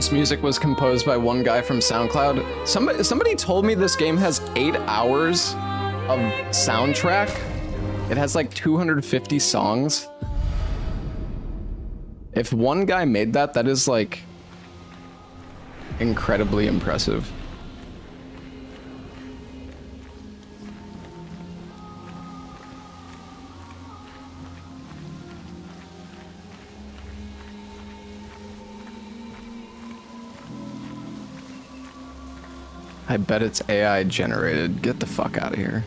This music was composed by one guy from SoundCloud. Somebody told me this game has 8 hours of soundtrack. It has like 250 songs. If one guy made that, that is like incredibly impressive. I bet it's AI generated. Get the fuck out of here.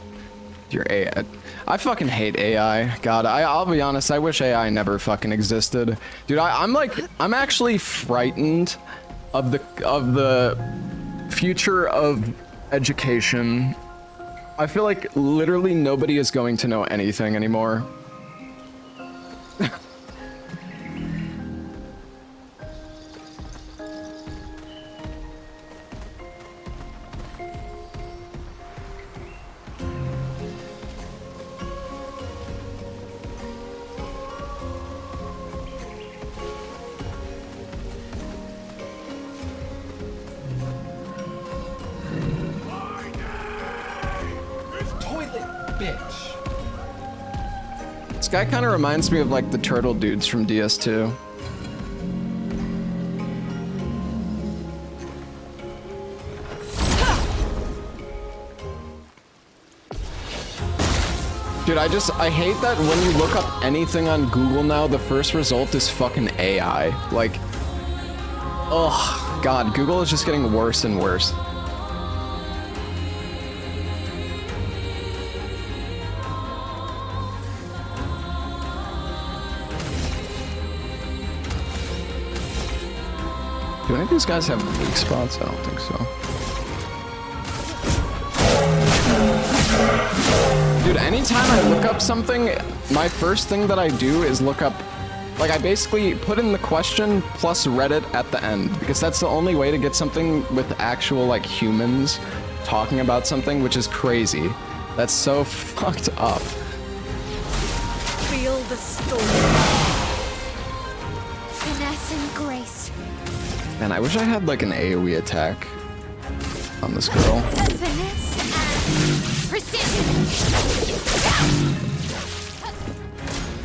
Your AI. I fucking hate AI. God, I'll be honest, I wish AI never fucking existed. Dude, I'm actually frightened of the future of education. I feel like literally nobody is going to know anything anymore. This guy kind of reminds me of like the turtle dudes from DS2. Dude, I hate that when you look up anything on Google now, the first result is fucking AI. Like, oh God, Google is just getting worse and worse. Do any of these guys have weak spots? I don't think so. Dude, anytime I look up something, my first thing that I do is look up, like I basically put in the question plus Reddit at the end, because that's the only way to get something with actual like humans talking about something, which is crazy. That's so fucked up. Feel the storm. Finesse and grace. Man, I wish I had like an AoE attack on this girl. Finesse and precision.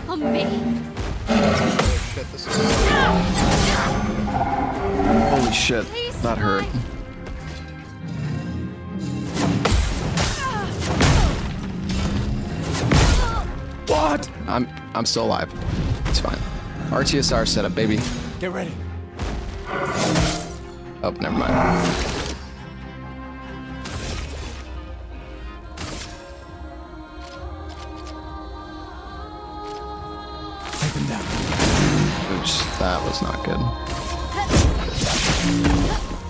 On me. Shit, this is Holy shit, that hurt. What? I'm still alive. It's fine. RTSR setup, baby. Get ready. Oh, never mind. Take him down. Oops, that was not good.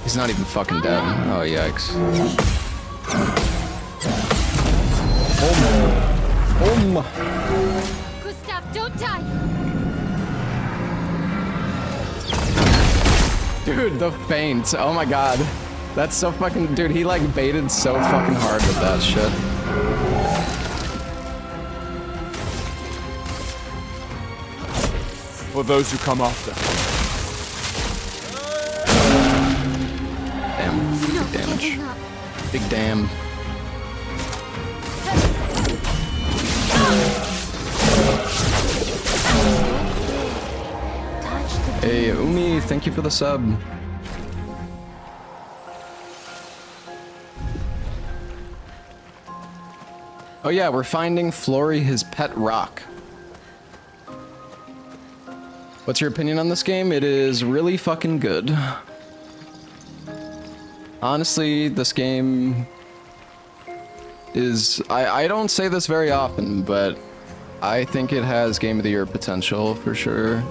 He's not even fucking dead. Oh, yikes. Gustav, don't die. Dude, the feint. Oh my god. That's so fucking... Dude, he like baited so fucking hard with that shit. For those who come after. Damn. Big damage. Big damn. Hey, Umi, thank you for the sub. Oh yeah, we're finding Flory his pet rock. What's your opinion on this game? It is really fucking good. Honestly, this game is... I don't say this very often, but I think it has Game of the Year potential for sure.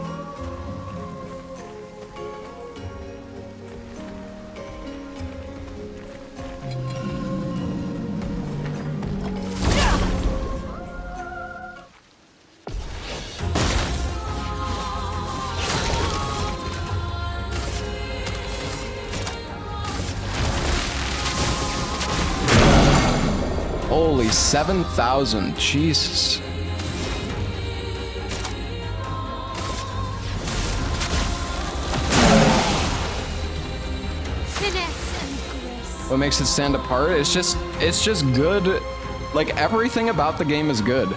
Holy 7,000, Jesus. what makes it stand apart. It's just good. Like, everything about the game is good.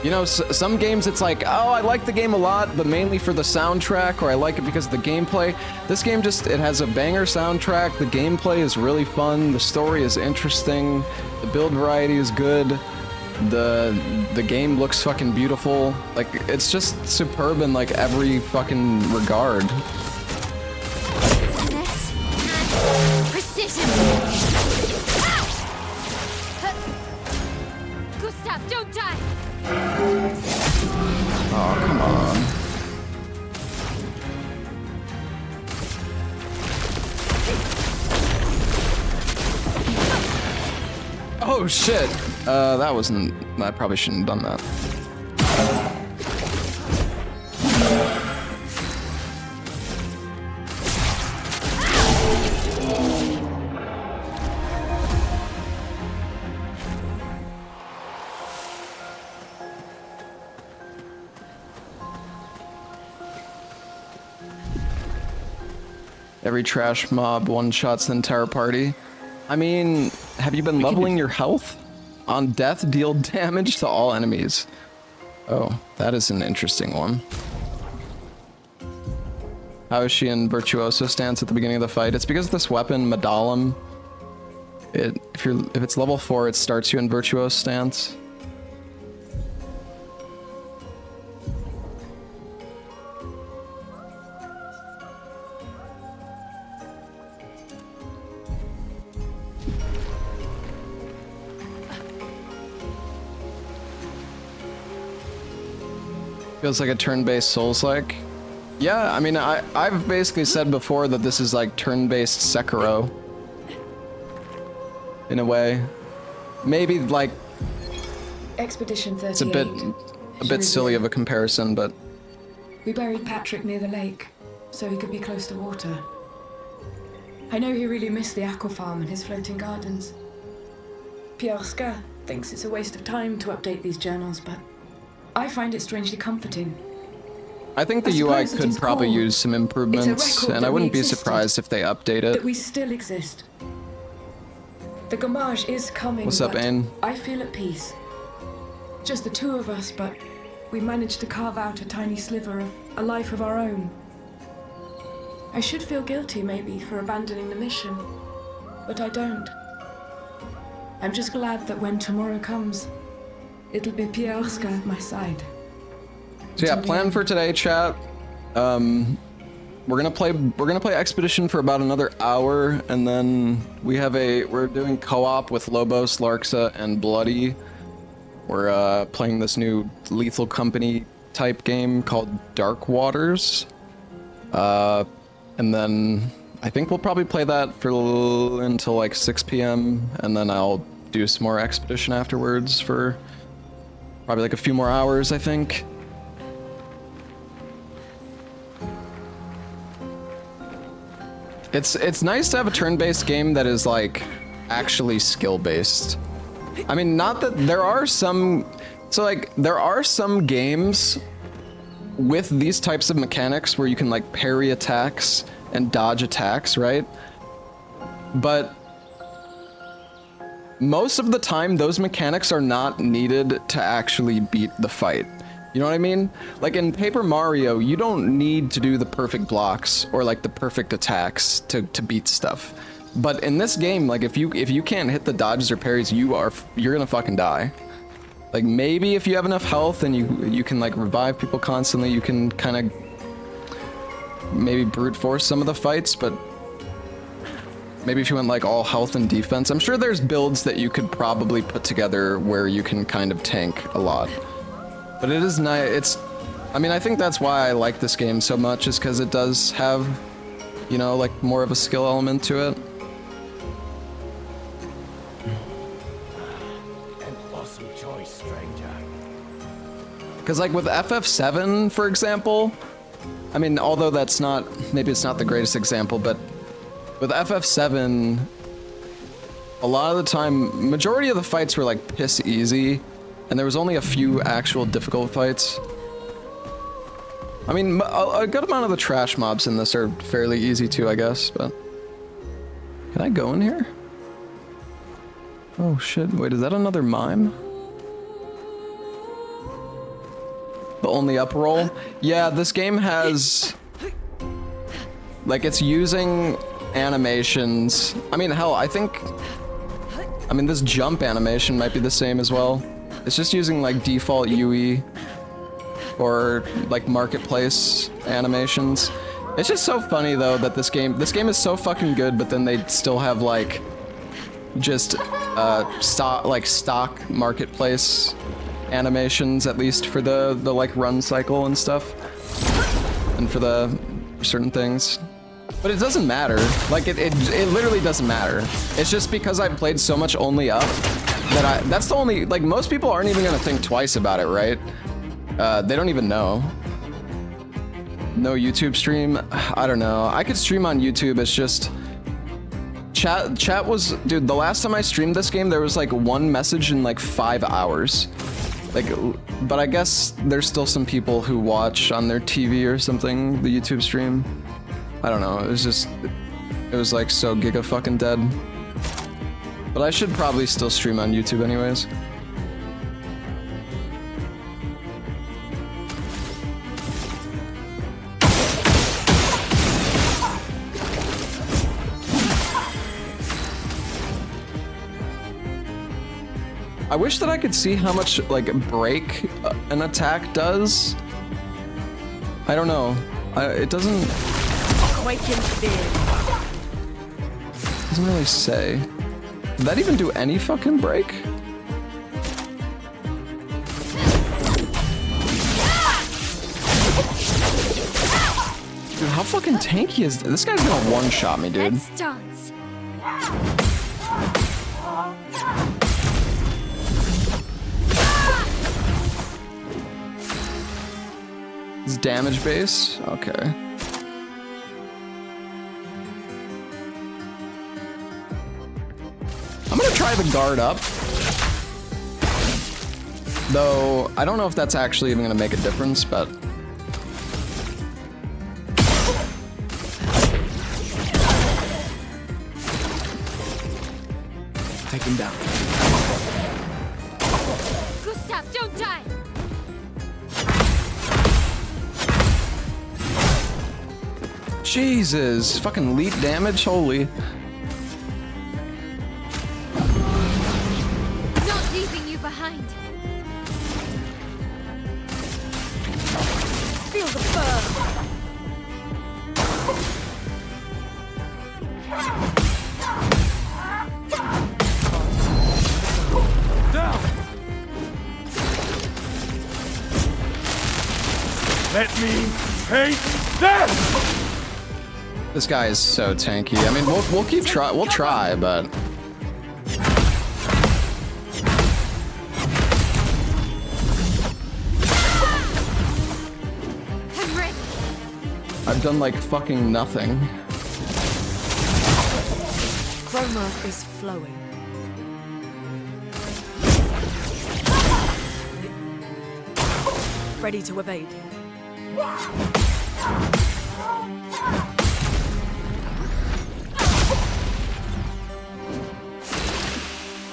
You know, some games it's like, oh, I like the game a lot, but mainly for the soundtrack, or I like it because of the gameplay. This game just, it has a banger soundtrack, the gameplay is really fun, the story is interesting, the build variety is good, the game looks fucking beautiful. Like, it's just superb in like every fucking regard. Finesse and precision. Ow! Gustav, don't die! Oh, come on. Oh shit! That wasn't... I probably shouldn't have done that. Every trash mob one-shots the entire party. I mean, have you been leveling your health? On death, deal damage to all enemies. Oh, that is an interesting one. How is she in Virtuoso stance at the beginning of the fight? It's because this weapon, Medallum, if it's level 4, it starts you in Virtuoso stance. Feels like a turn-based Souls-like. Yeah, I mean, I've basically said before that this is like turn-based Sekiro. In a way. Maybe like... Expedition 38. It's a bit silly of a comparison, but... We buried Patrick near the lake, so he could be close to water. I know he really missed the aqua farm and his floating gardens. Pierre Obscur thinks it's a waste of time to update these journals, but I find it strangely comforting. I think the UI could probably use some improvements, and I wouldn't be surprised if they update it. That we still exist. The Gamage is coming. What's up, Ain? I feel at peace. Just the two of us, but we managed to carve out a tiny sliver of a life of our own. I should feel guilty, maybe, for abandoning the mission, but I don't. I'm just glad that when tomorrow comes, it'll be Pierre Obscur at my side. So yeah, plan for today, chat. We're gonna play Expedition for about another hour, and then we're doing co-op with Lobos, Larxa, and Bloody. We're playing this new Lethal Company type game called Darkwaters. And then I think we'll probably play that for until like 6 p.m. and then I'll do some more Expedition afterwards for probably like a few more hours, I think. It's nice to have a turn-based game that is like actually skill-based. I mean, not that there are some, so like there are some games with these types of mechanics where you can like parry attacks and dodge attacks, right? But most of the time those mechanics are not needed to actually beat the fight. You know what I mean? Like in Paper Mario, you don't need to do the perfect blocks or like the perfect attacks to beat stuff. But in this game, like if you can't hit the dodges or parries, you're gonna fucking die. Like maybe if you have enough health and you can like revive people constantly, you can kind of maybe brute force some of the fights, but maybe if you went like all health and defense, I'm sure there's builds that you could probably put together where you can kind of tank a lot. But it is nice. I mean, I think that's why I like this game so much, is because it does have, you know, like more of a skill element to it. An awesome choice, stranger. Because like with FF7, for example, I mean, although that's not, maybe it's not the greatest example, but with FF7, a lot of the time, majority of the fights were like piss easy, and there was only a few actual difficult fights. I mean, a good amount of the trash mobs in this are fairly easy too, I guess, but... Can I go in here? Oh shit, wait, is that another mime? The only up roll? Yeah, this game has... Like, it's using animations. I mean, hell, I think... I mean, this jump animation might be the same as well. It's just using, like, default UE or, like, marketplace animations. It's just so funny, though, that this game is so fucking good, but then they still have, like, just, stock marketplace animations, at least for the like, run cycle and stuff. And for the certain things. But it doesn't matter. Like, it literally doesn't matter. It's just because I've played so much only up that that's the only, like, most people aren't even gonna think twice about it, right? They don't even know. No YouTube stream? I don't know. I could stream on YouTube, it's just... Chat was... Dude, the last time I streamed this game, there was, like, one message in, like, 5 hours. Like, but I guess there's still some people who watch on their TV or something, the YouTube stream. I don't know, it was just... It was, like, so giga fucking dead. But I should probably still stream on YouTube anyways. I wish that I could see how much, like, break an attack does. I don't know. It doesn't... Quake in fear. Doesn't really say. Did that even do any fucking break? Dude, how fucking tanky is this? This guy's gonna one-shot me, dude. Let's dance. It's damage base? Okay. I'm gonna try the guard up. Though, I don't know if that's actually even gonna make a difference, but... Take him down. Gustav, don't die. Jesus, fucking leap damage, holy. Not leaving you behind. Feel the burn. Down! Let me take that! This guy is so tanky. I mean, we'll keep we'll try, but I'm ready. I've done like fucking nothing. Chroma is flowing. Ready to evade.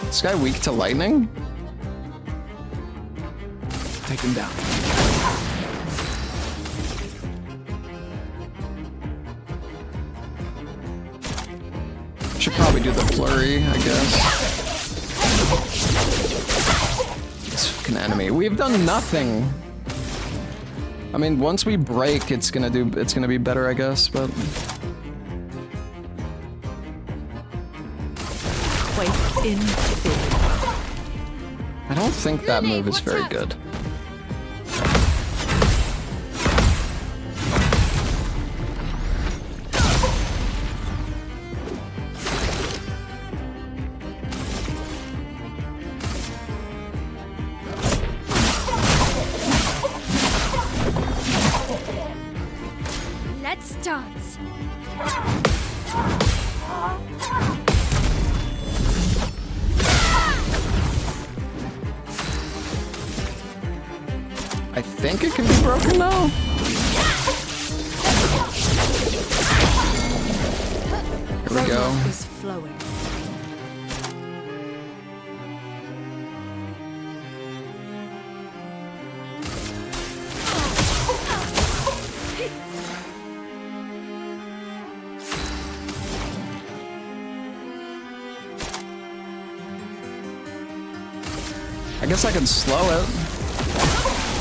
This guy weak to lightning? Take him down. Should probably do the flurry, I guess. This fucking enemy. We've done nothing. I mean, once we break, it's gonna be better, I guess, but... Quake in fear. I don't think that move is very good. Let's dance. I think it can be broken now. Here we go. Chroma is flowing. guess I could slow it.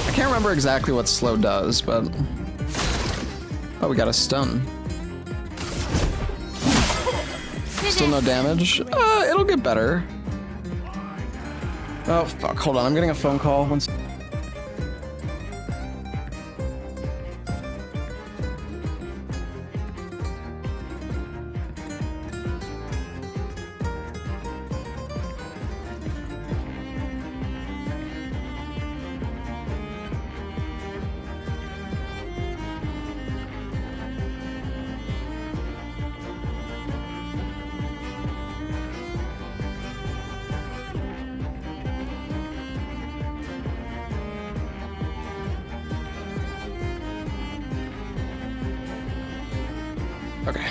I can't remember exactly what slow does, but... Oh, we got a stun. Still no damage. It'll get better. Oh, fuck. Hold on. I'm getting a phone call. One second. Okay.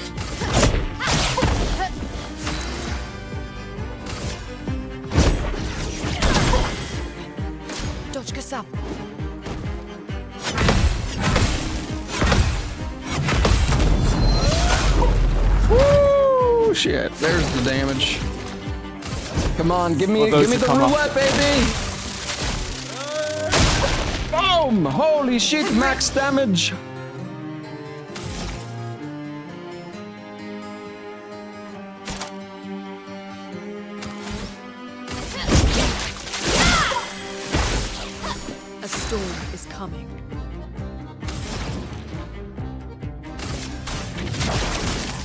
Дочка сам. Woo! Shit. There's the damage. Come on, give me the roulette, baby! Boom! Holy shit, max damage! A storm is coming.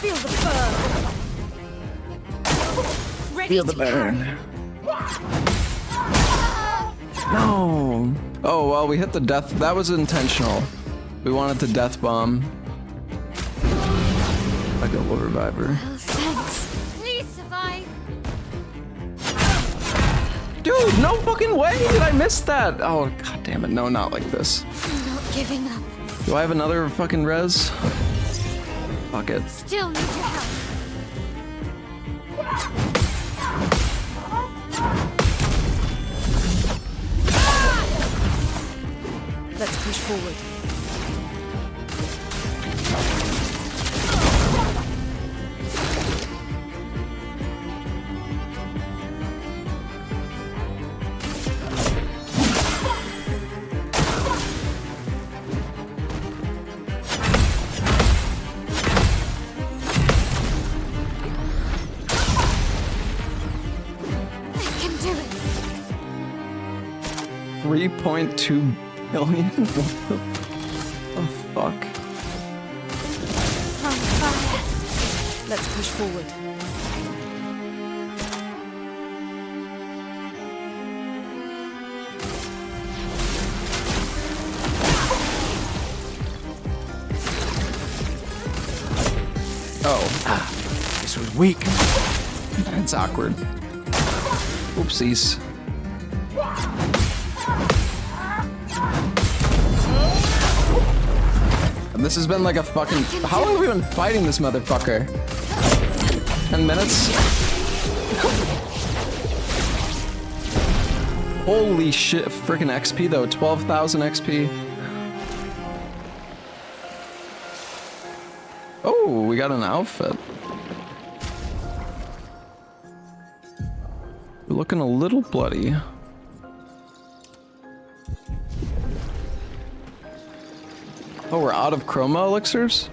Feel the burn. Ready Feel the to burn. No. Oh, well, we hit the death. That was intentional. We wanted to death bomb. Like a reviver. Oh, thanks. Please survive. Dude, no fucking way did I miss that. Oh, god damn it. No, not like this. I'm not giving up. Do I have another fucking res? Fuck it. Still need your help. Let's push forward. I can do it. 3.2 billion? What the fuck? On fire. Let's push forward. Oh, This was weak. it's awkward. Oopsies. And this has been like a fucking... How long have we been fighting this motherfucker? 10 minutes? Holy shit, freaking XP though, 12,000 XP. Oh, we got an outfit. We're looking a little bloody. Oh, we're out of chroma elixirs?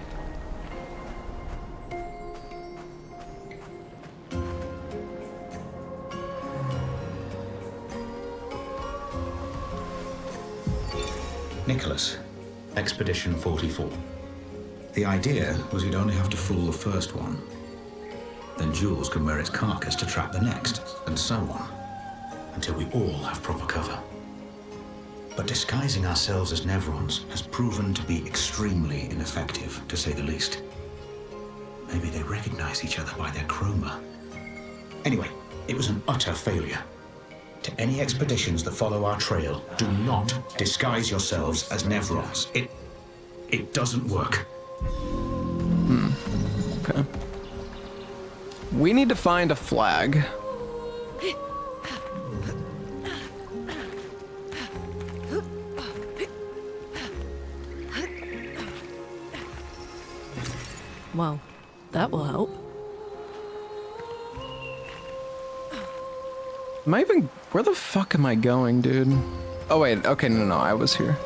Nicholas, Expedition 44. The idea was you'd only have to fool the first one. Then Jules can wear its carcass to trap the next, and so on. Until we all have proper cover. But disguising ourselves as Nevrons has proven to be extremely ineffective, to say the least. Maybe they recognize each other by their chroma. Anyway, it was an utter failure. To any expeditions that follow our trail, do not disguise yourselves as Nevrons. It doesn't work. Okay. We need to find a flag. Well, that will help. Am I even Where the fuck am I going, dude? Oh wait, okay, no, I was here.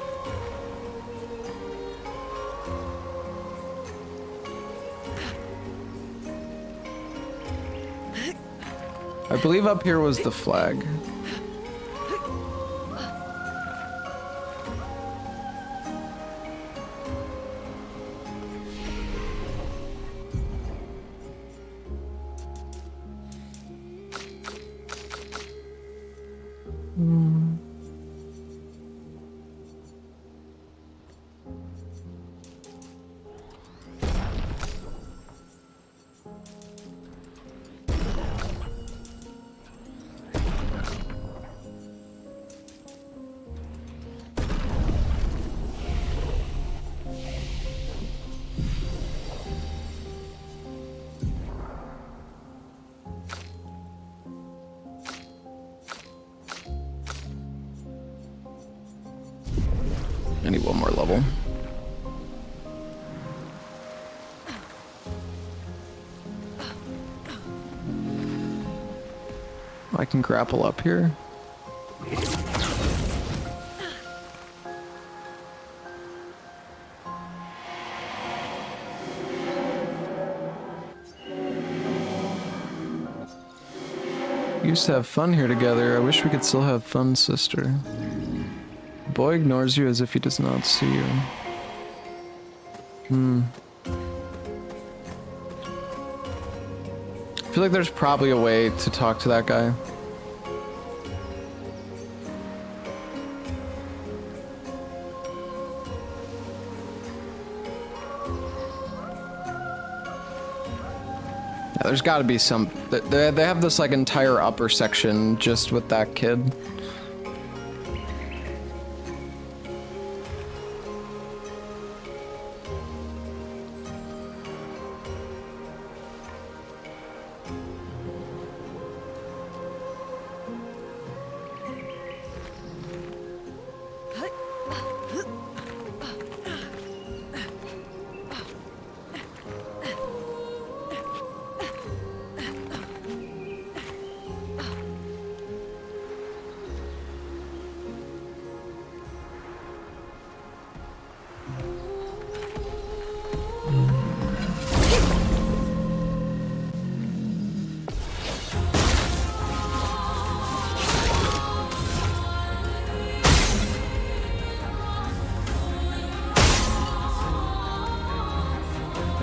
I believe up here was the flag. I need one more level. I can grapple up here. We used to have fun here together. I wish we could still have fun, sister. The boy ignores you as if he does not see you. I feel like there's probably a way to talk to that guy. Yeah, there's got to be some. They have this like entire upper section just with that kid.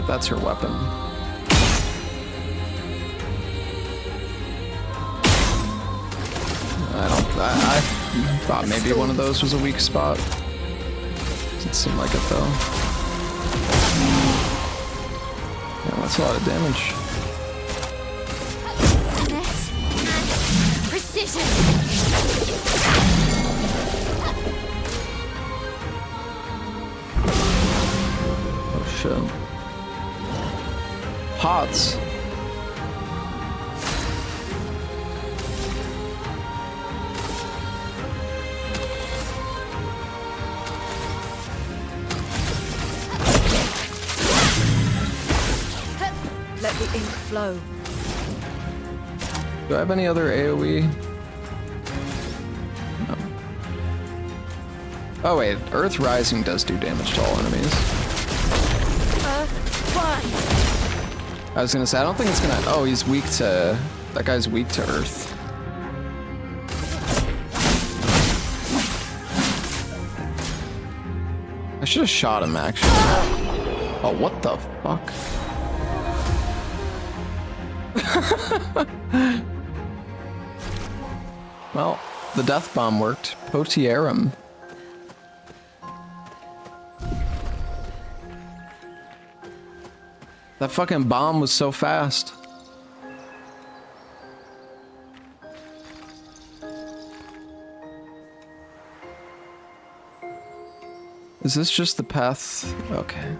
That's her weapon. I thought maybe one of those was a weak spot. Doesn't seem like it though. Yeah, that's a lot of damage. Finesse and precision. Oh shit. Pots. Let the ink flow. Do I have any other AoE? No. Oh wait, Earth Rising does do damage to all enemies. Earth, rise. I was gonna say, I don't think it's gonna. Oh, he's weak to. That guy's weak to Earth. I should have shot him actually. Oh, what the fuck? Well, the death bomb worked. Potierum. That fucking bomb was so fast. Is this just the path? Okay.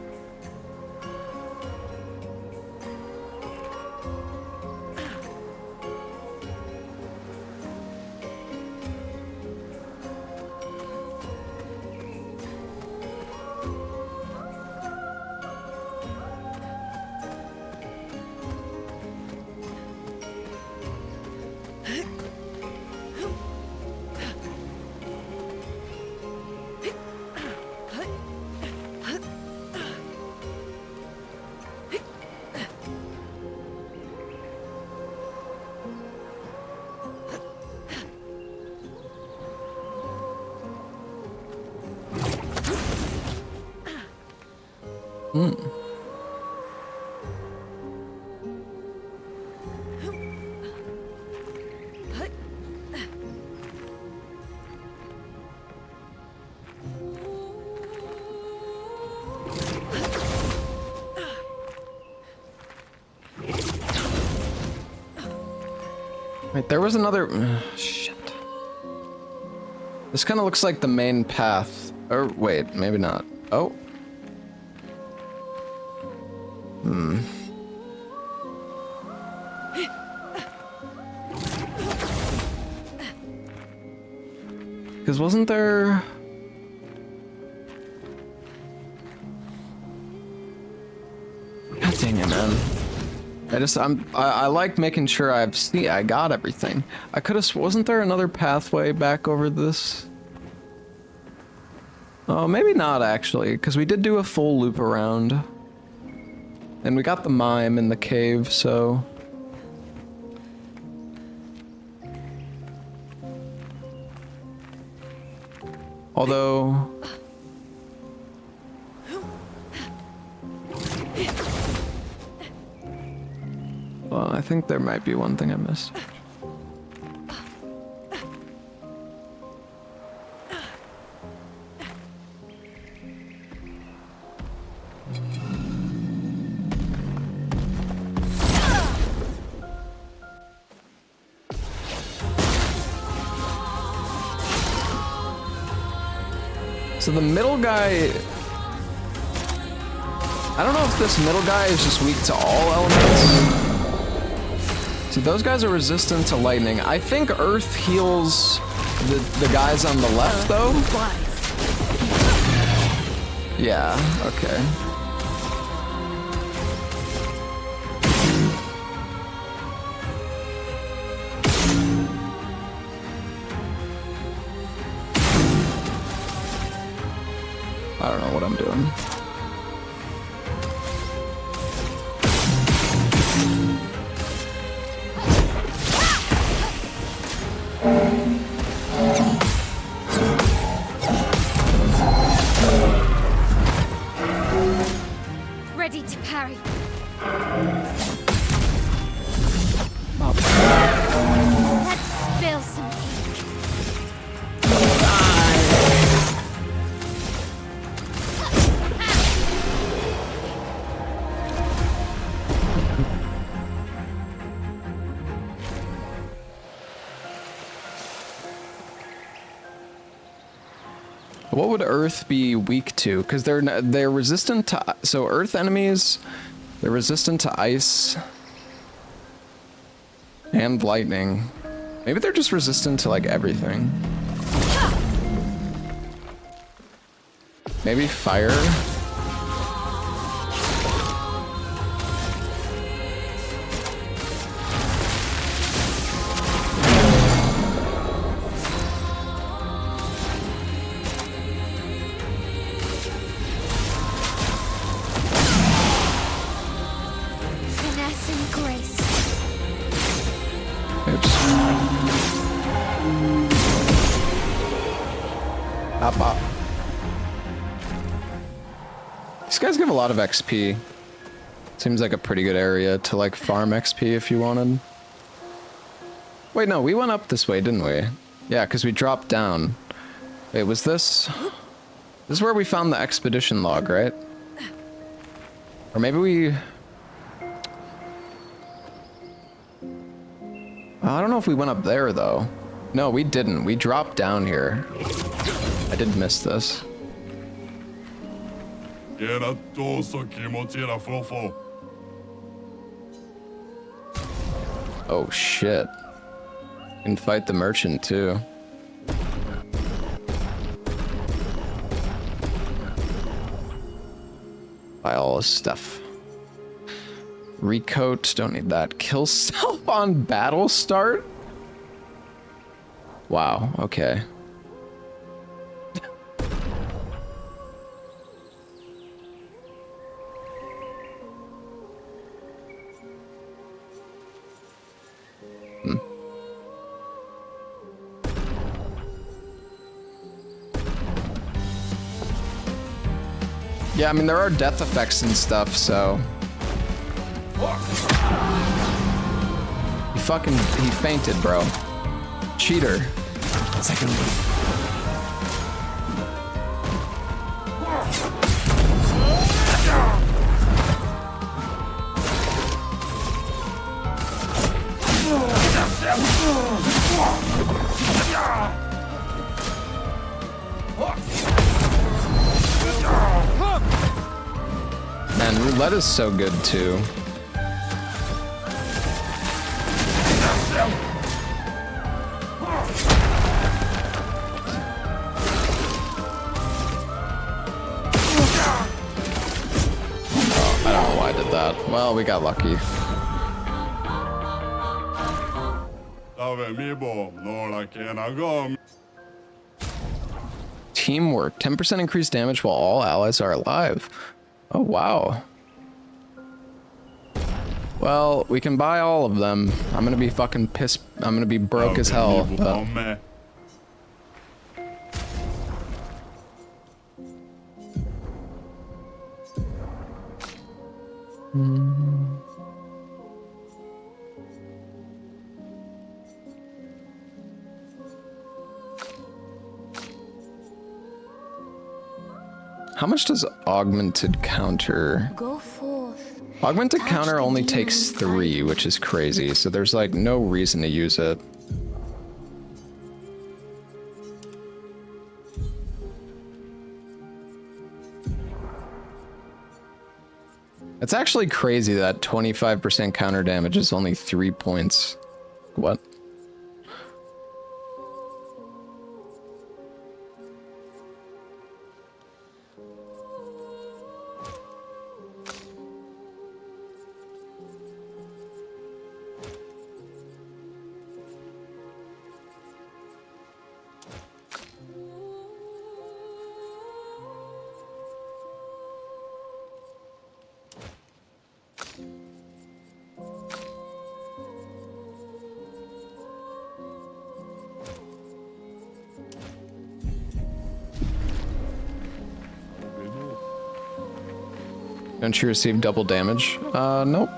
Wait, there was another... shit. This kind of looks like the main path. Or, wait, maybe not. Oh. Hmm. Because wasn't there... God dang it, man. I like making sure I got everything. I could have, wasn't there another pathway back over this? Oh, maybe not actually, because we did do a full loop around. And we got the mime in the cave, so... Although... Well, I think there might be one thing I missed. So the middle guy... I don't know if this middle guy is just weak to all elements. See, those guys are resistant to lightning. I think Earth heals the guys on the left, though. Yeah, okay. I don't know what I'm doing. Ready to parry. Let's spill some ink. What would Earth be weak to? Because they're resistant to... So Earth enemies, they're resistant to ice and lightning. Maybe they're just resistant to like everything. Maybe fire? These guys give a lot of XP. Seems like a pretty good area to like farm XP if you wanted. Wait, no, we went up this way, didn't we? Yeah, because we dropped down. Wait, was this? This is where we found the expedition log, right? Or maybe we... I don't know if we went up there, though. No, we didn't. We dropped down here. I did miss this. Oh, shit. You can fight the merchant, too. Buy all his stuff. Recoat, don't need that. Kill self on battle start? Wow, okay. Yeah, I mean, there are death effects and stuff, so... He fainted, bro. Cheater. Second one. Man, roulette is so good too. Oh, I don't know why I did that. Well, we got lucky. Teamwork. 10% increased damage while all allies are alive. Oh, wow. Well, we can buy all of them. I'm gonna be fucking pissed. I'm gonna be broke as hell. But... How much does augmented counter? Go forth. Augmented counter only takes 3, which is crazy, so there's like no reason to use it. It's actually crazy that 25% counter damage is only 3 points. What? Don't you receive double damage? Nope.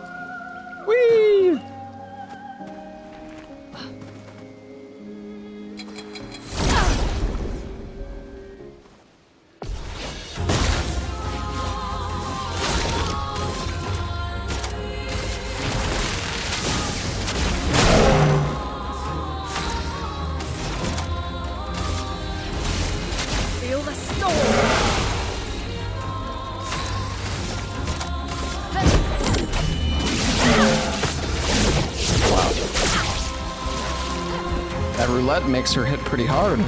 Whee! Feel the storm. That roulette makes her hit pretty hard.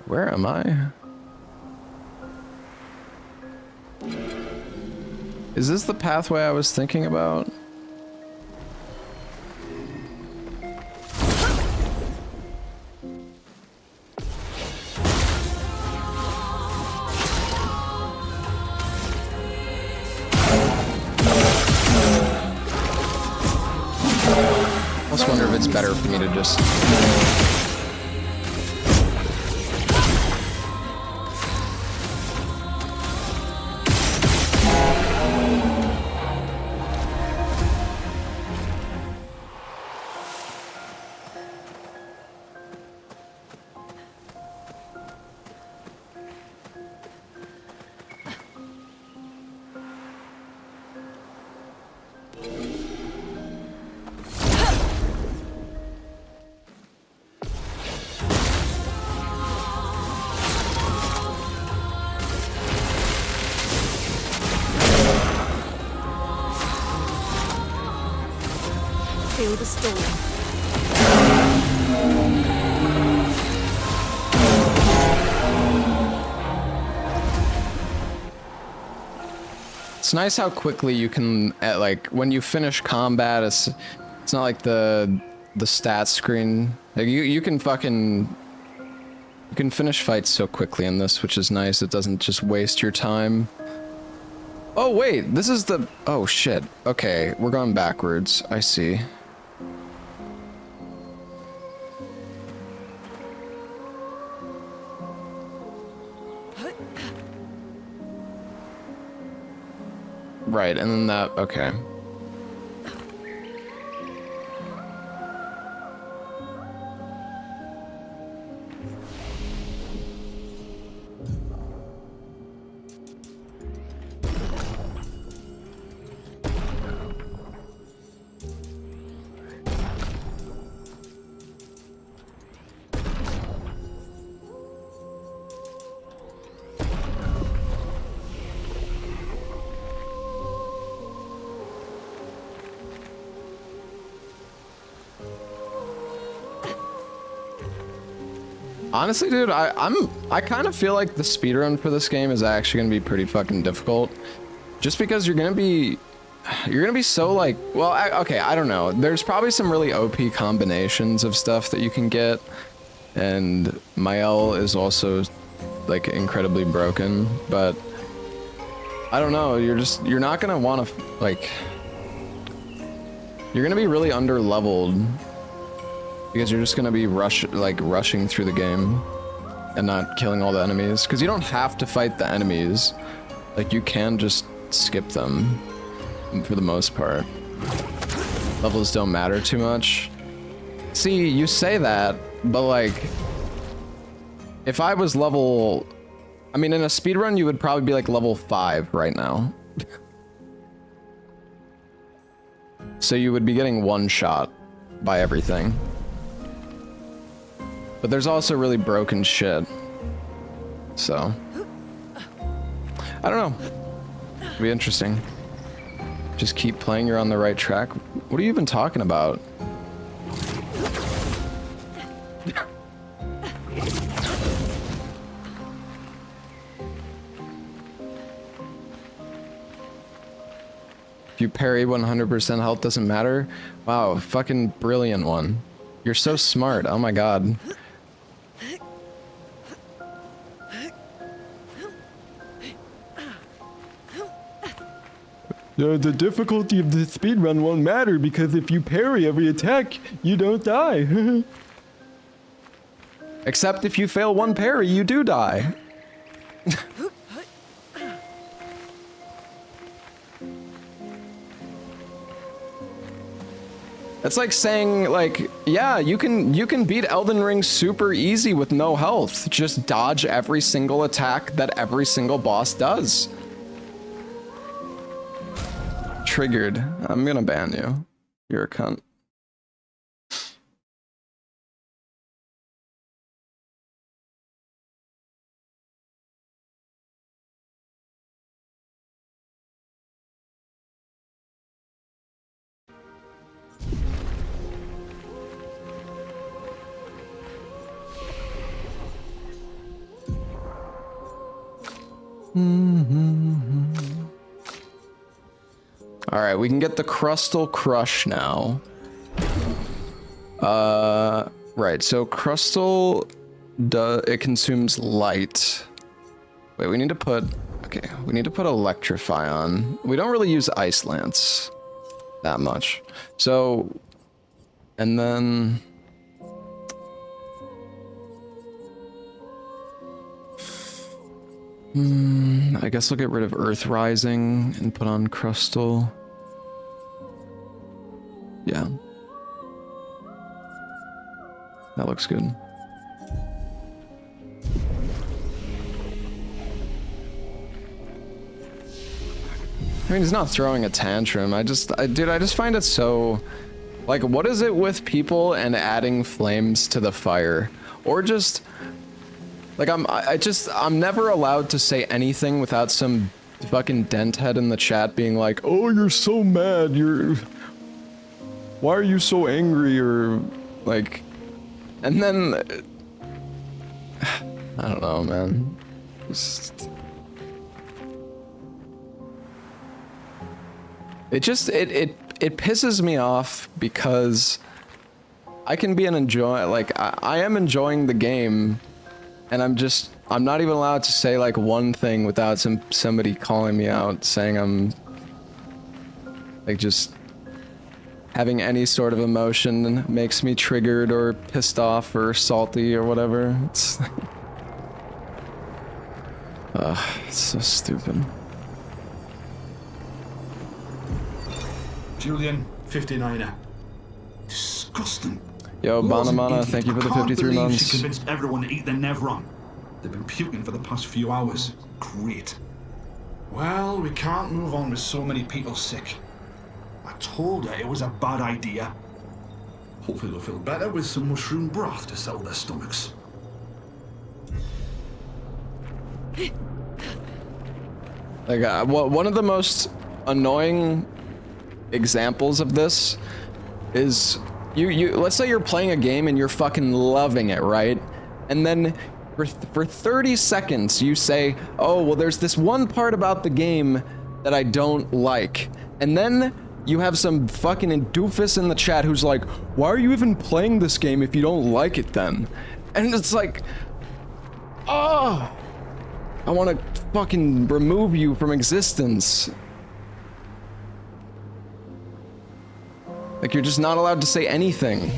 Where am I? Is this the pathway I was thinking about? I just wonder if it's better for me to just... Feel the storm. It's nice how quickly you can, like, when you finish combat, it's not like the stats screen. Like, you can fucking You can finish fights so quickly in this, which is nice. It doesn't just waste your time. Oh, wait, this is the... Oh, shit. Okay, we're going backwards. I see. Right, and then that... Okay. Honestly, dude, I kind of feel like the speedrun for this game is actually gonna be pretty fucking difficult, just because you're gonna be so like, well, okay, I don't know. There's probably some really OP combinations of stuff that you can get, and Mael is also like incredibly broken, but I don't know. You're not gonna want to like. You're gonna be really under leveled. Because you're just gonna be rushing through the game and not killing all the enemies. Because you don't have to fight the enemies. Like, you can just skip them for the most part. Levels don't matter too much. See, you say that, but like, if I was level... I mean, in a speedrun, you would probably be like level 5 right now. So you would be getting one shot by everything. But there's also really broken shit. So. I don't know. It'll be interesting. Just keep playing, you're on the right track. What are you even talking about? If you parry 100% health doesn't matter? Wow, fucking brilliant one. You're so smart, oh my god. The difficulty of the speedrun won't matter because if you parry every attack, you don't die. Except if you fail one parry, you do die. That's like saying, like, yeah, you can beat Elden Ring super easy with no health. Just dodge every single attack that every single boss does. Triggered. I'm gonna ban you. You're a cunt. All right, we can get the Crustal Crush now. Right, so Crustal, it consumes light. Wait, we need to put, okay, we need to put Electrify on. We don't really use Ice Lance that much. So, and then... I guess we'll get rid of Earth Rising and put on Crustal. Yeah. That looks good. I mean, he's not throwing a tantrum. Dude, I just find it so... Like, what is it with people and adding flames to the fire? Or just... Like, I'm never allowed to say anything without some fucking denthead in the chat being like, oh, you're so mad, why are you so angry, or, like, and then, I don't know, man. It pisses me off because I can be I am enjoying the game, And I'm not even allowed to say like one thing without somebody calling me out, saying I'm like just having any sort of emotion makes me triggered or pissed off or salty or whatever. It's it's so stupid. Julian, 59er. Disgusting. Yo, Laws and Banamana, idiots. thank you for the I can't 53 believe months. She convinced everyone to eat their Nevron. They've been puking for the past few hours. Great. Well, we can't move on with so many people sick. I told her it was a bad idea. Hopefully they'll feel better with some mushroom broth to settle their stomachs. Like, one of the most annoying examples of this is let's say you're playing a game and you're fucking loving it, right? And then for 30 seconds you say, oh, well, there's this one part about the game that I don't like. And then you have some fucking doofus in the chat who's like, why are you even playing this game if you don't like it then? And it's like, oh, I want to fucking remove you from existence. Like, you're just not allowed to say anything.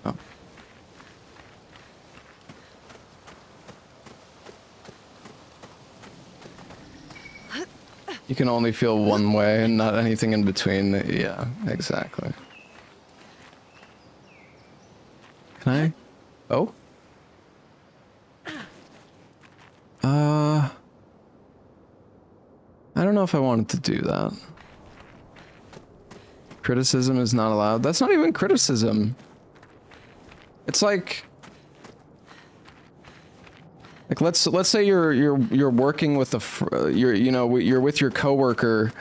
Oh. You can only feel one way and not anything in between. Yeah, exactly. Can I? Oh? I don't know if I wanted to do that. Criticism is not allowed. That's not even criticism. It's like let's say you're working with you're with your coworker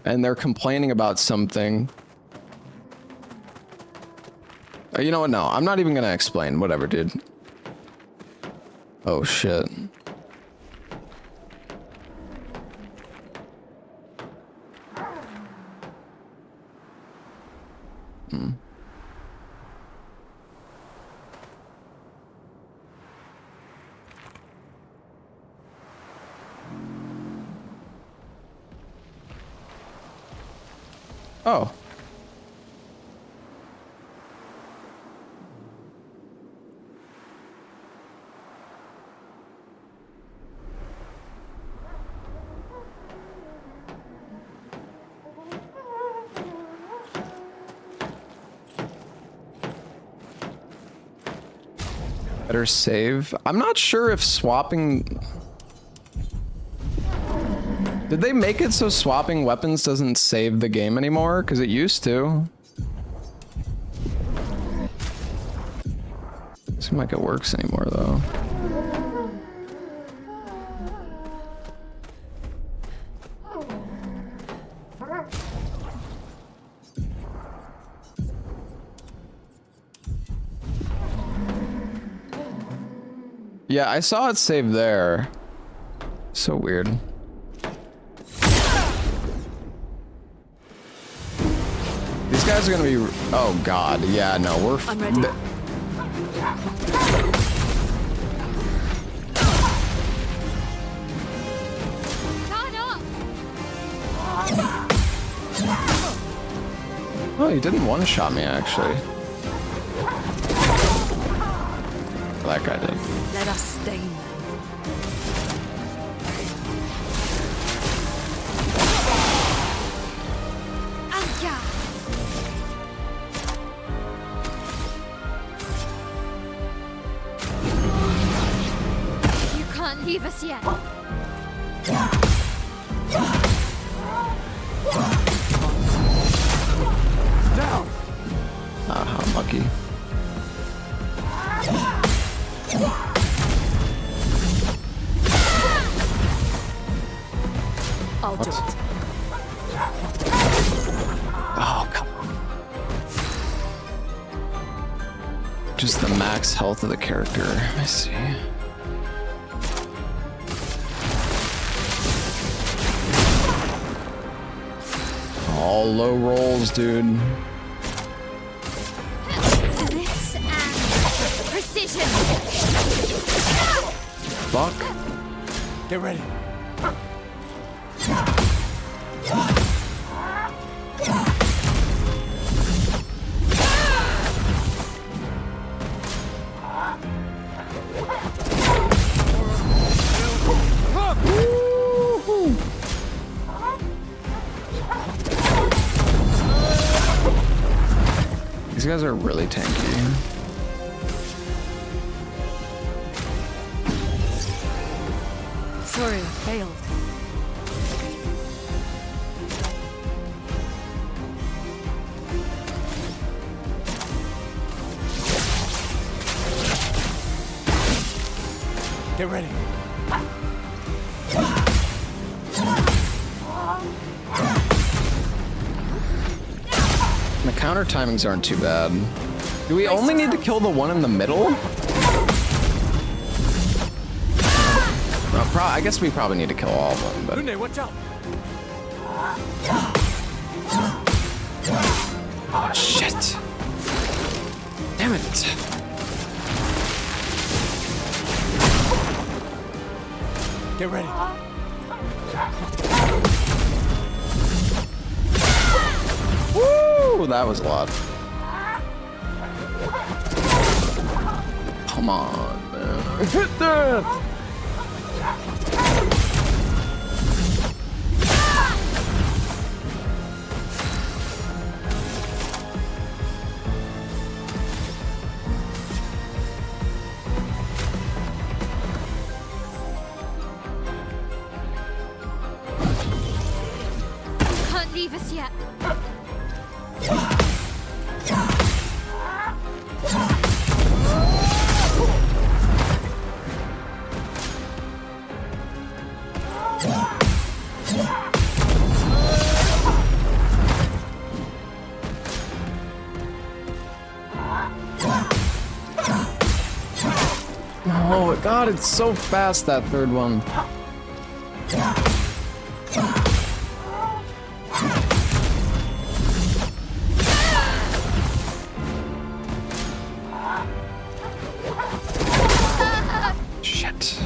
and they're complaining about something. You know what? No, I'm not even gonna explain. Whatever, dude. Oh shit. Oh. Better save. I'm not sure if swapping... Did they make it so swapping weapons doesn't save the game anymore? Because it used to. Doesn't seem like it works anymore, though. Yeah, I saw it saved there. So weird. These guys are gonna be... Oh god, yeah, no, we're... I'm ready. Oh, he didn't one-shot me, actually. That guy did. Let us stain them. Anka! You can't leave us yet. Down! Ah, how lucky. I'll do it. Oh, come on. Just the max health of the character. I see. All low rolls, dude. This and precision. Fuck. Get ready. These guys are really tanky. Sorry, failed. Get ready. The counter timings aren't too bad. Do we only need to kill the one in the middle? I guess we probably need to kill all of them, but... Lune, watch out. Oh, shit. Damn it. Get ready. Woo! That was a lot. Come on, man. Hit that! Can't leave us yet. Oh god, it's so fast, that third one. Shit.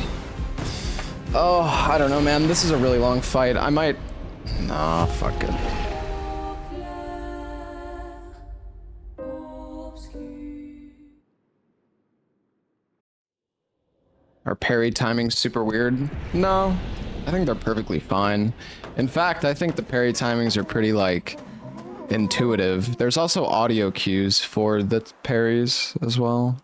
Oh, I don't know, man. This is a really long fight. I might... Nah, fuck it. Are parry timings super weird? No, I think they're perfectly fine. In fact, I think the parry timings are pretty, like, intuitive. There's also audio cues for the parries as well.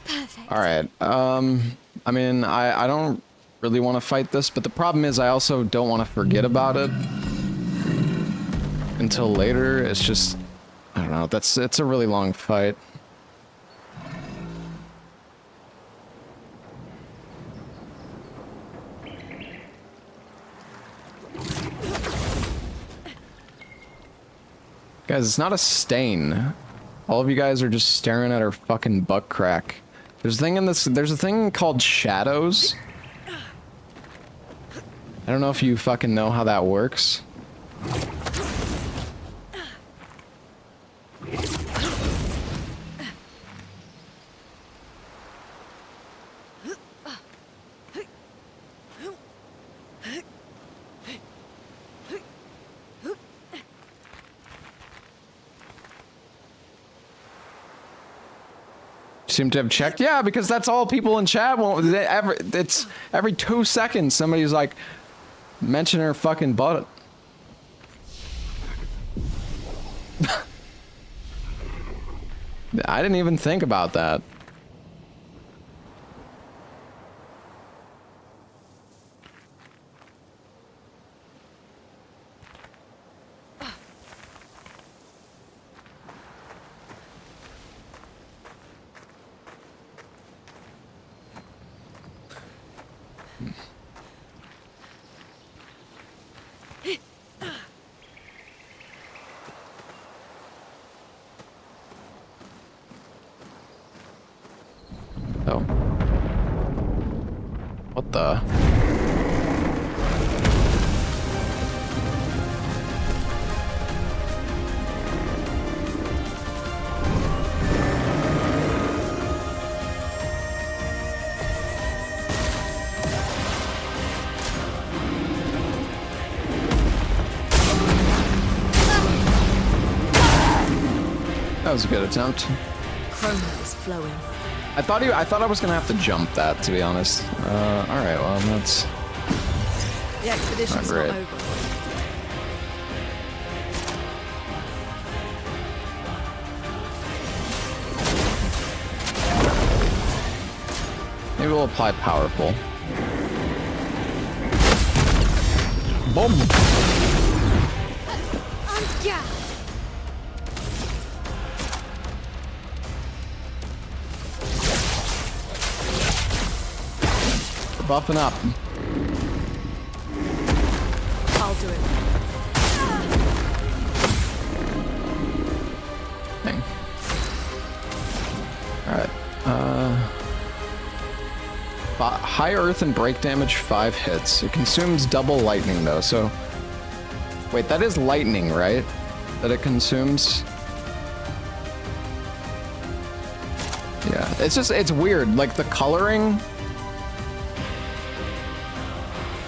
Perfect. Alright, I mean, I don't really want to fight this, but the problem is I also don't want to forget about it until later. It's just, I don't know, it's a really long fight. Guys, it's not a stain. All of you guys are just staring at her fucking butt crack. There's a thing called shadows. I don't know if you fucking know how that works. Seem to have checked. Yeah, because that's all people in chat won't. It's every 2 seconds somebody's like, mention her fucking butt. I didn't even think about that. the? That was a good attempt. Chroma is flowing. I thought I was gonna have to jump that, to be honest. All right, well that's The expedition's not Alright. over. maybe we'll apply powerful. Boom. Yeah. Buffing up. I'll do it. Thing. All right. High earth and break damage, 5 hits. It consumes double lightning though. So, wait, that is lightning, right? That it consumes. Yeah, it's weird. Like the coloring.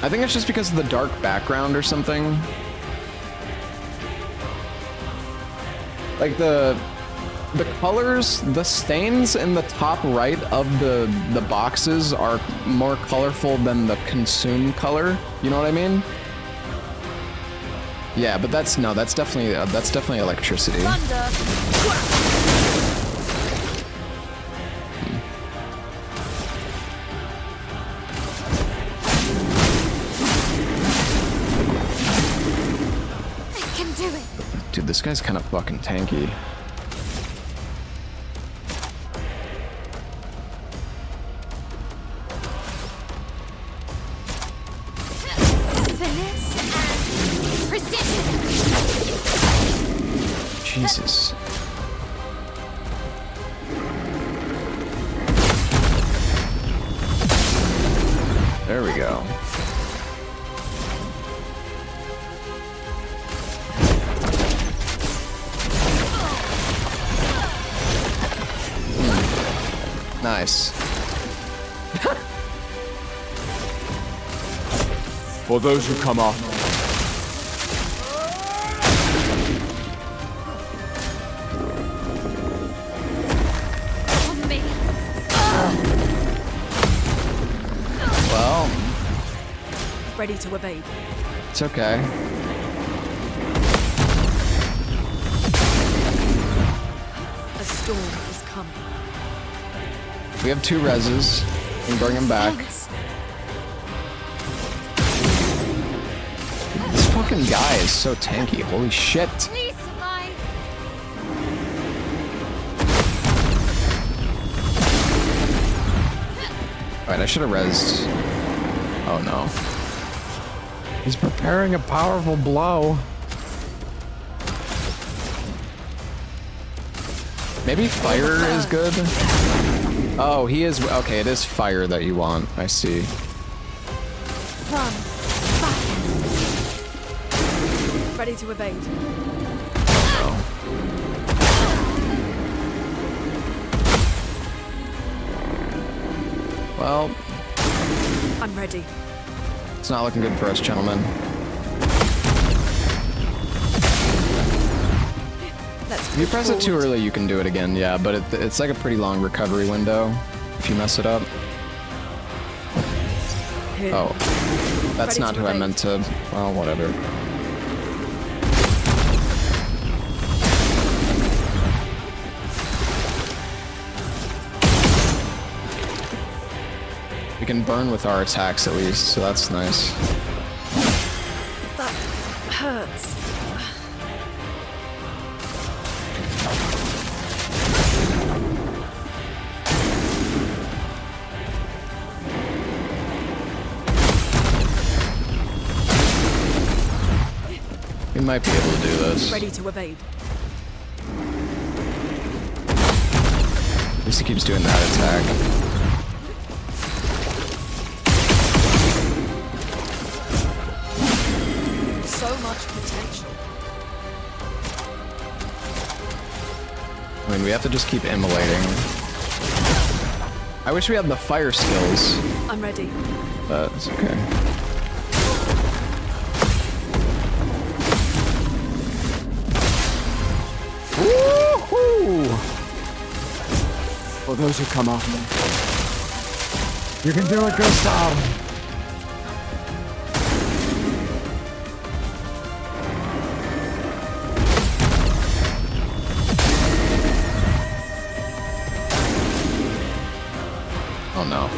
I think it's just because of the dark background or something. Like the colors, the stains in the top right of the boxes are more colorful than the consume color. You know what I mean? Yeah, but that's definitely electricity. I can do it. Dude, this guy's kind of fucking tanky. Finesse and precision. Jesus. There we go. Nice. For those who come after, On me. Well, Ready to evade. it's okay. A storm is coming. We have 2 reses. We can bring him back. Thanks. This fucking guy is so tanky. Holy shit. Please survive. Alright, I should have rezzed. Oh no. He's preparing a powerful blow. Maybe fire is good? Oh, he is. Okay, it is fire that you want. I see. Run. Ready to evade. Well, I'm ready. it's not looking good for us, gentlemen. Let's If you push press it too forward. early, you can do it again, yeah, but it's like a pretty long recovery window if you mess it up. Here. Oh, that's Ready not to who I evade. meant to. Well, whatever. We can burn with our attacks at least, so that's nice. That hurts. We might be able to do this. Ready to evade. At least he keeps doing that attack. much potential. I mean, we have to just keep immolating. I wish we had the fire skills. I'm ready. But it's okay. Woohoo! For those who come after. You can do it, Gustav. Oh no.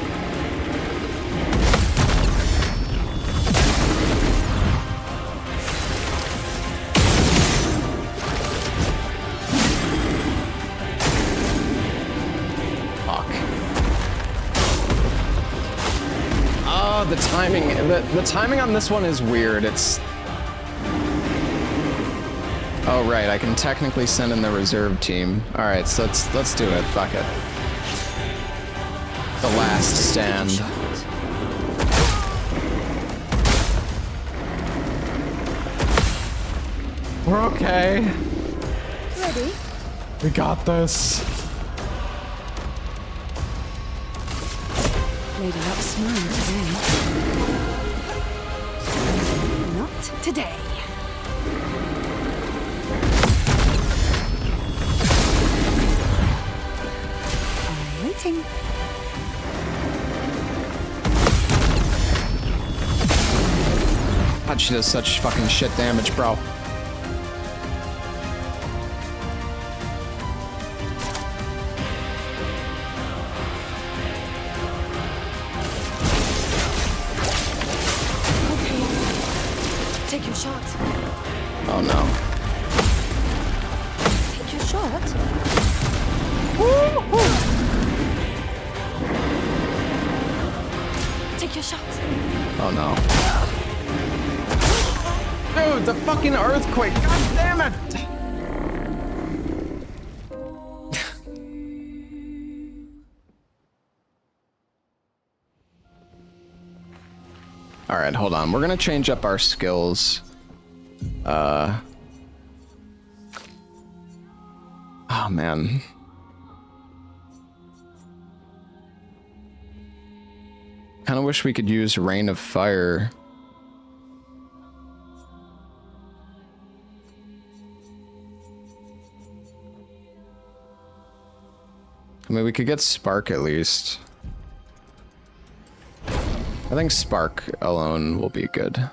Fuck. Oh, the timing. The timing on this one is weird. It's... Oh right, I can technically send in the reserve team. Alright, so let's do it. Fuck it. The last stand. We're okay. Ready? We got this. Lady not smiling today. Not today. I'm waiting. God, she does such fucking shit damage, bro. Okay. Take your shot. Oh no. Take your shot. Take your shot. Oh no. Dude, the fucking earthquake! God damn it! Alright, hold on. We're gonna change up our skills. Oh man. Kinda wish we could use Rain of Fire. I mean, we could get Spark at least. I think Spark alone will be good.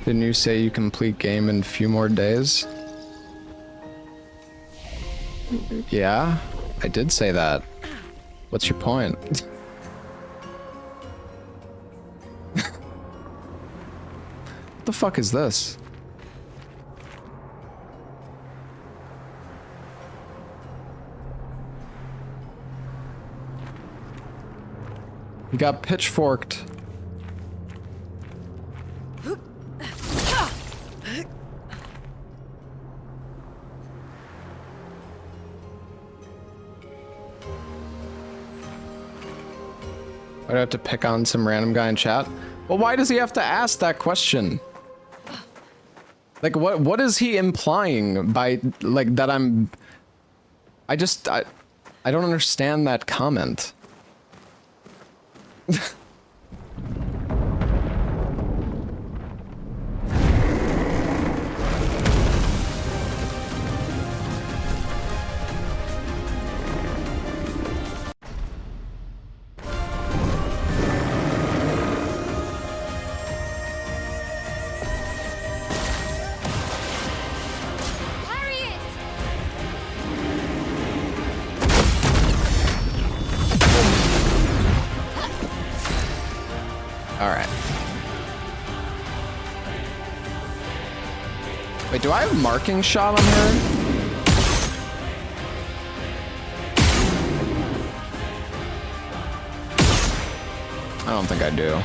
Didn't you say you complete game in a few more days? Yeah, I did say that. What's your point? What the fuck is this? You got pitchforked. I'd have to pick on some random guy in chat. Well, why does he have to ask that question? Like, what is he implying by, like, that I'm... I don't understand that comment. Harriet! All right. Wait, do I have marking shot on her? I don't think I do.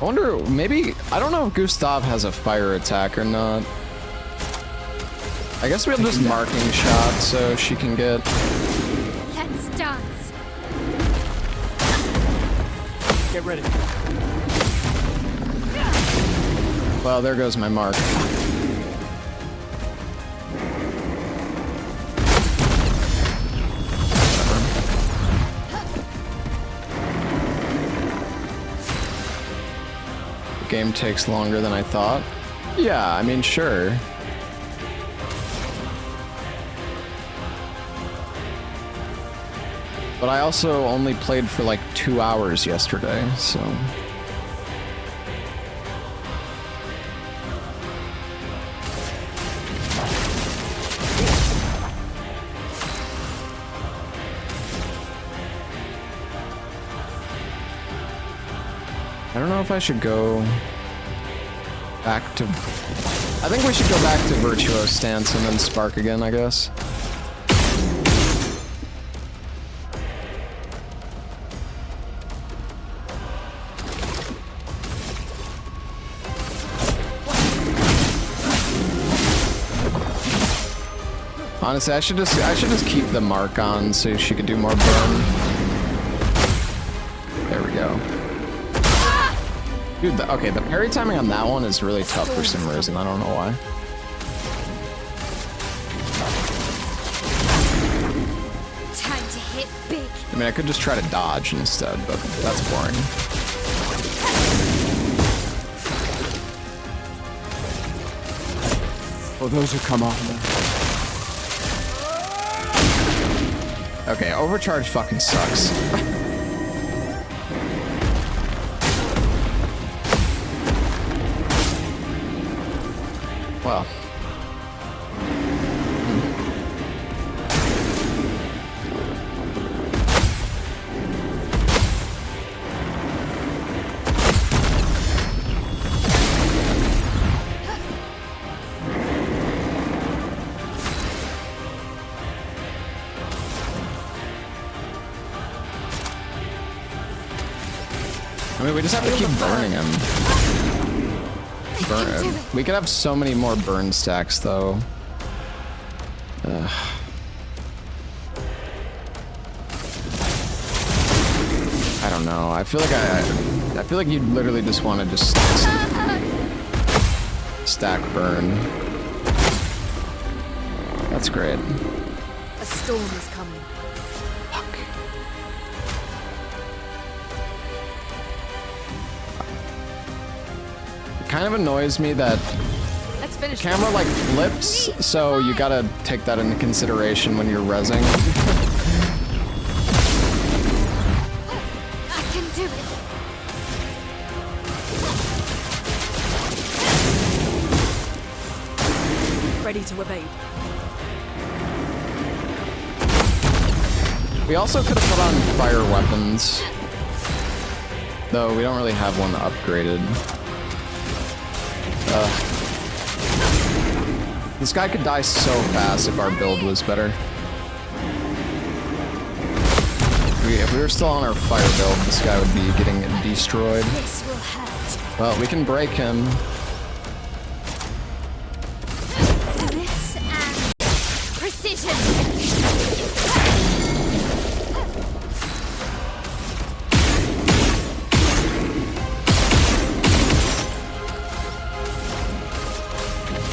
I wonder, maybe, I don't know if Gustav has a fire attack or not. I guess we'll just marking shot so she can get... Let's dance. Get ready. Well, there goes my mark. The game takes longer than I thought. Yeah, I mean, sure. But I also only played for like 2 hours yesterday, so... I don't know if I should go back to... I think we should go back to Virtuos stance and then Spark again, I guess. Honestly, I should just keep the mark on so she could do more burn. There we go. Dude, okay, the parry timing on that one is really tough for some reason. I don't know why. Time to hit big. I mean, I could just try to dodge instead, but that's boring. Oh, those who come off now. Okay, overcharge fucking sucks. Well. I mean, we just have to keep burning him. We could have so many more burn stacks, though. Ugh. I don't know. I feel like I feel like you literally just want to just stack burn. That's great. A storm is coming. Fuck. It kind of annoys me that Let's finish. the camera like flips, so you gotta take that into consideration when you're rezzing. I can do it. Ready to evade. We also could have put on fire weapons, though we don't really have one upgraded. This guy could die so fast if our build was better. If we were still on our fire build, this guy would be getting destroyed. This will hurt. Well, we can break him. This and precision.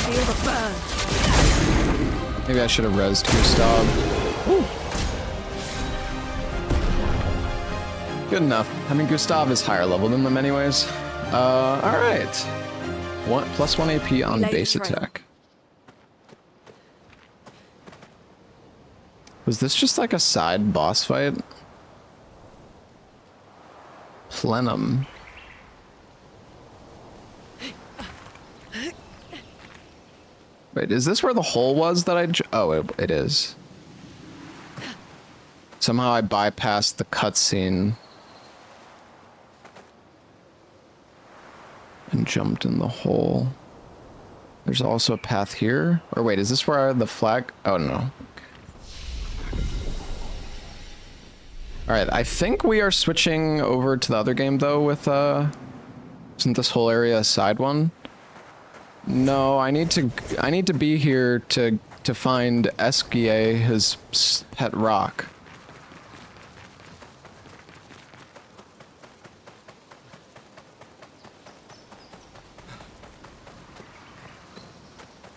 Feel the burn. Maybe I should have rezzed Gustav. Ooh. Good enough. I mean, Gustav is higher level than them anyways. Alright. +1 AP on Lay the base trail. attack. Was this just like a side boss fight? Plenum. Wait, is this where the hole was that oh, it is. Somehow I bypassed the cutscene and jumped in the hole. There's also a path here. Or wait, is this where the flag? Oh, no. Alright, I think we are switching over to the other game, though, with Isn't this whole area a side one? No, I need to be here to find Esquier, his pet rock.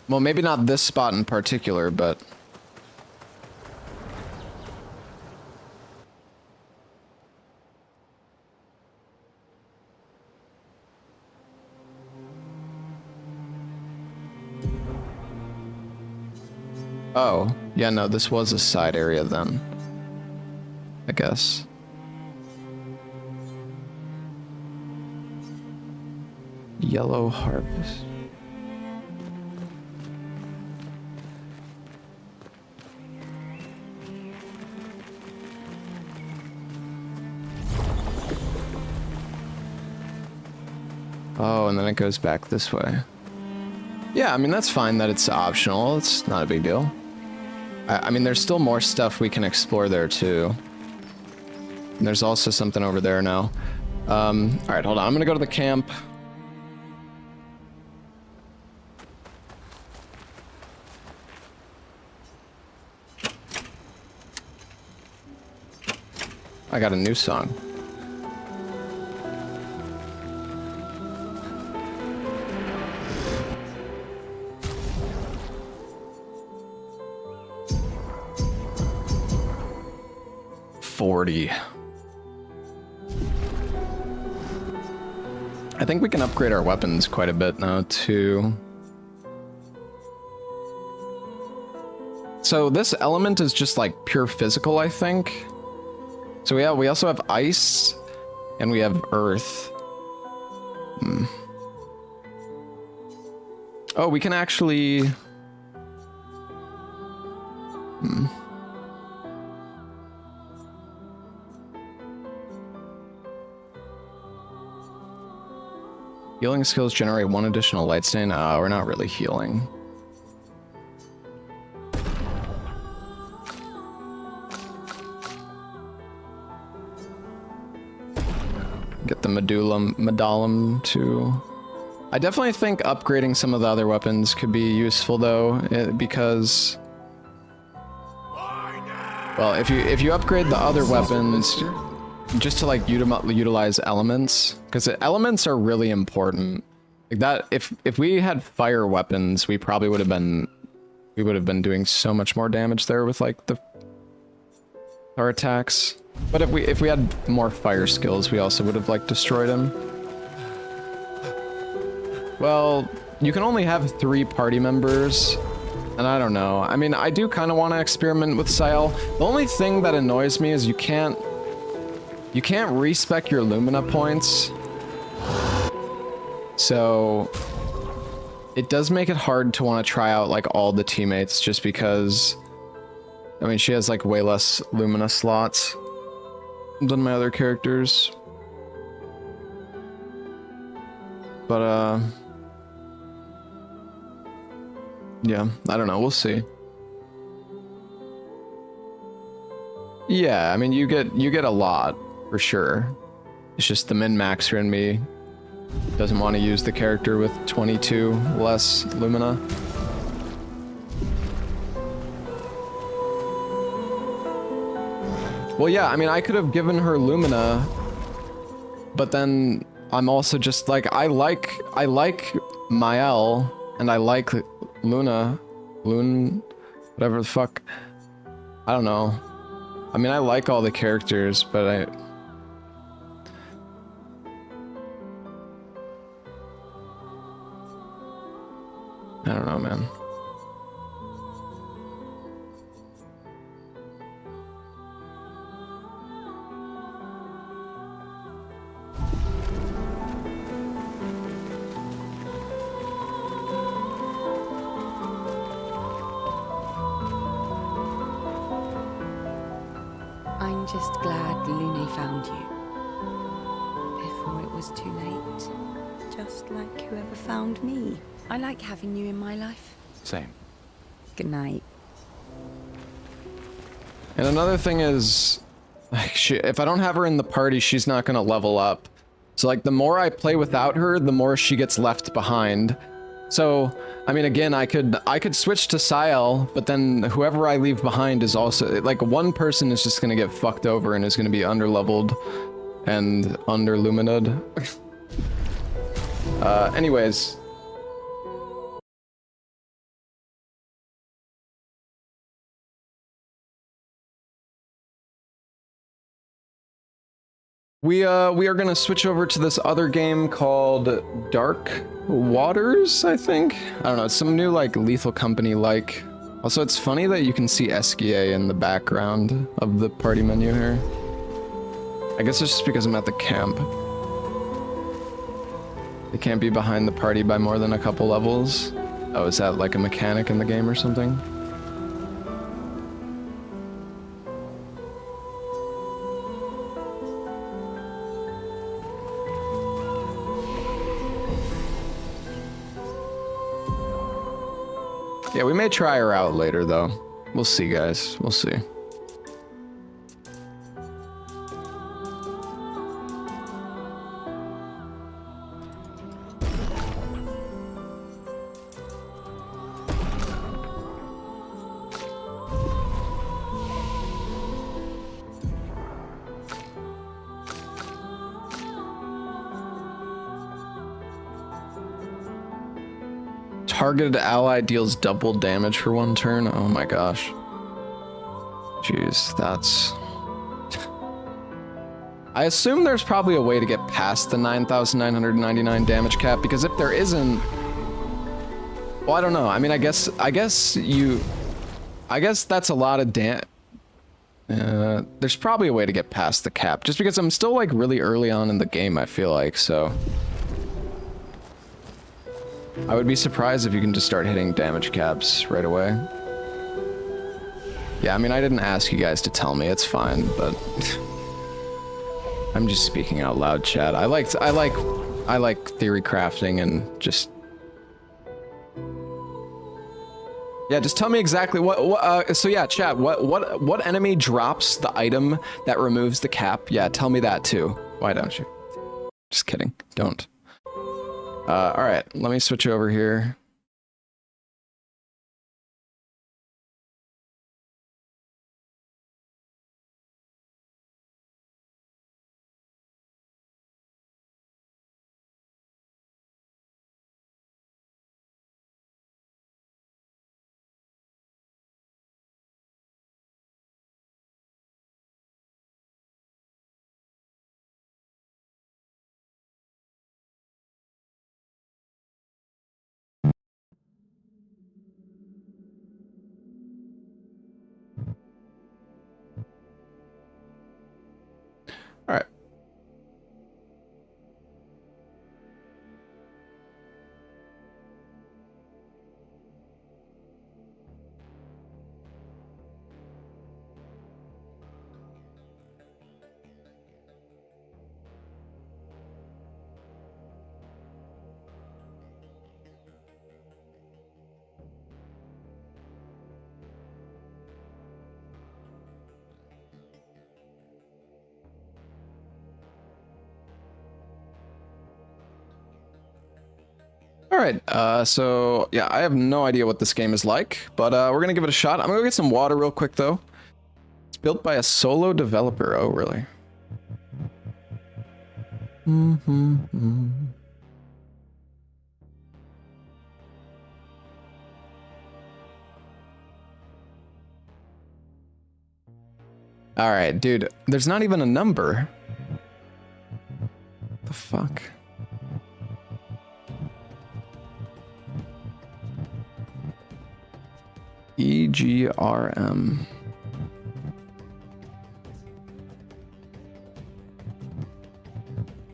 Well, maybe not this spot in particular, but... Oh, yeah, no, this was a side area then. I guess. Yellow harvest. Oh, and then it goes back this way. Yeah, I mean, that's fine that it's optional. It's not a big deal. I mean, there's still more stuff we can explore there, too. And there's also something over there now. Alright, hold on. I'm gonna go to the camp. I got a new song. I think we can upgrade our weapons quite a bit now, too. So this element is just like pure physical, I think. So yeah, we also have ice, and we have earth. Oh, we can actually... Healing skills generate 1 additional light stain. We're not really healing. Get the medallum too. I definitely think upgrading some of the other weapons could be useful though, because... Well, if you upgrade the other weapons... Just to like utilize elements, because elements are really important. Like that, if we had fire weapons, we probably would have been doing so much more damage there with like our attacks. But if we had more fire skills, we also would have like destroyed him. Well, you can only have 3 party members, and I don't know. I mean, I do kind of want to experiment with Sael. The only thing that annoys me is you can't respec your Lumina points. So it does make it hard to want to try out like all the teammates just because, I mean, she has like way less Lumina slots than my other characters. But yeah, I don't know, we'll see. Yeah, I mean, you get a lot. For sure. It's just the min-maxer in me doesn't want to use the character with 22 less Lumina. Well, yeah, I mean, I could have given her Lumina, but then I'm also just like, I like Mael, and I like Loon, whatever the fuck. I don't know. I mean, I like all the characters, but I don't know, man. I'm just glad Lune found you. Before it was too late. Just like whoever found me. I like having you in my life. Same. Good night. And another thing is, like, if I don't have her in the party, she's not gonna level up. So like the more I play without her, the more she gets left behind. So, I mean, again, I could switch to Sael, but then whoever I leave behind is also, like, one person is just gonna get fucked over and is gonna be underleveled and underluminated. Anyways. We are gonna switch over to this other game called Darkwaters, I think. I don't know, it's some new like Lethal Company-like. Also, it's funny that you can see SGA in the background of the party menu here. I guess it's just because I'm at the camp. It can't be behind the party by more than a couple levels. Oh, is that like a mechanic in the game or something? Yeah, we may try her out later, though. We'll see, guys. We'll see. Targeted ally deals double damage for one turn. Oh my gosh. Jeez, that's... I assume there's probably a way to get past the 9,999 damage cap, because if there isn't... Well, I don't know. I mean, I guess that's a lot of there's probably a way to get past the cap, just because I'm still, like, really early on in the game, I feel like, so... I would be surprised if you can just start hitting damage caps right away. Yeah, I mean, I didn't ask you guys to tell me, it's fine, but... I'm just speaking out loud, chat. I like theory crafting and just... Yeah, just tell me exactly so yeah, chat, what enemy drops the item that removes the cap? Yeah, tell me that too. Why don't you? Just kidding, don't. Alright, let me switch over here. Alright. Alright, so yeah, I have no idea what this game is like, but we're gonna give it a shot. I'm gonna go get some water real quick though. It's built by a solo developer. Oh, really? Alright, dude, there's not even a number. What the fuck? EGRM.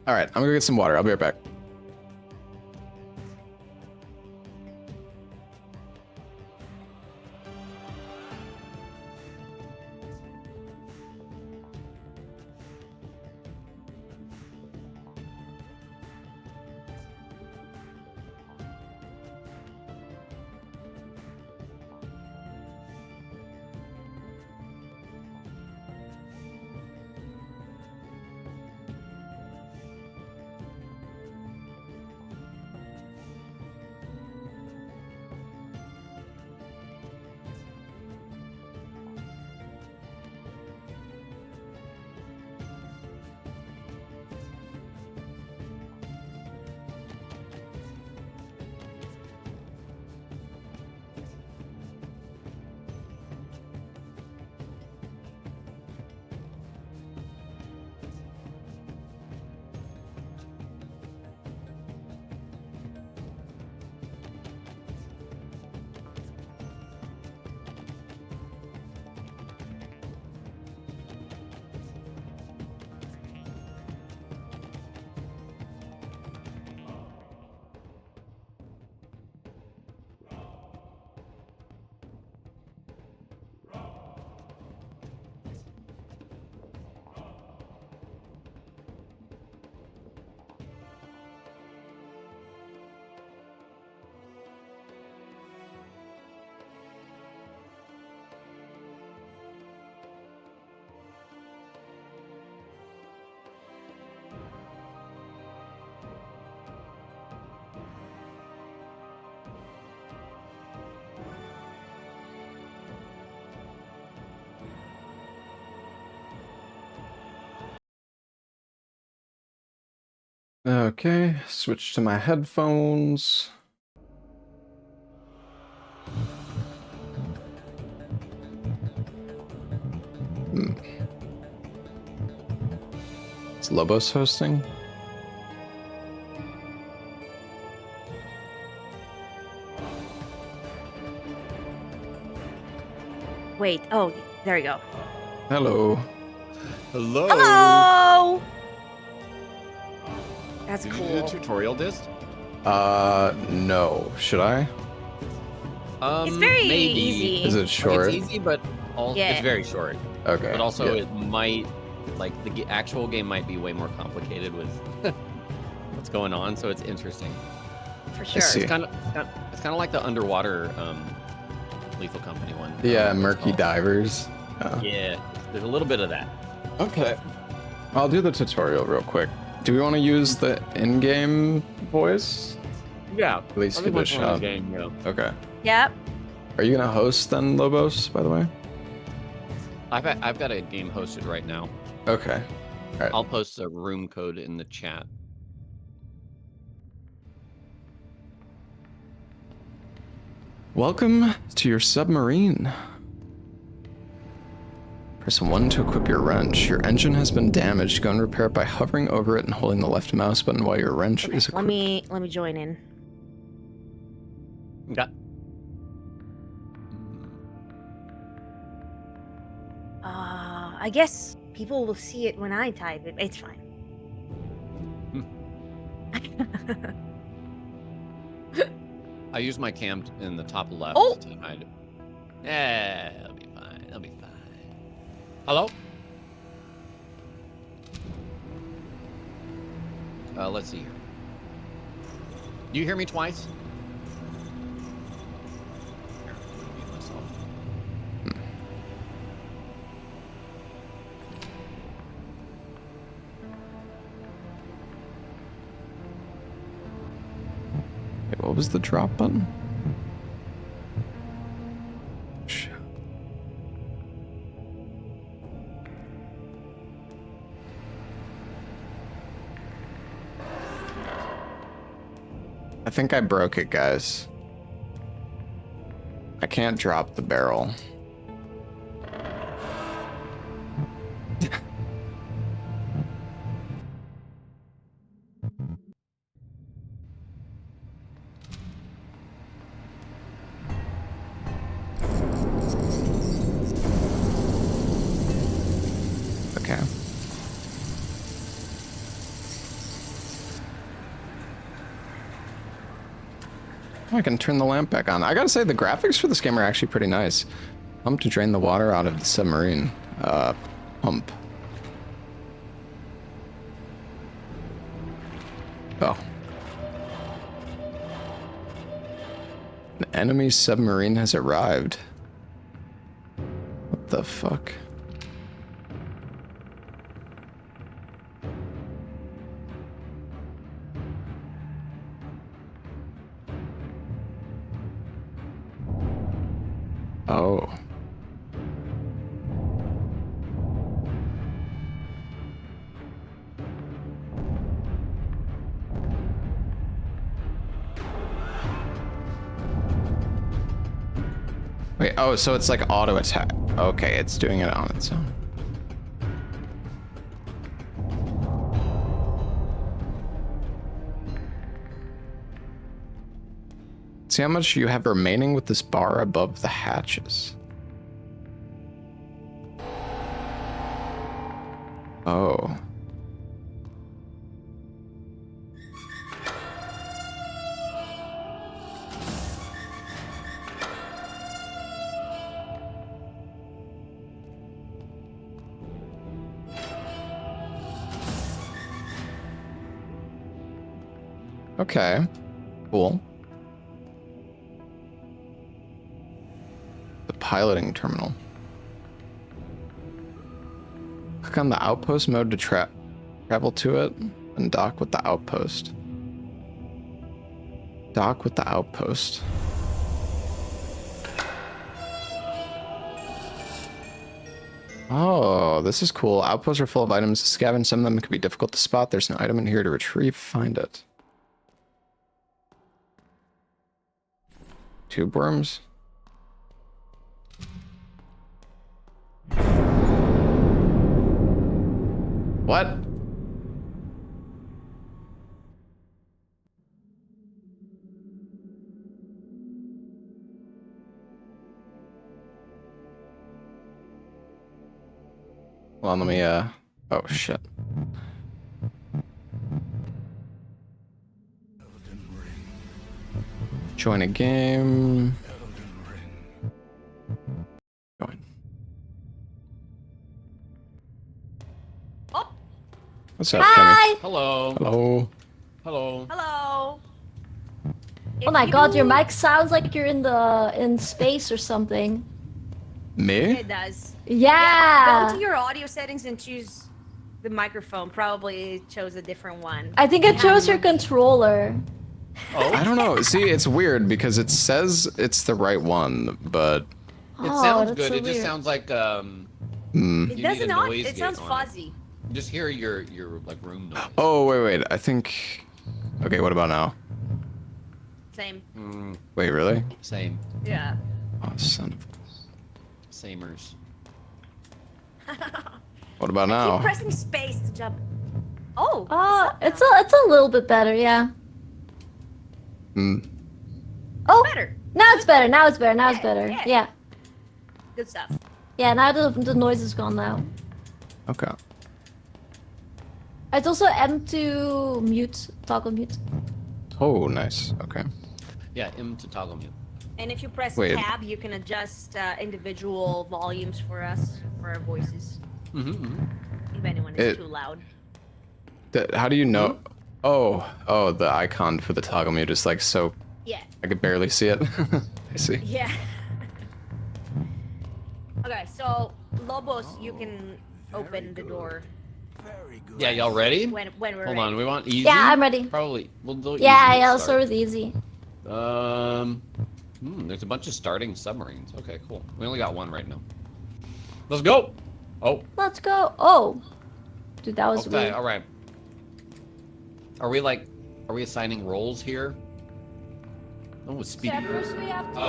Alright, I'm gonna go get some water. I'll be right back. Okay, switch to my headphones. Is Lobos hosting? Wait, oh, there we go. Hello. Hello. Hello! That's Did cool. you do the tutorial disc? No. Should I? It's very maybe. easy. Is it Like, short? it's easy, but Yeah. it's very short. Okay. But also, yeah. it might, like, the actual game might be way more complicated with what's going on. So it's interesting. For sure. see. It's kind of like the underwater Lethal Company one. Yeah, What's it Murky called? Divers. Oh. Yeah, there's a little bit of that. Okay. I'll do the tutorial real quick. Do we want to use the in-game voice? Yeah, At least give it a shot. Game, yeah. Okay. Yep. Are you gonna host then, Lobos, by the way? I've got a game hosted right now. Okay. Alright. I'll post a room code in the chat. Welcome to your submarine. Press 1 to equip your wrench. Your engine has been damaged. Go and repair it by hovering over it and holding the left mouse button while your wrench Okay, is equipped. let me join in. Got I guess people will see it when I type it. It's fine. I use my cam in the top left Oh! to hide it. Yeah, it'll be fine. It'll be fine. Hello? Let's see here. Do you hear me twice? Here, I'm gonna mute myself. Wait, what was the drop button? Shit. I think I broke it, guys. I can't drop the barrel. Okay. I can turn the lamp back on. I gotta say, the graphics for this game are actually pretty nice. Pump to drain the water out of the submarine. Pump. Oh. An enemy submarine has arrived. What the fuck? Oh. Wait, oh, so it's like auto attack. Okay, it's doing it on its own. See how much you have remaining with this bar above the hatches. Oh. Okay. Cool. The piloting terminal. Click on the outpost mode to travel to it and dock with the outpost. Dock with the outpost. Oh, this is cool. Outposts are full of items to scavenge. Some of them can be difficult to spot. There's an item in here to retrieve. Find it. Tube worms? What? Hold on, let me, oh shit. Join a game. Join. Oh. What's up, Hi. Kimmy? Hello. Hello. Hello. Hello. Oh my god, your mic sounds like you're in space or something. Me? It does. Yeah. Go to your audio settings and choose the microphone. Probably it chose a different one. I think it chose your controller. Oh, I don't know. See, it's weird because it says it's the right one, but it Oh, sounds that's good. so It just weird. sounds like It you need doesn't a not. noise It sounds gate on it. fuzzy. Just hear your like room noise. oh wait. I think. Okay, what about now? Same. Wait, really? Same. Yeah. Oh, son of. Samers. What about Keep now? pressing space to jump. Oh. Oh, it's a little bit better, yeah. Hmm. Oh, better. now it's better. Now it's better. Now it's Yeah, better. yeah. Yeah. Good stuff. Yeah. Now the noise is gone now. Okay. It's also M to mute, toggle mute. Oh, nice. Okay. Yeah, M to toggle mute. And if you press Wait. tab, you can adjust individual volumes for us, for our voices. If anyone is too loud. How do you know? Oh, the icon for the toggle mute is like so. Yeah. I could barely see it. I see. Yeah. Okay, so Lobos, you can open the door Yeah, y'all ready? when we're Hold ready. on, we want easy. Yeah, I'm ready. Probably. We'll do easy. Yeah, to yeah. I'll start. start with easy. There's a bunch of starting submarines. Okay, cool. We only got one right now. Let's go. Oh. Let's go. Oh, dude, that was Okay. weird. All right. Are we assigning roles here? Oh, speed. So first we have to.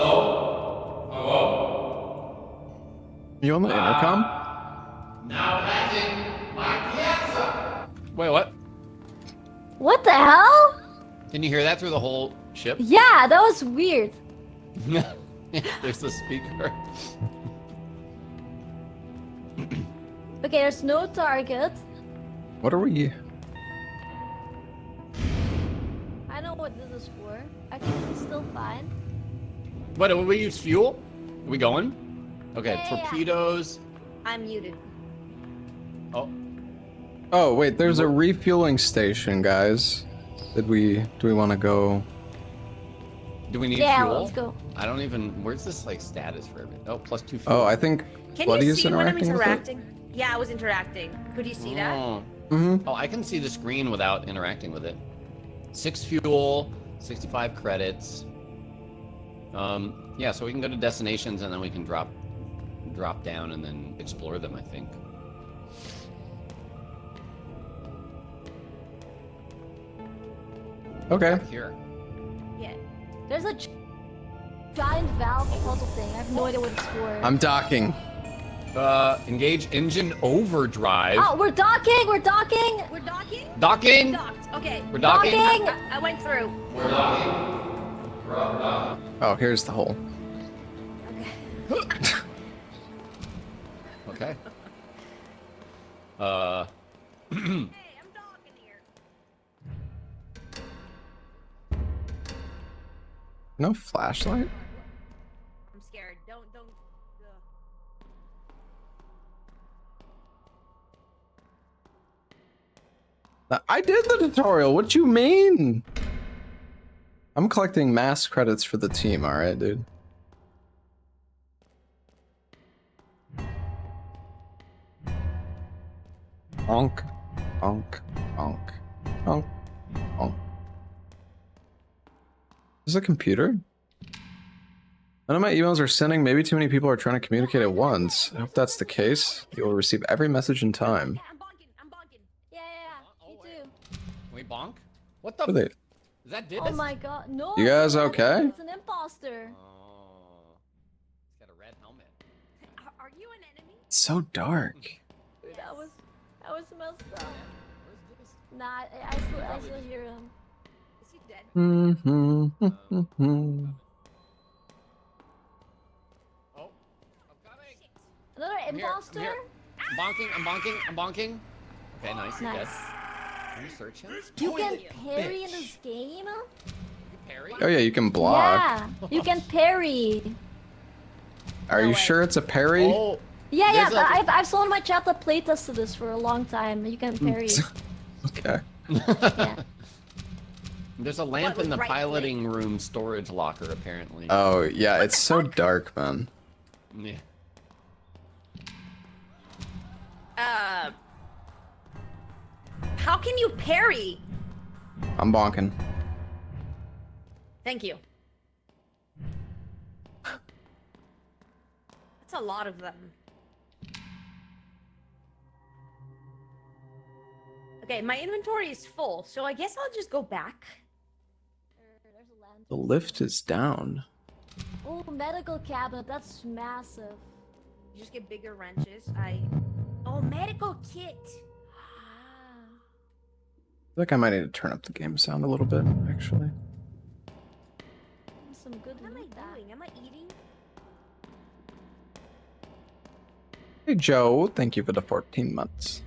You on the intercom? Wait, what? What the hell? Can you hear that through the whole ship? Yeah, that was weird. There's the speaker. Okay, there's no target. What are we? I know what this is for. I think it's still fine. What? Will we use fuel? Are we going? Okay, Yeah. torpedoes. I'm muted. Oh, Oh wait, there's a refueling station, guys. Do we want to go? do we need Yeah, fuel? let's go. I don't even. Where's this like status for everything? Oh, +2 fuel. Oh, I think Can Bloody you is see when I'm interacting with it. interacting? Yeah, I was interacting. Could you see that? Oh. Mm-hmm. Oh, I can see the screen without interacting with it. 6 fuel, 65 credits. Yeah, so we can go to destinations and then we can drop down and then explore them, I think. Okay. Back here. Yeah. There's a giant valve puzzle thing. I have no idea what it's for. I'm docking. Engage engine overdrive. Oh, we're docking. We're docking. We're docking? Docking. Docked. Okay. We're docking. Docking. I went through. Oh, here's the hole. Okay. Hey, I'm docking here. No flashlight? I'm scared. Don't. I did the tutorial. What you mean? I'm collecting mass credits for the team. All right, dude. Honk, honk, honk, honk, honk. Is this a computer? None of my emails are sending. Maybe too many people are trying to communicate at once. I hope that's the case. You will receive every message in time. I'm bonking. Yeah, me too. Can we bonk? What the? What are they? Is that Dibbs? Oh my god, no. You guys it's an okay? enemy, It's an imposter. Oh, he's got a red helmet. Are you an enemy? It's so dark. Dude, that was messed up. Where's Dibbs? Nah, I still hear him. Is he dead? Oh, I'm coming. Another I'm here, imposter? I'm here. I'm bonking. Okay, nice. You're dead. Can you search him? You can parry in this game? Parry? Oh yeah, you can block. Yeah, you can parry. Are you sure it's a parry? Oh, Yeah, There's a- I've someone in my chat that playtested this for a long time. You can parry. Okay. Yeah. there's a lamp What, in the with right piloting room storage locker, apparently. Oh yeah, it's so dark, man. Yeah. How can you parry? I'm bonking. Thank you. That's a lot of them. Okay, my inventory is full, so I guess I'll just go back. There's a lantern. The lift is down. Oh, medical cabinet. That's massive. You just get bigger wrenches. Oh, medical kit. Ah. I feel like I might need to turn up the game sound a little bit, actually. Some good What am I loot that. doing? Am I eating? Hey Joe, thank you for the 14 months.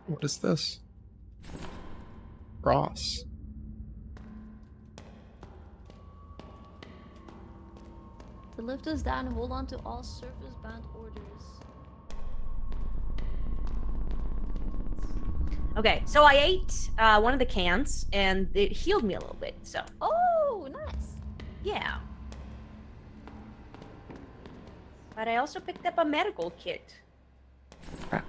What is this? Ross. The lift is down. Hold on to all surface-bound orders. Okay, so I ate one of the cans, and it healed me a little bit, so. Oh, nice. Yeah. But I also picked up a medical kit. Crap.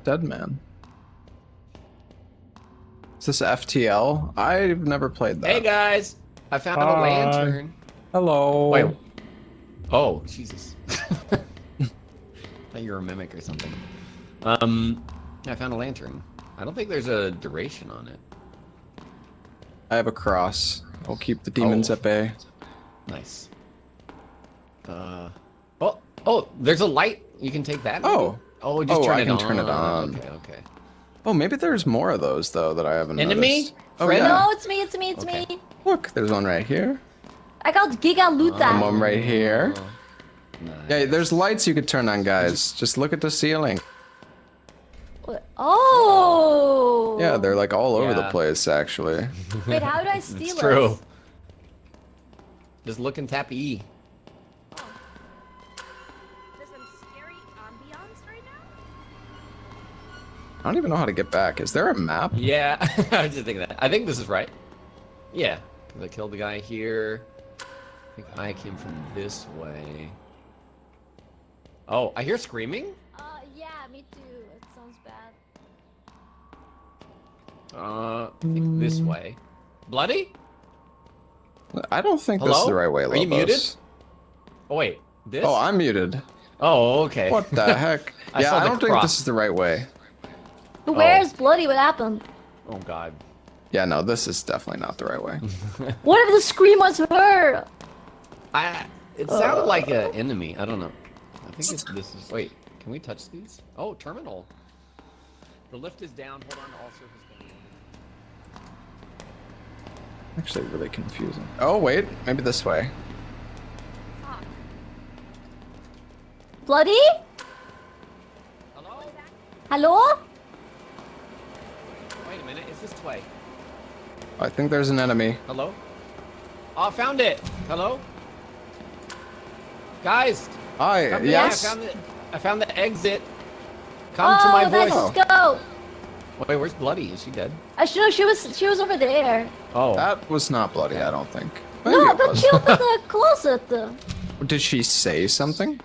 Dead man. Is this FTL? I've never played that. Hey guys, I found a lantern. Hello. Wait. Oh, Jesus. Thought you were a mimic or something. I found a lantern. I don't think there's a duration on it. I have a cross. I'll keep the demons at bay. Nice. Oh, there's a light. You can take that. Maybe? Oh. Oh, just turn I it can on. turn it on. Okay. Oh, maybe there's more of those though that I haven't Enemy? noticed. Oh Friend? yeah. No, it's me. It's Okay. me. Look, there's one right here. I got Giga loot that. One right here. Nice. Yeah, there's lights you could turn on, guys. Just look at the ceiling. Oh. Yeah, they're like all over the Yeah. place, actually. Wait, how do I steal It's it? true. Just look and tap E. There's some scary ambiance right now. I don't even know how to get back. Is there a map? Yeah, I was just thinking that. I think this is right. Yeah, because I killed the guy here. I think I came from this way. Oh, I hear screaming? Yeah, me too. It sounds bad. I think this way. Bloody? I don't think this is Hello? the right way, Are you Lobos. muted? Oh, wait. This? Oh, I'm muted. Oh, okay. What the heck? I Yeah, saw I the don't think cross. this is the right way. But where's Bloody? What happened? Oh, God. Yeah, no, this is definitely not the right way. What if the scream was her? It sounded like an enemy. I don't know. I think this is... Wait, can we touch these? Oh, terminal. The lift is down. Hold on to all surface down. Actually, really confusing. Oh, wait. Maybe this way. Bloody? Hello? Hello? Wait a minute. Is this way? I think there's an enemy. Hello? Oh, I found it. Hello? Guys. Hi, Come here. yes? I found the exit. Come to my voice. Nice, let's go. Wait, where's Bloody? Is she dead? She was over there. Oh. That was not bloody, I don't think. Maybe No, it but was. she opened the closet. Did she say something?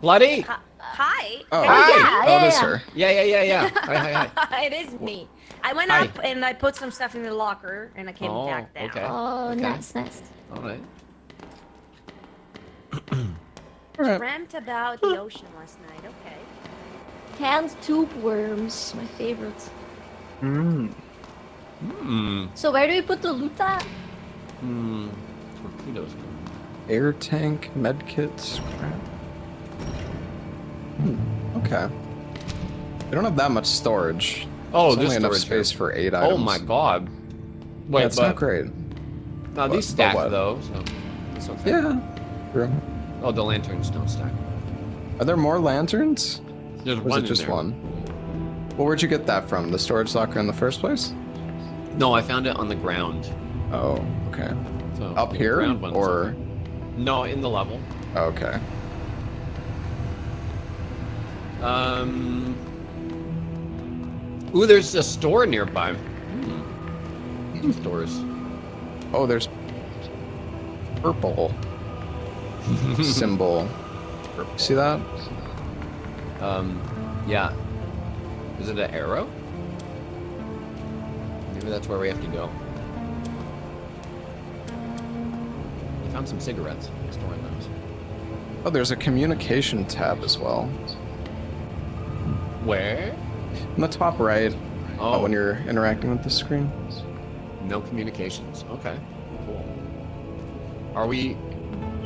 Bloody! Hi. Oh, yeah, oh, it is yeah. her. Yeah. Hi. It is me. I went Hi. up and I put some stuff in the locker and I came back down. Okay. Oh, Okay. nice. All right. Dreamt about the ocean last night. Okay. Canned tube worms, my favorites. So where do we put the loot at? Torpedoes. Air tank, medkit, scrap. Okay. They don't have that much storage. Oh, There's there's only enough storage space here. for 8 items. Oh my god. Wait, Yeah, it's not great. No, these But stack what? though, so it's okay. Yeah. True. Oh, the lanterns don't stack. Are there more lanterns? There's Or is one it just in there. one? Well, where'd you get that from? The storage locker in the first place? No, I found it on the ground. Oh, okay. So Up the here? ground one's Or... okay. No, in the level. Okay. Ooh, there's a store nearby. Two stores. Oh, there's... purple. symbol. See that? Yeah. Is it an arrow? Maybe that's where we have to go. I found some cigarettes. Storing those. Oh, there's a communication tab as well. Where? In the top right. Oh. When you're interacting with the screen. No communications. Okay. Cool. Are we...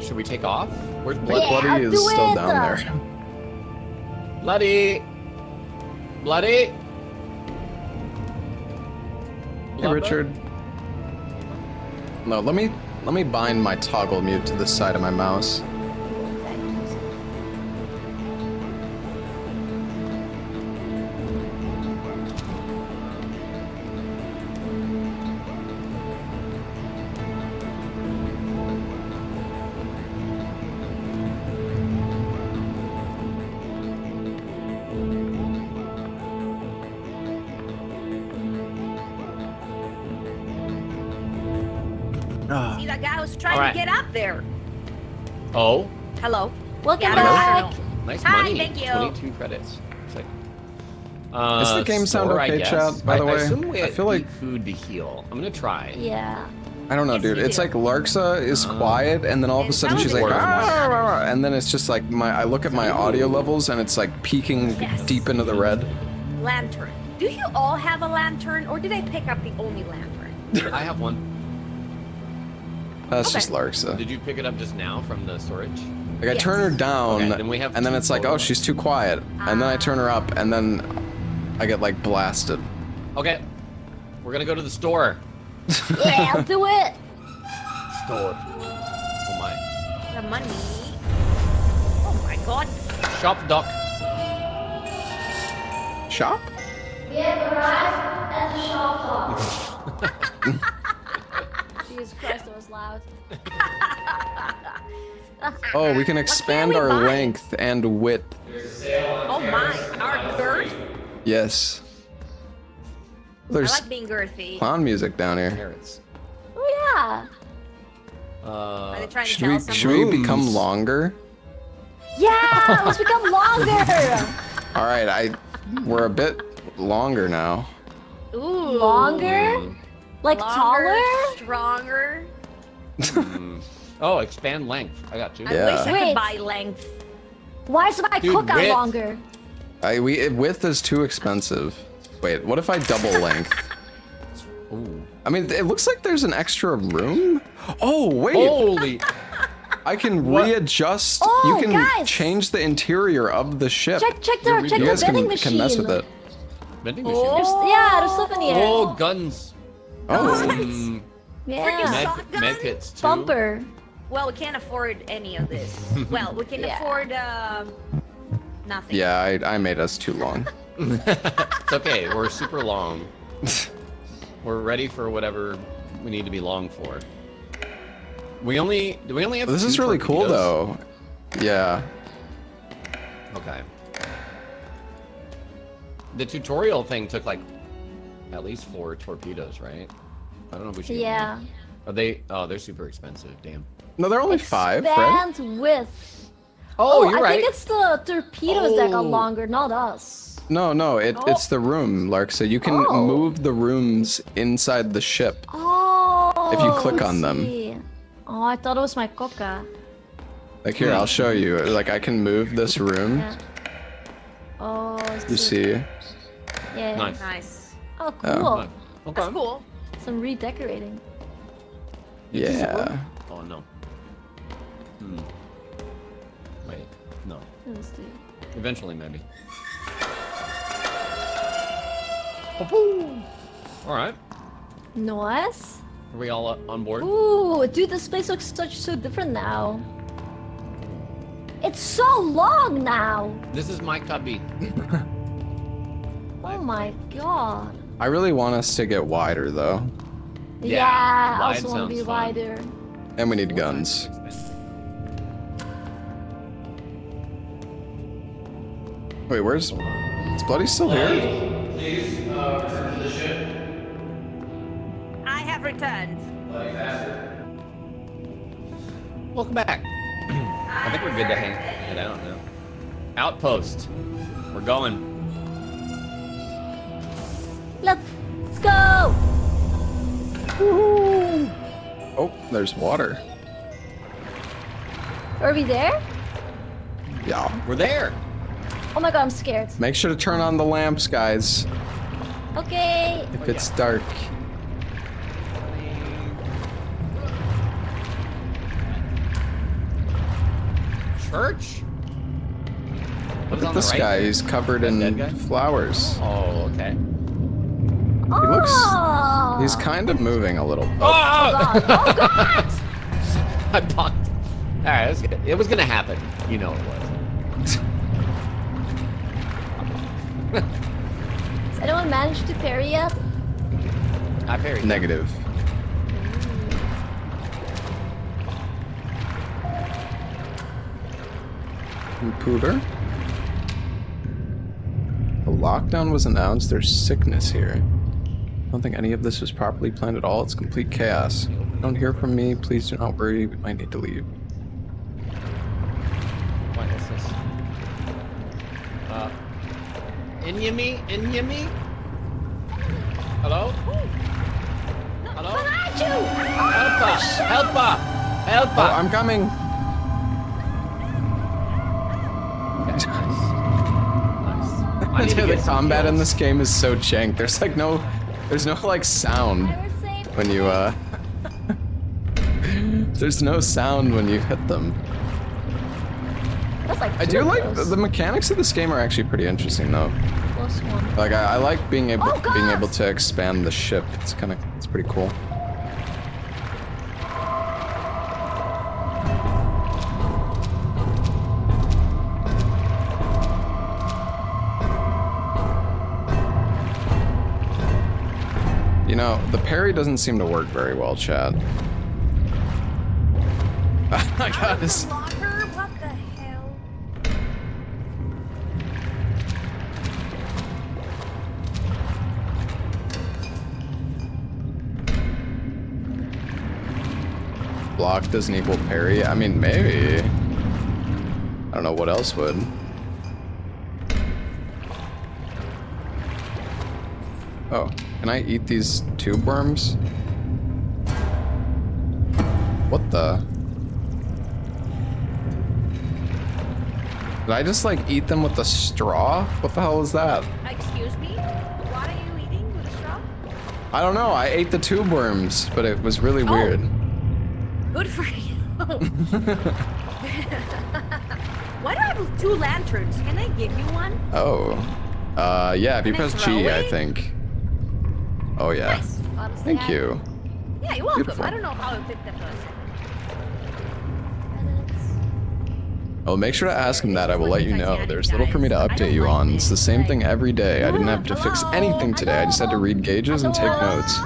Should we take off? Where's Bloody? Yeah, Bloody is do still it. down there. Bloody! Bloody! Hey, Richard. No, let me bind my toggle mute to the side of my mouse. See that guy was trying Alright. to get up there. Oh? Hello. Welcome Yeah, back. Nice Hi, money. thank you. 22 credits. It's like, Does the game sound store, I okay, guess. chat, by the I way? assume we I feel like- eat food to heal. I'm gonna try. Yeah. I don't know, Yes, dude. you It's do. like Larksa is quiet, and then all of a It sudden she's sounds like, like "Ah, rah, rah," and then it's just like I look at my audio levels, and it's like peaking Yes. deep into the red. Lantern. Do you all have a lantern, or did I pick up the only lantern? I have one. That's Okay. just Larksa. Did you pick it up just now from the storage? Like I Yes. turn her down, Okay, then we have and then two it's like, total. oh, she's too quiet, and then I turn her up, and then I get like blasted. Okay. We're gonna go to the store. Yeah, I'll do it. Store. Oh my. The money. Oh my god. Shop doc. Shop? We have arrived at the shop. Jesus Christ, that was loud. Oh, we can expand we our buy? length and width. Oh my. Our girth. Yes. I There's like being girthy. clown music down here. Carrots. Oh yeah. Are they trying to Should tell we us should we something? become longer? Yeah, let's become longer. All right, we're a bit longer now. Ooh. Longer? Like Longer, taller? Stronger. Oh, expand length. I got you. I Yeah. wish I Wait. could buy length. Why is my Dude, cookout width. longer? Width is too expensive. Wait, what if I double length? Ooh. I mean, it looks like there's an extra room. Oh wait, Holy. I can What? readjust. Oh, you can guys. change the interior of the ship. Check You the guys vending machine. can mess with it. Vending machine. There's stuff in here. Oh, guns. Oh, Yeah. Med Shotgun? kits too. Bumper. Well, we can't afford any of this. Well, we can Yeah. afford nothing. yeah, I made us too long. It's okay. We're super long. We're ready for whatever we need to be long for. Do we only have This is two really cool torpedoes? though. Yeah. Okay. The tutorial thing took like at least 4 torpedoes, right? I don't know if we should. Yeah. Are they? Oh, they're super expensive. Damn. No, they're only 5, right? Expand width. Oh, you're I right. think it's the torpedoes that got Oh. longer, not us. No, it's the room, Lark. So you can Oh. move the rooms inside the ship. Oh. If you click I on them. see. Oh, I thought it was my coca. Like here, I'll show you. Like I can move this room. Yeah. Oh. I You see? Yeah. Nice. Nice. Oh, cool. Oh. Okay. That's cool. Some redecorating. Yeah. Oh no. Wait, no. Let's see. Eventually, maybe. All right. Nice. Are we all on board? Ooh, dude, this place looks so different now. It's so long now. This is my cubby. Oh my god. I really want us to get wider though, Yeah, I wide also want to be sounds fun. wider. and we need guns. Wait, where's? Is Bloody still here? Please return to the ship. I have returned. Welcome back. I think we're good to head out now. Outpost. We're going. Let's go. Oh, there's water. Are we there? Yeah. We're there. Oh my god, I'm scared. Make sure to turn on the lamps, guys. Okay. If it's dark. Church? What is Look on at the this right guy. there? He's covered That in dead guy? flowers. Oh, okay. He looks. Oh. He's kind of moving a little. Oh! God. Oh god. I bumped. All right, it was gonna happen. You know it was. Has anyone managed to parry yet? I parried. Negative. Computer. A lockdown was announced. There's sickness here. I don't think any of this was properly planned at all. It's complete chaos. If you don't hear from me, please do not worry. We might need to leave. What is this? Inyami? Hello? Hello? Behind you! Help! Oh, I'm coming. Nice. I need to The get some combat in heals. this game is so jank. There's no like sound I was safe. when you there's no sound when you hit them. That's like I two do of like those. the mechanics of this game are actually pretty interesting though. Close one. Like I like being able Oh, God! being able to expand the ship. It's pretty cool. You know, the parry doesn't seem to work very well, Chad. I got this. Locker? What the hell? Block doesn't equal parry. I mean, maybe. I don't know what else would. Oh, can I eat these tube worms? What the? Did I just like eat them with a straw? What the hell is that? Excuse me? What are you eating with a straw? I don't know. I ate the tube worms, but it was really Oh. weird. Good for you. Why do I have 2 lanterns? Can I give you one? Oh. Yeah, if you Can I press throw G, I it? think. Oh, yeah. Nice. Honestly, Thank you. Yeah, you're welcome. Beautiful. I don't know how I picked that person. Well, make sure to ask him that. I will let you know. There's little for me to update you on. It's the same thing every day. I didn't have to fix anything today. I just had to read gauges and take notes.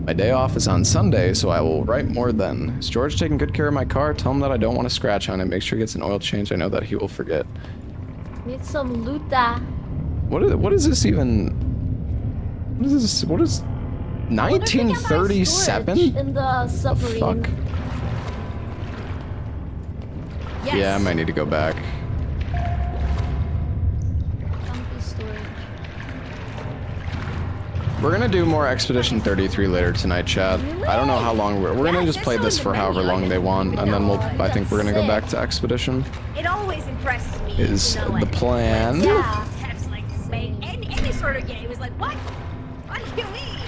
My day off is on Sunday, so I will write more then. Is George taking good care of my car? Tell him that I don't want to scratch on it. Make sure he gets an oil change. I know that he will forget. Need some luta. What is this even? What is this? What is... I wonder if we can buy storage 1937? in the submarine. Fuck. Yes. Yeah, I might need to go back. Compy storage. We're gonna do more Expedition 33 later tonight, chat. I don't know how long we're gonna just play this for however long they want, and then I think we're gonna go back to Expedition. It always impresses me. Is you know, the like, plan? Yeah. That's like any sort of game is like, what? What do you mean?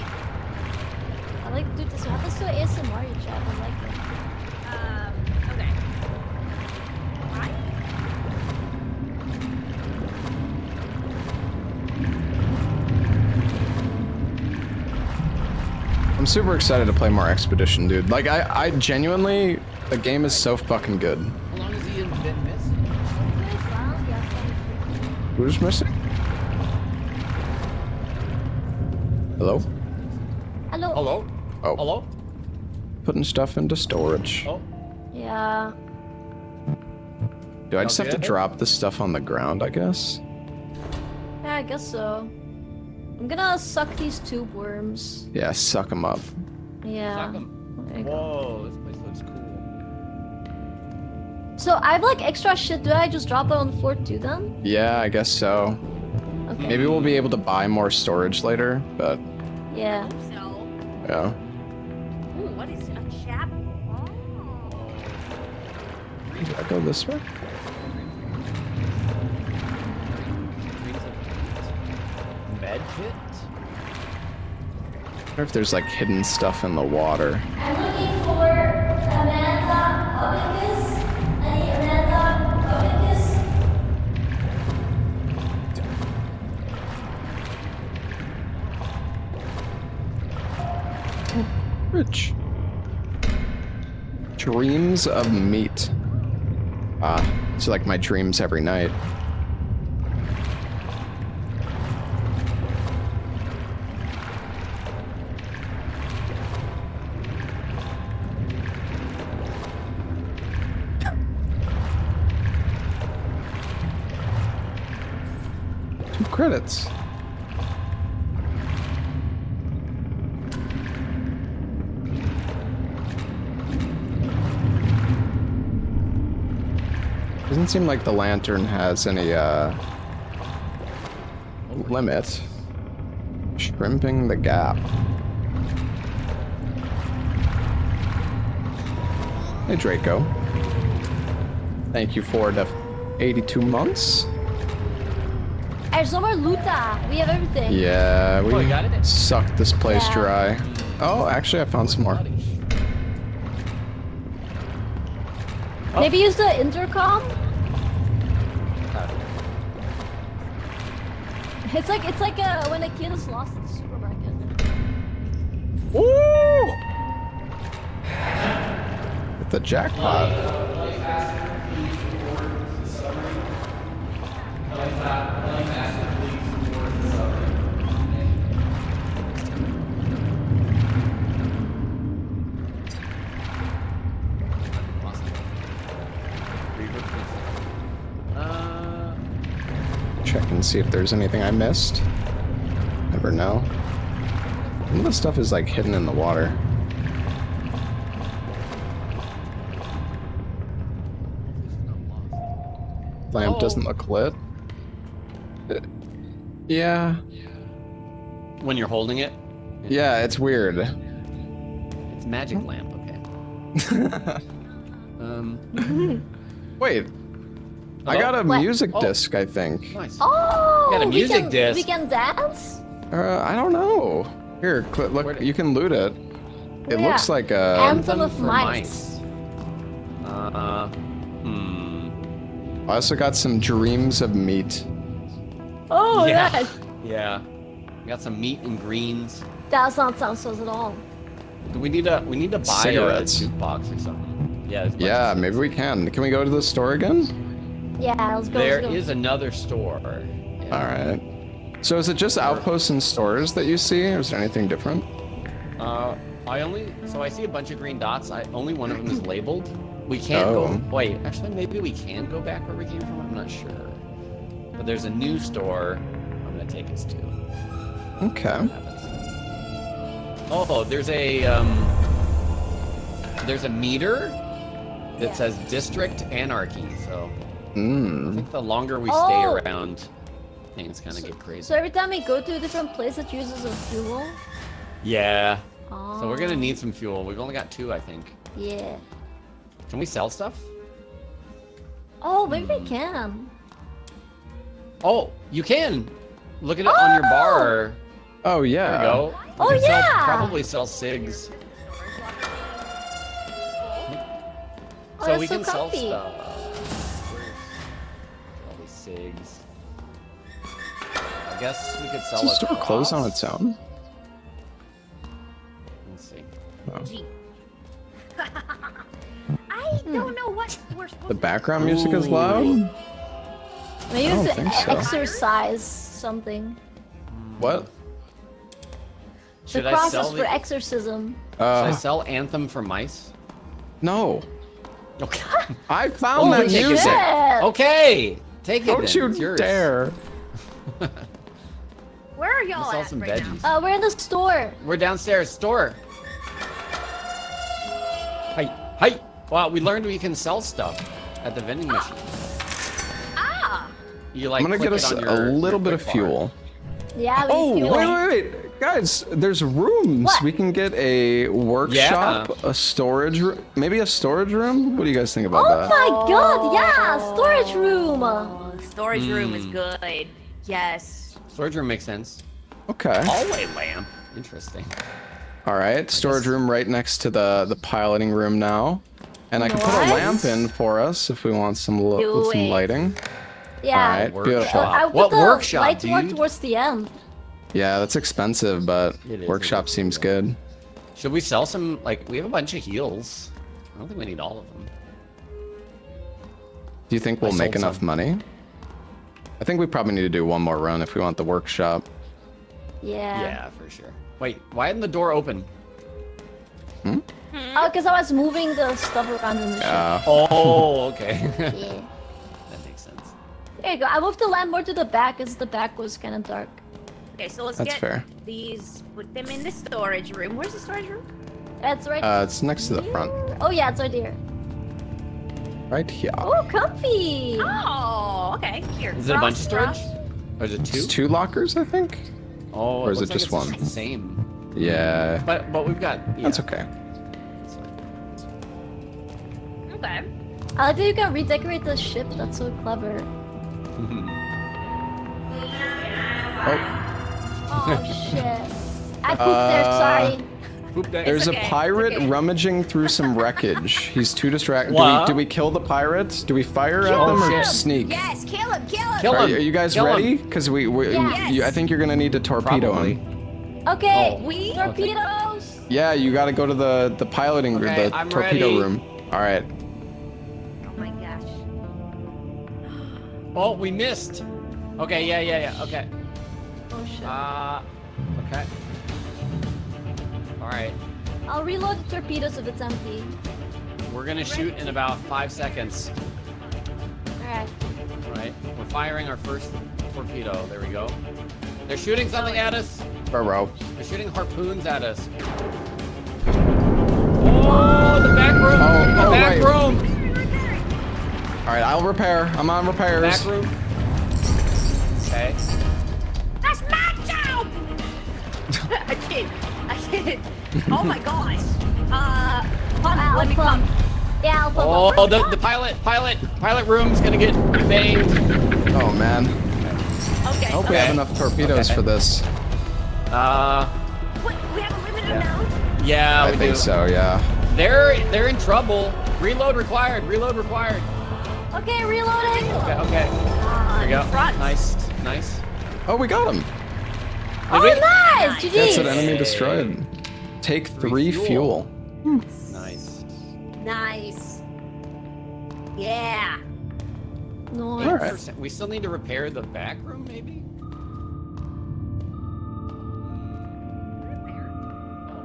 I like, dude, this happens to ASMR chat. I like it. Okay. Why? I'm super excited to play more Expedition, dude. Like, I genuinely, the game is so fucking good. How long has he been missing? Who's missing? Hello? Hello. Hello? Oh. Hello? Putting stuff into storage. Oh. Yeah. Do I just have to Okay. drop this stuff on the ground, I guess? Yeah, I guess so. I'm gonna suck these tube worms. Yeah, suck them up. Yeah. Suck 'em. There you go. Whoa, this place looks cool. So I have like extra shit. Do I just drop it on the floor too then? Yeah, I guess so. Okay. Maybe we'll be able to buy more storage later, but Yeah. So, yeah. ooh, what is a chapel? Oh. Do I go this way? Med kit? I wonder if there's like hidden stuff in the water. I'm looking for Amanda Abacus. Any Amanda Abacus? Rich. Dreams of meat. Ah, it's like my dreams every night. Two credits. Doesn't seem like the lantern has any limit. Shrimping the gap. Hey Draco. Thank you for the 82 months. There's no more loot. We have everything. Yeah, we Oh, you got it? sucked this place Yeah. dry. Oh, actually I found some more. Maybe use the intercom. It's like when a kid is lost at the supermarket. Woo! With the jackpot. Check and see if there's anything I missed. Never know. Some of the stuff is like hidden in the water. Lamp doesn't look lit. Yeah. When you're holding it? Yeah, it's weird. It's magic lamp, okay. Wait. I got a music disc, I think. Nice. Oh, You got a music we disc. can dance. I don't know. Here, look, you can loot it. It Yeah. looks like a... Anthem of for Mice. I also got some dreams of meat. Oh, Yeah. yeah. Yeah. Got some meat and greens. Does not sound so at all. Do we need to buy Cigarettes. a jukebox or something? Yeah. there's a bunch Yeah, of maybe we can. Can we go to the store again? Yeah, let's go. There let's go. is another store. Yeah. All right. So is it just outposts and stores that you see, or is there anything different? I see a bunch of green dots. Only one of them is labeled. We can't go. Wait, actually, maybe we can go back where we came from. I'm not sure. But there's a new store. I'm gonna take us to. Okay. Oh, there's a meter It says District Anarchy, so I Mm. think the longer we stay Oh. around, things kind of get crazy. So every time we go to a different place, it uses a fuel. Yeah. Oh. So we're gonna need some fuel. We've only got 2, I think. Yeah. Can we sell stuff? Oh, maybe we can. Oh, you can. Look at it on your bar. Oh There yeah. we go. Oh, We can yeah. Probably sell cigs. Oh, So that's we so can sell comfy. stuff. All these cigs. I guess we could sell Does the a store close on cross. its own? Let's see. Gee. I don't know what we're supposed The to background music is loud. Maybe I we don't have think to so. exercise something. What? Should the I cross sell is for the, exorcism. Should I Uh, sell Anthem for mice? no. Okay. I found Holy that shit. music. Okay. Take it. Don't then. you It's yours. dare. Where are y'all Sell at some right veggies. now? We're in the store. We're downstairs. Store. Hi. Hi. Wow, we learned we can sell stuff at the vending machine. Ah! You like I'm gonna click get it us on a your little bit of quick bar. fuel. Yeah, we Oh, fuel. wait. Guys, there's rooms. What? We can get a workshop, a storage room, maybe a storage room. What do you guys think about Oh that? my god, yeah! Storage room! Oh, storage room is good. Yes. Storage room makes sense. Okay. Hallway lamp. Interesting. All right, storage room right next to the piloting room now. And I can put a Nice. lamp in for us if we want some Do it. lighting. Yeah. All right, beautiful. I would What put the workshop, lights more dude? towards the end. Yeah, that's expensive, but It is, workshop it is, seems yeah. good. Should we sell some? Like, we have a bunch of heals. I don't think we need all of them. Do you think we'll I make sold enough some. money? I think we probably need to do one more run if we want the workshop. Yeah. Yeah, for sure. Wait, why isn't the door open? Hmm? Oh, because I was moving the stuff around in the ship. Oh, okay. Yeah. That makes sense. There you go. I moved the lamp more to the back because the back was kind of dark. Okay, so let's That's get fair. these, put them in the storage room. Where's the storage room? That's right. It's next to the front. Oh yeah, it's right there. Right here. Oh, comfy. Oh, okay. Here. Is it a bunch of cross, storage? Or is it two? It's 2 lockers, I think. Oh, Or is looks it like just it's one? the same. Yeah. But we've got. Yeah. That's okay. That's fine. Okay. I like that you can redecorate the ship. That's so clever. Oh, Oh shit. I pooped there. Sorry. Poop that. there's okay, a it's pirate okay. rummaging through some wreckage. He's too distracted. What? Do we kill the pirates? Do we fire at Kill them or him. just sneak? Yes, kill him, kill him. Kill Are, him. are you guys Kill him. ready? Because we Yes. I think you're gonna need to torpedo Probably. him. Okay. Oh. We Torpedoes. Yeah, you gotta go to the piloting room, Okay, the I'm torpedo ready. room. All right. Oh my gosh. Oh, we missed. Okay, yeah. Okay. Oh shit. Okay. All right. I'll reload the torpedoes if it's empty. We're gonna shoot in about 5 seconds. Alright. All right. We're firing our first torpedo. There we go. They're shooting something at us. Burrow. They're shooting harpoons at us. Oh, the back room. Oh, the back right. room. All right, I'll repair. I'm on repairs. Back room. Okay. That's my job. I can't. Oh my gosh. Pun, let me come. Yeah, I'll pump Oh, up. the pilot room's gonna get banged. Oh man. Okay. I hope we have enough torpedoes for this. What? We have a limited amount? Yeah, I we think do. so. Yeah. They're in trouble. Reload required. Reload required. Okay, reloading. Okay. There we go. Front. Nice. Oh, we got him. Oh, we- nice. That's GG. an enemy destroyed. Take 3 fuel. Nice. Nice. Yeah. Nice. All right. 8%. We still need to repair the back room, maybe? Oh,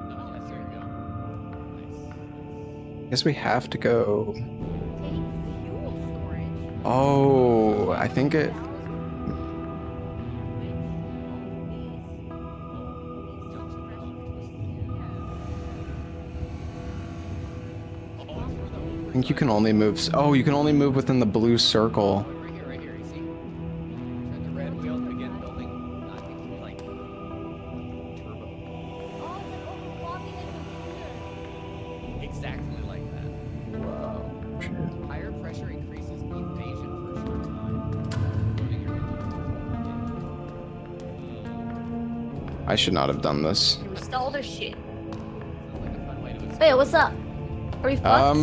no, yes, there you go. Nice. Guess we have to go. Take fuel storage. Oh, I think it. I think you can only move. Oh, you can only move within the blue circle. Right here, right here. You see? Turn the red wheel again, building. I think you like turbo. Exactly like that. Wow. Higher pressure increases evasion for a short time. Loading your engine. I should not have done this. You stalled our shit. Sounds like a fun way to escape. Wait, what's up? Are we fucked?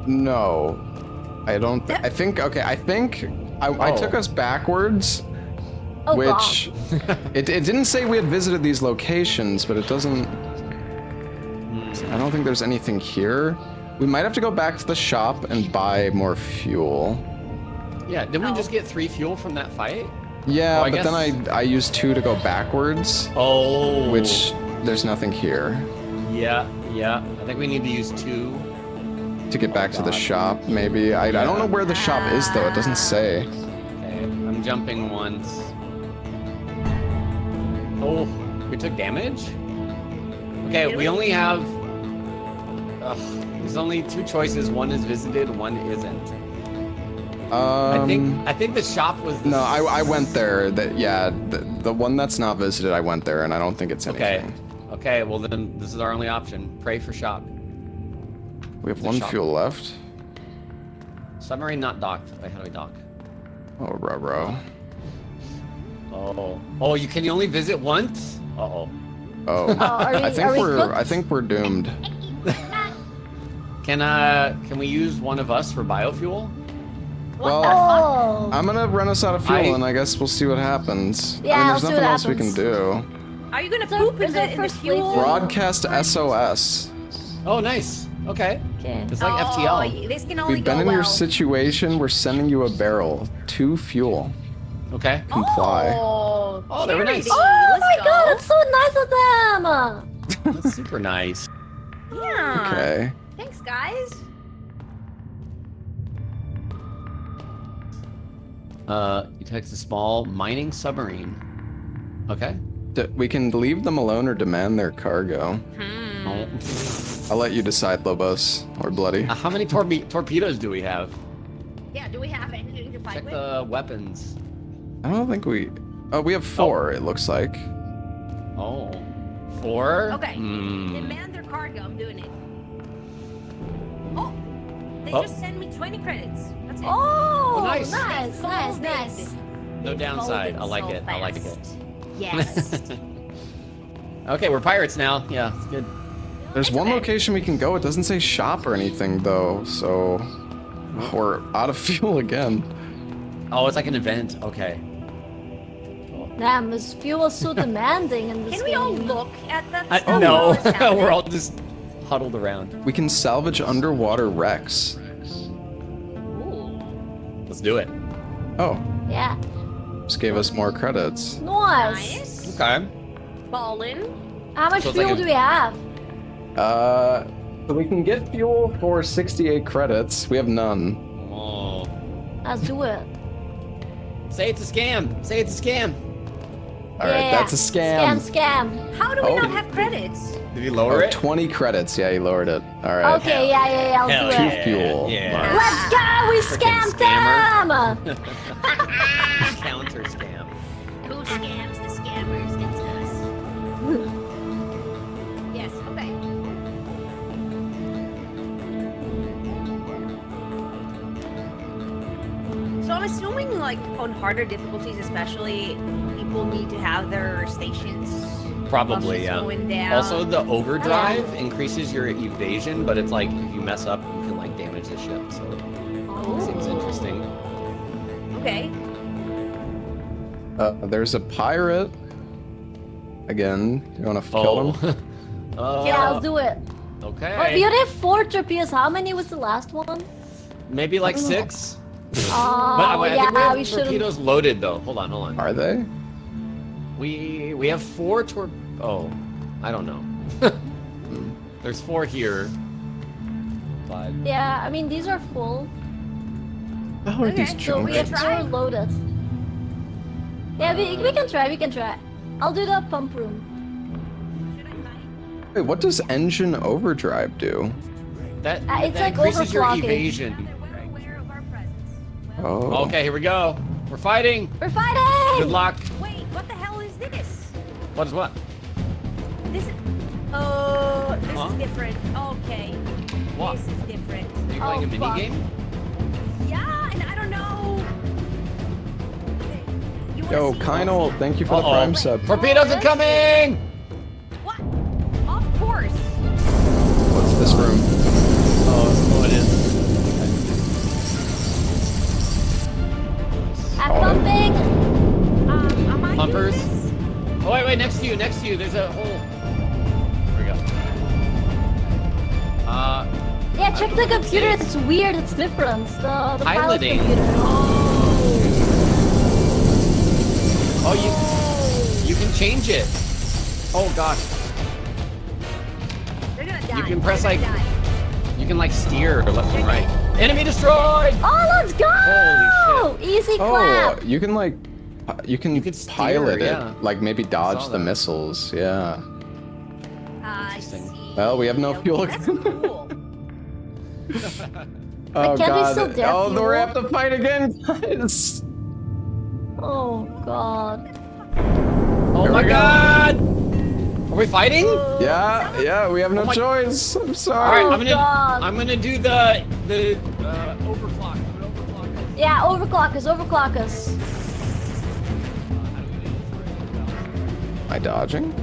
No. I don't. I think. Okay. I think I took us backwards. Oh, Which it didn't say we had visited these locations, but it doesn't. I don't think there's anything here. We might have to go back to the shop and buy more fuel. Yeah, didn't we just get 3 fuel from that fight? Yeah, Oh, I but then guess- I used 2 to go backwards, Oh. which there's nothing here Yeah, yeah. I think we need to use 2. to get back to the shop. Maybe I don't know where the shop is though. It doesn't say. Okay, I'm jumping once. Oh, we took damage? Okay, we only have... Ugh, there's only 2 choices. One is visited, one isn't. I think the shop was the... No, I went there. The one that's not visited, I went there, and I don't think it's anything. Okay, well then this is our only option. Pray for shop. We have The 1 shop. fuel left. Submarine not docked. Wait, how do we dock? Oh, ruh-roh. Oh, you can only visit once? Uh-oh. Oh, are we- I think are we we're cooked? doomed. Can we use one of us for biofuel? Well, Oh. I'm gonna run us out of fuel, and I guess we'll see what happens. Yeah, I mean, I'll there's see nothing what else we can happens. do. Are you gonna Is our- poop in is our the first fuel? playthrough? Broadcast SOS. Oh, nice. Okay. Okay. It's like FTL. Oh, this can only We've go been in well. your situation. We're sending you a barrel. 2 fuel. Okay. Comply. Oh, they were nice. charity. Oh Let's my go. god, that's so nice of them! That's super nice. Yeah. Okay. Thanks, guys. You text a small mining submarine. Okay. We can leave them alone or demand their cargo. Oh. I'll let you decide, Lobos or Bloody. How many torpedoes do we have? Yeah, do we have anything to fight Check with? the weapons. I don't think we. Oh, we have 4. It looks like. Oh. 4? Okay. Hmm. Demand their cargo. I'm doing it. Oh, they Oh. just sent me 20 credits. That's it. Oh, nice. nice, nice, nice. No downside. I Folded like so it. I like it. fast. Yes. Okay, we're pirates now. Yeah, it's good. There's one location we can go. It doesn't say shop or anything though, so we're out of fuel again. Oh, it's like an event. Okay. Damn, this fuel is so demanding in this Can we all game. look at that stuff? No, while it's happening? we're all just huddled around. We can salvage underwater wrecks. Ooh. Let's do it. Oh, Yeah. just gave us more credits. Nice. Nice. Okay. Ballin'. How much So it's fuel like a- do we have? So we can get fuel for 68 credits. We have none. Oh. Let's do it. Say it's a scam. Say it's a scam. All right, Yeah. that's a scam. Scam. How do we Oh. not have credits? Did he lower Oh, it? 20 credits. Yeah, he lowered it. All right. Okay, yeah, I'll Hell do Two it. fuel. Yeah. Let's go! We Frickin' scammed scammer. them! Counter scam. Who scams the scammers? It's us. Yes, okay. So I'm assuming, like, on harder difficulties especially, people need to have their stations Probably, buffers yeah. going down. Also, the overdrive increases your evasion, but it's like if you mess up, you can like damage the ship. So it seems interesting. Okay. There's a pirate. Again, you want to kill him? Yeah, I'll do it. Okay. Oh, we already have 4 torpedoes. How many was the last one? Maybe like 6. Oh, But I think we yeah, have we shouldn't. torpedoes loaded though. Hold on. Are they? We have 4 Oh, I don't know. There's 4 here. But Yeah, I mean, these are full. How are these Okay, So we have junkers? 4 loaded. Yeah, we can try. I'll do the pump room. Wait, what does engine overdrive do? That It's that like increases your overclocking. evasion. They're aware of our presence. Oh. Okay, here we go. We're fighting. We're fighting! Good luck. Wait, what the hell is this? What is what? This is. Oh, this Huh? is different. Okay. What? This is different. Are you playing a mini fuck. game? Yeah, and I don't know. You wanna Yo, see Kynal, thank you for the Uh-oh. prime sub. Torpedoes are coming! What? Of course. What's this room? Oh, it is. I'm pumping! Am I Pumpers. doing this? Oh, wait, next to you, There's a hole. There we go. Yeah, check the computer. It's weird. It's different. The pilot Piloting. computer. Oh, you can change it. Oh gosh, They're gonna die. you can press They're like, gonna die. you can like steer left and right. Enemy destroyed! Oh, let's go! Holy Easy Oh, clap. you can like, you can can steer, pilot yeah. it, like maybe dodge saw the that. missiles. Yeah. I Interesting. see. Well, we have no Okay, fuel. That's cool. Oh can't we god. still dare Oh, fuel? we have to fight again, guys. Oh god. Oh Here my we go. god! Are we fighting? Yeah, we have no Oh my- choice. I'm All right, sorry. God. I'm gonna do the overclock. I'm gonna overclock it. Yeah, overclock us, overclock us. Am I dodging?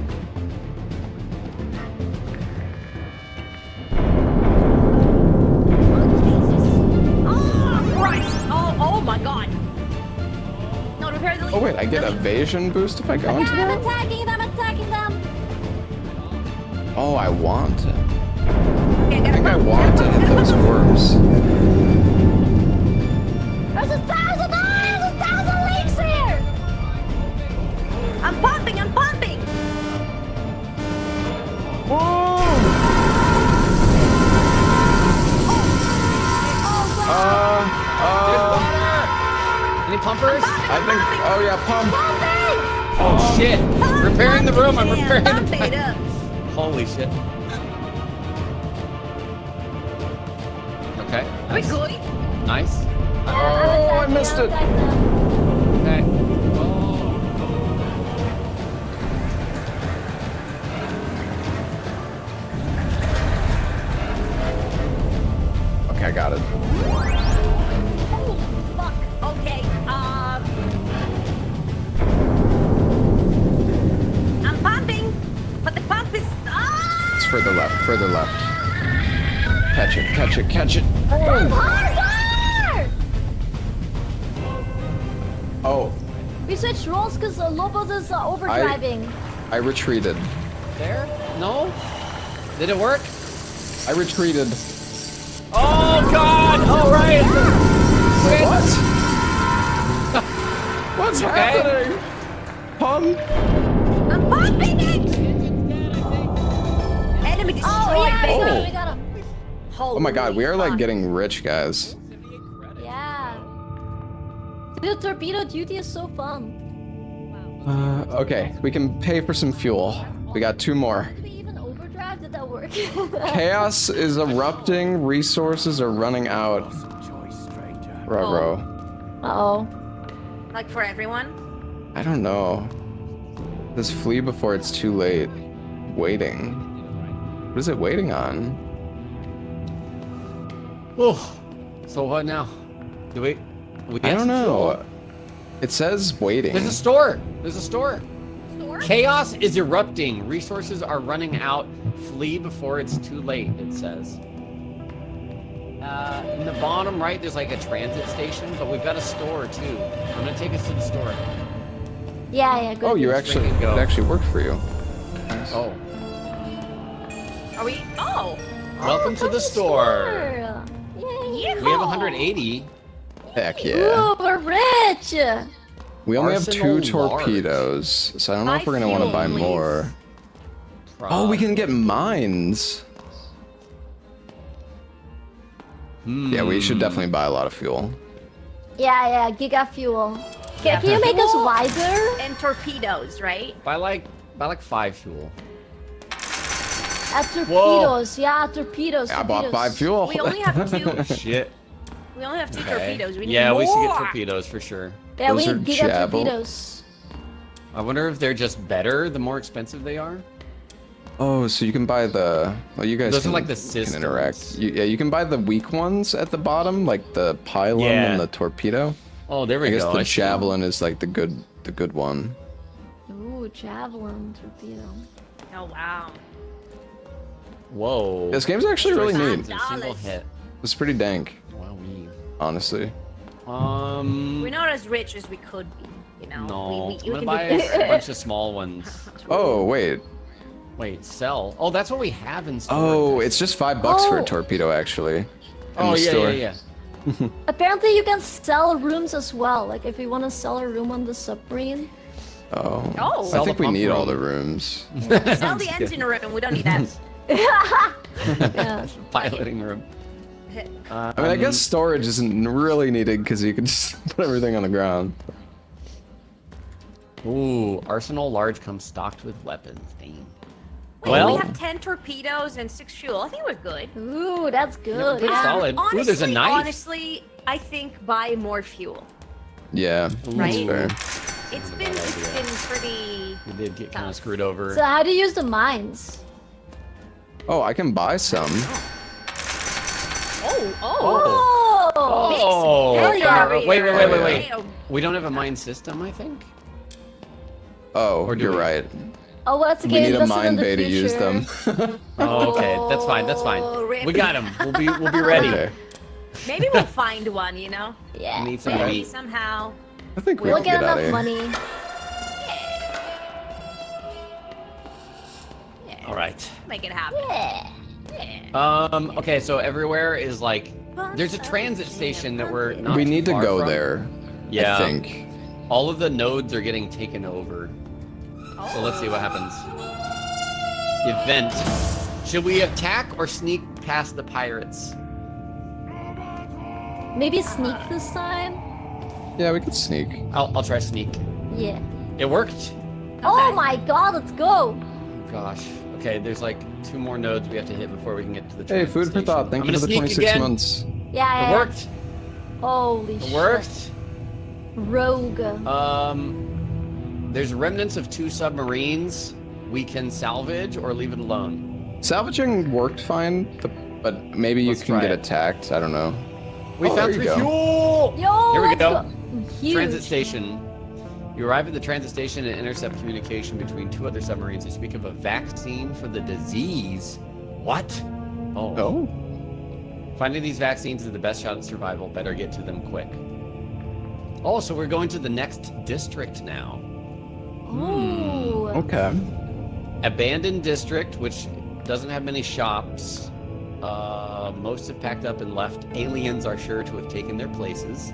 Oh, Christ! Oh my God! No, repair the lead. Oh wait, I get Delete. evasion boost if I go into I'm that? attacking them, attacking them. Oh, I want to. Okay, I think I want to hit those orbs. There's a thousand leaks here. I'm pumping! I'm pumping! Any pumpers? I think, oh yeah, pump. Oh shit! Repairing the room. I'm repairing Pump the. it up. Holy shit. Okay. Are we Nice. good? Nice. Oh, I missed it. Okay. Oh. Okay, I got it. Oh, fuck. Okay, I'm pumping, but the pump is... It's further left, further left. Catch it, catch it, catch it. Harder! Oh, We switched roles because Lobos is overdriving. I retreated. There? No? Did it work? I retreated. Oh god! All right. Wait, what? What's Okay. happening? Pump. I'm pumping it! Enemy destroyed, Oh yeah, baby. we got him. Oh my god, we are like Holy getting rich, guys. Yeah. The torpedo duty is so fun. Okay, we can pay for some fuel. We got 2 more. Did we even overdrive? Did that work? Chaos is erupting, resources are running out. Ruh-roh. Uh-oh. Like for everyone? I don't know. This flee before it's too late. Waiting. What is it waiting on? Oh. So what now? Do we I get don't some know. fuel? It says waiting. There's a store. There's a store. Store? Chaos is erupting. Resources are running out. Flee before it's too late, it says. In the bottom right, there's like a transit station, but we've got a store too. I'm gonna take us to the store. Yeah, good. Oh, you Let's actually, freaking go. it actually worked for you. Oh. Are we? Oh! Welcome to the store. Yay. We have 180. Heck yeah. Ooh, we're rich. We only have 2 Arsenal large. torpedoes, so I don't know if Buy we're gonna want to fuel, buy please. more. Oh, we can get mines. Yeah, we should definitely buy a lot of fuel. Yeah, giga fuel. Yeah, Can you make us fuel wider? And torpedoes, right? Buy like 5 fuel. At torpedoes, yeah, torpedoes. I bought torpedoes. 5 fuel. We only have 2. Shit. We only have 2 Okay. torpedoes. We need Yeah, more. we should get torpedoes for sure. Yeah, Those we are need giga javel. torpedoes. I wonder if they're just better the more expensive they are. Oh, so you can buy the. Well, you guys Those are can, like the can systems. interact. Yeah, you can buy the weak ones at the bottom, like the pylon Yeah. and the torpedo. Oh, there we I guess go. the I see. javelin is like the good one. Ooh, javelin torpedo. Oh wow. Whoa. This game's actually really neat. It's a single hit. It's pretty dank, Wow. honestly. We're not as rich as we could be, you know. No. we I'm gonna can buy do a bunch of small ones. Oh wait. Wait, sell. Oh, that's what we have in store. Oh, it's just $5 for a Oh. torpedo actually. In Oh the yeah, store. yeah. Apparently, you can sell rooms as well. Like if you want to sell a room on the submarine. Oh. Oh. I Sell think the we pump need all room. the rooms. Sell the engine room. We don't need that. Yeah. Piloting room. I mean, I guess storage isn't really needed because you can just put everything on the ground. Ooh, arsenal large comes stocked with weapons. Dang. Wait, Well- we have 10 torpedoes and 6 fuel. I think we're good. Ooh, that's good. pretty Yeah. solid. Ooh, there's a knife. Honestly, I think buy more fuel. Yeah, that's Right? fair. It's been pretty. We did get kind of screwed over. So how do you use the mines? Oh, I can buy some. Oh. Oh! Hell yeah. Wait. We don't have a mine system, I think. Oh, Or do you're we? right. Oh, once We again, need a listen mine in the bay to use future. them. Oh, okay. That's fine. That's fine. rip. We got him. We'll be ready. Okay. Maybe we'll find one, you know? Yeah. Need some Maybe meat. somehow. I think we We'll can get get out enough of here. money. All right. Make it happen. Yeah. Okay, so everywhere is like, there's a transit station that we're not We too need to far go from. there. Yeah. I think. All of the nodes are getting taken over. So let's see what happens. Event. Should we attack or sneak past the pirates? Maybe sneak this time? Yeah, we could sneak. I'll try sneak. Yeah. It worked. Oh my god, let's go! Gosh. Okay, there's like 2 more nodes we have to hit before we can get to the Hey, transit food for station. thought. Thank I'm you gonna for the sneak 26 again. months. Yeah, It worked. Holy It shit. worked. Rogue. There's remnants of 2 submarines we can salvage or leave it alone. Salvaging worked fine, but maybe you Let's can try get it. attacked. I don't know. We Oh, found there 3 you go. fuel! Yo, Here we let's go. Huge. Transit station. You arrive at the transit station and intercept communication between 2 other submarines. They speak of a vaccine for the disease. What? Oh. Oh. Finding these vaccines is the best shot at survival. Better get to them quick. Oh, so we're going to the next district now. Ooh. Okay. Abandoned district, which doesn't have many shops. Most have packed up and left. Aliens are sure to have taken their places.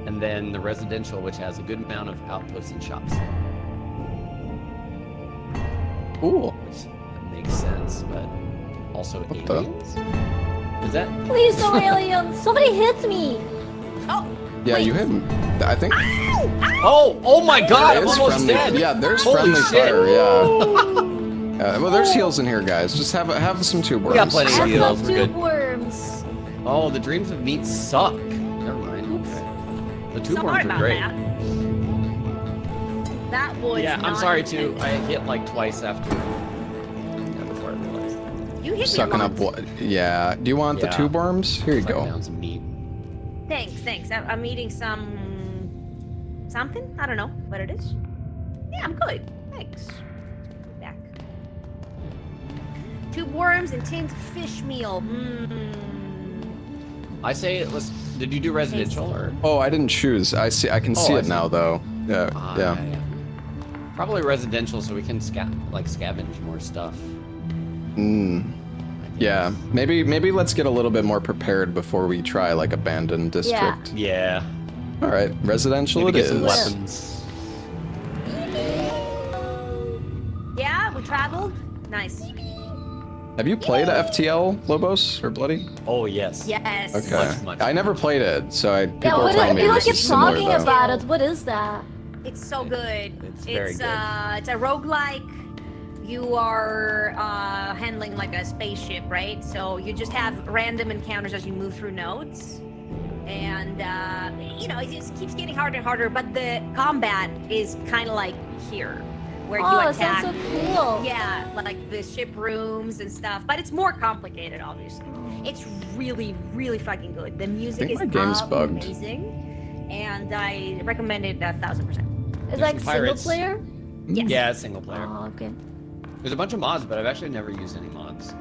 And then the residential, which has a good amount of outposts and shops. Cool. Which makes sense, but also What the? aliens? Is that? Please, no aliens! Somebody hit me! Oh! Yeah, wait. you hit him. I think. Oh my god, I'm It is almost friendly. dead! Yeah, there's Holy friendly shit. fire. Yeah. Well, there's heals in here, guys. Just have some tube worms. got plenty I of have heals, some we're good. tube worms. Oh, the dreams of meat suck. Never mind. Okay. The two Sorry worms are about great. That was Yeah, I'm not sorry too. intense. I hit like twice after. Yeah, before I realized. You hit Sucking me a up lot. what? Yeah. Do you want the Yeah. tube worms? Here you Sucking go. down some meat. Thanks. I'm eating something. I don't know what it is. Yeah, I'm good. Thanks. Back. 2 worms and tinned fish meal. I say let's. Did you do residential or? Oh, I didn't choose. I see. I can see I it see. now, though. Yeah. Yeah. Probably residential, so we can scavenge more stuff. Yeah. Maybe let's get a little bit more prepared before we try like abandoned district. Yeah. All right. Residential Maybe it get some is. weapons. Yeah, we traveled. Nice. Have you played FTL, Lobos or Bloody? Oh yes. Yes. Okay. Much. I never played it, so Yeah, people are telling me people this keep is similar talking though. about it. What is that? It's so good. It's very good. It's a roguelike you are handling like a spaceship, right? So you just have random encounters as you move through nodes. And, you know, it just keeps getting harder and harder, but the combat is kind of like here, where you Oh, it attack. sounds so cool. Yeah, like the ship rooms and stuff, but it's more complicated, obviously. It's really, really fucking good. The music is my game's bugged. amazing, and I recommend it 1,000%. It's like some single pirates. player? Yes. Yeah, it's single player. Oh, okay. There's a bunch of mods, but I've actually never used any mods.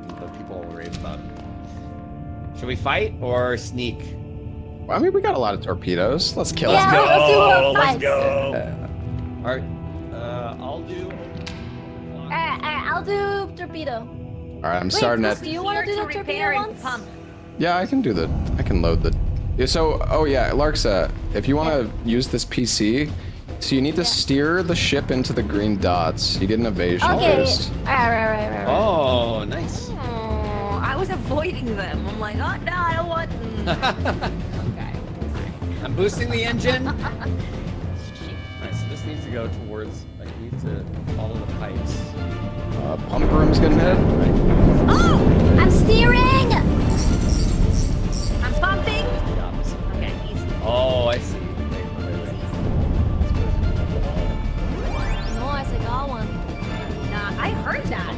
But people rave about it. Should we fight or sneak? Well, I mean, we got a lot of torpedoes. Let's kill Yeah, it. let's do a Let's fight. go. Yeah. All right, I'll do. Alright, I'll do torpedo. All right, I'm Wait, starting Chris, at. do you want to do the repair torpedo and ones? pump? Yeah, I can do the. I can load the. Yeah, so, oh yeah, Larksa, if you want to use this PC, so you need to steer the ship into the green dots. You get an evasion Okay. boost. Alright. Oh, nice. Oh, I was avoiding them. I'm like, oh no, I don't want. Okay. I'm boosting the engine. Alright, so this needs to go towards. I need to follow the pipes. Pump room's getting hit. Oh! I'm steering! I'm pumping. The opposite. Okay, easy. Oh, I see. Wait. Nice, I got one. Nah, I heard that.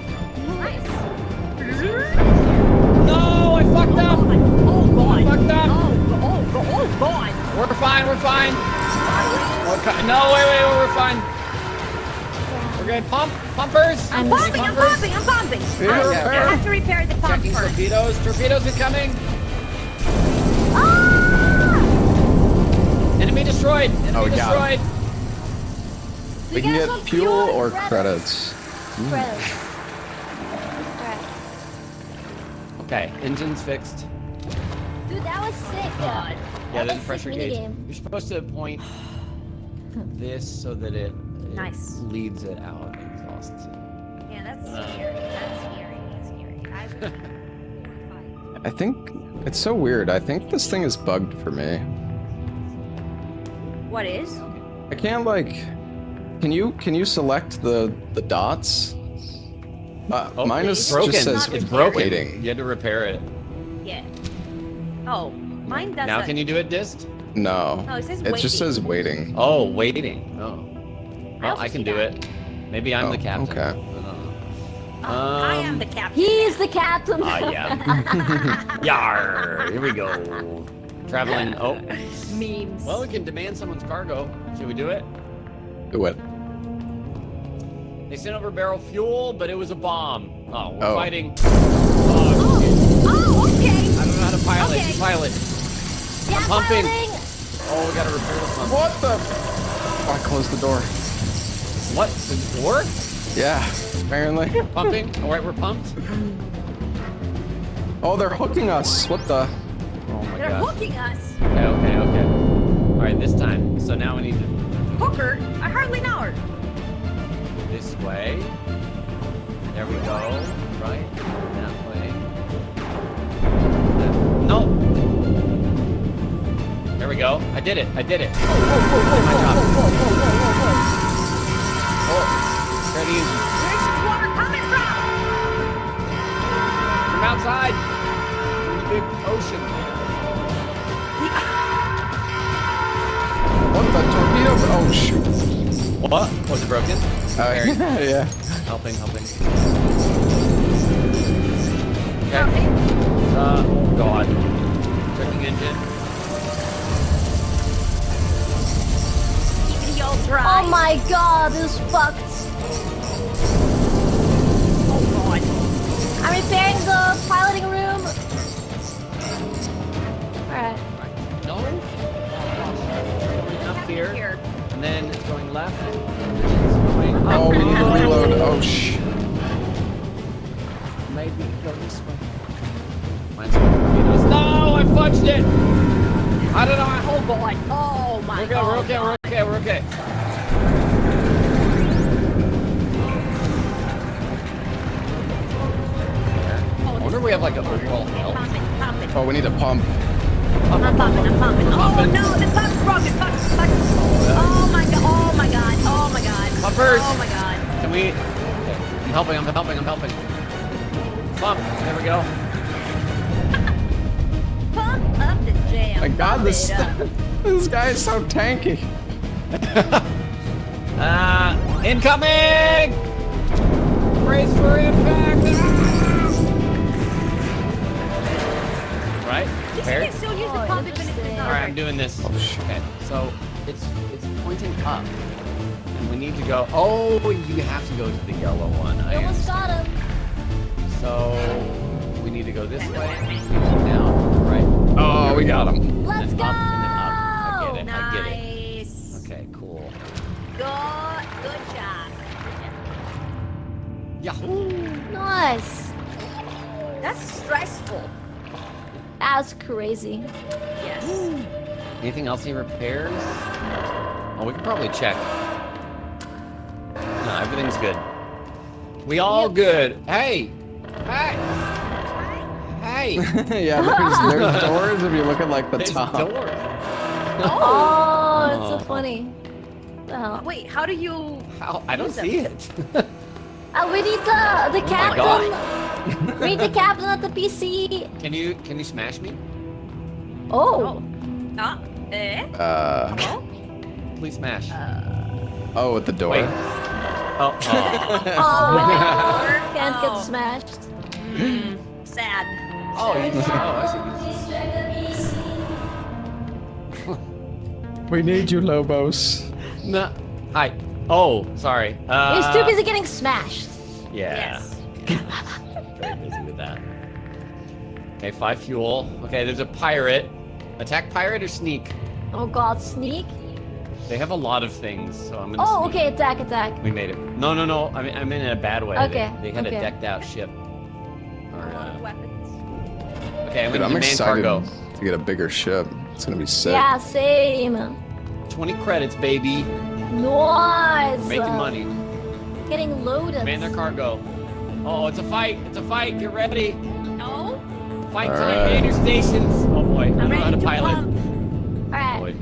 Nice. No, I fucked up. Oh god. Fucked up. Oh god. We're fine. No, wait, we're fine. We're good. Pumpers. I'm pumping. I have to repair the pump Checking first. torpedoes incoming. Ah! Enemy destroyed. Oh, got destroyed. We can get fuel or credits. Credits. Alright. Okay, engine's fixed. Dude, that was sick. God. Yeah, That there's was a pressure sick gauge. minigame. You're supposed to point this so that it Nice. leads it out, exhausts it. Yeah, that's scary. That's scary. I think it's so weird. I think this thing is bugged for me. What is? I can't like. Can you select the dots? Mine is broken. just says It's broken. waiting. You had to repair it. Yeah. Oh, mine doesn't. Now can you do it, Dist? No. Oh, it says It just waiting. says waiting. Oh, waiting. Oh. Well, also I can see do that. it. Maybe I'm the captain. Okay. I don't know. I am the captain. He's the captain. Yeah. Yar! Here we go. Traveling. Oh. Memes. Well, we can demand someone's cargo. Should we do it? Do it. They sent over barrel fuel, but it was a bomb. Oh, we're Oh. fighting. Oh, okay. I don't know how to pilot. Okay. You pilot. Yeah, I'm pumping. piloting. Oh, we gotta repair the pump. What the? Oh, I closed the door. What? The door? Yeah, apparently. Pumping? Alright, we're pumped. Oh, they're hooking us. What the? Oh my They're gosh. hooking us. Okay. Alright, this time. So now we need to Hooker? I hardly know her. this way. There we go. Right. That way. No. There we go. I did it. I did it. Oh, ready engine. Where's this water coming from? From outside. From the big ocean. What the torpedo? Oh shoot. What? Was it broken? Yeah. Helping. Okay. Okay. Oh god. Checking engine. Keeping y'all dry. Oh my god, this is fucked. Oh god. I'm repairing the piloting room. Alright. No. Going up here. And then it's going left. And it's going up. Oh, we need to reload. Oh shh. Maybe go this way. Mine's torpedoes. No, I fudged it. I don't know. Oh god. Oh my god. We're okay. I wonder if we have like an overall health. Pumping. Oh, we need to pump. I'm pumping. Oh no, the pump's broken. Fuck. Oh my god. Pumpers. Oh my god. Can we? helping. Bump. There we go. Pump up the jam. My God, Pump this it up. this guy is so tanky. Incoming! Brace for impact! Right? You Prepared? can still use the pump even if it's not. Alright, I'm doing this. Oh, shit. Okay, so it's pointing up. And we need to go. Oh, you have to go to the yellow one. I Almost got him. So we need to go this way. And we need to go down. Right? Oh, we got him. Let's And go! up and then up. I get it. Nice. Okay, cool. Good job. Yahoo! Nice. That's stressful. That's crazy. Yes. Anything else he repairs? Oh, we can probably check. No, everything's good. We all good. Hey! Hey! Hey! Yeah, there's doors if you look at like the There's top. doors. Oh, it's so funny. The hell? Wait, how do you? How? I don't use them? see it. We need the my captain. We need the captain at the PC. Can you smash me? Oh. Oh. Please smash. Oh, at the door. Wait. Oh. Oh, can't get smashed. Sad. I see. We need you, Lobos. No. Hi. Oh, sorry. He's too busy getting smashed. Yeah. Yes. Very busy with that. Okay, 5 fuel. Okay, there's a pirate. Attack pirate or sneak? Oh God, sneak. They have a lot of things, so I'm gonna. Oh, sneak. okay, attack. We made it. No. I'm in a bad way. Okay, They had okay. a decked out ship. Or, Weapons. okay, I'm Dude, gonna I'm demand excited cargo. to get a bigger ship. It's gonna be sick. Yeah, same. 20 credits, baby. Nice. Making money. Getting loaded. Demand their cargo. Oh, it's a fight. Get ready. No. Fight All time. right. Man your stations. Oh boy, I don't know how to pilot. All right. Boy.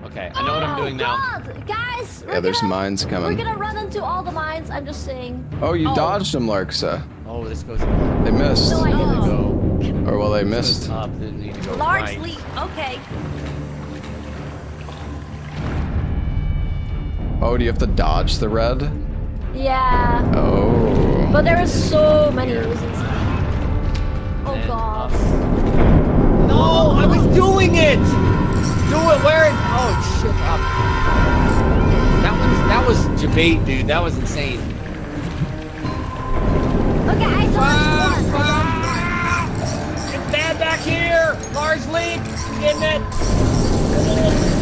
Okay, I know what I'm doing now. God, guys. Yeah, there's mines We're coming. gonna run into all the mines. I'm just saying. Oh, you dodged them, Larksa. Oh, this goes. They missed. No, I There we didn't. go. Or well, they This missed. goes up. Then need to go Large right. leap. Okay. Oh, do you have to dodge the red? Yeah. Oh. But there are so many reasons. Oh And God. up. No, I was doing it. Do it. Where? Oh shit! Up. That was debate, dude. That was insane. Okay, I dodged one. It's bad back here. Large leak. Getting it.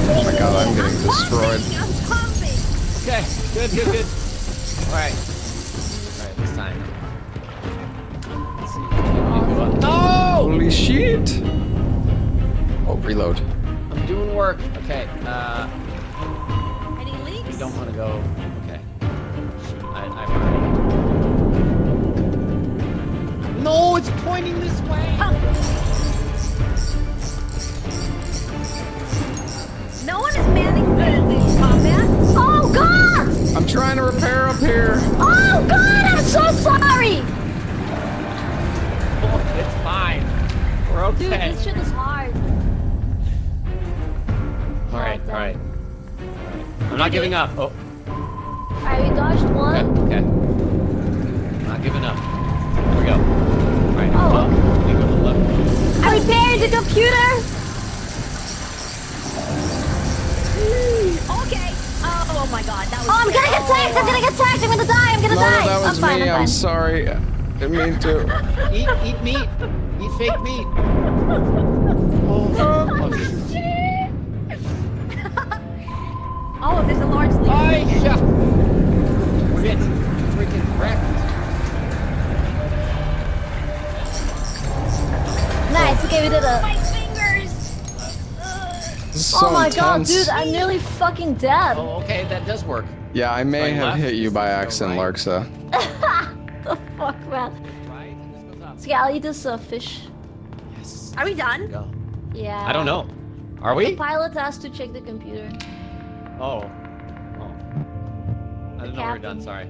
Oh my God, I'm getting destroyed. I'm pumping. Okay. Good. All right. This time. Let's see. No! Holy shit! Oh, reload. I'm doing work. Okay. Any leaks? You don't want to go. Okay. No, it's pointing this way. No one is manning the combat. Oh God! I'm trying to repair up here. Oh God! I'm so sorry. Oh, it's fine. We're okay. Dude, this shit is hard. All right. I'm not giving up. Oh, Alright, we dodged one. okay. Not giving up. Here we go. All right. Oh. Up. We go to the left. I repaired the computer. Okay. Oh my God, that was. Oh, I'm gonna get tagged. I'm gonna get tagged. I'm gonna die. I'm gonna No, die. that was I'm fine. me. I'm I'm fine. sorry. Didn't mean to. Eat meat. Eat fake meat. Oh, shit. Oh, there's a large leak. Aisha! Shit. Freaking wrecked. Nice. Okay, we did it. My fingers. This is so Oh my God, intense. dude! I'm nearly fucking dead. Oh, okay, that does work. Yeah, I may Going have left, hit you this by goes accident, right. Larksa. The fuck, man. Right, and this goes up. So yeah, I'll eat this fish. Yes. Are we done? Go. Yeah. I don't know. Are The we? pilot has to check the computer. Oh. I don't know we're done. Sorry.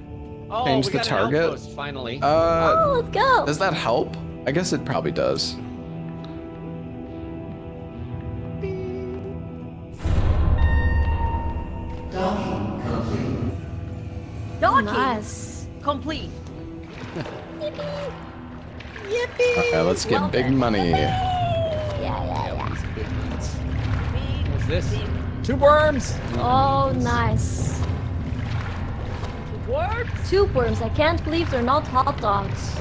Oh, Change we the got target. An outpost, finally. Oh, let's go. Does that help? I guess it probably does. Docking Nice. complete. Okay, let's get big money. Yeah. Big ones. What's this? 2 worms. Oh, nice. What? Two worms. I can't believe they're not hot dogs.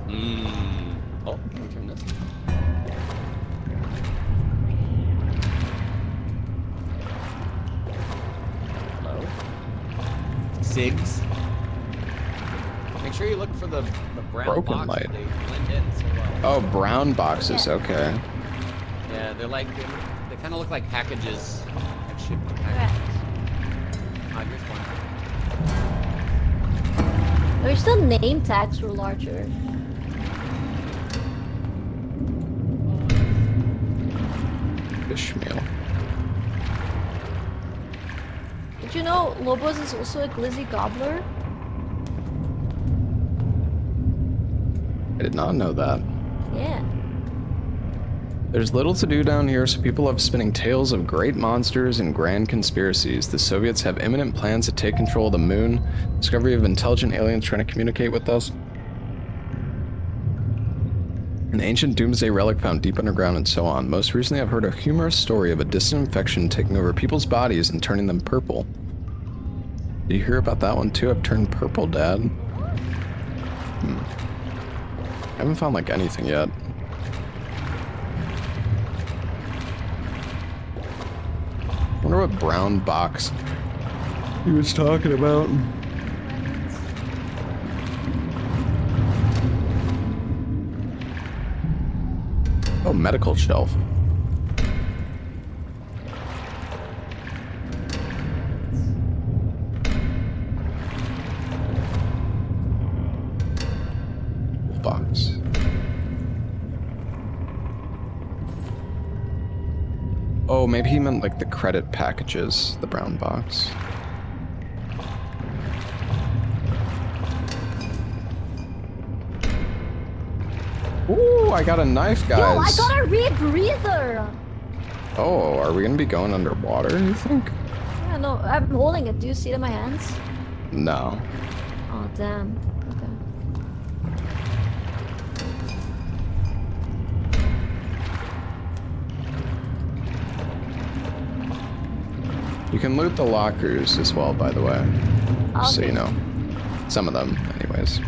Mmm. Oh, let me turn this. Hello. Sigs. Make sure you look for the brown Broken box. light. They blend in so well. Oh, brown boxes. Okay. Yeah, they're like they kind of look like packages. Like shipped Correct. packages. Ah, here's one. I wish the name tags were larger. Fish meal. Did you know Lobos is also a glizzy gobbler? I did not know that. Yeah. There's little to do down here, so people love spinning tales of great monsters and grand conspiracies. The Soviets have imminent plans to take control of the moon. Discovery of intelligent aliens trying to communicate with us. An ancient doomsday relic found deep underground, and so on. Most recently, I've heard a humorous story of a distant infection taking over people's bodies and turning them purple. Did you hear about that one too? I've turned purple, Dad. I haven't found like anything yet. I wonder what brown box he was talking about. Oh, medical shelf. Box. Oh, maybe he meant like the credit packages, the brown box. Ooh, I got a knife, guys. Yo, I got a rebreather! Oh, are we gonna be going underwater, you think? Yeah, no, I'm holding it. Do you see it in my hands? No. Oh, damn. Okay. You can loot the lockers as well, by the way. Just so you know. Some of them, anyways.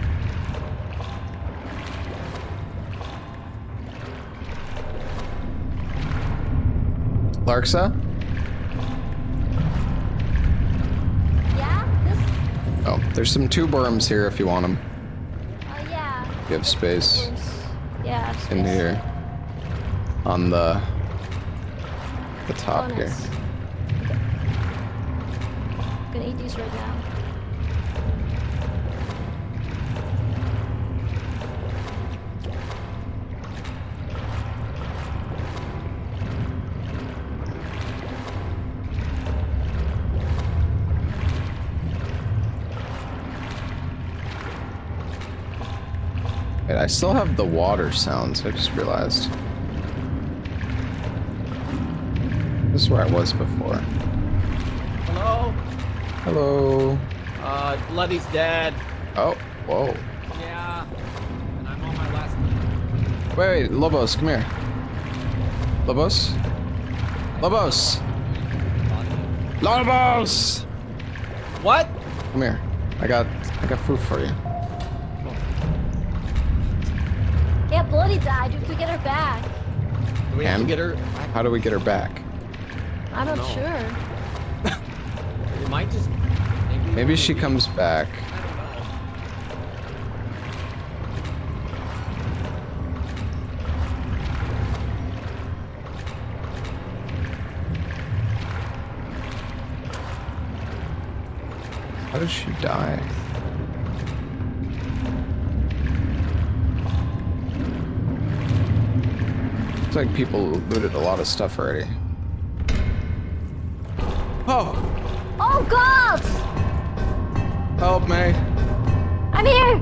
Larksa? Yeah? This? Oh, there's some tube worms here if you want them. Yeah. You have space Yeah, in here. On the top Oh, here. nice. I'm gonna eat these right now. Wait, I still have the water sounds, I just realized. This is where I was before. Hello? Hello. Bloody's dead. Oh, whoa. Yeah. And I'm on my last. Wait, Lobos, come here. Lobos? Lobos! Lobos! What? Come here. I got food for you. Yeah, Bloody died. You have to get her back. Do we have to And? get her? How do we get her back? I'm not No. sure. It might just. Maybe she comes back. I don't know. How did she die? Looks like people looted a lot of stuff already. Oh! Oh God! Help me. I'm here.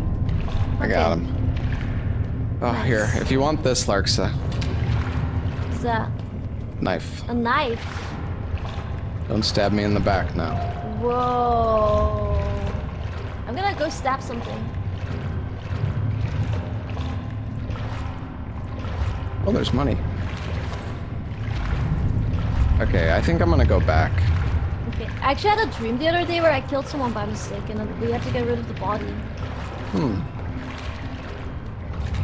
I got him. Oh, Nice. here. If you want this, Larksa. Is that Knife. a knife? Don't stab me in the back now. Whoa. I'm gonna go stab something. Oh, there's money. Okay, I think I'm gonna go back. Okay. I actually had a dream the other day where I killed someone by mistake and then we had to get rid of the body.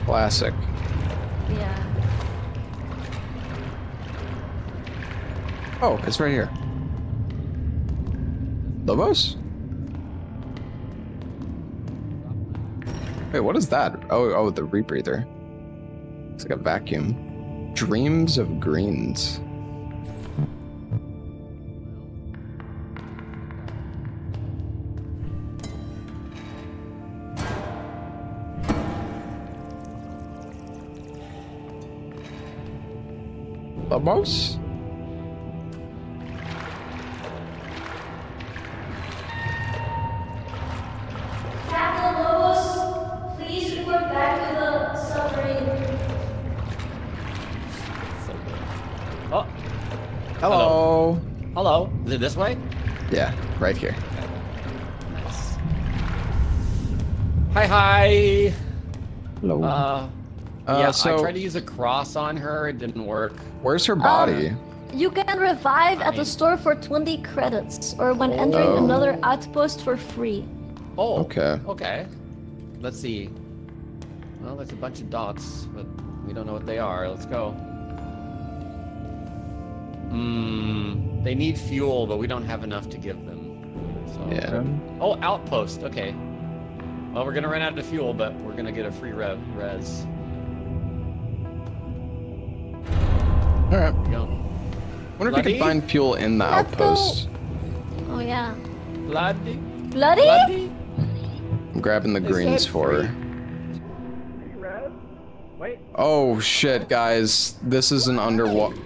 Classic. Yeah. Oh, it's right here. Lobos? Wait, what is that? Oh, the rebreather. It's like a vacuum. Dreams of Greens. Lobos? Captain Lobos, please report back to the submarine. Oh, Hello. hello. Is it this way? Yeah, right here. Nice. Hi. Hello. Yeah, so I tried to use a cross on her. It didn't work. where's her body? You can revive at the Fine. store for 20 credits or when entering Oh. another outpost for free. Oh. Okay. Okay. Let's see. Well, there's a bunch of dots, but we don't know what they are. Let's go. They need fuel, but we don't have enough to give them. So. Yeah. Oh, outpost. Okay. Well, we're gonna run out of fuel, but we're gonna get a free res. All right. There we go. Wonder if you Bloody? can find fuel in the Let's go. outpost. Oh yeah. Bloody. Bloody? Bloody. I'm grabbing the They greens said for free. her. Free res? Wait. Oh shit, guys. This is an underwater.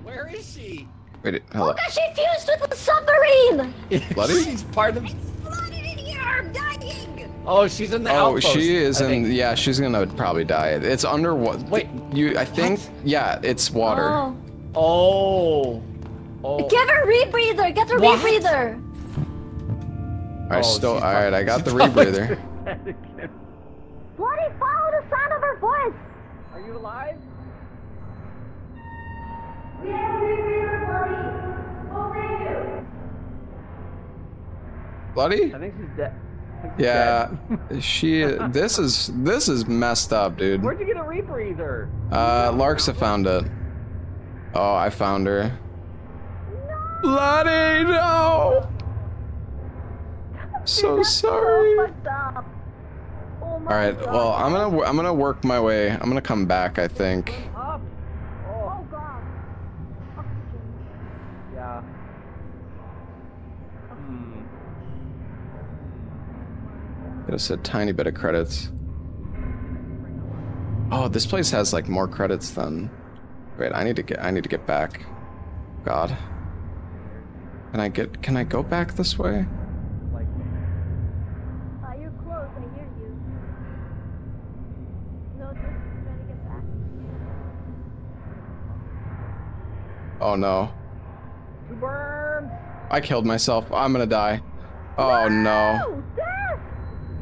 Where is she? Wait, hello. Look, she fused with the submarine! Bloody? She's part of. It's flooded in here. I'm dying. Oh, she's in the Oh, outpost. she is I in. think. Yeah, she's gonna probably die. It's under what? Wait, you. I think. Yeah, it's water. Oh. Oh. Oh. Get her rebreather! Get her What? rebreather! I Oh, still. she's All right, I got the she's probably rebreather. Bloody, follow the sound of her voice! Are you alive? We have a rebreather, Bloody! We'll save you! Bloody? I think she's dead. Yeah. She. This is messed up, dude. Where'd you get a rebreather? Larksa found it. Oh, I found her. Bloody no! So sorry. Fucked up. Oh my All right. God. Well, I'm gonna work my way. I'm gonna come back. I think. Up. Oh God. Oxygen. Yeah. Just a tiny bit of credits. Oh, this place has like more credits than. Wait, I need to get back. God. Can I go back this way? Like. You're close. I hear you. No, just trying to get back. Oh no. To burn. I killed myself. I'm gonna die. Oh no. Oh, death!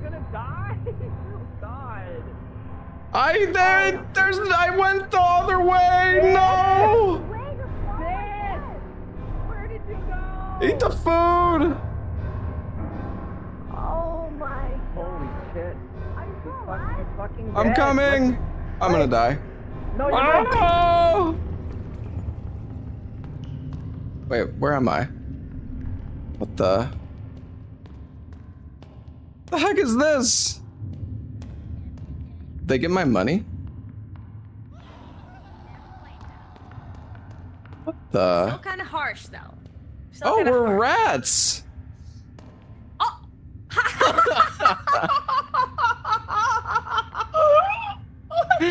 You're gonna die. Oh God. I went the other way. No. Way to Sid! Where did you go? Eat the food. Oh my Holy God. shit. Are you still He's alive? fucking I'm dead. coming. I'm gonna die. No, you're not. Oh! Wait, where am I? What the heck is this? They get my money? What the? Still kind of harsh though. Still Oh, kinda we're harsh. rats. Oh.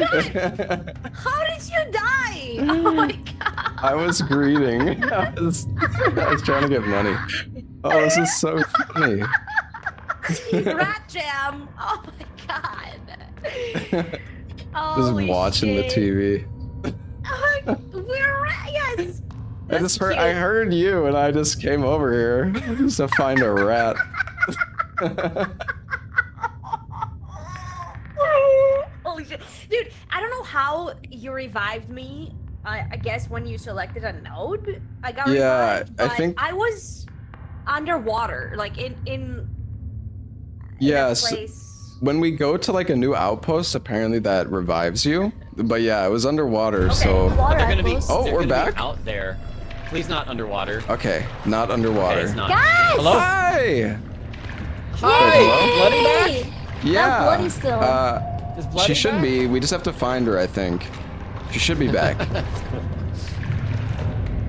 How did you die? Oh my God. I was greeting. I was trying to get money. Oh, this is so funny. Rat jam. Oh my god. Just watching the TV. We're yes. I just heard. I heard you, and I just came over here just to find a rat. Holy shit, dude! I don't know how you revived me. I guess when you selected a node, I got revived. I But think. I was underwater, like in Yes. a place. When we go to like a new outpost, apparently that revives you. But yeah, it was underwater, so. Water They're gonna be. outpost. Oh, they're we're gonna be back? out there. Please not underwater. Okay, not underwater. Okay, it's not. Guys! Hello? Hi! Hi! Bloody back? Yeah. Bloody still. Is Bloody She should back? be. We just have to find her, I think. She should be back.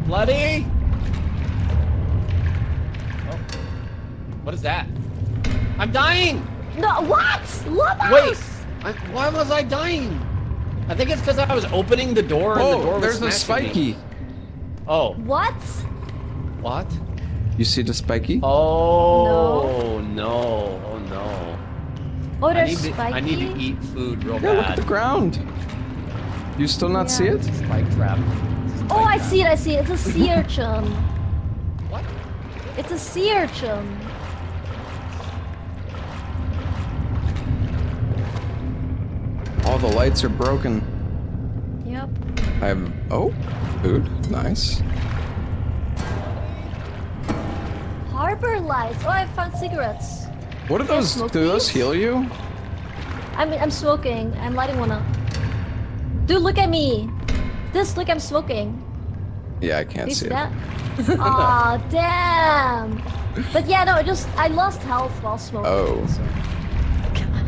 Bloody? Oh. What is that? I'm dying! No, what? Lobos! Wait! Why was I dying? I think it's because I was opening the door and the door Oh, was there's a smashing spiky. me. Oh. What? What? You see the spiky? Oh no! Oh no! Oh, I there's need spiky. I need to eat food real Yeah, look at bad. the ground. You still not see it? Spike trap. It's a spike Oh, I trap. see it, I see it. It's a sea urchin. What? It's a sea urchin. All the lights are broken. Yep. I have. Oh, food. Nice. Harbor lights. Oh, I found cigarettes. What are those? smoke Do those these? heal you? I'm smoking. I'm lighting one up. Dude, look at me. Look, I'm smoking. Yeah, I can't You see see it. that? Aw, damn. But yeah, no, I lost health while smoking. Oh. so-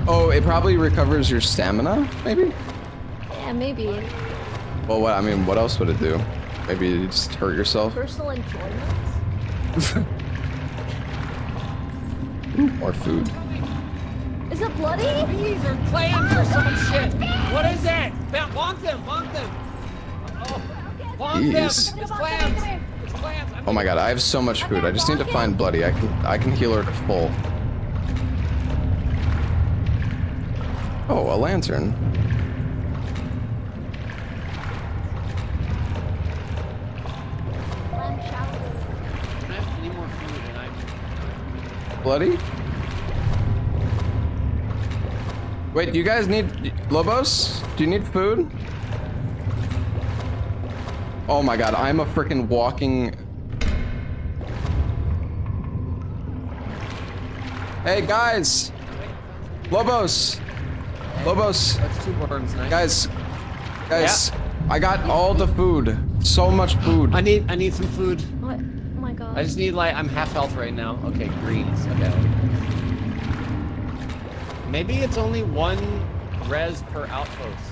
Oh, it probably recovers your stamina, maybe? Yeah, maybe. Well, what? I mean, what else would it do? Maybe you just hurt yourself? Personal enjoyment? Or food. Is it bloody? These are clams or some shit. What is it? Bonk them! Bonk them! Oh, bonk them! Jeez. It's clams! It's clams! Oh my god, I have so much food. I just need to find Bloody. I can heal her to full. Oh, a lantern. Lamb chowder. I don't have any more food and I... Bloody? Wait, do you guys need Lobos? Do you need food? Oh my god, I'm a freaking walking. Hey guys! Lobos! Lobos! That's 2 worms, nice. Guys, I got all the food. So much food. I need some food. What? Oh my god. I just need I'm half health right now. Okay, greens. Okay. Maybe it's only 1 res per outpost.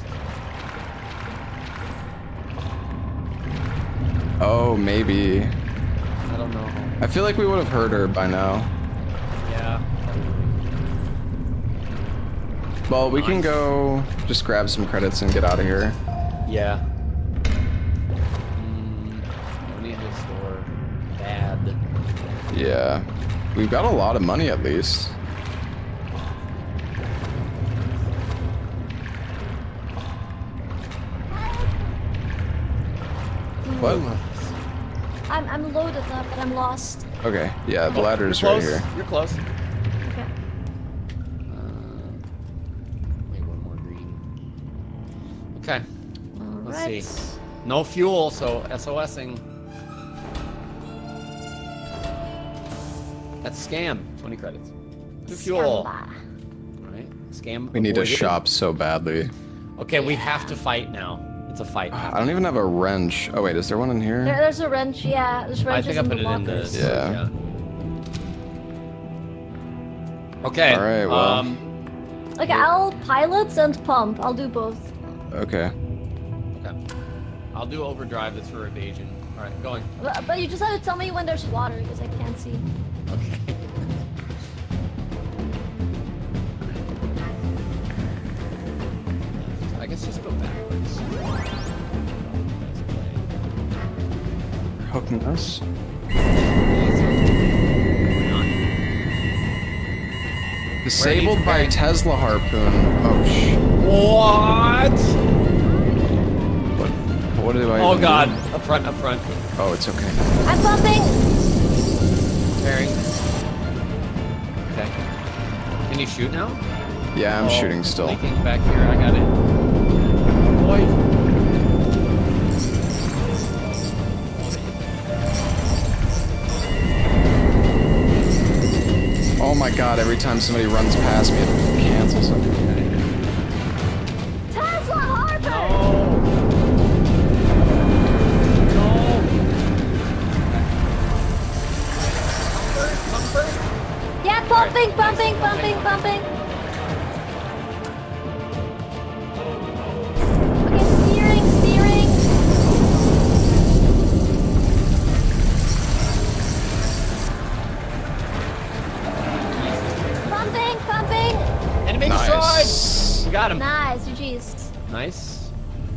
Oh, maybe. I don't know. I feel like we would have heard her by now. Yeah. Well, we can go just grab some credits and get out of here. Yeah. Don't need to store. Bad. Yeah. We've got a lot of money at least. What? I'm loaded up, but I'm lost. Okay, yeah, the ladder's You're right close. here. You're close. Okay. Wait, 1 more green. Okay. Let's Alright. see. No fuel, so SOSing. That's scam. 20 credits. No fuel. Alright. Scam. We need to avoided. shop so badly. Okay, we have to fight now. It's a fight. I don't even have a wrench. Oh wait, is there one in here? There's a wrench, yeah. There's I wrenches think I in put the it in the. lockers. Yeah. Okay. Alright, well. Okay, I'll pilot and pump. I'll do both. Okay. Okay. I'll do overdrive. That's for evasion. All right, going. But you just have to tell me when there's water, because I can't see. Okay. I guess just go backwards. Hooking us. Disabled by Tesla harpoon. Oh sh. What? What do I? Oh even god. do? Up front, up front. Oh, it's okay. I'm bumping. Pairing. Okay. Can you shoot now? Yeah, I'm shooting still. Leaking back here. I got it. Boy. Oh my god, every time somebody runs past me, it cancels it. Tesla Harbor! Yeah, bumping, bumping, bumping, bumping. Okay, steering, steering. Bumping, bumping. Enemy destroyed! Got him. Nice, GG's. Nice.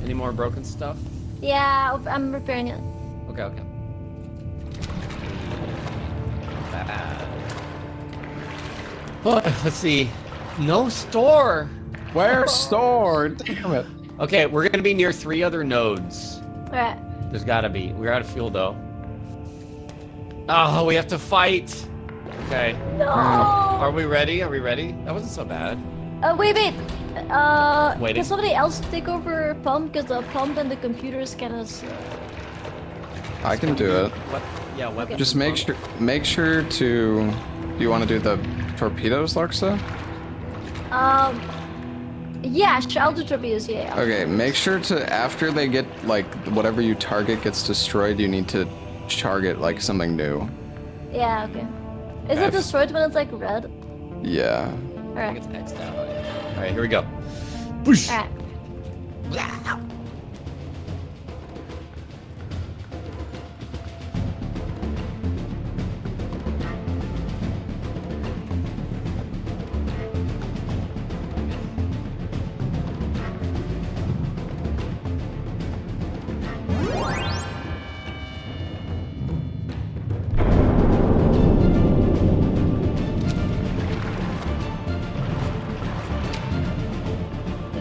Any more broken stuff? Yeah, I'm repairing it. Okay, okay. Let's see. No store. Where's store? Damn it. Okay, we're gonna be near 3 other nodes. Alright. There's gotta be. We're out of fuel though. Oh, we have to fight. Okay. No! Are we ready? Are we ready? That wasn't so bad. Wait. Waiting. Can somebody else take over pump? Because the pump and the computer kind of. I can do it. What? Yeah, weapons. Just make sure to. Do you want to do the torpedoes, Larksa? Yeah, I'll do torpedoes. Yeah. Okay, make sure to, after they get, like, whatever you target gets destroyed, you need to target, like, something new. Yeah. Okay. Is it destroyed when it's like red? Yeah. I think it's X'd out. Alright, here we go. Boosh! Alright.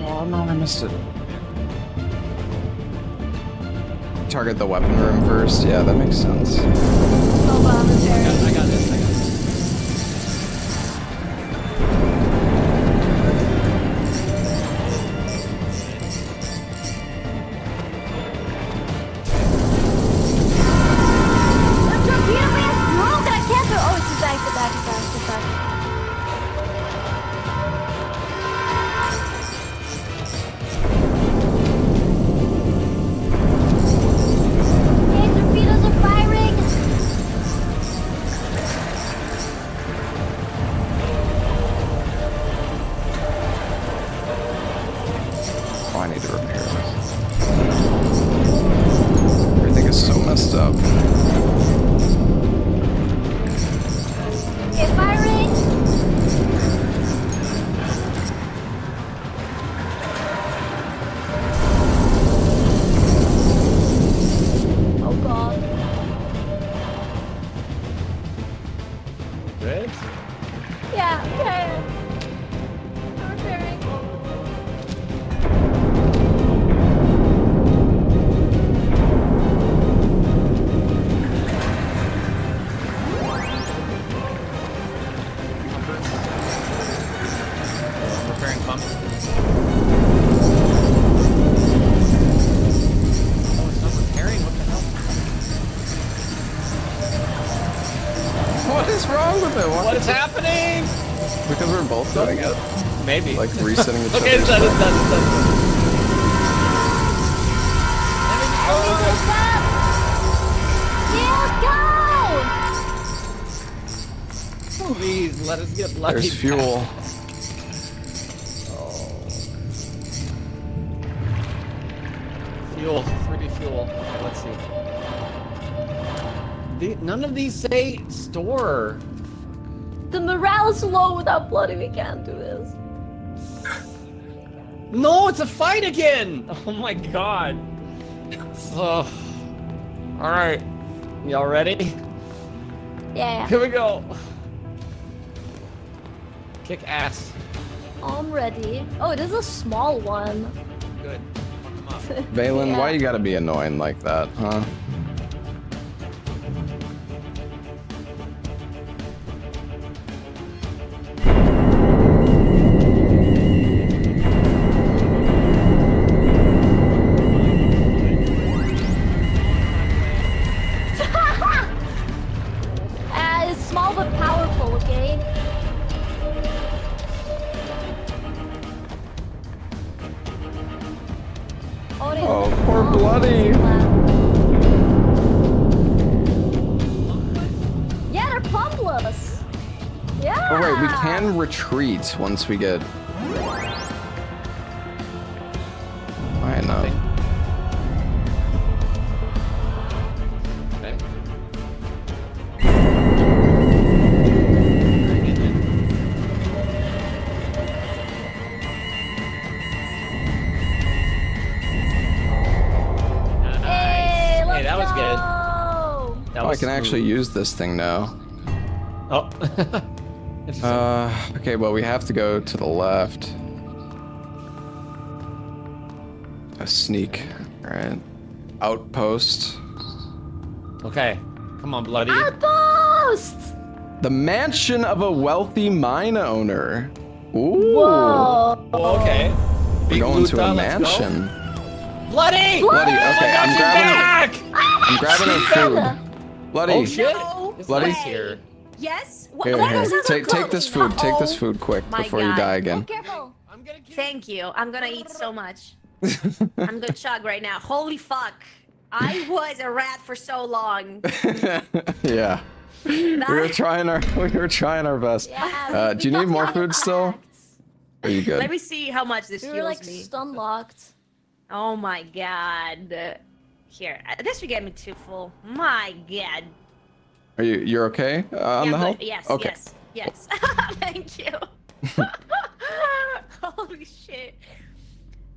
Oh no, I missed it. Target the weapon room first. Yeah, that makes sense. Oh, wow, that's very. I got this. I got this. The torpedo man's broke! I can't do. Oh, it's back, it's back, it's back, it's back. Okay, torpedoes are firing! Oh, I need to repair this. Everything is so messed up. Okay, firing! Oh god. Good? Yeah, okay. I'm repairing. I'm repairing pumps. Oh, it's not repairing? What the hell? What is wrong with it? What is happening? Because we're both doing it. Maybe. Like resetting the Okay, it's done, it's done, it's done. Please, let us get lucky. There's fuel. Fuel, 3D fuel. Okay, let's see. None of these say store. The morale is low without bloody. We can't do this. No, it's a fight again! Oh my god. So, alright. Y'all ready? Yeah. Here we go. Kick ass. I'm ready. Oh, this is a small one. Good. Fuck 'em up. Valen, Yeah. why you gotta be annoying like that, huh? It's small but powerful, okay? Oh, poor Bloody. Yeah, they're pumpless. Yeah. Oh wait, we can retreat once we get. Why not? Okay. Hey, Hey, let's that was good. go. That Oh, I was can actually smooth. use this thing now. Oh. Interesting. Okay, well, we have to go to the left. A sneak, right? Outpost. Okay. Come on, bloody. Outpost. The mansion of a wealthy mine owner. Ooh. Whoa. Oh, okay. We're Big going to a Luta, let's go. mansion. Bloody! Bloody, okay, I'm grabbing Back! I'm grabbing her food. Bloody. Oh shit! No It's Bloody. nice here. Yes. Here, Why here. does that Take look this close? food. Take this Uh-oh. food quick My before you God. die Oh, again. careful. I'm gonna kill Thank you. I'm gonna eat so much. I'm gonna chug right now. Holy fuck. I was a rat for so long. Yeah. We were trying our best. Yeah, Do you need more food still? Are you good? Let me see how much this We heals were like me. stun locked. Oh my god. Here, this should get me too full. My god. You're okay on Yeah, the I'm health? good. Yes, Okay. yes. Thank you. Holy shit.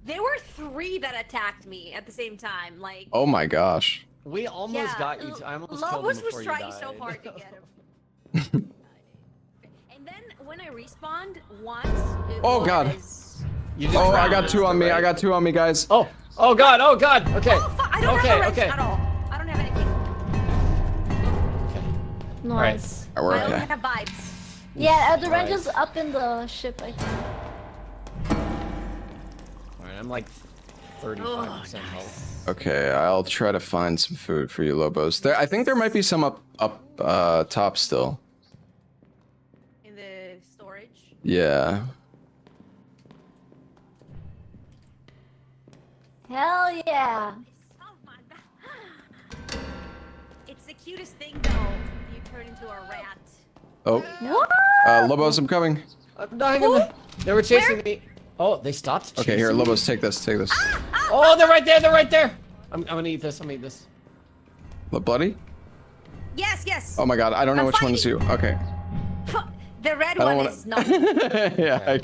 There were 3 that attacked me at the same time. Like, Oh my gosh. We almost got you. I almost killed him Lobos before was you trying died. so hard to get him. And then when I respawned once, it Oh, God. was... You just Oh, I drowned got us, 2 on me. right? I got 2 on me, guys. Oh, oh god, oh god. Okay. Oh, fuck, I don't okay, have a wrench okay. at all. I don't have anything. Nice. Alright, we're I don't okay. have vibes. Yeah, the wrench Alright. is up in the ship, I think. Alright, I'm like 35% health. Okay, I'll try to find some food for you, Lobos. I think there might be some up top still. In the storage. Yeah. Hell yeah. Oh my god. It's the cutest thing though. You turn into a rat. Oh. What? Lobos, I'm coming. I'm dying of the... They were chasing me. Oh, they stopped chasing Okay, here, me? Lobos, take this, take this. Oh, they're right there, they're right there. I'm gonna eat this, I'm gonna eat this. Bloody? Yes, yes. Oh my god, I don't know I'm which one is you. Okay. The red I don't one wanna- is not. Yeah.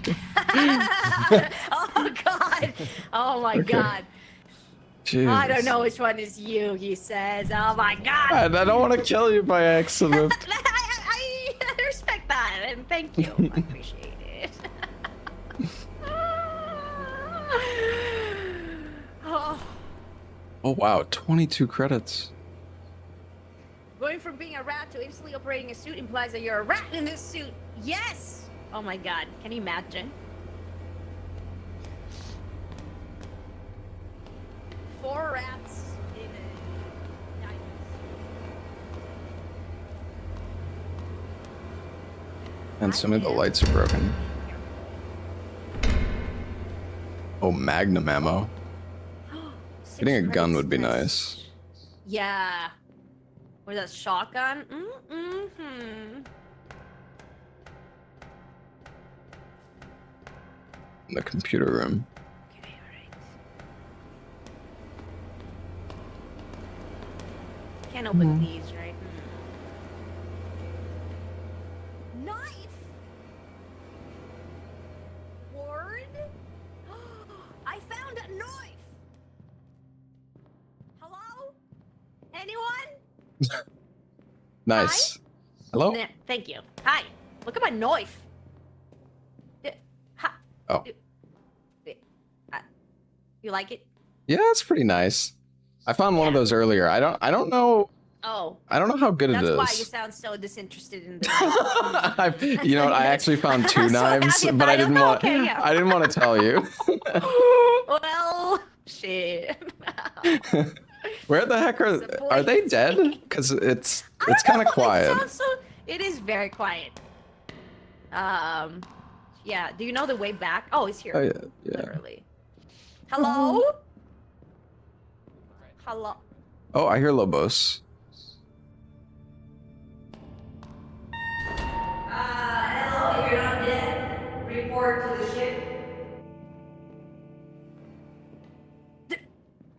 Oh god. Oh my Okay. god. Jeez. I don't know which one is you, he says. Oh my god. I don't want to kill you by accident. I respect that and thank you. I appreciate it. Oh, Oh wow, 22 credits. going from being a rat to instantly operating a suit implies that you're a rat in this suit. Yes! Oh my god, can you imagine? 4 rats in a diamond. And some of the lights are broken. Oh, magnum ammo. Getting a gun would be nice. Yeah. Or that shotgun. Mm-hmm. In the computer room. Okay, alright. Can't open these, right? Knife! Ward? I found a knife! Hello? Anyone? Nice. Hello? Thank you. Hi. Look at my knife. Oh. You like it? Yeah, it's pretty nice. I found one of those earlier. I don't know. Oh. I don't know how good it That's is. why you sound so disinterested in the You know what? I actually found two knives, but I didn't want. Okay, yeah. I didn't want to tell you. Well, shit. Where the heck are they dead? Because it's kind of quiet. It is very quiet. Yeah. Do you know the way back? Oh, he's here. Oh yeah, yeah. Literally. Hello. Hello. Oh, I hear Lobos. Hello. If you're not dead, report to the ship.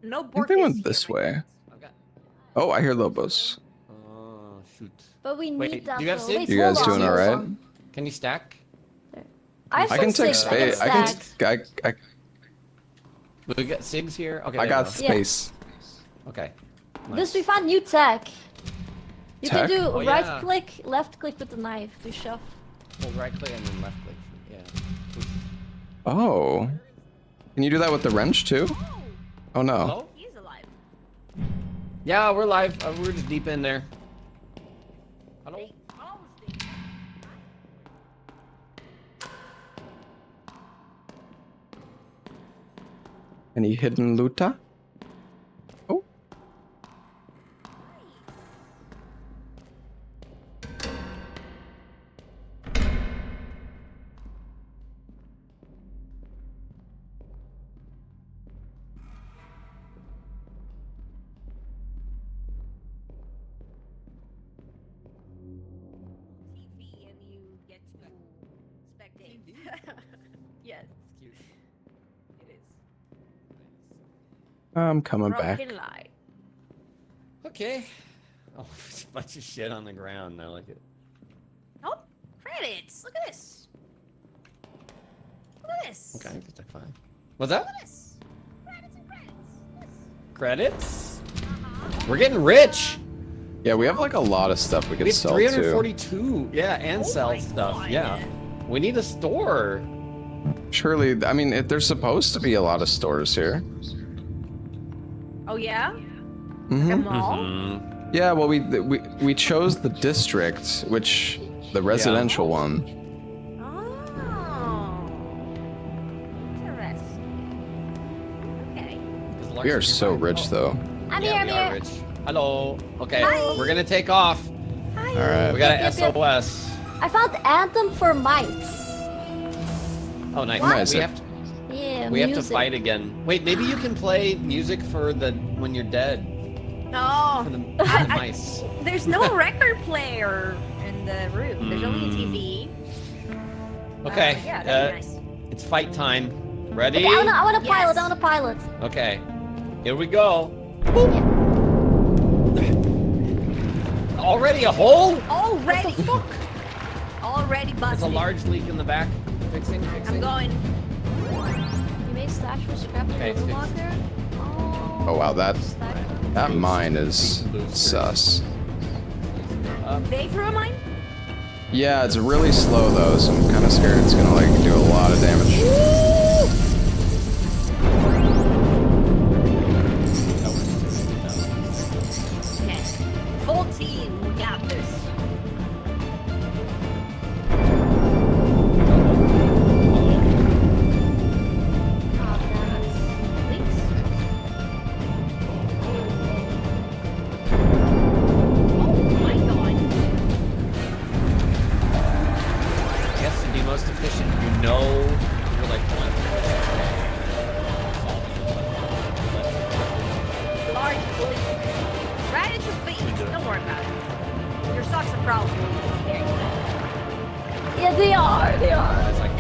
No I think Bork they is went here, this my way. friends. Oh, I hear Lobos. Oh shoot. But we Wait, need that. do you have though. SIG? Wait, You guys hold on, doing all hold right? on. Can you stack? I I can take space. space. I We got SIGs here. Okay. I there got we go. space. Okay. This we found new tech. You Tech? can do Oh, right yeah. click, left click with the knife to shove. Hold right click and then left click. Yeah. Oh. Can you do that with the wrench too? Oh no. Hello? He's alive. Yeah, we're live. We're just deep in there. Hello? Any hidden loota? Oh. TV and you get to spectate. Yes, Cute. it is. I'm coming back. Broken light. Okay. Oh, there's a bunch of shit on the ground. I like it. Oh, credits. Look at this. Look at this. Okay, that's fine. What's that? Look at this. Credits and credits. Yes. Credits? We're getting rich. Yeah, we have like a lot of stuff we We could have sell too. 342. Yeah, and sell stuff. God. Yeah. We need a store. Surely, I mean, there's supposed to be a lot of stores here. Oh yeah. Mm-hmm. A mall. Mhm. Yeah, well, we chose the district, which the residential one. Oh. Interesting. Okay. We are so rich, though. I'm Yeah, here, we I'm are here. rich. Hello. Okay, Hi. we're gonna take off. All right. We got Yep, an yep, yep. SOS. I found anthem for mites. Oh, nice. Nice. We have to, Yeah, we have to music. fight again. Wait, maybe you can play music for the when you're dead. No. For the mice. There's no record player in the room. There's only a TV. Okay. Yeah, that'd be nice. It's fight time. Ready? Okay, I wanna pilot, Yes. I wanna pilot. Okay. Here we go. Already a hole? Already. Already busted. There's a large leak in the back. Fixing. I'm going. You may stash for scrap Okay, in the it's locker. Oh wow, that Stash. mine is sus. They threw a mine? Yeah, it's really slow though, so I'm kind of scared it's gonna like do a lot of damage. Okay. Full team, we got this. Oh, damn it. Links? Oh my god. I guess to be most efficient, you know you're like one. Large leak. Right at your feet. Don't worry about it. Your socks are probably very good. Yeah, they are, they are. It's like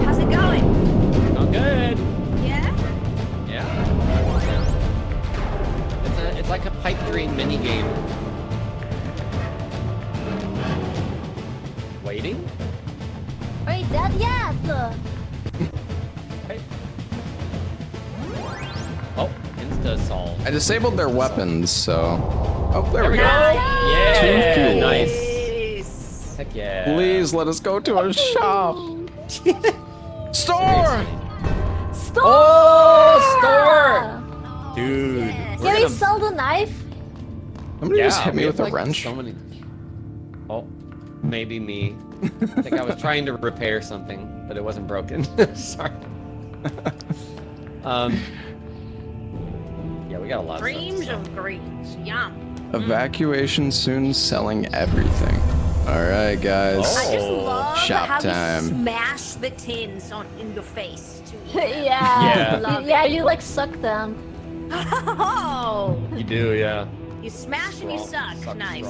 How's it going? oh good. Yeah? Yeah. It's like a pipe dream mini game. Waiting? Are you dead yet? Hey. Oh, insta solve. I disabled their weapons, so Oh, there we go. Yeah, fuel. nice. Heck yeah. Please let us go to a shop. Store. Oh, store. Dude. Can we're we gonna- sell the knife? Somebody just hit we me have, with a like, wrench. So many... Oh, maybe me. I think I was trying to repair something, but it wasn't broken. Sorry. Yeah, we got a lot of Dreams stuff. of greens. Yum. Evacuation soon, selling everything. All right, guys. I just Oh, love shop how time. you smash the tins in your face to eat them. Yeah. Love Yeah, it. you like suck them. Oh, You do, yeah. you smash and you suck. Nice.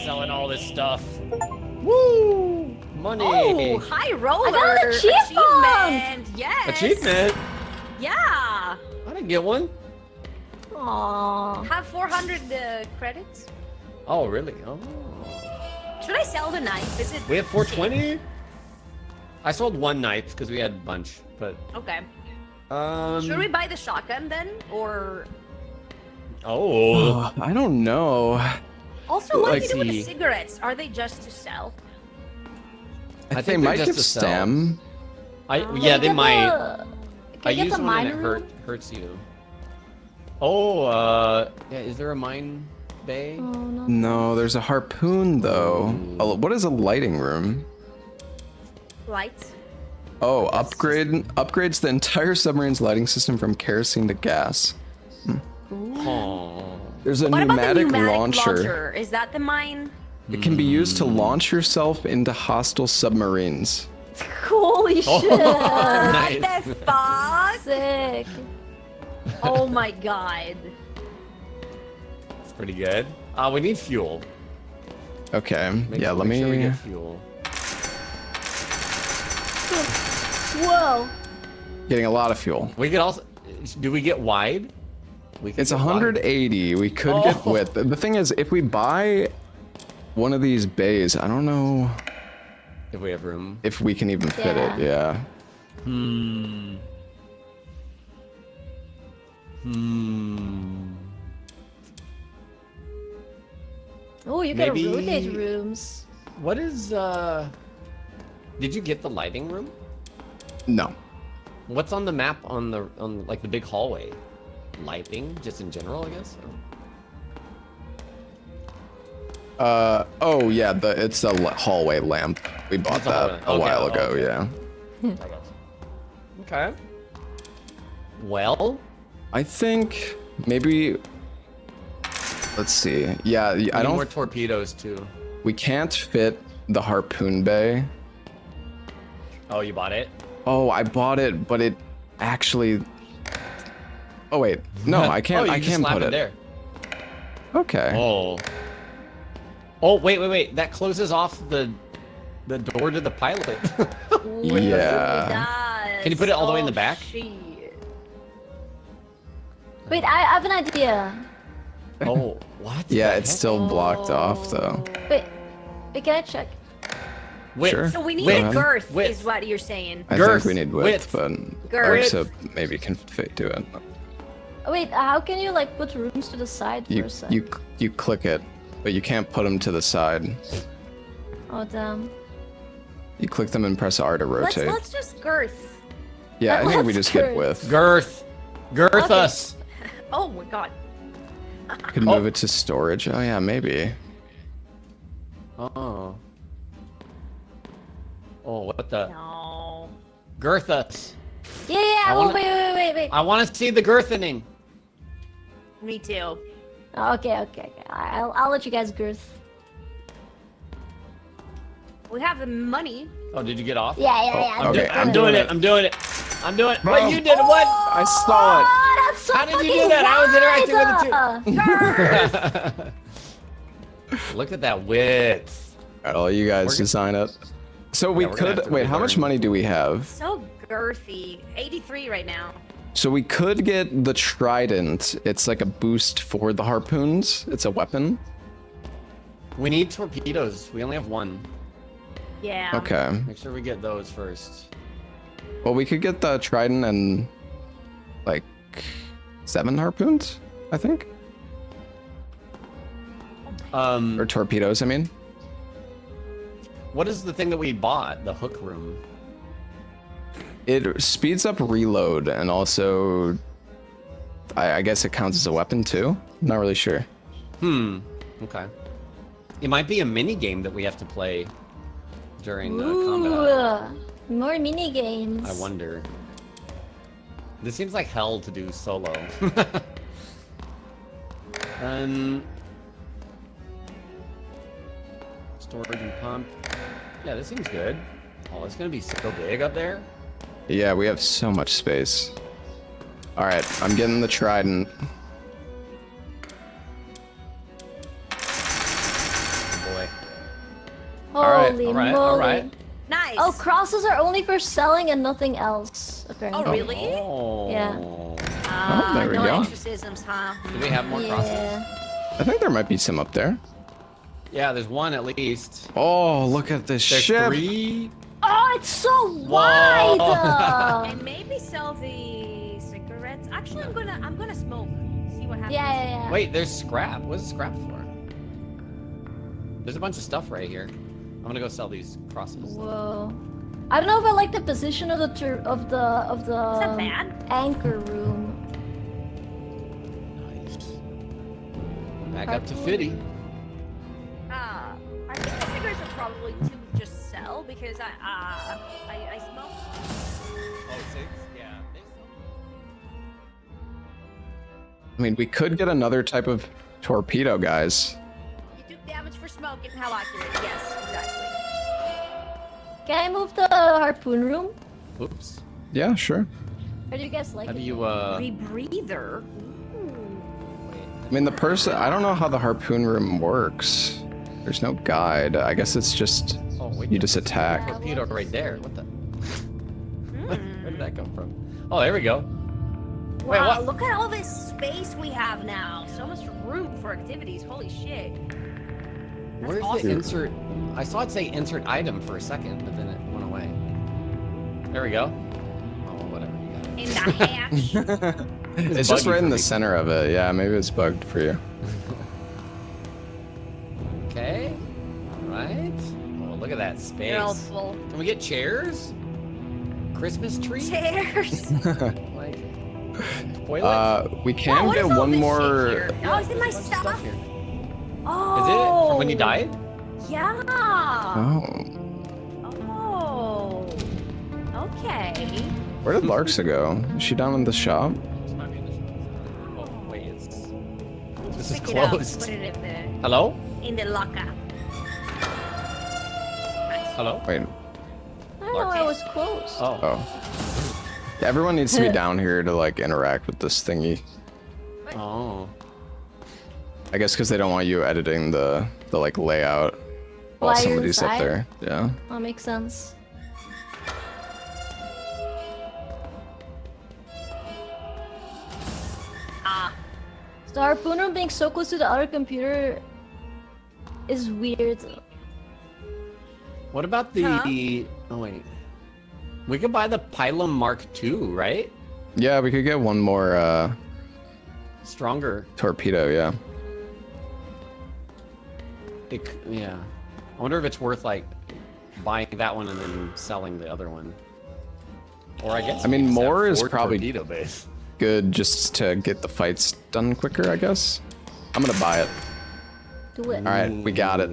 Selling all this stuff. Woo! Money. Oh, high roller. I got an achievement! Achievement. Yes. Achievement. Yeah. I didn't get one. Aww. Have 400 credits. Oh, really? Oh. Should I sell the knife? Is it? We have 420. I sold one knife because we had a bunch, but Okay. um. Should we buy the shotgun then, or? Oh. I don't know. Also, what Like do you do with the the- cigarettes? Are they just to sell? I think think they might they're give just to sell. stem. Yeah, they might. I Can you use get the one and mine it room? hurts you. Oh, yeah. Is there a mine bay? Oh, no. No, there's a harpoon though. What is a lighting room? Lights. Oh, upgrades the entire submarine's lighting system from kerosene to gas. Oh. There's a What about the pneumatic pneumatic launcher. Is that the mine? It can be used to launch yourself into hostile submarines. Holy Oh. shit. Nice. What the fuck? Sick. Oh my god. That's pretty good. We need fuel. Okay, Make let sure we me. get fuel. Whoa. Getting a lot of fuel. We could also. Do we get wide? We could It's get wide. 180. We could get Oh. width. The thing is, if we buy one of these bays, I don't know If we have room. if we can even fit it. Yeah. Hmm. Oh, you gotta Maybe- rotate rooms. What is Did you get the lighting room? No. What's on the map on like the big hallway? Lighting, just in general, I guess. Oh yeah, it's the hallway lamp. We bought It's a that hallway. a while Okay, ago. okay. Yeah. I got you. Okay. Well, I think maybe. Let's see. Yeah, I need don't. more torpedoes too. We can't fit the harpoon bay. Oh, you bought it? Oh, I bought it, but it actually. Oh wait, no, I can't. Oh, I you just can slap put it. there. Okay. Oh. Oh, wait. That closes off the door to the pilot. Yeah. Can you put it all the way in the back? Shit. Wait, I have an idea. Oh, what? Yeah, the it's heck? still blocked off though. Wait, can I check? Width. Sure. So we need Width. a girth, Width. is what you're saying. I Girth, think we need width, but Girth. also maybe can fit to it. Oh, wait, how can you like put rooms to the side for You a sec? you click it, but you can't put them to the side. Oh damn. You click them and press R to rotate. Let's just girth. Yeah, I think we let's just get girth. width. Girth. Girth Okay. us. Oh my god. Could move it to storage. Oh yeah, maybe. Oh. Oh, what the? No. Girth us. Yeah, I oh, wanna- wait. I want to see the girthening. Me too. Oh, okay. I'll let you guys girth. We have the money. Oh, did you get off? Yeah. okay, I'm doing it. Wait, you did what? I stole it. Oh, that's so How did you fucking do that? I was interacting wide. with it too. Look at that width. Alright, all you guys We're design it. So we Yeah, we're gonna have could to wait. How much relearn. money do we have? So girthy. 83 right now. So we could get the trident. It's like a boost for the harpoons. It's a weapon. We need torpedoes. We only have one. Yeah. Okay. Make sure we get those first. Well, we could get the trident and like 7 harpoons, I think. Or torpedoes, I mean. What is the thing that we bought? The hook room. It speeds up reload and also, I guess it counts as a weapon too. I'm not really sure. Okay. It might be a mini game that we have to play during Ooh, combat. more mini games. I wonder. This seems like hell to do solo. Storage and pump. Yeah, this seems good. Oh, it's gonna be so big up there. Yeah, we have so much space. All right, I'm getting the trident. Oh boy. Holy all right, moly. all right. Nice. Oh, crosses are only for selling and nothing else, apparently. Oh, really? Oh. Yeah. Oh, there we no go. exorcisms, huh? Do we have more crosses? Yeah. I think there might be some up there. Yeah, there's one at least. Oh, look at this There's ship. 3. Oh, it's so wide! And maybe sell the cigarettes. Actually, I'm gonna smoke. See what happens. Yeah. Wait, there's scrap. What's scrap for? There's a bunch of stuff right here. I'm gonna go sell these crosses. Whoa. I don't know if I like the position of the Is that bad? anchor room. Nice. Back up to Fitty. I think the cigarettes are probably to just sell because I smoke. Oh, 6? Yeah. I mean, we could get another type of torpedo, guys. You do damage for smoke and how accurate? Yes, exactly. Can I move the harpoon room? Oops. Yeah, sure. Or do you guys like How do it? you, Rebreather. I mean, the person, I don't know how the harpoon room works. There's no guide. I guess it's just, Oh, wait. you just attack. Torpedo right there. What the? Where did that come from? Oh, there we go. Wait, Wow, what? look at all this space we have now. So much room for activities. Holy shit. Where's awesome. the insert? I saw it say insert item for a second, but then it went away. There we go. Oh, whatever. You got it. In the hatch. It's just buggy right in for the me. center of it. Yeah, maybe it's bugged for you. Okay. All right. Oh, look at that space. You're all full. Can we get chairs? Christmas tree? Chairs. Like toilet? We can Wow, what get is all one this shit more. here? Oh, is it my Bunch of stuff? here. Oh. Is it from when you died? Yeah. Oh, Oh. Okay. where did Larksa go? Is she down in the shop? This might be in the shop. Oh, wait, this is Pick it up, closed. put it Hello? in the locker. Hello? Wait. I don't know, I was close. Oh. Oh. Yeah, everyone needs to be down here to like interact with this thingy. Oh. I guess because they don't want you editing the like layout while While you're somebody's up inside? there. Yeah. That makes sense. The harpoon room being so close to the other computer is weird. What about the... Huh? Oh, wait. We could buy the Pylum Mark II, right? Yeah, we could get one more Stronger. torpedo. Yeah. Yeah. I wonder if it's worth, like, buying that one and then selling the other one. Or I guess... I mean, we just have more is 4 probably- torpedo base. Good, just to get the fights done quicker, I guess. I'm gonna buy it. Do it. All right, we got it.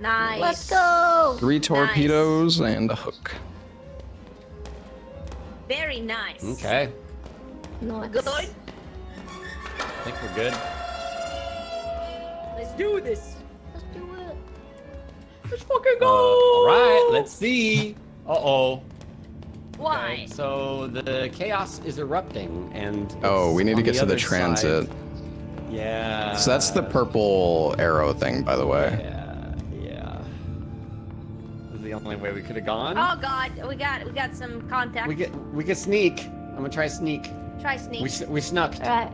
Nice. Let's go! 3 torpedoes and a hook. Very nice. Okay. No, Good. I think we're good. Let's do this. Let's do it. Let's fucking go. All right, let's see. Uh-oh. Why? Okay, so the chaos is erupting, and Oh, we need to on get the to the other transit. side. Yeah. So that's the purple arrow thing, by the way. Yeah. This is the only way we could have gone. Oh god, we got some contact. We could sneak. I'm gonna try sneak. Try sneak. We snuck. Alright.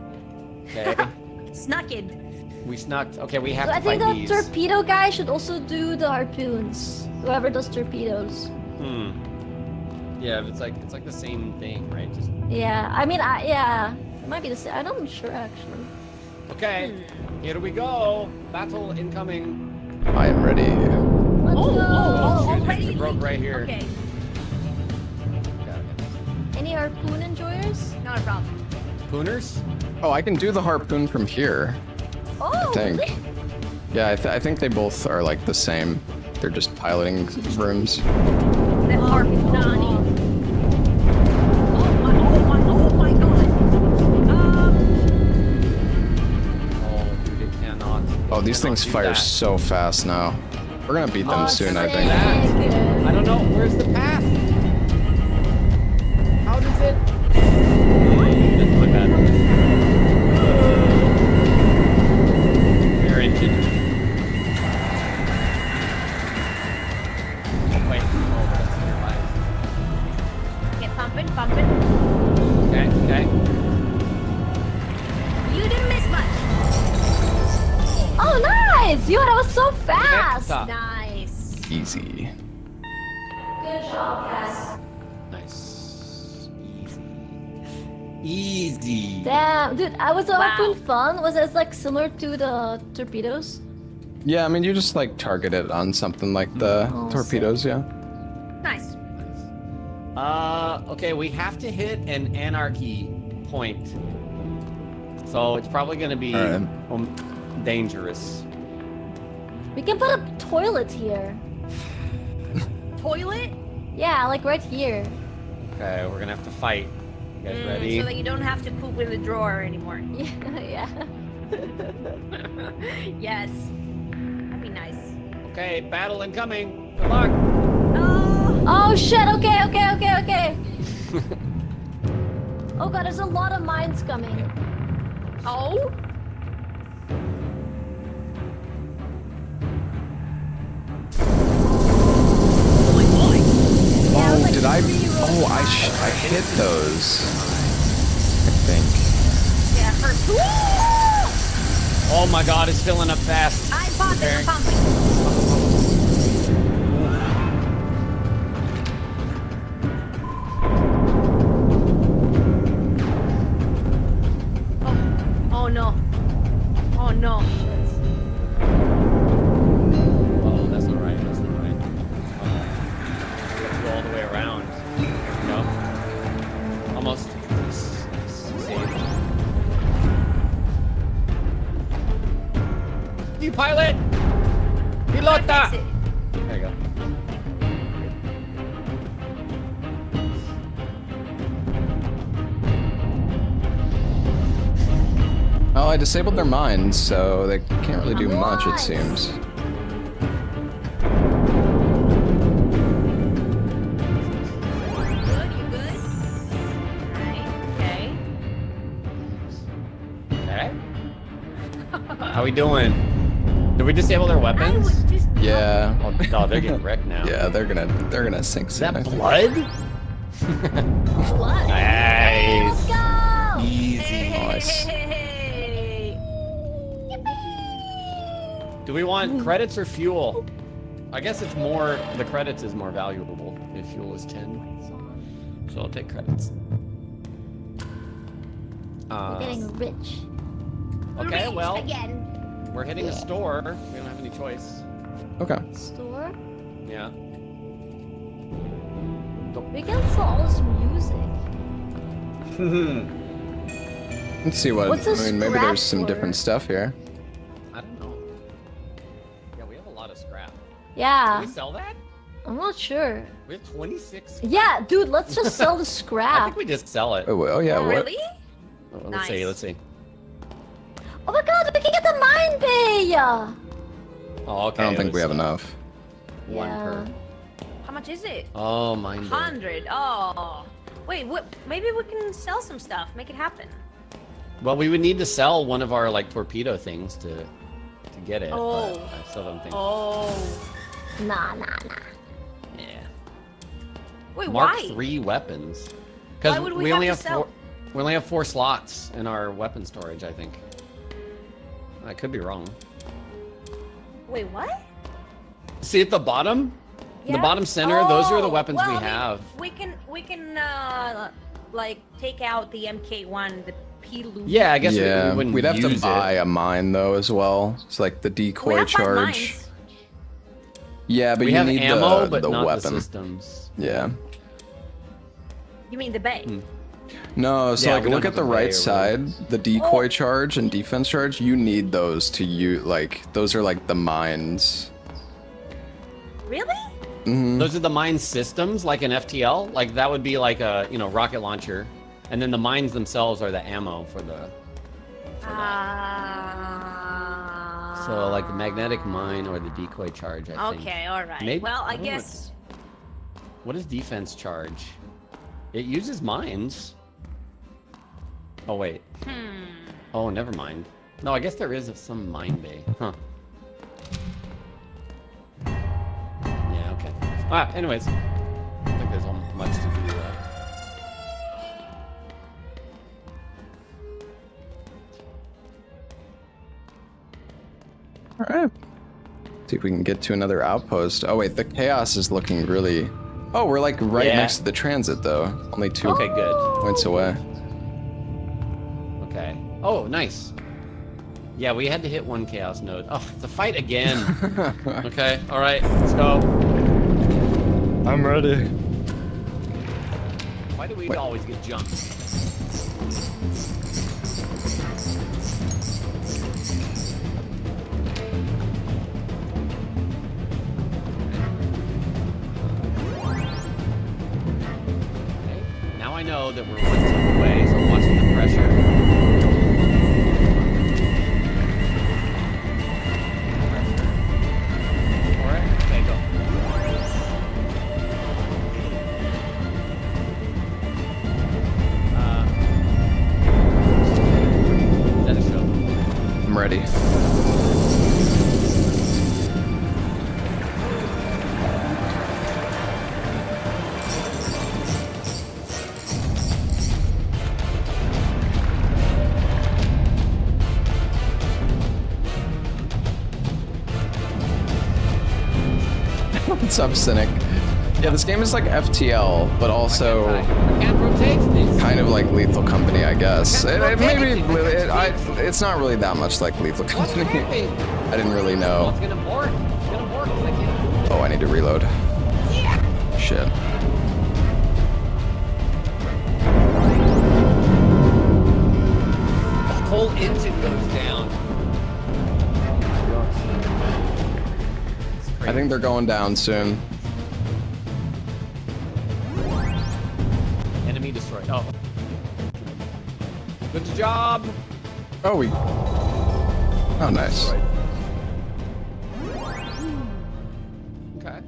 Okay. Snucked. We snuck. Okay, we have So to I think fight the these. torpedo guy should also do the harpoons. Whoever does torpedoes. Yeah, it's like the same thing, right? Just Yeah, I mean, yeah. It might be the same. I'm not sure, actually. Okay, here we go. Battle incoming. I am ready. Already? It broke right here. Okay. Any harpoon enjoyers? Not a problem. Pooners? Oh, I can do the harpoon from here. Oh, I think. really? Yeah, I think they both are like the same. They're just piloting rooms. The harpoon. Oh my god. Oh, dude, it cannot. Oh, these things do fire that. so fast now. We're gonna beat them soon, I think. That? I don't know. Where's the path? How does it? That's my bad. Rear engine. Oh, wait. Oh, that's your life. Get pumping. Okay. You didn't miss much. Oh, nice! Yo, that was so fast! Stop. Nice. Easy. Good job, guys. Nice. Easy. Damn, dude, was the Wow. harpoon fun? Was it like similar to the torpedoes? Yeah, I mean, you just like target it on something like the Oh, torpedoes, yeah. Nice. Okay, we have to hit an anarchy point. So it's probably gonna be Alright. dangerous. We can put a toilet here. Toilet? Yeah, like right here. Okay, we're gonna have to fight. You guys ready? So that you don't have to poop in the drawer anymore. Yeah. Yes. That'd be nice. Okay, battle incoming. Good luck. Oh. Oh shit, okay. Oh god, there's a lot of mines coming. Oh. Yeah, it was like Did I? 3 rows. Oh, I hit those. I think. Yeah, hurt. Oh my god, it's filling up fast. I'm pumping. Oh no. Oh no. Oh, that's not right. That's not right. Let's go all the way around. No. Almost. Save. You pilot! Pilota! Fix it. There you go. Oh, I disabled their mines, so they can't really do much, it Nice. seems. Good, you good? Alright, okay. Okay. How we doing? Did we disable their I weapons? would just Yeah. Oh, they're getting wrecked now. Yeah, they're gonna sink Is soon. that I think. blood? blood. Nice. Go! Easy. Nice. Hey. Do we want credits or fuel? I guess it's more, the credits is more valuable if fuel is 10. So I'll take credits. We're getting rich. Okay, Rich well, again. we're hitting a store. We don't have any choice. Okay. Store? Yeah. We can sell all this music. Let's see what. What's a I mean, maybe there's some scrap different for? stuff here. I don't know. Yeah, we have a lot of scrap. Yeah. Can we sell that? I'm not sure. We have 26. Yeah, dude, let's just sell the I scrap. think we just sell it. Oh yeah. What? Really? Let's see, Nice. let's see. Oh my god, we can get the mine bay! Oh, okay. I don't think we have let's, enough. One per. How much is it? Oh, mine. 100. Oh. Wait, what? Maybe we can sell some stuff. Make it happen. Well, we would need to sell one of our like torpedo things to get it. Oh. But I still don't think. Oh. Nah. Yeah. Wait, Mark why? III weapons. Why Because would we, we only have have to sell? 4. We only have 4 slots in our weapon storage. I think. I could be wrong. Wait, what? See at the bottom. The Yeah? bottom center. Those are the Oh, weapons well, we I mean, have. We can like take out the MK1, P loop. Yeah, I guess Yeah, we wouldn't we'd have to use buy it. a mine though as well. It's like the We decoy have 5 charge. mines. Yeah, but We you have need ammo, the, but the not weapon. the systems. Yeah. You mean the bay? No, so Yeah, like we don't look have at the the bay right or side, the decoy charge and defense charge. You need those to use. Like those are like the mines. Really? Those are the mine systems, like an FTL. Like that would be like a rocket launcher, and then the mines themselves are the ammo for the. So like the magnetic mine or the decoy charge. I think. Okay, all right. Maybe- Well, I don't know guess. What is defense charge? It uses mines. Oh wait. Oh, never mind. No, I guess there is some mine bay. Huh. Yeah. Okay. Ah. Anyways, I don't think there's much to do. All right. See if we can get to another outpost. Oh wait, the chaos is looking really. Oh, we're like right Yeah. next to the transit though. Only 2 Okay. Good. points away. Okay. Oh, nice. Yeah, we had to hit 1 chaos node. Oh, it's a fight again. Okay. All right. Let's go. I'm ready. Why do we always get jumped? Now I know that we're 1 step away, so I'm watching the pressure. Alright, okay, go. Is that a show? I'm ready. What's up, Cynic? Yeah, this game is like FTL, but also I can't rotate this. kind of like Lethal Company, I guess. Maybe Rotate. it's not really that much like Lethal What's Company. happening? I didn't really Well, know. it's gonna bork. It's gonna bork 'cause I can't. Oh, I need to reload. Shit. The whole engine goes down. I think they're going down soon. Enemy destroyed. Oh. Good job. Oh, we. Oh, nice. Okay.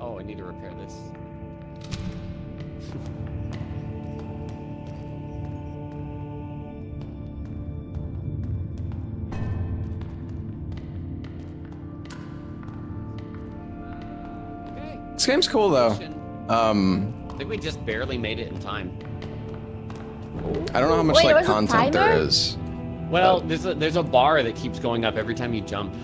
Oh, I need to repair this. Okay. This game's cool though. I think we just barely made it in time. I don't know how much Wait, like was it content there timer? is. Well, there's a bar that keeps going up every time you jump,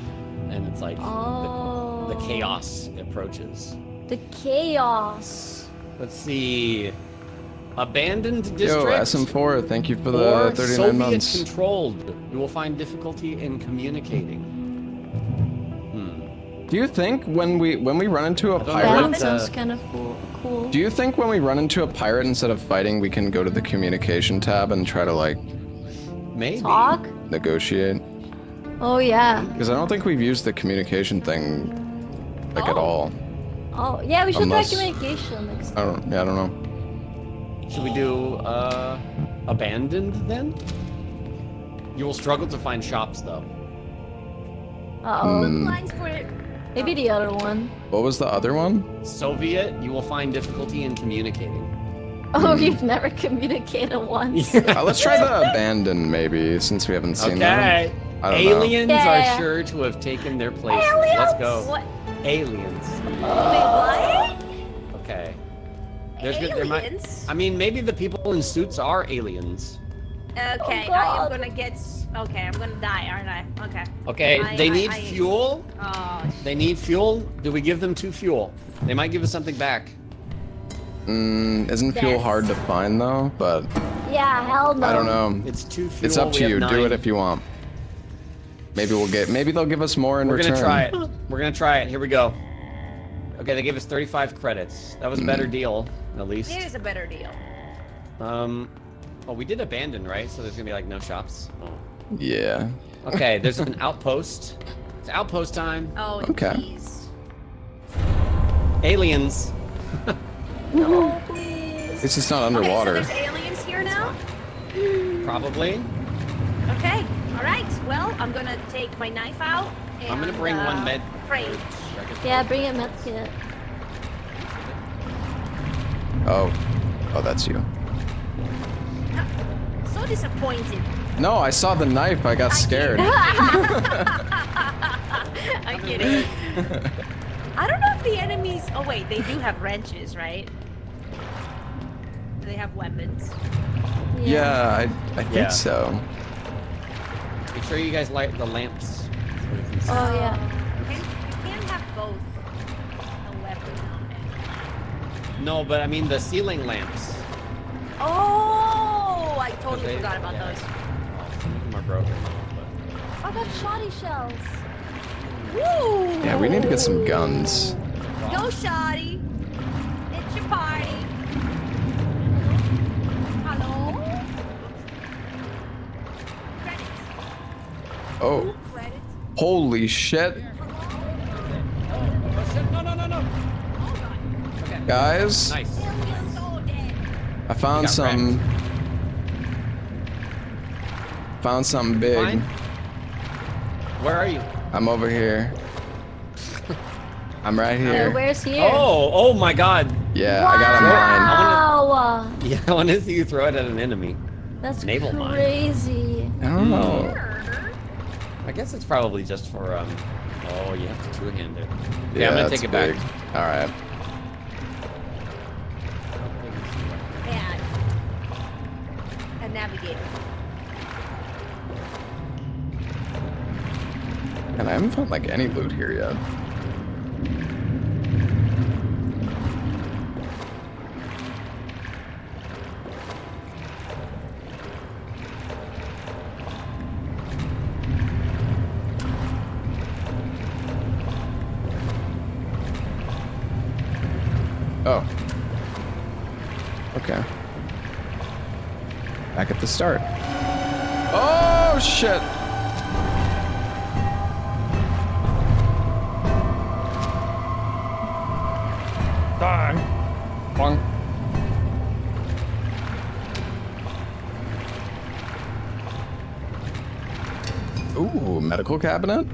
and it's like the chaos approaches. The chaos. Let's see. Abandoned Yo, district. SM4, thank you for the or 39 Soviet months. controlled. You will find difficulty in communicating. Do you think when we run into a don't know. pirate, That sounds kind of cool. do you think when we run into a pirate instead of fighting, we can go to the communication tab and try to like Maybe. Talk? negotiate? Oh yeah. Because I don't think we've used the communication thing like at all. Oh yeah, we should Unless- try communication next I don't know. Should we do abandoned then? You will struggle to find shops though. Uh-oh. Lines for it. Maybe the other one. What was the other one? Soviet, you will find difficulty in communicating. Oh, you've never communicated once. Let's try the abandon maybe, since we haven't seen that. Okay. I don't know. Aliens Yeah. are sure to have taken their places. Aliens? Let's go. What? Aliens. Wait, what? Okay. There might. Aliens? I mean, maybe the people in suits are aliens. Okay, Oh, I am God. gonna get. Okay, I'm gonna die, aren't I? Okay. Okay, they need fuel. Oh, They need fuel. Do we give them 2 fuel? They might give us something back. Isn't fuel Yes. hard to find though? But Yeah, hell no. I don't know. It's too fuel. It's up we to have you. 9. Do it if you want. Maybe they'll give us more in We're return. gonna try it. We're gonna try it. Here we go. Okay, they gave us 35 credits. That was a better deal, at least. It is a better deal. Oh, we did abandon, right? So there's gonna be like no shops. Oh. Yeah. Okay, there's an outpost. It's outpost time. Oh, Okay. jeez. Aliens. No, please. At least it's not underwater. Okay, so there's aliens here now? Probably. Okay, alright. Well, I'm gonna take my knife out. And, I'm gonna bring one med. Rage. Yeah, bring a med kit. Oh. Oh, that's you. So disappointed. No, I saw the knife. I got scared. I'm kidding. I don't know if the enemies... Oh, wait. They do have wrenches, right? They have weapons. Yeah, I think so. Make sure you guys light the lamps. So we can see. Oh, yeah. You can have both a weapon on it. No, but I mean the ceiling lamps. Oh! I totally They- forgot about yeah. those. Some of them are broken. I got shoddy shells. Woo! Yeah, we need to get some guns. Go, Shoddy. It's your party. Hello? Credits. Oh. Credits. Holy shit. Oh shit! No! Oh, God. Okay. Guys, Nice. Aliens so dead. I found got some. Found something big. Fine. Where are you? I'm over here. I'm right here. Where's here? Oh my God. Yeah, I got a mine. Wow! Yeah, I want to see you throw it at an enemy. That's Naval mine. crazy. I don't know. I guess it's probably just for Oh, you have to two-hand it. Okay, Yeah, I'm gonna that's take it big. back. All right. And a navigator. And I haven't found like any loot here yet. Oh. Okay. Back at the start. Oh shit! Die. Bonk. Ooh, medical cabinet?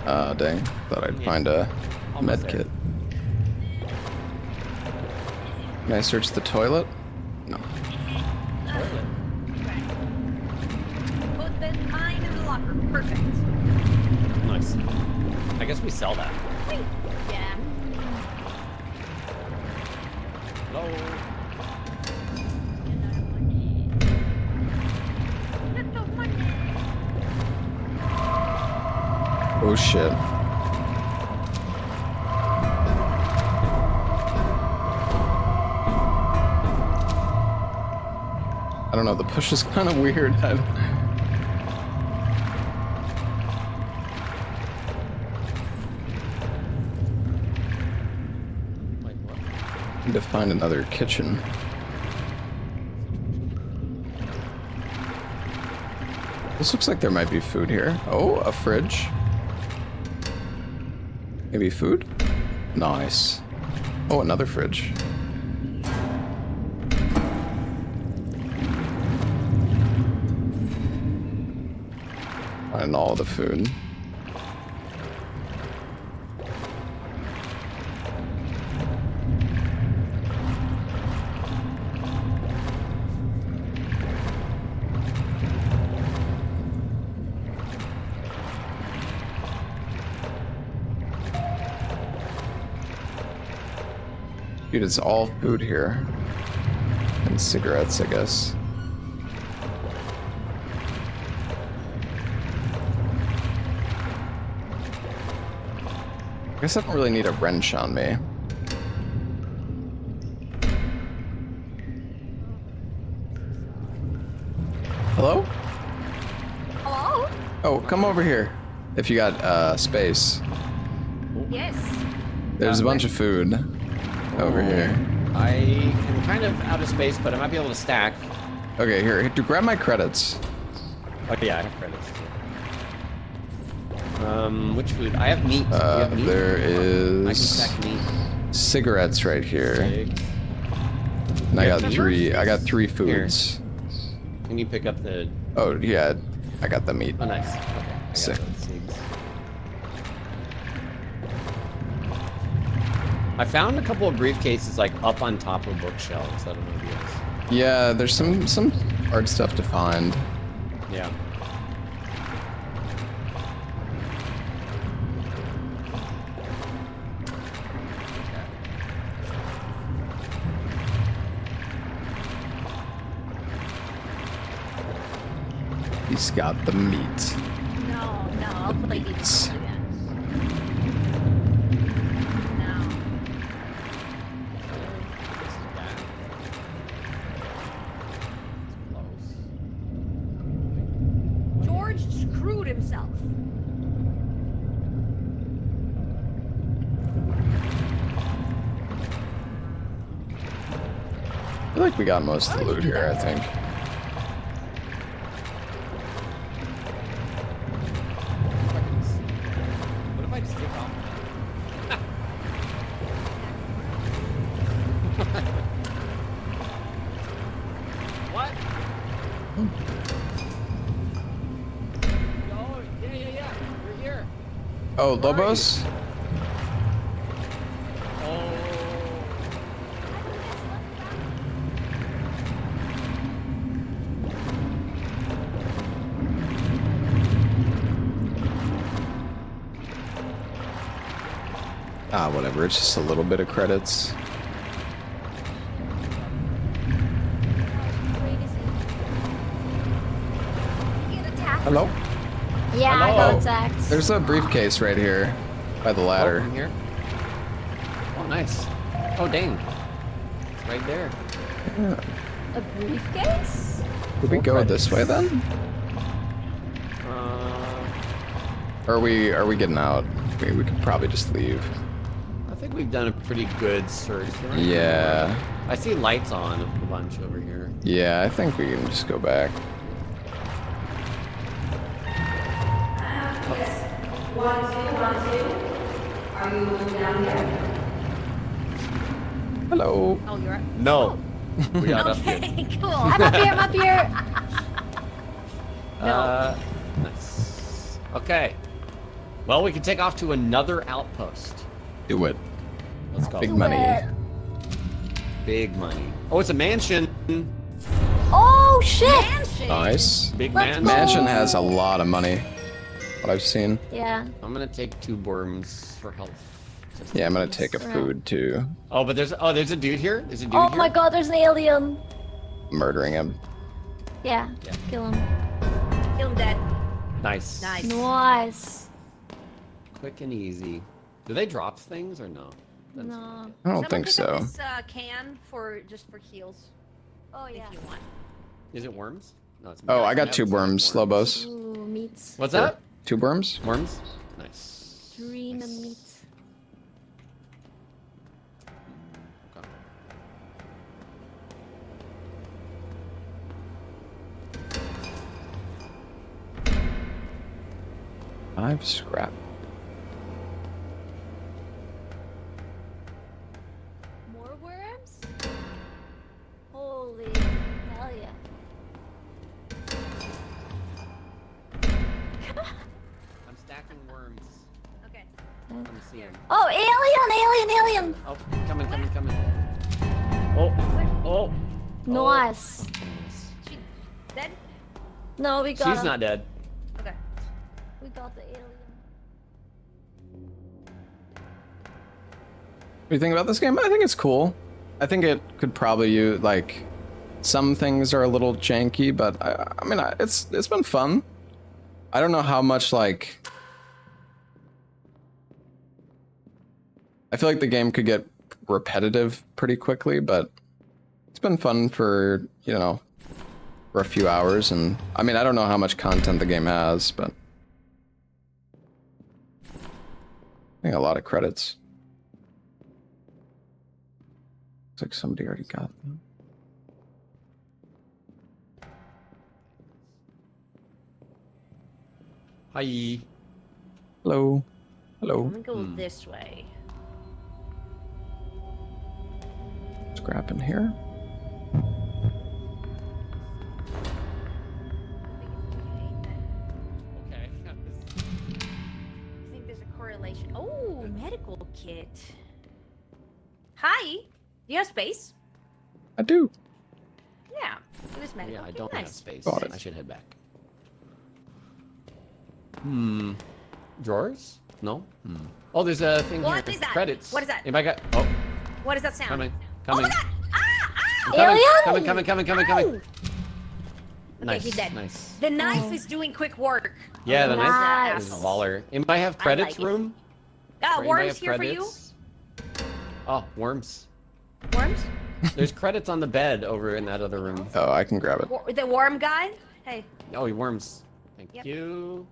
Dang. Thought I'd find a Almost med there. kit. Can I search the toilet? No. Put the mine in the locker. Perfect. Nice. I guess we sell that. Wait. Yeah. Hello. Little money. Oh shit. I don't know, the push is kind of weird. Like what? Need to find another kitchen. This looks like there might be food here. Oh, a fridge. Maybe food? Nice. Oh, another fridge. Find all the food. Dude, it's all food here. And cigarettes, I guess. I guess I don't really need a wrench on me. Hello? Hello? Oh, come over here. If you got space. Yes. There's a bunch of food over here. I am kind of out of space, but I might be able to stack. Okay, here, grab my credits. Oh yeah, I have credits too. Which food? I have meat. Do you have meat? There I can is stack meat. cigarettes right here. Cigs. And I You got have three. peppers? I got 3 foods. Can you pick up the? Oh yeah, I got the meat. Oh nice. Okay. I got Sick. those cigs. I found a couple of briefcases like up on top of bookshelves. I don't know if you guys. Yeah, there's some hard stuff to find. Yeah. He's got the meat. No, I'll play these again. George screwed himself. I feel like we got most of the loot here, I think. What if I just take off? What? Oh, yeah. We're here. Oh, Lobos? Ah, whatever. It's just a little bit of credits. Hello? Yeah, I Hello? got attacked. There's a briefcase right here by the ladder. Oh, here. Oh, nice. Oh, dang. It's right there. Yeah. A briefcase? Did we go this way then? Or are we getting out? We could probably just leave. I think we've done a pretty good search. Right? Yeah. I see lights on a bunch over here. Yeah, I think we can just go back. One, two. Are you down here? Hello. Oh, you're up. No. We got up here. Okay, cool. I'm up here. Nice. Okay. Well, we can take off to another outpost. Do it. Let's go. Big money. Big money. Oh, it's a mansion. Oh shit! Nice. Big Let's mansion. Mansion has a lot of money. What I've seen. Yeah. I'm gonna take 2 worms for health. Yeah, I'm gonna take a food too. Oh, but there's a dude here. There's a dude Oh here. my god, there's an alien. Murdering him. Yeah. Kill him. Kill him dead. Nice. Nice. Quick and easy. Do they drop things or no? No. I don't Someone think pick so. up this can for heals. Oh yeah. If you want. Is it worms? No, it's Oh, I got 2 worms, Lobos. Ooh, meats. What's that? 2 worms? Worms? Nice. Dream and meat. Okay. 5 scrap. More worms? Holy hell yeah. I'm stacking worms. Okay. I'm seeing. Oh, alien! Oh, coming. Oh. Nice. She dead? No, we got She's him. not dead. Okay. We got the alien. What do you think about this game? I think it's cool. I think it could probably use, like, some things are a little janky, but I mean, it's been fun. I don't know how much, like, I feel like the game could get repetitive pretty quickly, but it's been fun for, you know, for a few hours, and I mean, I don't know how much content the game has, but I think a lot of credits. Looks like somebody already got them. Hi. Hello. Hello. I'm gonna go this way. Scrap in here. Okay. I think there's a correlation. Oh, medical kit. Hi. Do you have space? I do. Yeah. It was medical Yeah, I kit. don't Nice. have space. Got it. I should head back. Drawers? No? Oh, there's a thing here. What is that? Credits. What is that? Anybody got... Oh, What does that sound? coming. Oh my Coming. god! Ah! I'm coming. Okay, Nice. he's dead. Nice. The knife is doing quick work. Yeah, the knife Nice. is a baller. Anybody have credits like it. room? Worms Anybody have here for you. credits? Oh, worms. Worms? There's credits on the bed over in that other room. Oh, I can grab it. The worm guy? Hey. Oh, worms. Thank Yep. you.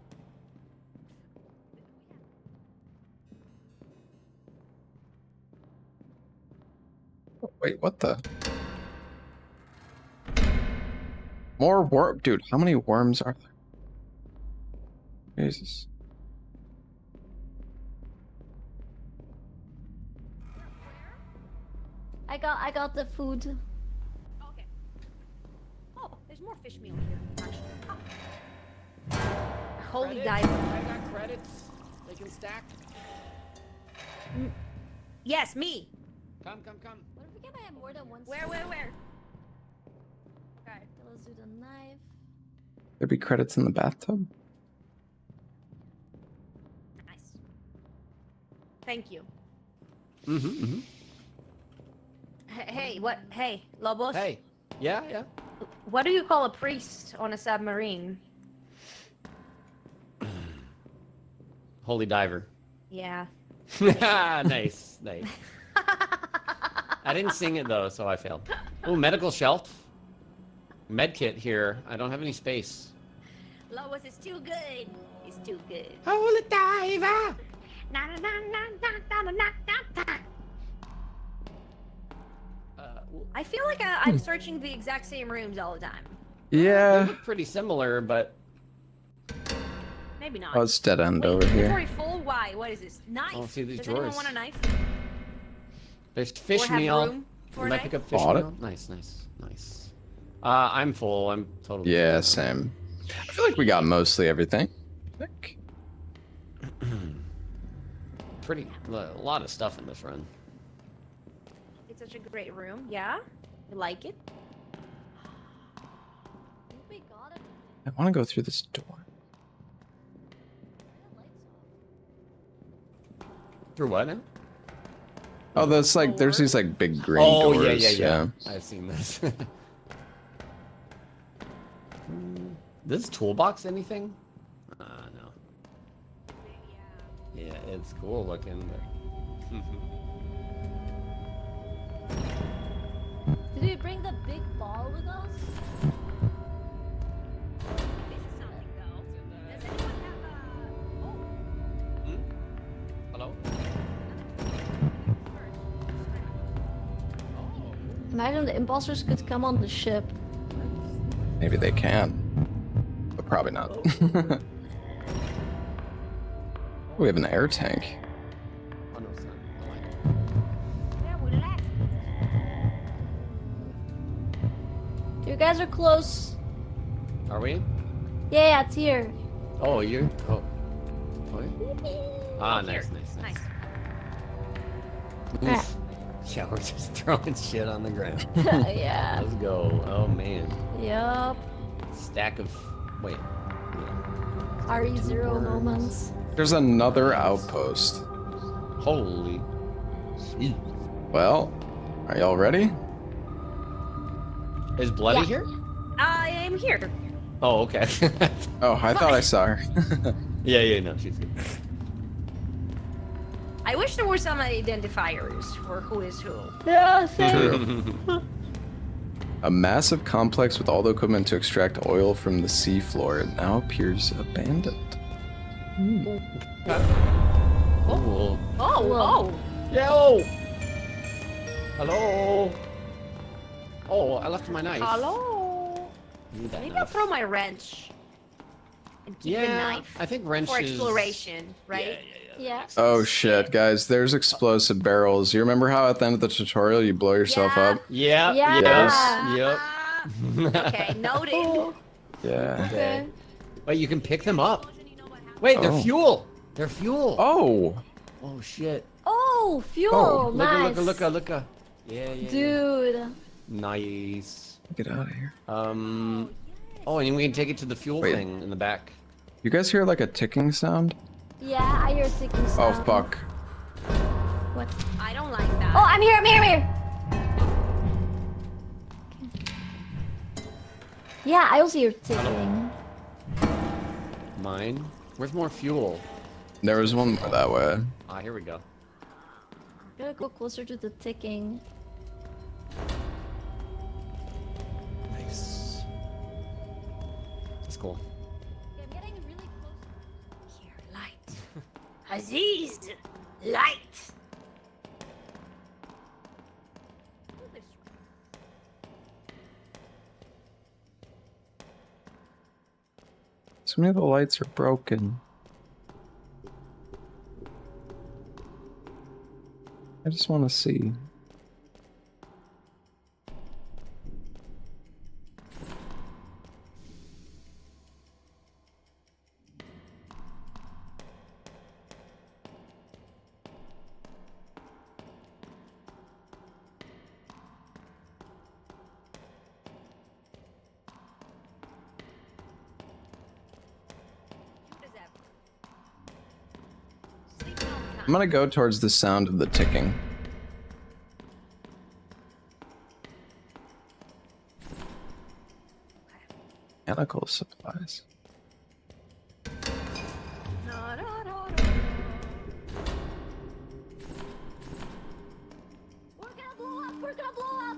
Wait, what the? More worm, dude. How many worms are there? Jesus. I got the food. Okay. Oh, there's more fish meal here, actually. Oh. Holy Credits? diver. I got credits. They can stack. Yes, me. Come. What if we can have more than one? Where? Okay. Let's do the knife. There be credits in the bathtub? Nice. Thank you. Hey, what? Hey, Lobos. Hey. Yeah. What do you call a priest on a submarine? Holy diver. Yeah. Nice. I didn't sing it though, so I failed. Oh, medical shelf. Med kit here. I don't have any space. Lobos is too good. It's too good. Holy diver. Na na na na na na na na. I feel like I'm searching the exact same rooms all the time. They Yeah. look pretty similar, but Maybe not. Oh, it's dead end Wait, over here. inventory full? Why? What is this? Knife. Oh, see these Does drawers. anyone want a knife? there's fish Or have meal. room for You a might knife? pick up fish Bought it. meal. Nice. I'm full. I'm totally Yeah, full. same. I feel like we got mostly everything. I think. Pretty a lot of stuff in this run. It's such a great room. Yeah? You like it? We got it. I want to go through this door. Through what now? Oh, that's like there's these like big green Oh, doors. yeah. I've seen this. This toolbox anything? No. Yeah, it's cool looking, but... Did we bring the big ball with us? This is something though. Does anyone have a... Hello? Imagine the impulsors could come on the ship. Maybe they can, but probably not. We have an air tank. Oh, no, it's not. I like it. Yeah, we like it. You guys are close. Are we? Yeah, it's here. Oh, you're... Oh. Ah, nice. Nice. Oof. Yeah, we're just throwing shit on the ground. Yeah. Let's go. Oh, man. Yup. Stack of... Wait. Yeah. RE0 worms. moments. There's another outpost. Holy... shit. Well, are y'all ready? Is Bloody Yeah. here? I am here. Oh, okay. Oh, I thought I saw her. yeah, no, she's good. I wish there were some identifiers for who is who. Yeah, same. True. A massive complex with all the equipment to extract oil from the seafloor. It now appears abandoned. Oh. Oh. Yo! Hello? Oh, I left my knife. Hello. Need that Maybe I'll knife. throw my wrench. And keep the knife. I think wrench for is... exploration, right? Yeah. Oh shit, guys, there's explosive barrels. You remember how at the end of the tutorial you blow yourself up? Yeah. Yeah. Yep. Okay, noted. Yeah. Okay. Wait, you can pick them up. Wait, they're Oh. fuel. They're fuel. Oh! Oh shit. Oh, fuel. Oh. Nice. Look. Yeah. Dude. Nice. Get out of here. Oh, and we can take it to the fuel thing in the back. You guys hear like a ticking sound? Yeah, I hear a ticking Oh sound. fuck. What? I don't like that. Oh, I'm here. Yeah, I also hear ticking. Mine? Where's more fuel? There was one more that way. Ah, here we go. Gotta go closer to the ticking. Nice. That's cool. I'm getting really close. Here, light. Aziz, light. So many of the lights are broken. I just want to see. I'm gonna go towards the sound of the ticking. Mechanical supplies. We're gonna blow up.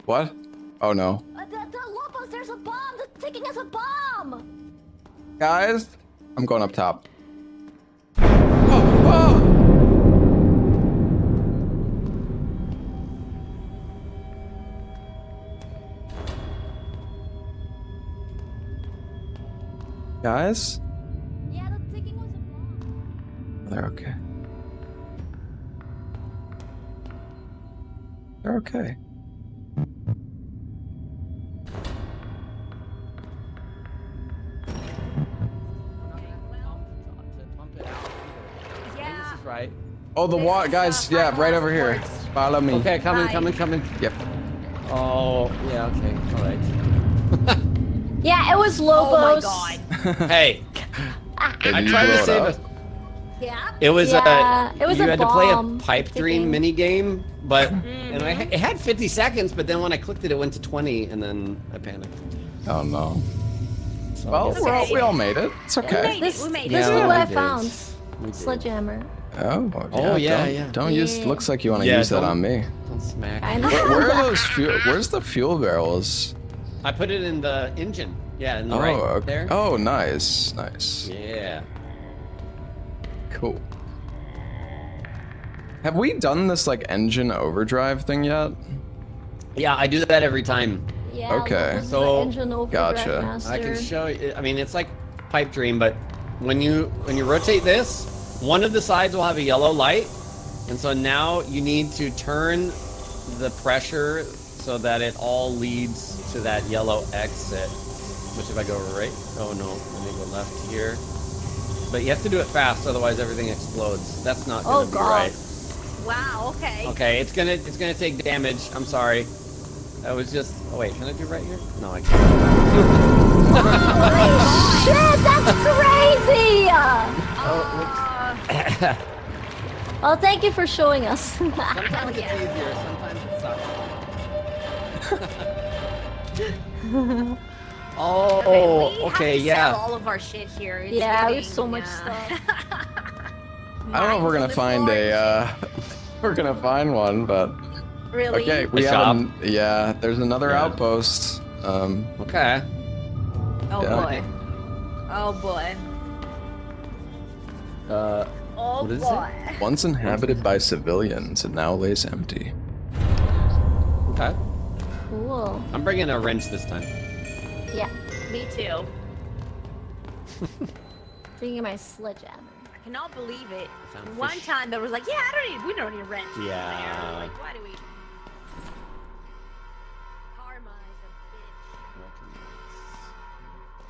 What? Oh no. The Lopos, there's a bomb. The ticking is a bomb. Guys, I'm going up top. Oh, guys? Yeah, the ticking was a bomb. They're okay. They're okay. Yeah. This is right. Oh, the water, guys. Yeah, right over here. Follow me. Okay, coming. Yep. Oh, yeah, okay. All right. Yeah, it was Oh Lobos. my god. Hey, Did I you tried blow to it save up? us. Yeah. It was Yeah, it was you a had to play a bomb pipe dream ticking. mini game, but and it had 50 seconds, but then when I clicked it, it went to 20, and then I panicked. Oh no. So Well, I guess- we all made it. It's okay. This, We made this it. is Yeah, what we I did. found. We did. Sledgehammer. Oh, Oh, yeah, don't, yeah. Don't use. Yeah. Looks like you want to Yeah, use that don't- on me. Don't smack. I know. Where are those fuel? Where's the fuel barrels? I put it in the engine. Yeah, in the Oh, right okay. there. Oh, nice, nice, Yeah. cool. Have we done this like engine overdrive thing yet? Yeah, I do that every time. Yeah, Okay. Lobos is So, the engine overdrive gotcha. master. I can show you. I mean, it's like pipe dream, but when you rotate this, one of the sides will have a yellow light, and so now you need to turn the pressure so that it all leads to that yellow exit. Which if I go right, oh no, let me go left here. But you have to do it fast, otherwise everything explodes. That's not gonna be God. right. Wow. Okay. Okay, it's gonna take damage. I'm sorry. I was just. Oh wait, can I do right here? No, I can't. Holy shit, that's crazy! Well, thank you for showing us. Sometimes it's easier. Sometimes it sucks. Oh, We have okay, to yeah. Sell all of our shit here. It's Yeah, getting, there's so much stuff. I don't know if we're gonna find a. We're gonna find one, but Really? Okay, we A have shop? yeah, there's another Yeah. outpost. Okay. Oh Yeah. boy. Oh boy. Oh what is boy. it? Once inhabited by civilians, it now lays empty. Okay. Cool. I'm bringing a wrench this time. Yeah. Me too. Bringing my sledgehammer. I cannot believe it. Found One fish. time there was like, yeah, we don't need rent. Yeah. Like, why do we? Karma is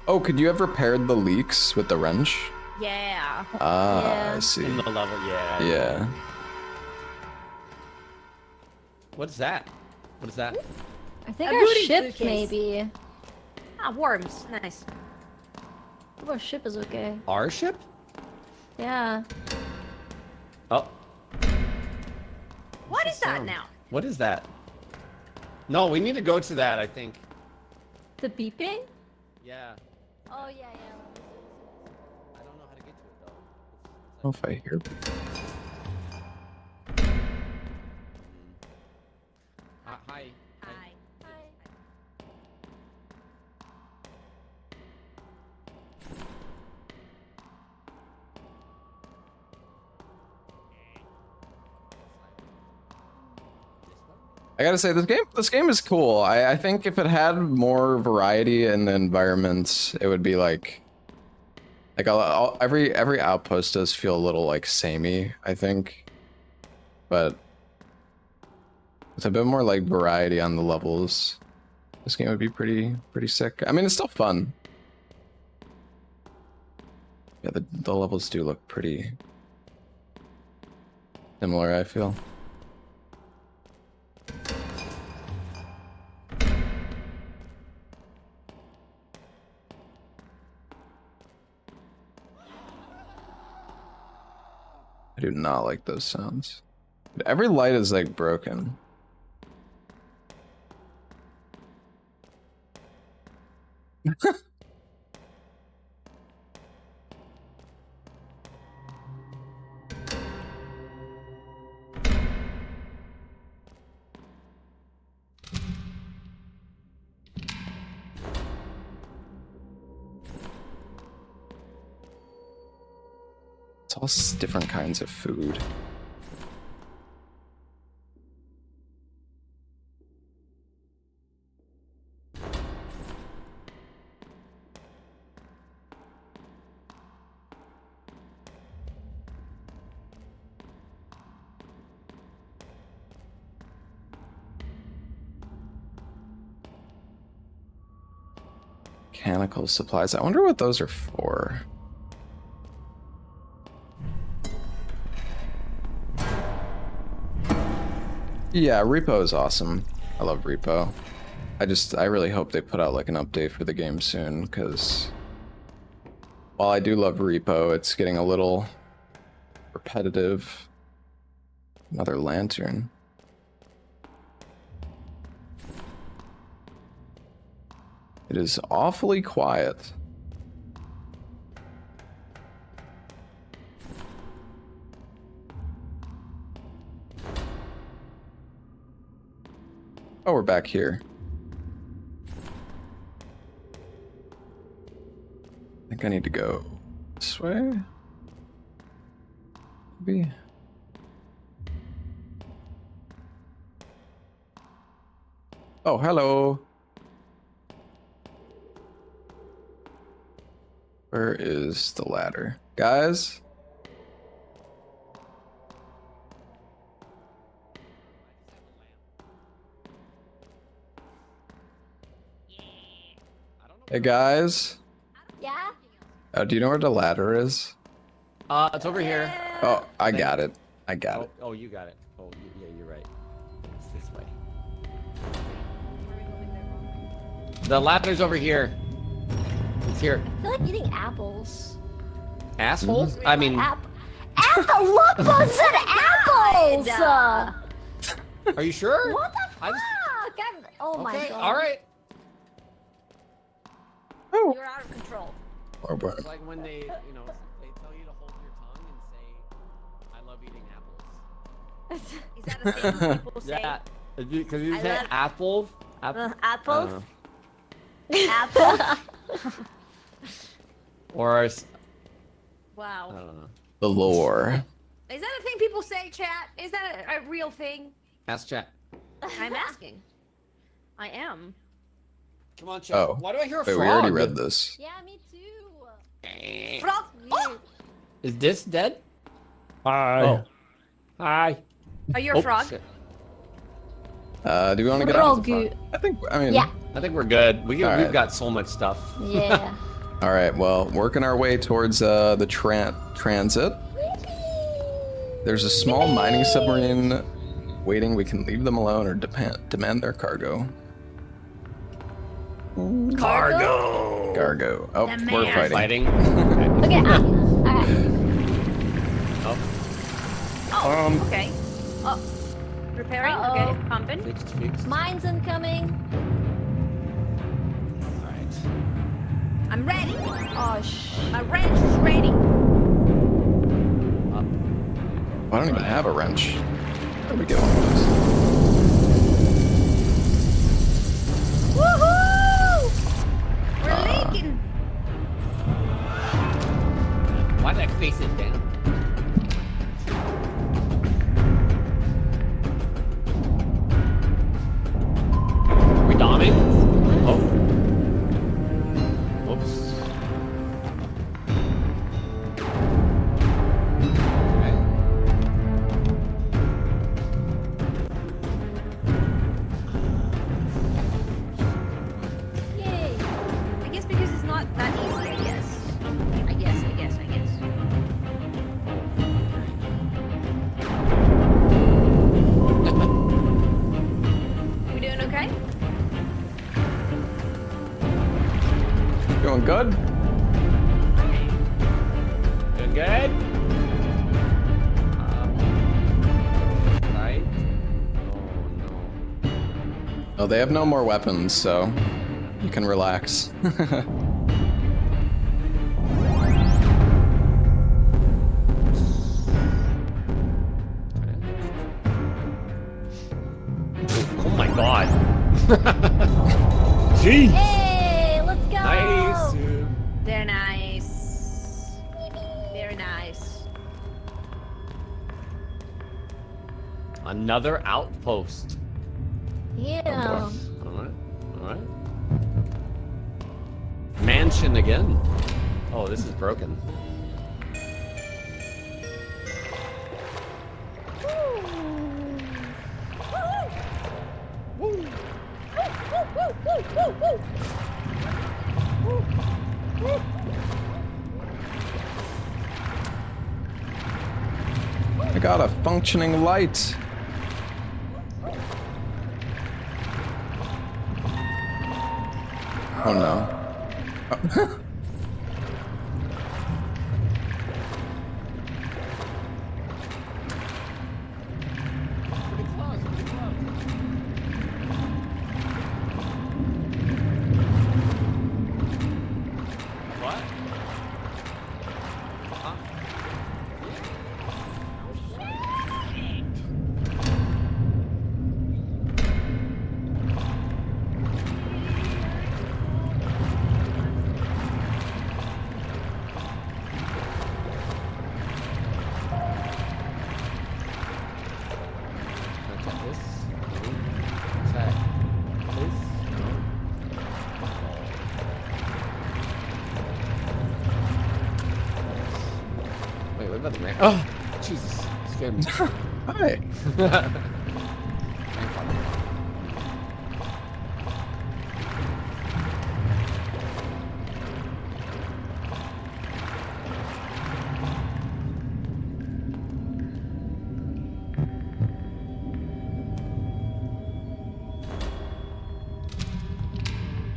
Oh, could you have repaired the leaks with the wrench? a bitch. Yeah. Ah, Yeah. I see. In the level, yeah. Yeah. What's that? What is that? I think A our booty ship suitcase. maybe. Ah, worms. Nice. I hope our ship is okay. Our ship? Yeah. Oh. What is that sound? now? What is that? No, we need to go to that, I think. The beeping? Yeah. Oh yeah, yeah. I don't know how to get to it though. I don't know if I hear. Hi. Hi. I gotta say, this game is cool. I think if it had more variety in the environments, it would be like every outpost does feel a little like samey, I think, but with a bit more like variety on the levels, this game would be pretty sick. I mean, it's still fun. Yeah, the levels do look pretty similar, I feel. I do not like those sounds. Every light is like broken. It's all different kinds of food. Mechanical supplies. I wonder what those are for. Yeah, Repo is awesome. I love Repo. I really hope they put out like an update for the game soon, because while I do love Repo, it's getting a little repetitive. Another lantern. It is awfully quiet. Oh, we're back here. I think I need to go this way. Maybe. Oh, hello. Where is the ladder? Guys? Hey guys? Yeah? Do you know where the ladder is? It's over here. Oh, I got it. I got it. Oh, you got it. Oh, yeah, you're right. It's this way. The ladder's over here. It's here. I feel like eating apples. Assholes? I mean, Apple! Look, those said apples! are you sure? What the fuck? Oh my Okay, god. all right. You're out of control. Oh, boy. It's like when they, they tell you to hold your tongue and say, "I love eating apples." Is that a thing people say? Yeah, Because you I said love- apple. Apple. Apple. Or I Wow. don't know. The lore. Is that a thing people say, chat? Is that a real thing? Ask chat. I'm asking. I am. Come on, chat. Oh. Why do I hear a Wait, frog? we already read this. Yeah, me too. Frog. Oh! Is this dead? Hi. Oh. Hi. Are you a frog? Shit. Do we want to get out? Frog. I mean. Yeah. I think we're good. We've right. got so much stuff. Yeah. All right. Well, working our way towards the transit. There's a small mining submarine waiting. We can leave them alone or demand their cargo. Cargo. Cargo. Oh, Demand. we're fighting. Okay. Alright. Oh, okay. Oh, repairing. Uh-oh. Okay, pumping. Fixed. Mine's incoming. Alright. I'm ready. Oh, My wrench is ready. I don't even have a wrench. How do we get one of those? Woohoo! We're leaking. Why did I face it down? We doming? Oh. Oops. Okay. yay. I guess because it's not that easy. I guess. We doing okay? Doing good? Doing good? Right? Oh no. Oh, they have no more weapons, so you can relax. Oh my god. Jeez. Hey, let's go. Nice. Very nice. Very nice. Another outpost. Yeah. Alright. Mansion again. Oh, this is broken. I got a functioning light. Oh no. Oh. What? Huh? Check this. No. Check this. No. Wait, what about the man? Oh, Jesus. Scared me. Hi. Wait,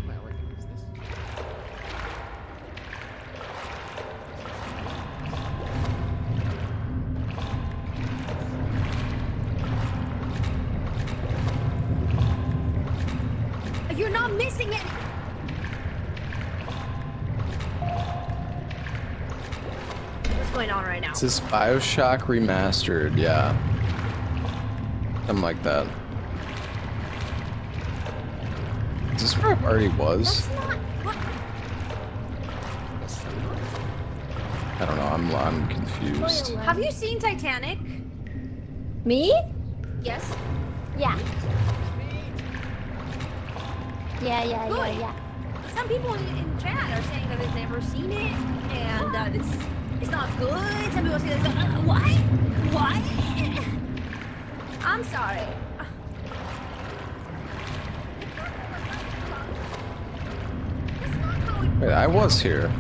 I recognize this. You're not missing it. What's going on right now? This is BioShock Remastered, yeah. Something like that. this where I already was? That's not what. I don't know. I'm confused. Have you seen Titanic? Me? Yes. Yeah. Yeah. Good. Some people in chat are saying that they've never seen it and that it's not good. Some people say that what? What? I'm sorry. Wait, I was here.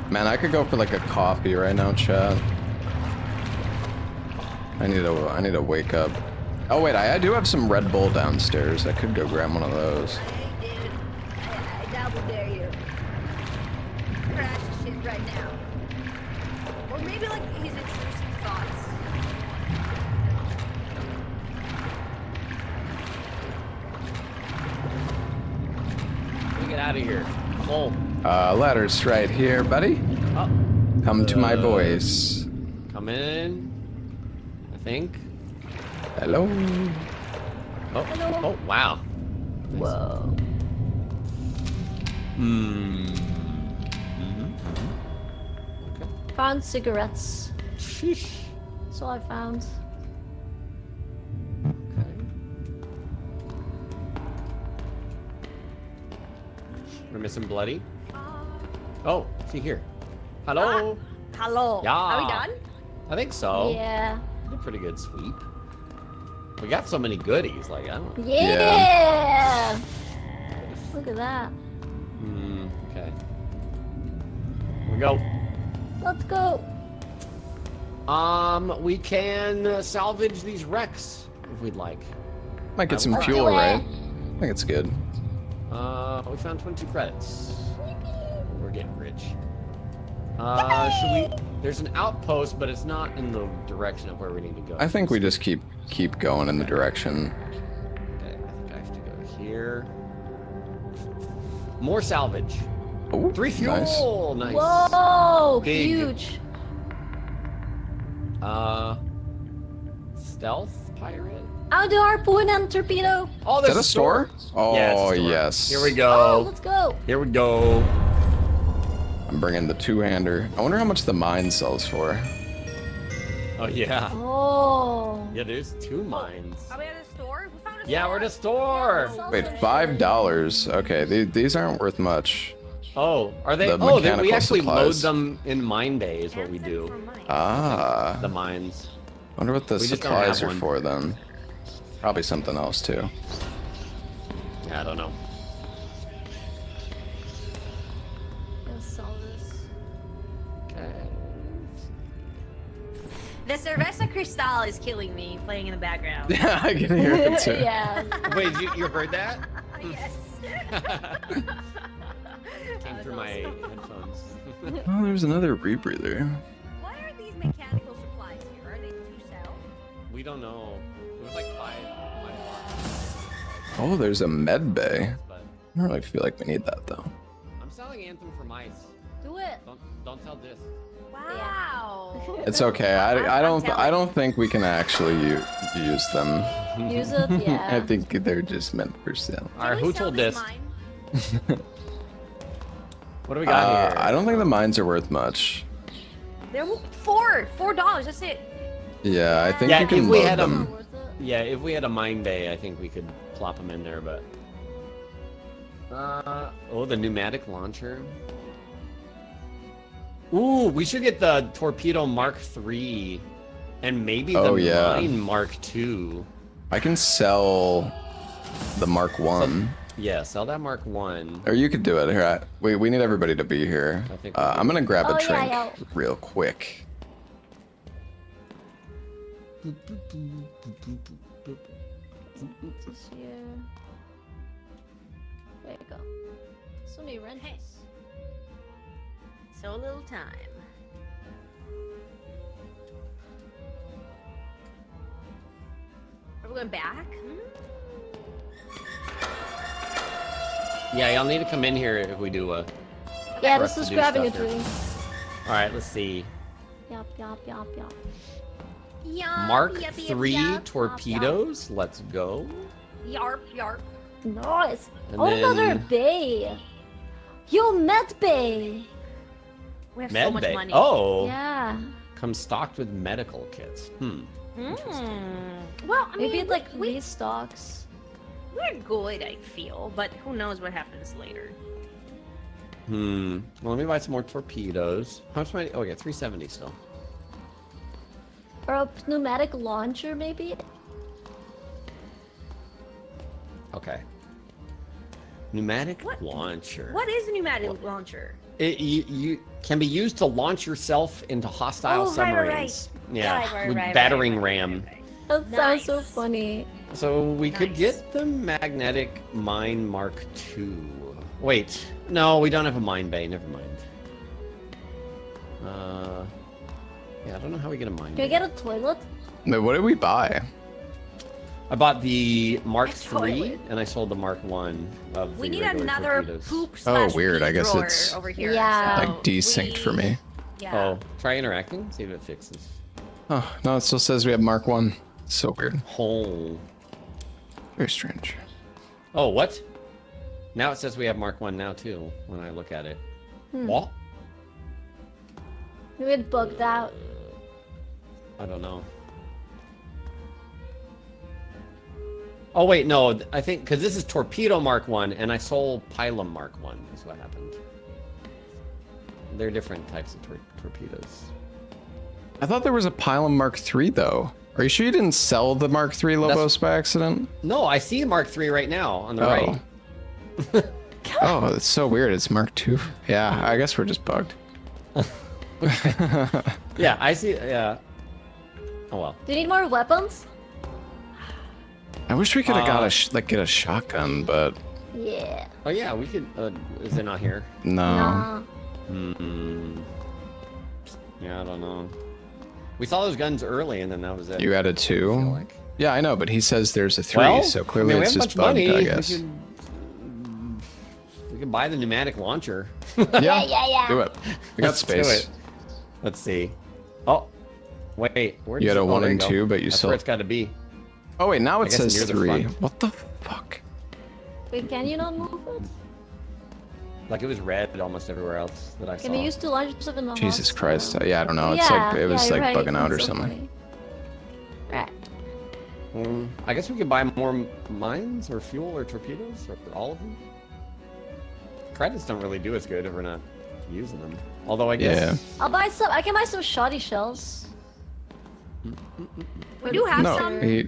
Man, I could go for like a coffee right now, chat. I need to wake up. Oh wait, I do have some Red Bull downstairs. I could go grab one of those. Hey, dude, I double dare you. Crash the shit right now. Or maybe like his intrusive thoughts. Let me get out of here. Full. Ladder's right here, buddy. Oh. Come to my voice. Come in. I think. Hello. Oh. Hello. Oh, wow. Whoa. Found cigarettes. Sheesh. That's all I found. We're missing Bloody. Oh, see here. Hello. Hello. Yeah. Are we done? I think so. Yeah. Did a pretty good sweep. We got so many goodies. Like I don't. Yeah. Look at that. Okay. Here we go. Let's go. We can salvage these wrecks if we'd like. Might get some Let's fuel, do it. right? I think it's good. We found 22 credits. We're getting rich. Should we? There's an outpost, but it's not in the direction of where we need to go. I think we just keep going in the direction. Okay, I think I have to go here. More salvage. Oh, 3 fuel. Nice. Whoa, Big. huge. Stealth pirate. I'll do harpoon and torpedo. Oh, Is there's that a store? Oh, Yeah, it's a store. yes. Here we Oh, go. let's go. Here we go. I'm bringing the two-hander. I wonder how much the mine sells for. Oh yeah. Oh. Yeah, there's 2 mines. Are we at a store? We found a Yeah, store. we're at a store. Wait, $5. Okay, these aren't worth much. Oh, are they? The Oh, then we mechanical actually load supplies. them in mine bay is what we do. Ah. The mines. Wonder what the We just don't supplies have are one. for then. Probably something else too. Yeah, I don't know. Let's sell this. Okay. The Cerveza Cristal is killing me, playing in the background. Yeah, I can hear it too. Yeah. Wait, you heard that? Yes. Came through my headphones. Oh, there's another rebreather. What are these mechanical supplies here? Are they to sell? We don't know. It was like five bucks. Oh, there's a med bay. But I don't really feel like we need that though. I'm selling Anthem for mice. Do it. Don't tell this. Wow. It's okay. I don't think we can actually use them. Use it. Yeah. I think they're just meant for sale. Alright, who told this? Mine? What do we got here? I don't think the mines are worth much. They're $4. That's it. Yeah, I think Yeah, you can if we load had them. Worth it. Yeah, if we had a mine bay, I think we could plop them in there, but... oh, the pneumatic launcher. Ooh, we should get the Torpedo Mark III. And maybe the Mine Mark II. I can sell the Mark 1. Yeah, sell that Mark 1. Or you could do it. Here, we need everybody to be here. I think I'm gonna grab a Oh, yeah, drink yeah. real quick. This here. There you go. So many wrenches. So little time. Are we going back? Yeah, y'all need to come in here if we do a. Yeah, for this us to is do grabbing a stuff here. drink. All right, let's see. Yup, yup, yup, yup. Mark 3 torpedoes. Let's go. Yarp, yarp. Nice. And Oh, another then- bay. Yo, med bay. We have Med so much bay. money. Oh. Yeah. Comes stocked with medical kits. Well, I mean, Maybe it like restocks. we're good, I feel, but who knows what happens later. Well, let me buy some more torpedoes. How much money? Oh, yeah, 370 still. Or a pneumatic launcher, maybe? Okay. Pneumatic launcher. What is a pneumatic launcher? You can be used to launch yourself into hostile Oh, right, right, submarines. right. Yeah, Right, with right, battering right, ram. That sounds so funny. So we could Nice. get the magnetic mine Mark II. Wait, no, we don't have a mine bay. Never mind. Yeah, I don't know how we get a mine Can bay. I get a toilet? Wait, what did we buy? I bought the Mark A III toilet. and I sold the Mark I of the We need regular another torpedoes. poop Oh, slash weird. pee I guess drawer it's, over here. Yeah. so like desynced for me. Yeah. Oh, try interacting. See if it fixes. Oh, no, it still says we have Mark 1. It's so weird. Oh. Very strange. Oh, what? Now it says we have Mark 1 now too. When I look at it. What? Maybe it bugged out. I don't know. Oh wait, no. I think because this is Torpedo Mark 1 and I sold Pylum Mark 1 is what happened. They're different types of torpedoes. I thought there was a Pylum Mark 3 though. Are you sure you didn't sell the Mark 3 Lobos by accident? No, I see Mark 3 right now on the right. Oh, it's so weird. It's Mark 2. Yeah, I guess we're just bugged. Yeah, I see. Yeah. Oh well. Do you need more weapons? I wish we could have got a get a shotgun, but Yeah. Oh yeah, we could. Is it not here? no. Nah. Yeah, I don't know. We saw those guns early, and then that was it. You added 2. like. Yeah, I know, but he says there's a 3, Well, so clearly I mean, we it's have just a bunch bugged, of money. I guess. We could buy the pneumatic launcher. Yeah. Do it. We got Let's do space. it. Let's see. Oh, wait. Where You had a 1 there and you go. 2, but you That's still. where it's got to be. Oh wait, now I it guess says near the 3. front. What the fuck? Wait, can you not move it? Like it was red almost everywhere else that I saw. Can we use to launch stuff in the Jesus hospital? Christ. Yeah, I don't know. It's Yeah, like it was yeah, like you're right. bugging out or That's so something. funny. Right. I guess we could buy more mines or fuel or torpedoes or all of them. Credits don't really do as good if we're not using them. Although I guess. I'll buy some. I can buy some shoddy shells. We do have No, some he,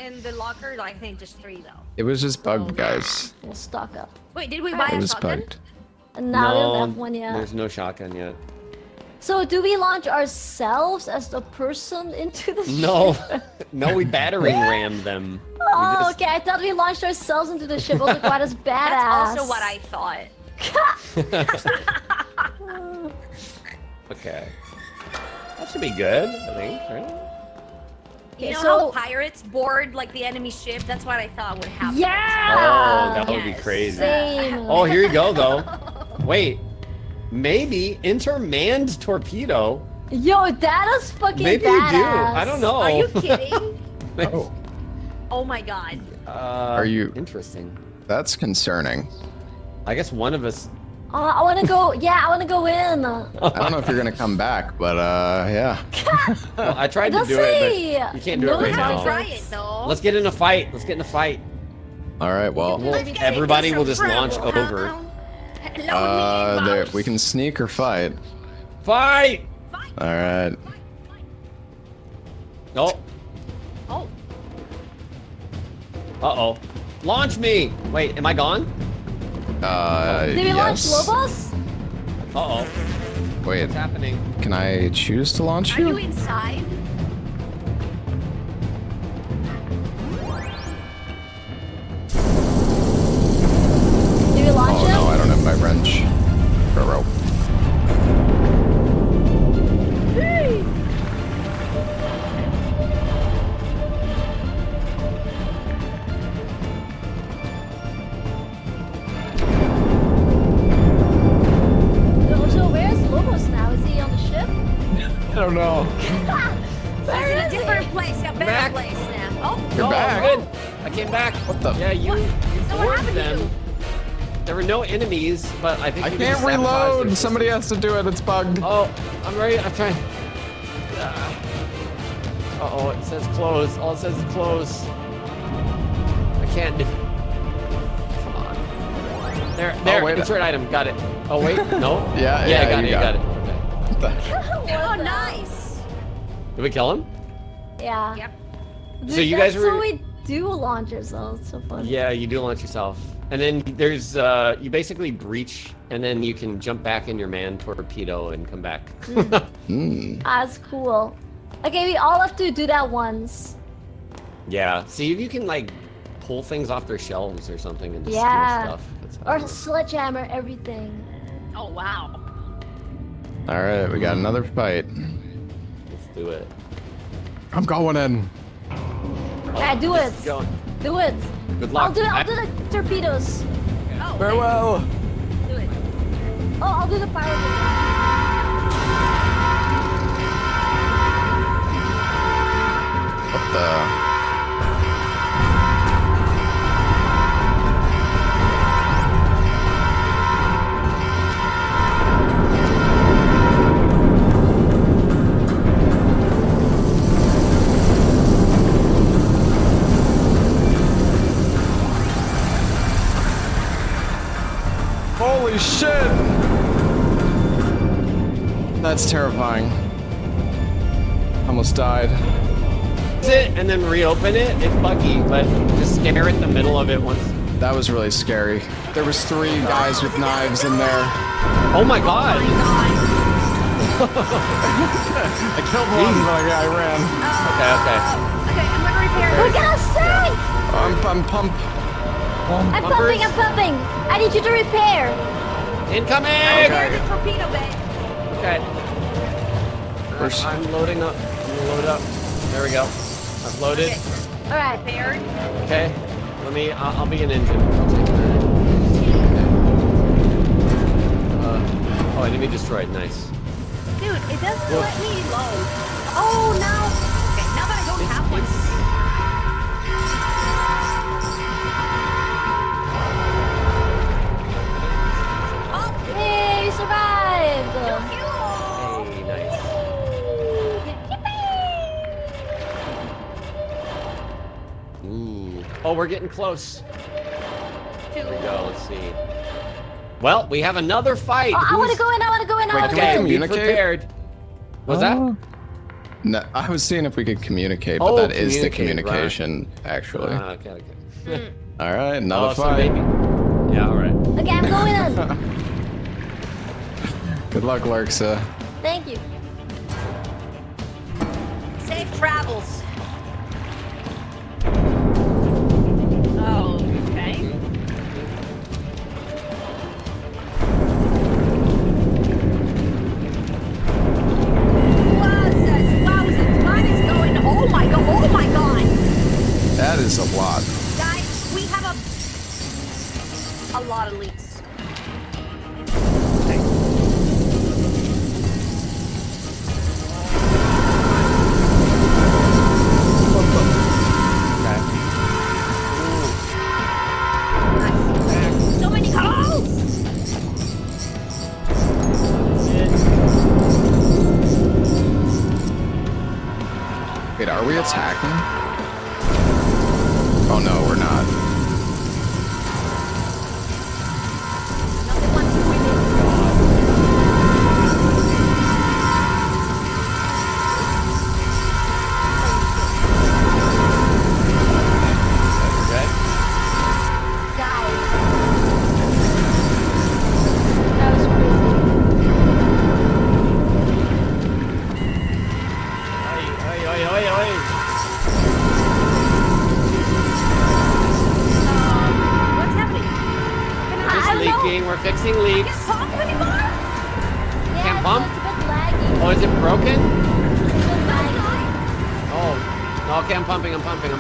in the locker. I think just 3 though. it was just bugged, guys. We'll stock up. Wait, did we buy It a was shotgun? bugged. And now we No, don't have one yet. there's no shotgun yet. So do we launch ourselves as the person into the No, ship? no, we battering rammed them. Oh, just- okay. I thought we launched ourselves into the ship. I was like, why does badass? That's also what I thought. Okay. That should be good, I think, right? You know so- how pirates board like the enemy ship? That's what I thought would happen. Yeah. Oh, that would be Yes. crazy. Same. Oh, here you go, though. Wait. Maybe intermanned torpedo. Yo, that is fucking Maybe badass. you do. I don't know. Are you kidding? Oh, Oh my god. Are you- Interesting? that's concerning. I guess one of us. I want to go. Yeah, I want to go in. I don't know if you're gonna come back, but yeah. Well, I tried to Let's do it, see. but you can't do No it right time now. Try it though. Let's get in a fight. Let's get in a fight. All right, well, Well, everybody will just launch over. there, we can sneak or fight. Fight! All right. Oh. Oh. Uh-oh. Launch me! Wait, am I gone? Did we launch yes. Lobos? Uh-oh. Wait, What's happening? can I choose to launch Are you you? inside? Did we launch Oh him? no, I don't have my wrench. Or rope. no. He's in a different place, a better Back. place now. Oh, You're Oh, back. good. I came back. What the? Yeah, you So what bored happened to them. you? There were no enemies, but I think I you can't just sabotaged their reload. Somebody systems. has to do it. It's bugged. Oh, I'm ready. I'm trying. Uh-oh, it says close. All it says is close. I can't do. Come on. There. wait. Insert item. Got it. Oh wait. No. Yeah, I got you it. got Got it. it. Okay. What the- Oh, nice. Did we kill him? Yeah. Yep. So you guys That's were- what we do launch ourselves. It's so fun. Yeah, you do launch yourself. And then there's, you basically breach, and then you can jump back in your man torpedo and come back. That's cool. Okay, we all have to do that once. Yeah, see if you can, like, pull things off their shelves or something and just Yeah. steal stuff. That's how it Or works. sledgehammer everything. Oh, wow. All right, we got another fight. Let's do it. I'm going in. Yeah, do it. Just going. Do it. Good luck. I'll do the torpedoes. Oh, Farewell. do it. Oh, I'll do the pirate. What the? Holy shit! That's terrifying. Almost died. It and then reopen it. It's buggy, but just stare at the middle of it once. That was really scary. There was 3 guys with knives in there. Oh my god! I killed one, but I ran. Okay. Okay, I'm gonna repair We're it. gonna sink! I'm pump. I'm pumping, I'm pumping! I need you to repair! Incoming! Repair the torpedo bay. Okay. Where's- I'm loading up. I'm gonna load up. There we go. I've loaded. Okay, Alright. repaired. Okay. Let me. I'll be an engine. I'll take that. Oh, enemy destroyed. Nice. Dude, it doesn't Look. let me load. Oh, no. Okay, now that I don't have one. Oh, Yay, we survived! Hey, nice. Ooh. Oh, we're getting close. There we go. Let's see. Well, we have another fight. Oh, I wanna Who's- go in, I wanna go in, I Wait, wanna can go we in! communicate? Prepared. What's that? No, I was seeing if we could communicate, but Oh, that is the communicate, communication, actually. Okay. All right, another Oh, so fight. maybe. Yeah. All right. Okay, I'm going in! Good luck, Lurksa. Thank you. safe travels. Oh, okay. Wowzers, time is going. Oh my god. That is a lot. Guys, we have a lot of leaks. So many calls! Wait, are we attacking? Oh no, we're not. Nothing wants to win it. Okay. Guys. That was crazy. Oi. What's happening? We're just I don't know. leaking. We're fixing Can't leaks. pump anymore? Yeah, Can't it's- bump? It's a bit laggy. Oh, is it broken? It's a bit laggy. Oh. No, okay, I'm pumping. We're pumped. We're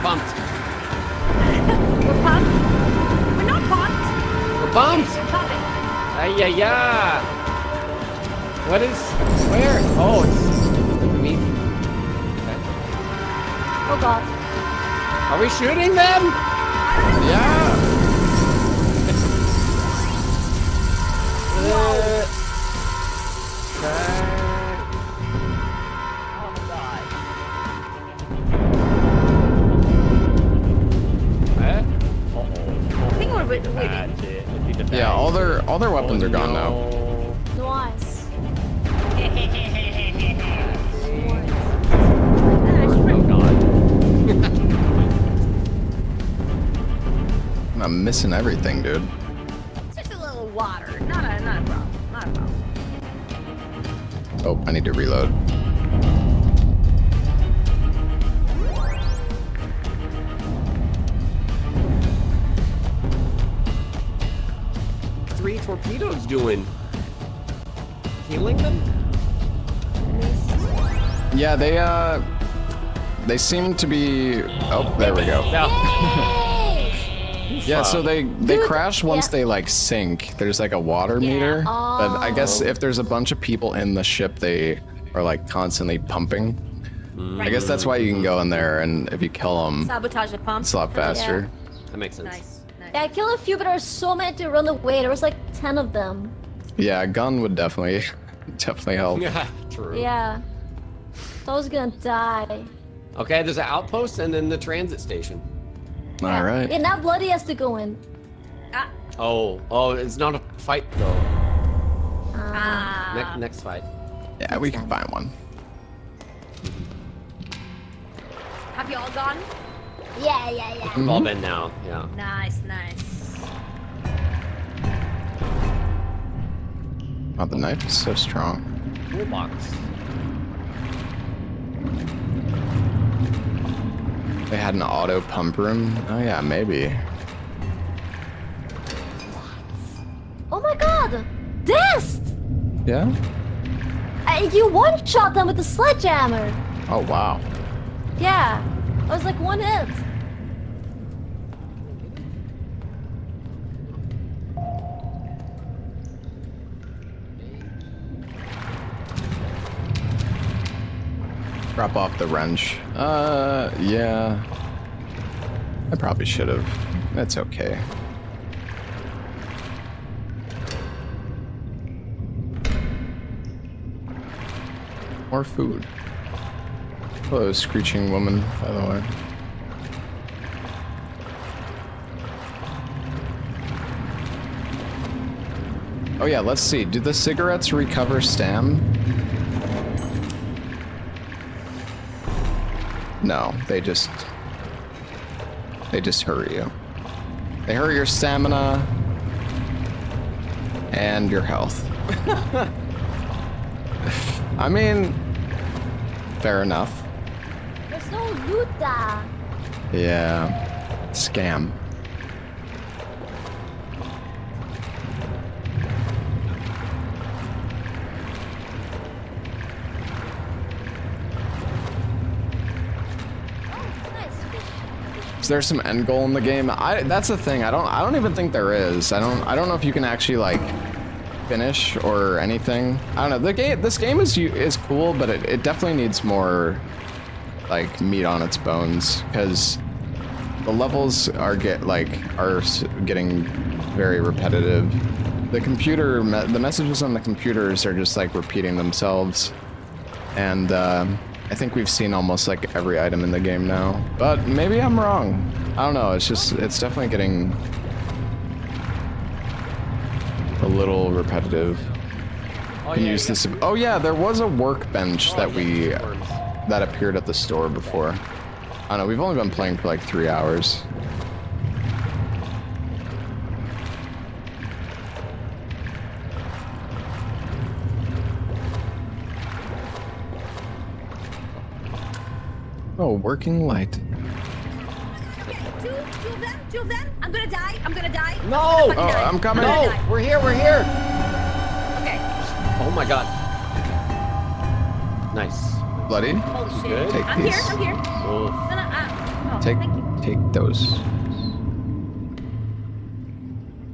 pumped? We're not pumped. We're pumped. We're pumping. Ay. What is? Where? Oh, it's me. Okay. Oh god. Are we shooting them? Yeah. Oh my god. I think we're Yeah, all their weapons are gone now. Nice. Oh god. I'm missing everything, dude. It's just a little water. Not a problem. Not a problem. Oh, I need to reload. Three torpedoes doing? Healing them? Yeah, they seem to be. Oh, there we go. Yeah, so they crash once they like sink. There's like a water meter, but I guess if there's a bunch of people in the ship, they are like constantly pumping. I guess that's why you can go in there, and if you kill them, Sabotage the pump. it's a lot faster. That makes sense. Nice. Yeah, I killed a few, but there were so many to run away. There was like 10 of them. Yeah, a gun would definitely help. Yeah, true. Yeah. So I was gonna die. Okay, there's an outpost and then the transit station. All right. Yeah, now Bloody has to go in. Oh, it's not a fight though. Next fight. Yeah, we can find one. Have you all gone? Yeah. We've all been now. Yeah. Nice. Oh, the knife is so strong. Toolbox. They had an auto pump room. Oh yeah, maybe. Oh my god! Dest! Yeah? You one-shot them with the sledgehammer! Oh wow. Yeah. I was like one hit. Drop off the wrench. Yeah. I probably should have. That's okay. More food. Hello, screeching woman, by the way. Oh yeah, let's see. Do the cigarettes recover stam? No, they just hurt you. They hurt your stamina and your health. I mean, fair enough. There's no loot there. Yeah, scam. Is there some end goal in the game? That's the thing. I don't even think there is. I don't know if you can actually like finish or anything. I don't know. This game is cool, but it definitely needs more like meat on its bones, because the levels are getting very repetitive. The messages on the computers are just like repeating themselves, and I think we've seen almost like every item in the game now, but maybe I'm wrong. I don't know. It's definitely getting a little repetitive. Use this. Oh yeah, there was a workbench that appeared at the store before. I don't know. We've only been playing for like 3 hours. Oh, working light. Okay, two of them. I'm gonna die. No! I'm coming. No! We're here. Okay. Oh my god. Nice. Bloody. Holy shit. Good. Take I'm these. here. Oh. No, Take thank you. those.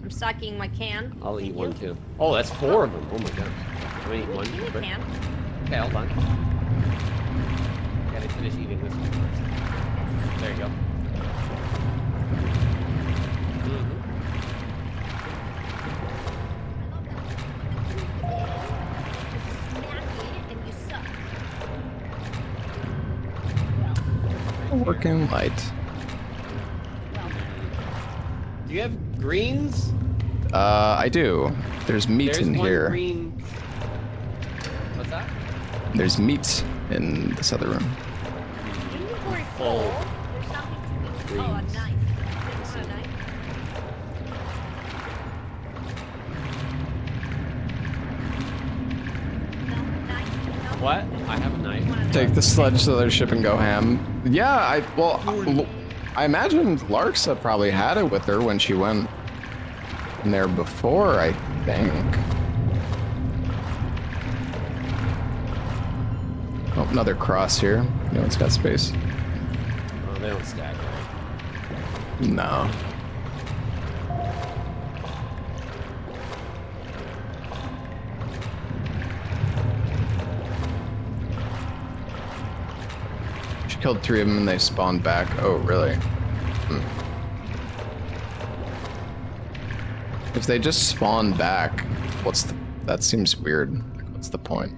I'm sucking my can. I'll eat Thank one you. too. Oh, that's 4 of them. Oh my god. gonna eat one. You Quick. can. Okay, hold on. Gotta finish eating this one first. There you go. Working light. Do you have greens? I do. There's meat There's in one here. green. What's that? There's meat in this other room. Inventory Full. full. There's something to be. Oh, a Greens. knife. You want a knife? No, knife. No. What? I have a knife. Take the sledge to their ship and go ham. Yeah, I imagine Larksa probably had it with her when she went in there before, I think. Oh, another cross here. No, it's got space. Oh, they don't stack, right? No. She killed 3 of them and they spawned back. Oh, really? If they just spawn back, that seems weird. What's the point?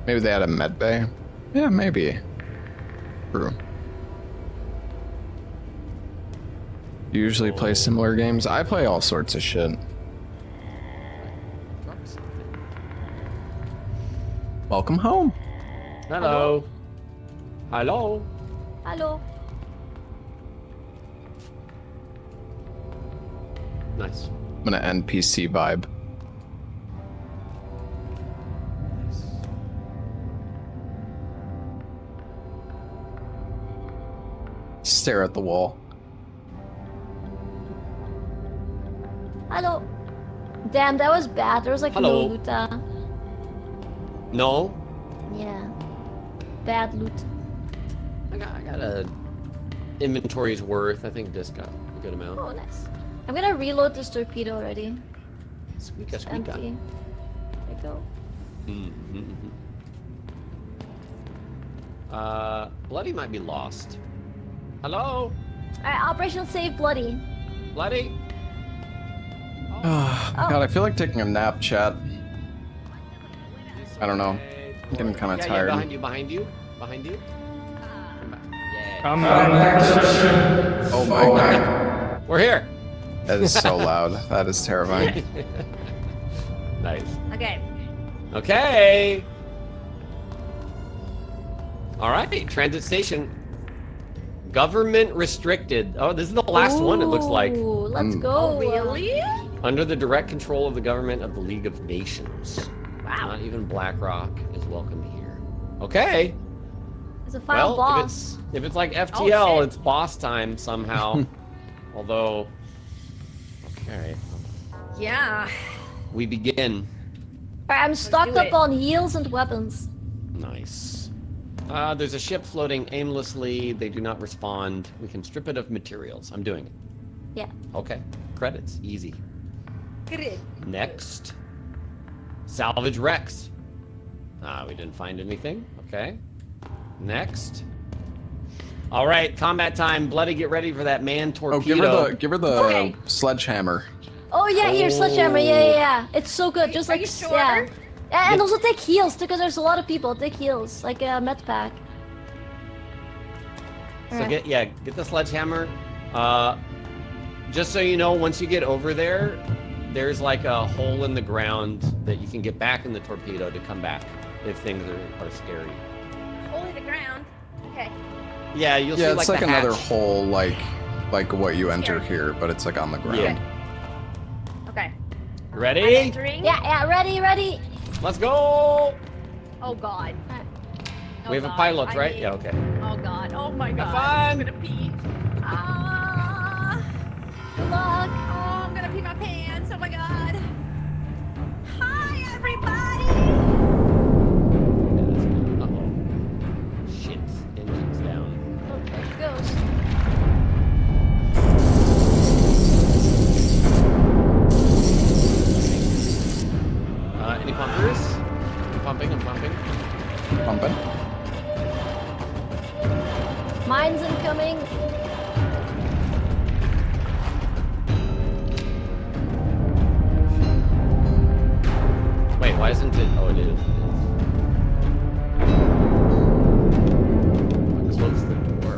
Maybe they had a med bay? Yeah, maybe. True. You usually play similar games? I play all sorts of shit. Welcome home. Hello. Hello. Hello. Nice. I'm gonna end PC vibe. Stare at the wall. Hello. Damn, that was bad. There was like Hello. no loot. No. Yeah. Bad loot. I got a inventory's worth. I think this got a good amount. Oh, nice. I'm gonna reload this torpedo already. Squeaka, It's squeaka. empty. There you go. Bloody might be lost. Hello? Alright, Operation Save Bloody. Bloody? God, I feel like taking a nap, chat. I don't know. I'm getting kind of tired. Behind you, behind you, behind you. Come back. Yeah. Come back. Oh my god. We're here. That is so loud. That is terrifying. Nice. Okay. Okay. All right. Transit station. Government restricted. Oh, this is the last one. It looks like. Ooh, let's go. Oh, really? Under the direct control of the government of the League of Nations. Wow. Not even BlackRock is welcome here. Okay. It's a final Well, boss. if it's like Oh, FTL, shit. it's boss time somehow. Although, okay, Yeah. we begin. Alright, I'm stocked do up it. on heals and weapons. Nice. There's a ship floating aimlessly. They do not respond. We can strip it of materials. I'm doing it. Yeah. Okay. Credits. Easy. Good. Next. Salvage wrecks. We didn't find anything. Okay. Next. All right, combat time. Bloody, get ready for that man Oh, torpedo. give her the Okay. sledgehammer. Oh yeah, here, sledgehammer. Yeah. It's so good. Just Are like you sure? yeah. And also take heals because there's a lot of people. Take heals, like a med pack. So Alright. get the sledgehammer. Just so you know, once you get over there, there's like a hole in the ground that you can get back in the torpedo to come back if things are scary. Hole in the ground. Okay. Yeah, you'll Yeah, see it's like like the another hatch. hole, like what you enter Here. here, but it's like on the ground. Yeah. Okay. I'm Ready? entering. Yeah, ready. Let's go! Oh god. Oh, We have a God. pilot, I right? need- Yeah, okay. Oh god. Oh my god. fun. I'm gonna pee. Ah. Good luck. Oh, I'm gonna pee my pants. Oh my god. isn't it? Oh, it is. Close the door.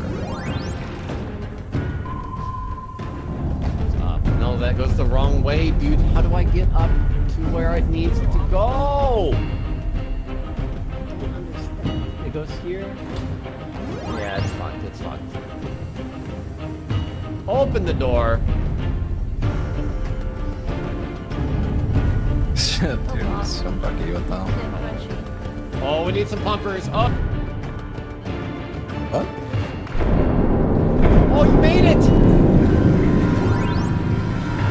Stop. No, that goes the wrong way, dude. How do I get up to where it needs to go? I don't understand. It goes here? Yeah, it's fucked. It's fucked. Open the door. Shit, dude. So fucky with that. Oh, we need some pumpers. Oh. What? Oh, you made it!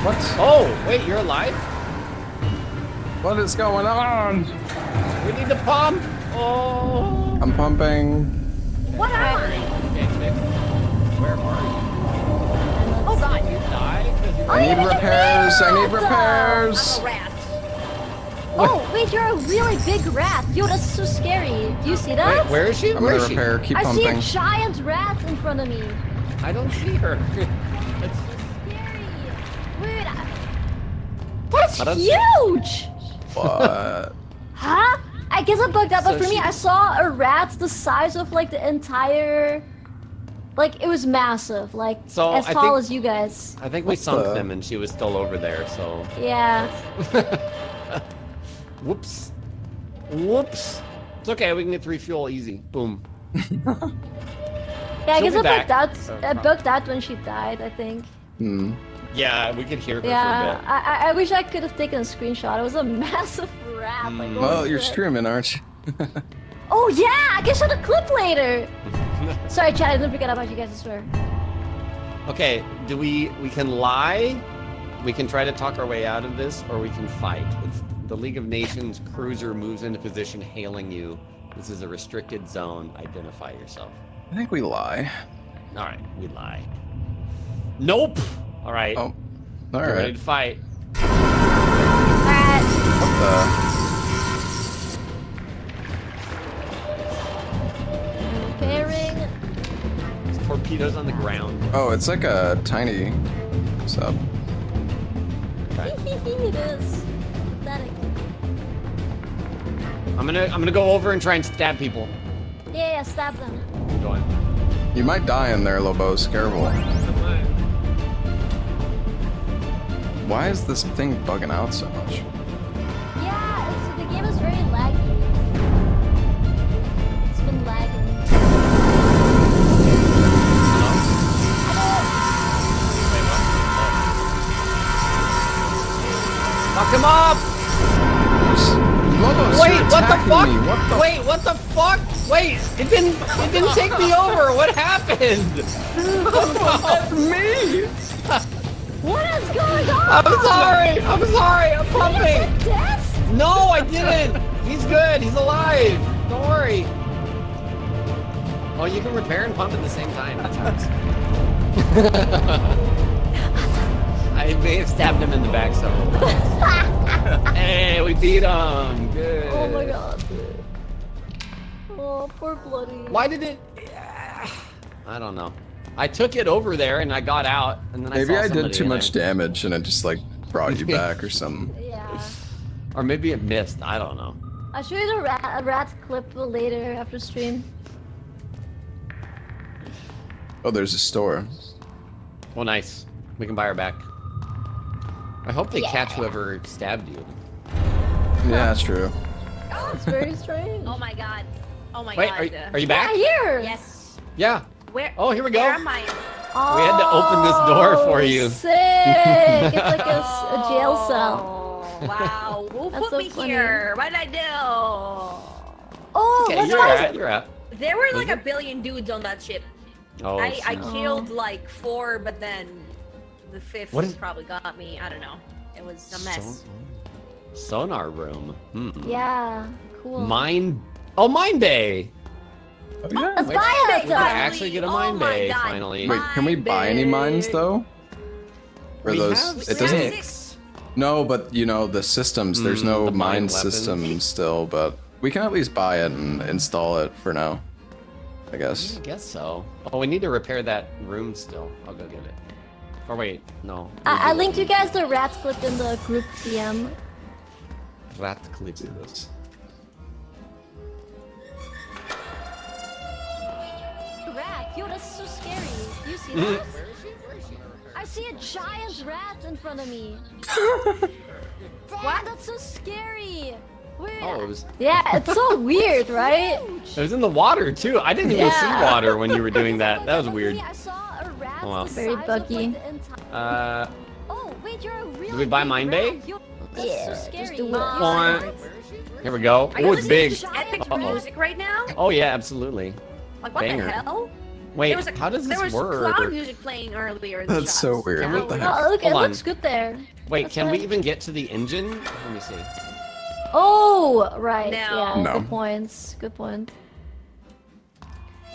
What? Oh, wait, you're alive? What is going on? We need to pump! Oh! I'm pumping. What am I? Okay, Nick. Where are you? Oh god. You died? I need repairs. I need repairs. I'm a rat. Oh, wait, you're a really big rat. Yo, that's so scary. Do you see that? Wait, where is she? I'm Where gonna is she? repair. Keep I pumping. see a giant rat in front of me. I don't see her. It's Scary. Weird. That's I don't- huge! What? Huh? I guess I bugged out, but So for me, she- I saw a rat the size of like the entire. Like it was massive, like So, as I tall think- as you guys. I think we What sunk the- them and she was still over there, so... Yeah. Whoops. Whoops. It's okay, we can get 3 fuel easy. Boom. Yeah, I She'll guess be I back. bugged out. I probably. bugged out when she died, I think. Hmm. Yeah, we could hear her Yeah, for a I wish I could have taken a screenshot. It was a massive rat. Like, Mm. holy Well, you're shit. streaming, aren't you? Oh yeah, I can show the clip later. Sorry, Chad, I didn't forget about you guys. I swear. bit. Okay, we can lie, we can try to talk our way out of this, or we can fight. It's the League of Nations cruiser moves into position hailing you. This is a restricted zone. Identify yourself. I think we lie. Alright, we lie. Nope! Alright. Oh. Get ready Alright. to fight. Alright. What the? Repairing. There's torpedoes on the ground. Oh, it's like a tiny sub. It is. Pathetic. I'm gonna go over and try and stab people. Yeah, stab them. I'm going. You might die in there, Lobos. Careful. Why is this thing bugging out so much? Yeah, the game is very laggy. It's been lagging. Fuck him up! Lobos, Wait, you're what the attacking fuck? me. What the Wait, what the fuck? Wait, it didn't take me over. What happened? me? What is going on? I'm sorry. I'm sorry. I'm pumping. Is it death? No, I didn't. He's good. He's alive. Don't worry. Oh, you can repair and pump at the same time. That's nice. I may have stabbed him in the back several times. Hey, we beat him. Good. Oh my god. Oh, poor Bloody. Why did it? I don't know. I took it over there and I got out, and then Maybe I I saw did too somebody much damage and it just like brought you back or something. Yeah. Or maybe it missed. I don't know. I'll show you a rat clip later after stream. Oh, there's a store. Well, nice. We can buy her back. I hope they catch whoever stabbed you. Yeah, that's true. It's very strange. Oh my god. Oh my Wait, god. are you back? Yeah, here. Yes. Yeah. Where? Oh, here we go. Where am I? Oh, We had to open this door for you. Sick. It's like a jail cell. Oh, wow. Who That's put so me funny. here? What did I do? Oh, Okay, that's you're why. at. You're at. There were like Was a billion dudes on that ship. Oh, I shit. killed like 4, but then the 5th What is- probably got me. I don't know. It was a mess. Sonar room. Hmm. Yeah, cool. Mine. Oh, mine bay. Oh, yeah. Let's Wait, buy we it. can though. actually get a mine bay God. finally. Wait, can we buy any mines though? Or We those? have It doesn't. 6. No, but you know the systems. There's no the mine mine weapons. system still, but we can at least buy it and install it for now. I guess. I guess so. Oh, we need to repair that room still. I'll go get it. Or wait, no. I linked you guys the rat clip in the group DM. Rat clip. Rat, yo, that's so scary. Do you see that? I see a giant rat in front of me. Damn, that's so scary. Wait. Oh, it was. Yeah, it's so weird, right? It was in the water too. I didn't even see Yeah. water when you were doing that. That was weird. I saw a rat Oh, well. the Very size of, buggy. like, the entire... Oh, wait, you're a really Did we buy big Mine rat. Bay? Yo, that's Yeah, so just scary. do it. Mwah. Here we go. Are you Oh, it's listening big. to epic Uh-oh. music right now? Oh yeah, absolutely. Like what Banger. the hell? Wait, There was how does there this was work? cloud music playing earlier. in the That's so shots. weird. Can we- What the heck? Oh, look, it Hold on. looks good there. Wait, That's can we fine. even get to the engine? Let me see. Oh, right. No. Yeah, No. good points. Good point.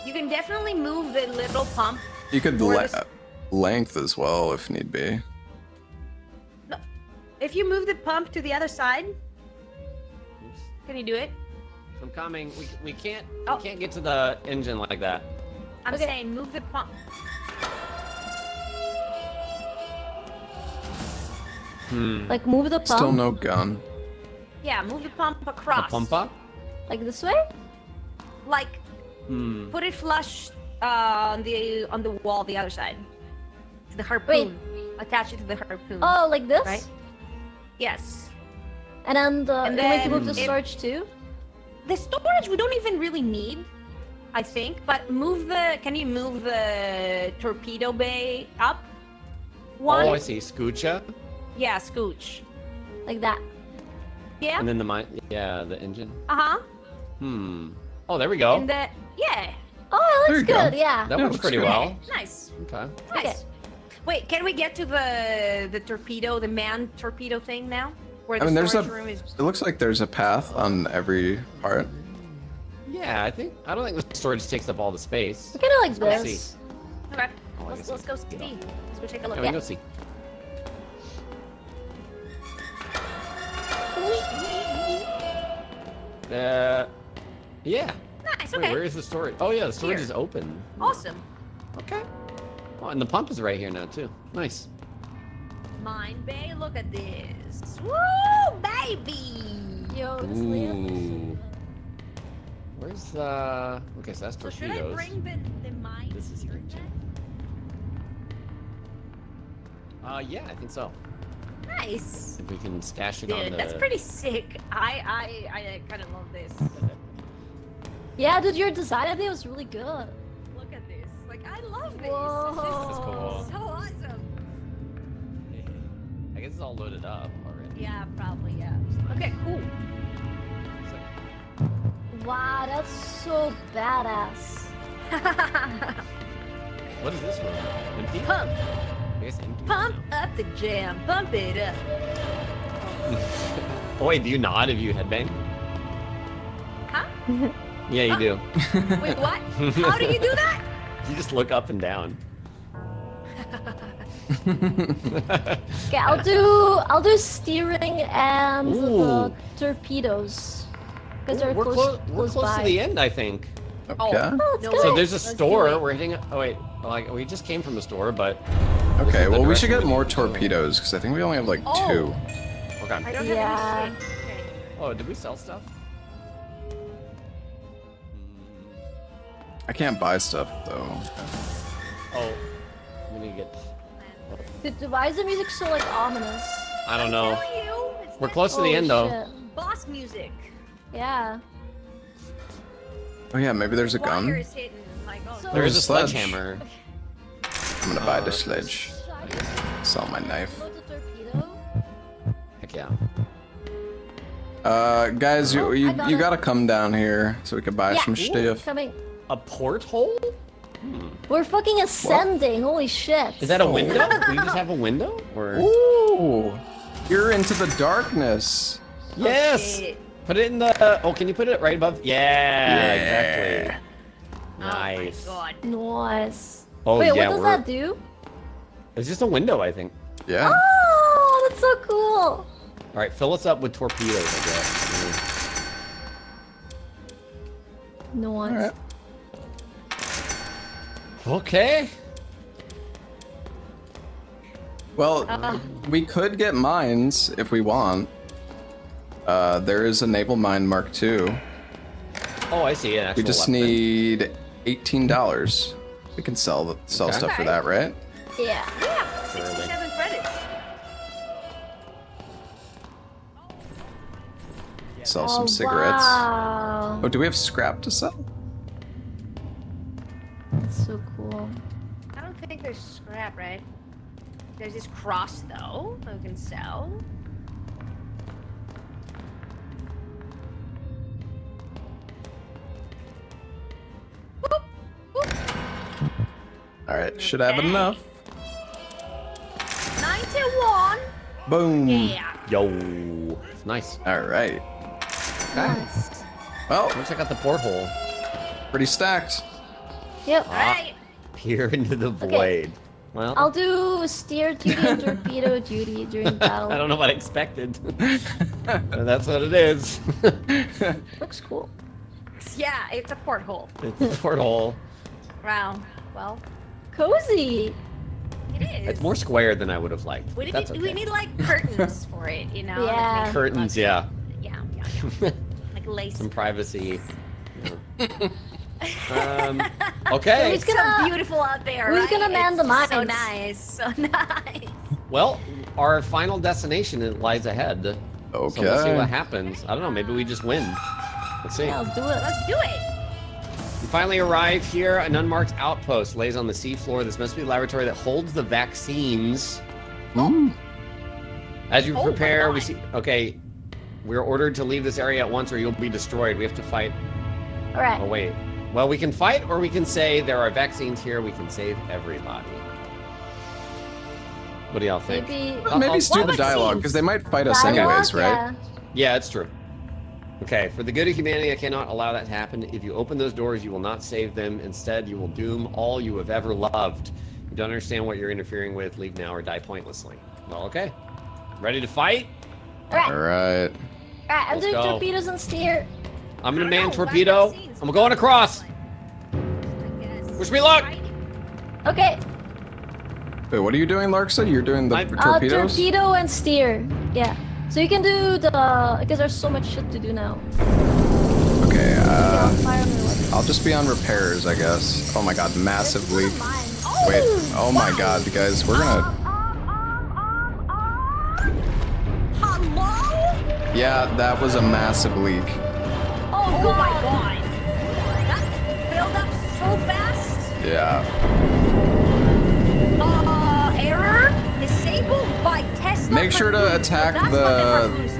You can definitely move the little pump. You could Or this- length as well if need be. If you move the pump to the other side, Oops. can you do it? I'm coming. We can't Oh. we can't get to the engine like that. I'm Okay. saying move the pump. Like move the pump. Still no gun. Yeah, move the pump The across. pump up? Like this way? Like Hmm. put it flush on the wall the other side. To the harpoon. Attach it to the harpoon. Oh, like this? Right? Yes. And then the And you want to then move the if- storage too? The storage we don't even really need, I think. But move the. Can you move the torpedo bay up? One. Oh, I see. Scoocha. Yeah, scooch. Like that. Yeah. And then the mine. Yeah, the engine. Uh huh. Hmm. Oh, there we go. And the. Yeah. Oh, it There looks you go. good. Yeah. That Yeah, works looks pretty good. well. Nice. Okay. Nice. Okay. Wait, can we get to the torpedo, the man torpedo thing now? Where the I mean, there's storage a. room is. It looks like there's a path on every part. Yeah, I don't think the storage takes up all the space. Kind of like Let's this. Okay. Oh, I Let's guess go Get see. up. Let's go take a look. Yeah, we can go see. Yeah. Nice. Wait, Okay. where is the storage? Oh yeah, the storage Here. is open. Awesome. Okay. Oh, and the pump is right here now too. Nice. Mine Bay. Look at this. Woo, baby. Yo, this lamp. Ooh. Where's the? Okay, so that's So should I torpedoes. bring the mine? This is here engine. then? Yeah, I think so. Nice. If we can stash it on Dude, the. that's pretty sick. I kind of love this. Yeah, dude, your design idea was really good. Look at this. Like I love this. Whoa. This is cool. So awesome. I guess it's all loaded up already. Yeah, probably. Yeah. Okay. Cool. Wow, that's so badass. What is this room? Empty? Pump. I guess empty. Pump up the jam. Pump it up. Oh wait, do you nod if you headbang? Huh? Yeah, you do. Wait, what? How do you do that? You just look up and down. Okay, I'll do steering and Ooh. the torpedoes because they're We're close close by. to the end, I think. Okay. Oh, it's No good. So there's a Let's do store. it. We're hitting. Oh wait, like we just came from a store, but. Okay, the well we should direction get we more need to go. torpedoes because I think we only have like Oh. 2. Okay. I don't Yeah. have any shit. Okay. Oh, did we sell stuff? I can't buy stuff though. Oh, we need to get. Dude, why is the music so like ominous? I don't know. Telling you, it's We're like close to the Holy end though. shit. boss music. Yeah. Oh yeah, maybe there's a Wire gun. is hidden. Like, oh, So- There's a Sledge. sledgehammer. I'm gonna buy the Uh, sledge. Sell my knife. Load the torpedo. Heck yeah. Guys, Oh, you I got you it. gotta come down here so we can buy Yeah. some stuff. Coming. A porthole? We're fucking ascending. Holy shit. Is that a window? We just have a window? Or Ooh, you're into the darkness. yes. shit. Put it in the. Oh, can you put it right above? Yeah, exactly. Oh Nice. my god. Nice. Oh Wait, yeah, what does we're. that do? It's just a window, I think. Yeah. Oh, that's so cool. All right, fill us up with torpedoes, I guess. Nice. Alright. Okay. Well, we could get mines if we want. There is a naval mine Mark II. Oh, I see. An actual We just weapon. need $18. We can sell stuff for that, right? Yeah. Yeah, 67 credits. Sell some cigarettes. Wow. Oh, do we have scrap to sell? That's so cool. I don't think there's scrap, right? There's this cross, though, that we can sell. Boop, boop. All right, should have Okay. enough. 91. Boom. Yeah. Yo. Nice. All right. Nice. Well, Let's check out the porthole. pretty stacked. Yep. Alright. Peer into the Okay. void. Well, I'll do steer duty and torpedo duty during battle. I don't know what I expected. But that's what it is. Looks cool. Yeah, it's a porthole. It's a porthole. Wow. Well, Cozy. it is. It's more square than I would have liked. We That's need, okay. we need like curtains for it, you know? like, Yeah. make it Curtains, look- yeah. Yeah. Like lace. Some privacy. Okay. Who's It's gonna- so beautiful out there, who's right? gonna man the It's So mines? nice. So nice. Well, our final destination lies ahead. So we'll see Okay. what happens. I don't know. Maybe we just win. Let's see. Yeah, let's do it. Let's do it. We finally arrive here. An unmarked outpost lays on the seafloor. This must be the laboratory that holds the vaccines. As you Oh my prepare, we God. see. Okay, we're ordered to leave this area at once, or you'll be destroyed. We have to fight. All right. Oh wait. Well, we can fight, or we can say there are vaccines here. We can save everybody. What do y'all think? Maybe. Maybe steer the vaccines? dialogue, because they might fight us Dialogue? anyways, right? Yeah. Yeah, it's true. Okay, for the good of humanity, I cannot allow that to happen. If you open those doors, you will not save them. Instead, you will doom all you have ever loved. You don't understand what you're interfering with. Leave now or die pointlessly. Well, okay. Ready to fight? All right. All right. All right. I'm Let's doing go. torpedoes and steer. I'm gonna I don't man know, torpedo. vaccines. I'm going across. I guess. Wish me luck. Okay. Wait, what are you doing, Larksa? You're doing the torpedoes? Torpedo and steer. Yeah. So you can do the because there's so much shit to do now. Okay, Fire me with. I'll just be on repairs, I guess. Oh my god, massive There's leak. one of mine. Wait, oh my god, guys, we're gonna... Hello? Yeah, that was a massive leak. Oh, Oh my god. god. That filled up so fast. Yeah. Error disabled by Tesla. Make sure to harpoons. So attack that's what the- harpoons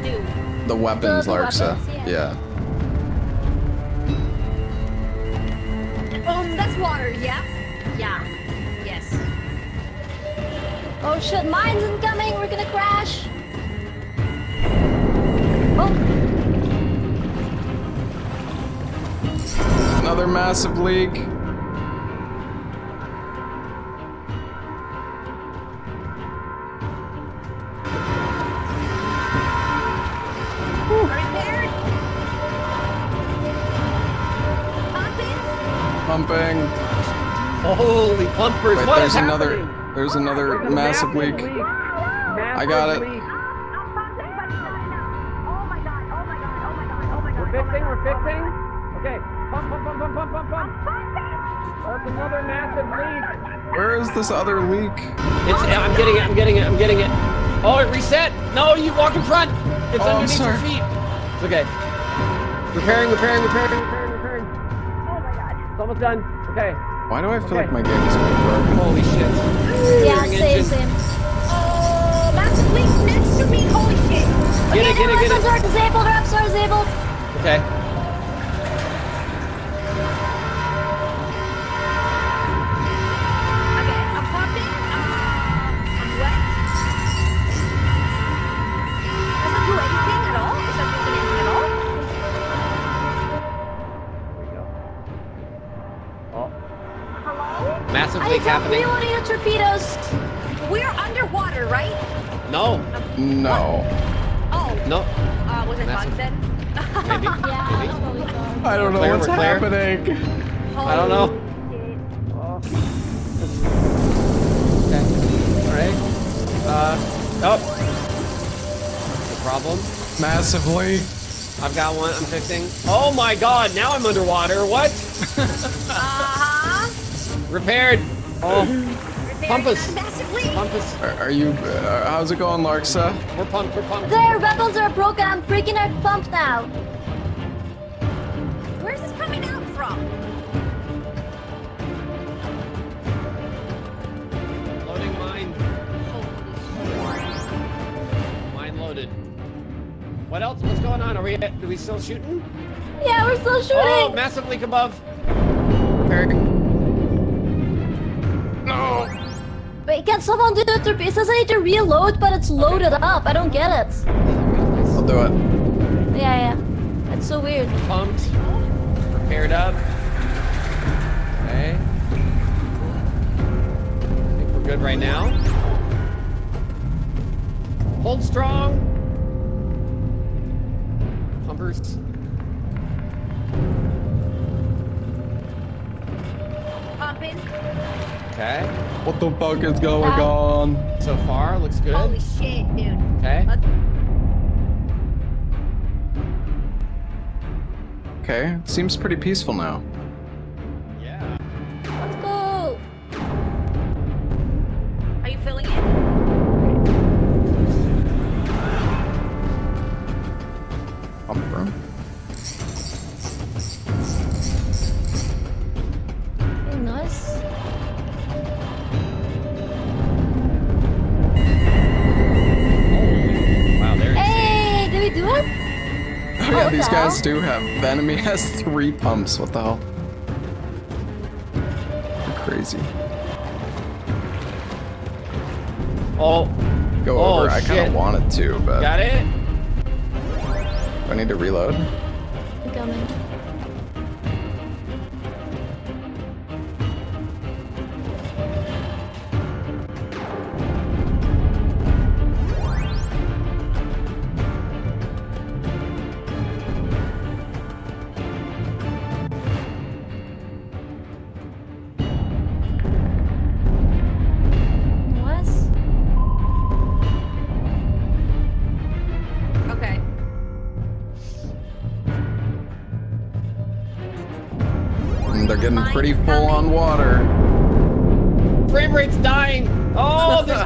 do. The weapons, The Larksa. weapons, Yeah. That's water, yeah? Yeah. Yes. Oh shit, mines incoming. We're gonna crash. Oh, Another massive leak. Repaired. Pumping. Pumping. Holy pumpers! Wait, what there's is another... happening? There's another massive leak. I got it. I'm pumping, but it's not enough. Oh my god, oh my god, oh my god, oh my god. We're fixing. Okay. Pump, pump, pump, pump, pump, pump, pump. I'm pumping. That's another massive leak. Where is this other leak? I'm getting it. Oh, it reset. No, you walk in front. It's Oh, I'm underneath your sorry. feet. It's okay. Repairing. Oh my god. It's almost done. Okay. Why do I feel Okay. like my game is being broken? Holy shit. yeah, Steering same, engine. same. Oh, massive leak next to me. Holy shit. Get it. Weapons are disabled. Reps are disabled. Okay. Okay, I'm pumping. I'm wet. Does that do anything at all? Is that doing anything at all? There we go. Oh, Hello? massive I leak don't happening. reloading your torpedoes. We're underwater, right? No. No. Oh. No. Was it Massive. bugs then? Maybe. Yeah, that's Maybe. what we thought. I don't know Claire, what's we're Claire. happening. I don't know. Shit. Okay. All right. Oh. No problem. Massively. I've got one. I'm fixing. Oh my god! Now I'm underwater. What? Repaired. Oh. Pump us. Massively. Pump us. Are you? How's it going, Larksa? We're pumped. We're pumped. Their weapons are broken. I'm breaking our pump now. Where's this coming out from? Loading mine. Mine loaded. What else? What's going on? Are we still shooting? Yeah, we're still shooting. Oh, massive leak above. Repairing. No. Wait, can someone do it? It says I need to reload, but it's loaded up. I don't get it. I'll do it. Yeah. It's so weird. Pumped. Repaired up. Okay. I think we're good right now. Hold strong. Pumpers. Pumping. Okay. What the fuck is going on? So far, looks good. Holy shit, dude. Okay. Okay, seems pretty peaceful now. Yeah. Let's go. Are you filling it? Pump room. Okay, nice. Wow, there Hey, did we do it? Oh yeah, what these the guys hell? do have. The enemy has 3 pumps. What the hell? You're crazy. Oh. Go Oh, over. I kind shit. of wanted to, but Got it? do I need to reload? I'm coming. Nice. Okay. And they're getting Mine's pretty full coming. on water. Frame rate's dying. Oh, there's...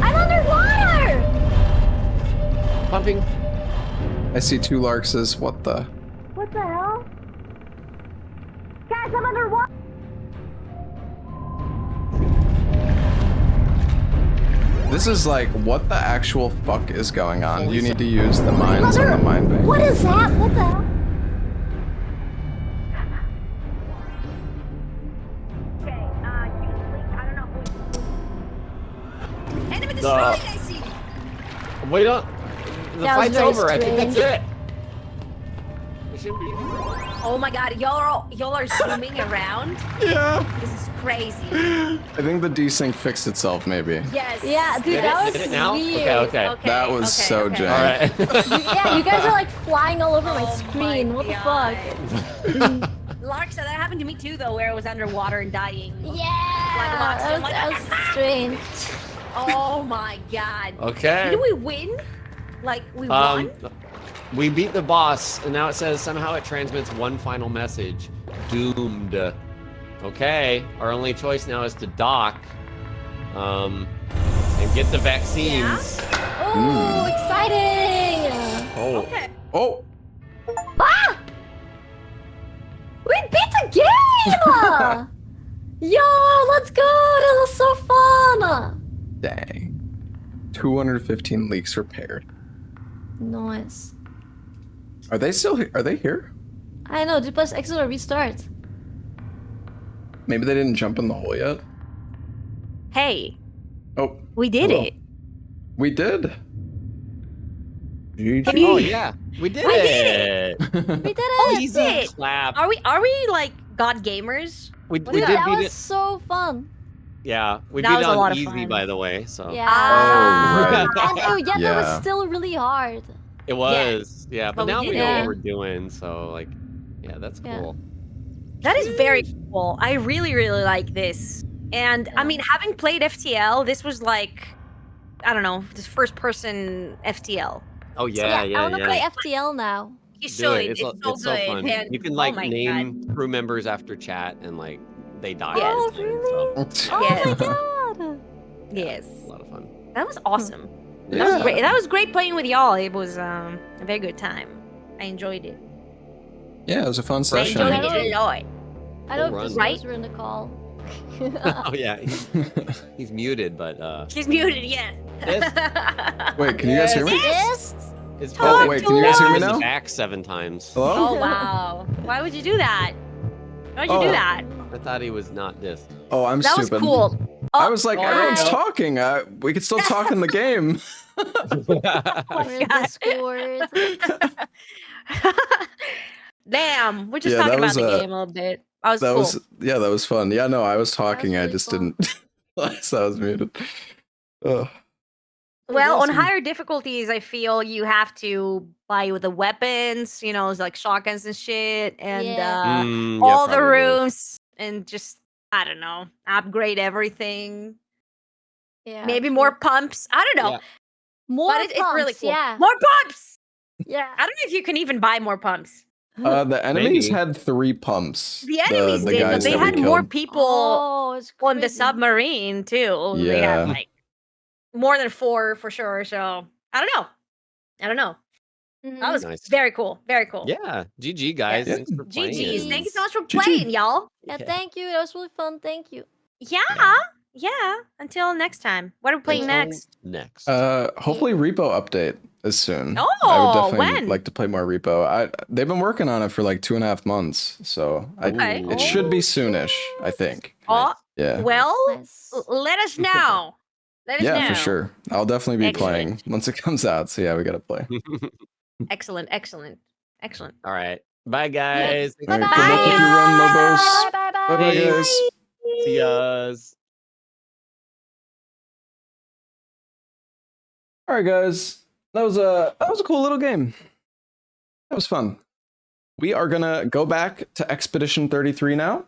I'm underwater! Pumping. I see 2 Larkses. What the? What the hell? Guys, I'm underwater! This is like, what the actual fuck is going on? You need to use the mines on the mine bank. What is that? What the hell? Okay, I don't know who... Enemy destroyed, I see! Wait up. The That was fight's very over. I think that's strange. it. We shouldn't be... Oh my god, y'all are zooming around? Yeah. This is crazy. I think the desync fixed itself, maybe. Yes. Yeah, dude, Did that it? was Did it now? weird. Okay. That was so okay. jank. All right. Yeah, you guys are like flying all over my Oh screen. my What the God. fuck? Larksa, that happened to me too, though, where I was underwater and dying. Yeah, Like, that was strange. Oh my god. Okay. Did we win? Like, we won? We beat the boss, and now it says somehow it transmits one final message. Doomed. Okay, our only choice now is to dock, and get the vaccines. Oh, exciting! Oh. Okay. Oh! Ah! We beat the game! Yo, let's go! That was so fun! Dang. 215 leaks repaired. Nice. Are they still here? Are they here? I know, just press exit or restart. Maybe they didn't jump in the hole yet? Hey, Oh. we did hello. it. We did. GG. Can you- Oh yeah, we did it. We did Holy it! shit. Slap. Are we like god gamers? We Dude, did that beat was it. so fun. Yeah, we That beat was it a on lot of easy, fun. by the way. So Yeah. Oh, right. And oh, yeah, that Yeah. was still really hard. it was. Yeah, but But we now did we it. know Yeah. what we're doing. So like, yeah, that's Yeah. cool. That is very cool. I really, really like this. And I mean, having played FTL, this was like, I don't know, this first person FTL. Oh yeah, I want to play yeah. FTL now. You Do should. it. It's so It's so good. fun. And You can oh like my name God. crew members after chat, and like they die. Yes. all the time, Oh, so, really? Yes. Oh my god. Yes. it's a lot of fun. That was awesome. That Yeah. was great. That was great playing with y'all. It was a very good time. I enjoyed it. Yeah, it was a fun I session. enjoyed it a lot. I don't Cool know if run. those were in the call. Oh yeah, he's muted, but She's muted, yeah. Wait, can you guys hear me? Yes. it's Oh, wait, can you guys hear me in the now? back 7 times. Hello? Oh wow. Why would you do that? Why'd you Oh. do that? I thought he was not dissed. Oh, I'm That was stupid. cool. I was like, Oh, everyone's no. talking. We could still talk in the game. We're Discord. Damn, we're just Yeah, talking that about was, the game a little bit. That was That cool. was that was fun. Yeah, no, I was talking. I really just fun. didn't realize I was muted. Ugh. Well, on awesome. higher difficulties, I feel you have to buy with the weapons, you know, like shotguns and shit, and Yeah. Yeah, all the probably. rooms, and just I don't know, upgrade everything. Yeah. Maybe true. more pumps. I don't know, Yeah. More but it's really pumps, cool. Yeah. More pumps. Yeah. I don't know if you can even buy more pumps. The enemies Maybe. had 3 pumps. The enemies the did, but guys they that we had more killed. people Oh, it's on the crazy. submarine too. They Yeah. had like more than 4 for sure. So I don't know. Mhm. That was Nice. very cool. Very cool. Yeah, GG guys. Yeah. Thanks for playing. GG's. it. Thank you so much for GG. playing, y'all. Yeah, Yeah. thank you. That was really fun. Thank you. Yeah. Yeah. Until next time. What are we playing Until next? Next. Hopefully repo update is soon. I would Oh, definitely when? like to play more repo. They've been working on it for like 2.5 months, so Okay. it should be Oh, soonish, I think. Oh, Yeah. well, Nice. let us know. Let us know. Yeah, for sure. I'll definitely be playing Excellent. once it comes out. So yeah, we gotta play. Excellent. Excellent. Excellent. All right. Bye guys. All right, Bye-bye. good luck with your run, Lobos. Bye bye bye. Bye bye, Thanks. guys. See yas. All right, guys. That was a cool little game. That was fun. We are gonna go back to Expedition 33 now.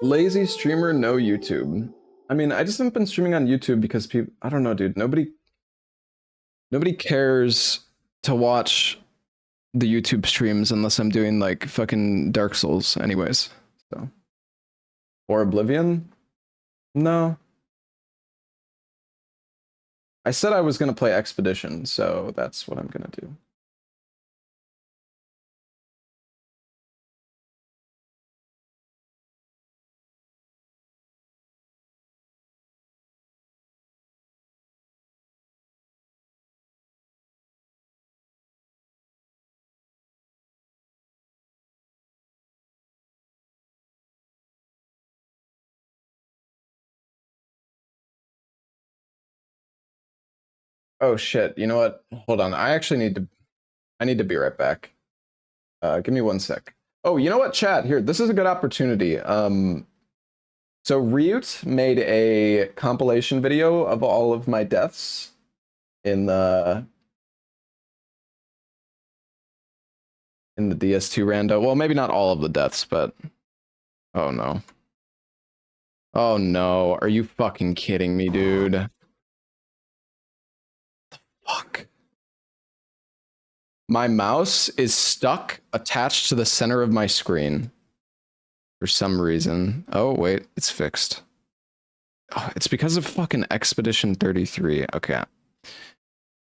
Lazy streamer, no YouTube. I mean, I just haven't been streaming on YouTube because people, I don't know, dude. Nobody cares to watch the YouTube streams unless I'm doing like fucking Dark Souls anyways. So, or Oblivion? No. I said I was going to play Expedition, so that's what I'm going to do. Oh shit, you know what? Hold on. I need to be right back. Give me 1 sec. Oh, you know what, chat? Here, this is a good opportunity. So Ryut made a compilation video of all of my deaths in the DS2 rando. Well, maybe not all of the deaths, but oh no. Oh no, are you fucking kidding me, dude? Fuck. My mouse is stuck attached to the center of my screen for some reason. Oh, wait, it's fixed. Oh, it's because of fucking Expedition 33. Okay.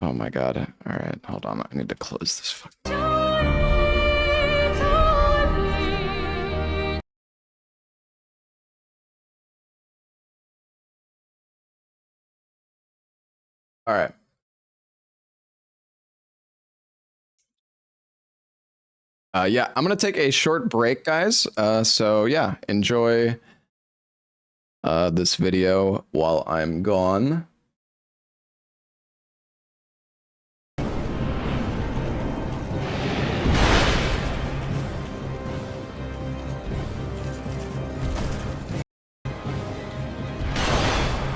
Oh my god. All right, hold on. I need to close this fucking... All right. Yeah, I'm gonna take a short break, guys. So yeah, enjoy this video while I'm gone.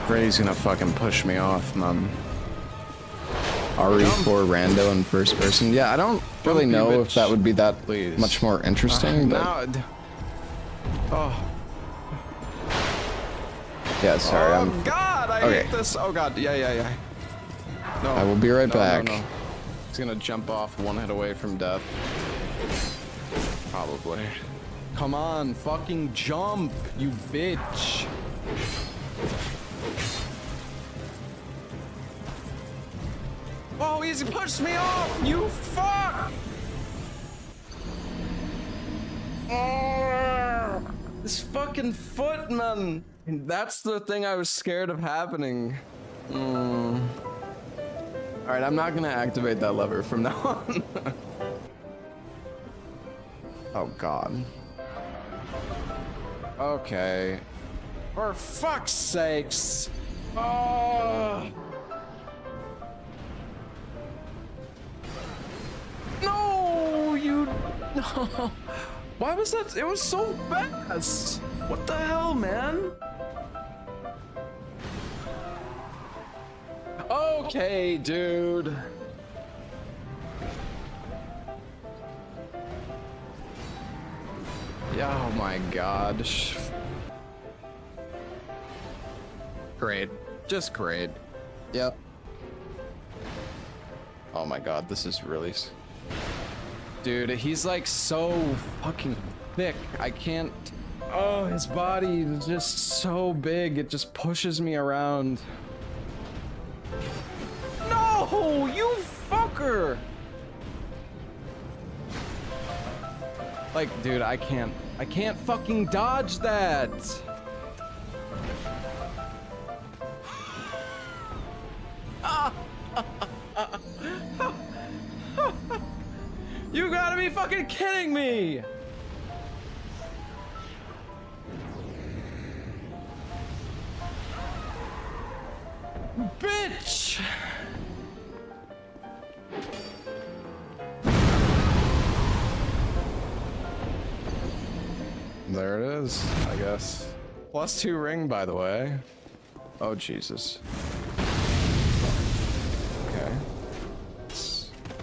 Freddy's gonna fucking push me off, man. RE4 rando in first person. Yeah, I don't really know if that would be that much more interesting, but... Oh. Yeah, sorry, Oh God, I okay. hate this. Oh God, yeah. No, I will be right back. No. He's gonna jump off one hit away from death. Probably. Come on, fucking jump, you bitch. Oh, he's pushed me off, you fuck! Oh, this fucking foot, man. And that's the thing I was scared of happening. Alright, I'm not gonna activate that lever from now on. Oh God. Okay. For fuck's sakes. Oh. No, you. No. Why was that? It was so fast. What the hell, man? Okay, dude. Yeah, oh my God. Great. Just great. Yep. Oh my God, this is really... Dude, he's like so fucking thick. I can't... Oh, his body is just so big. It just pushes me around. No, you fucker! Like, dude, I can't fucking dodge that. You gotta be fucking kidding me! Bitch! There it is, I guess. +2 ring, by the way. Oh, Jesus. Okay.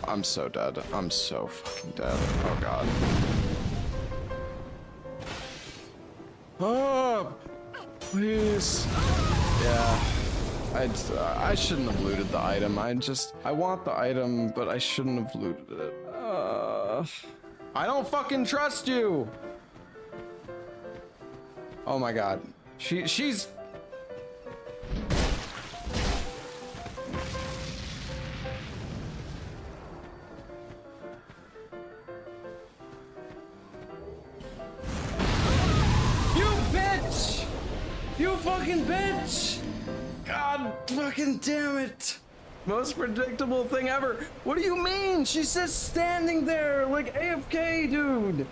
I'm so dead. I'm so fucking dead. Oh, God. Oh! Please. Yeah. I shouldn't have looted the item. I want the item, but I shouldn't have looted it. I don't fucking trust you! Oh my God. She's... You bitch! You fucking bitch! God fucking damn it! Most predictable thing ever. What do you mean? She's just standing there like AFK, dude.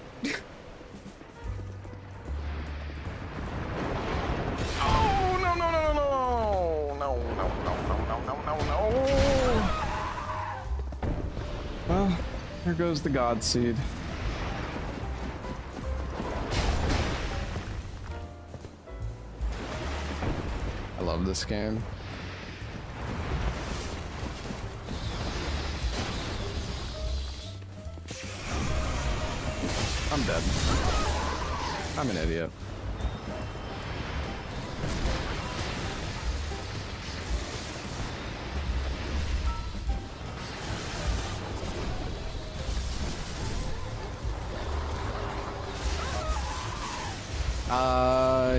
Well, there goes the God Seed. I love this game. I'm dead. I'm an idiot.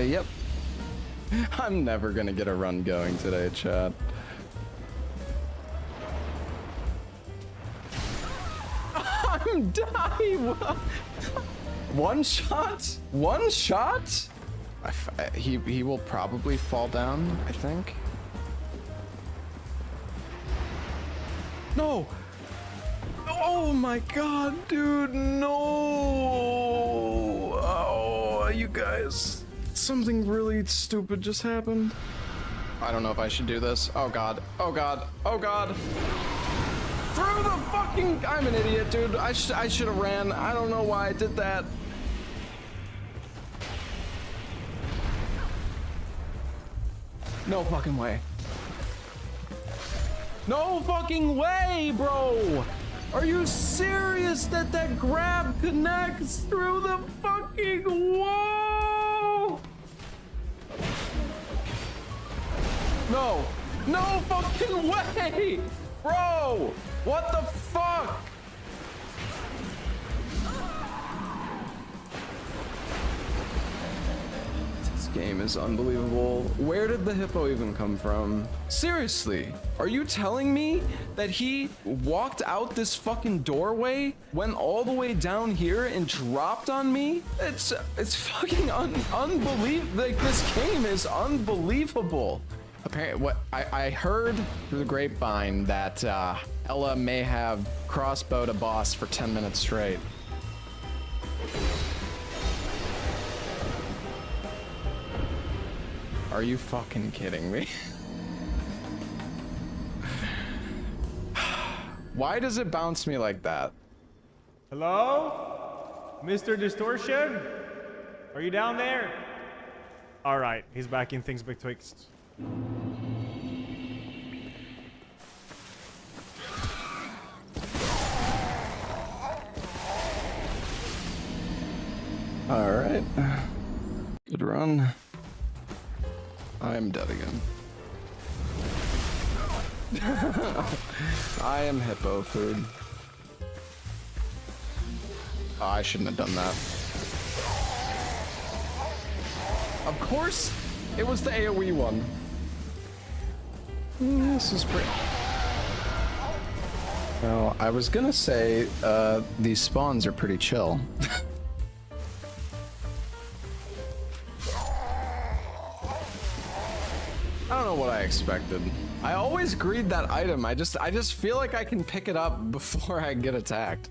Yep. I'm never gonna get a run going today, chat. I'm dying. One shot? One shot? He will probably fall down, I think. No! Oh my God, dude, no! Oh, you guys. Something really stupid just happened. I don't know if I should do this. Oh God, oh God, oh God. Through the fucking... I'm an idiot, dude. I should have ran. I don't know why I did that. No fucking way. No fucking way, bro! Are you serious that that grab connects through the fucking wall? No. No fucking way! Bro! What the fuck? This game is unbelievable. Where did the hippo even come from? Seriously, are you telling me that he walked out this fucking doorway, went all the way down here and dropped on me? It's fucking unbelievable. Like, this game is unbelievable. Apparently, what I heard through the grapevine that Ella may have crossbowed a boss for 10 minutes straight. Are you fucking kidding me? Why does it bounce me like that? Hello? Mr. Distortion? Are you down there? Alright, he's back in things betwixt. Alright. Good run. I am dead again. I am hippo food. Oh, I shouldn't have done that. Of course, it was the AoE one. This is pretty... Well, I was gonna say, these spawns are pretty chill. I don't know what I expected. I always greed that item. I just feel like I can pick it up before I get attacked.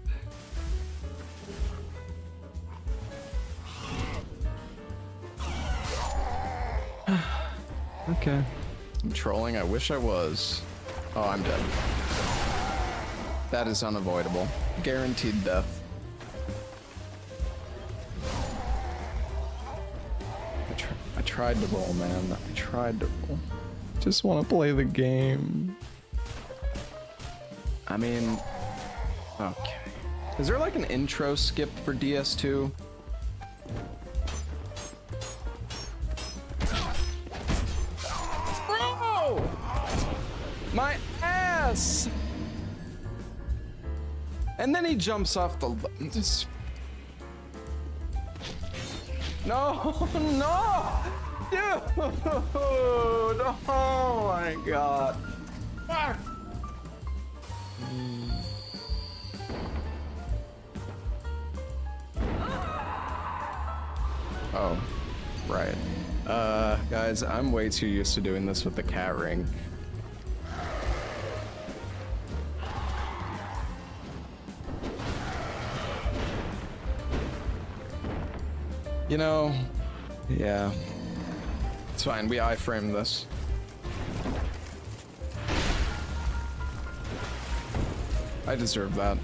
Okay. I'm trolling. I wish I was. Oh, I'm dead. That is unavoidable. Guaranteed death. I tried to roll, man. I tried to roll. Just want to play the game. I mean, okay. Is there like an intro skip for DS2? Bro! My ass! And then he jumps off the... Just... No! No! Dude! Oh my god. Fuck! Oh, right. Guys, I'm way too used to doing this with the cat ring. You know, yeah. It's fine, we iframe this. I deserve that.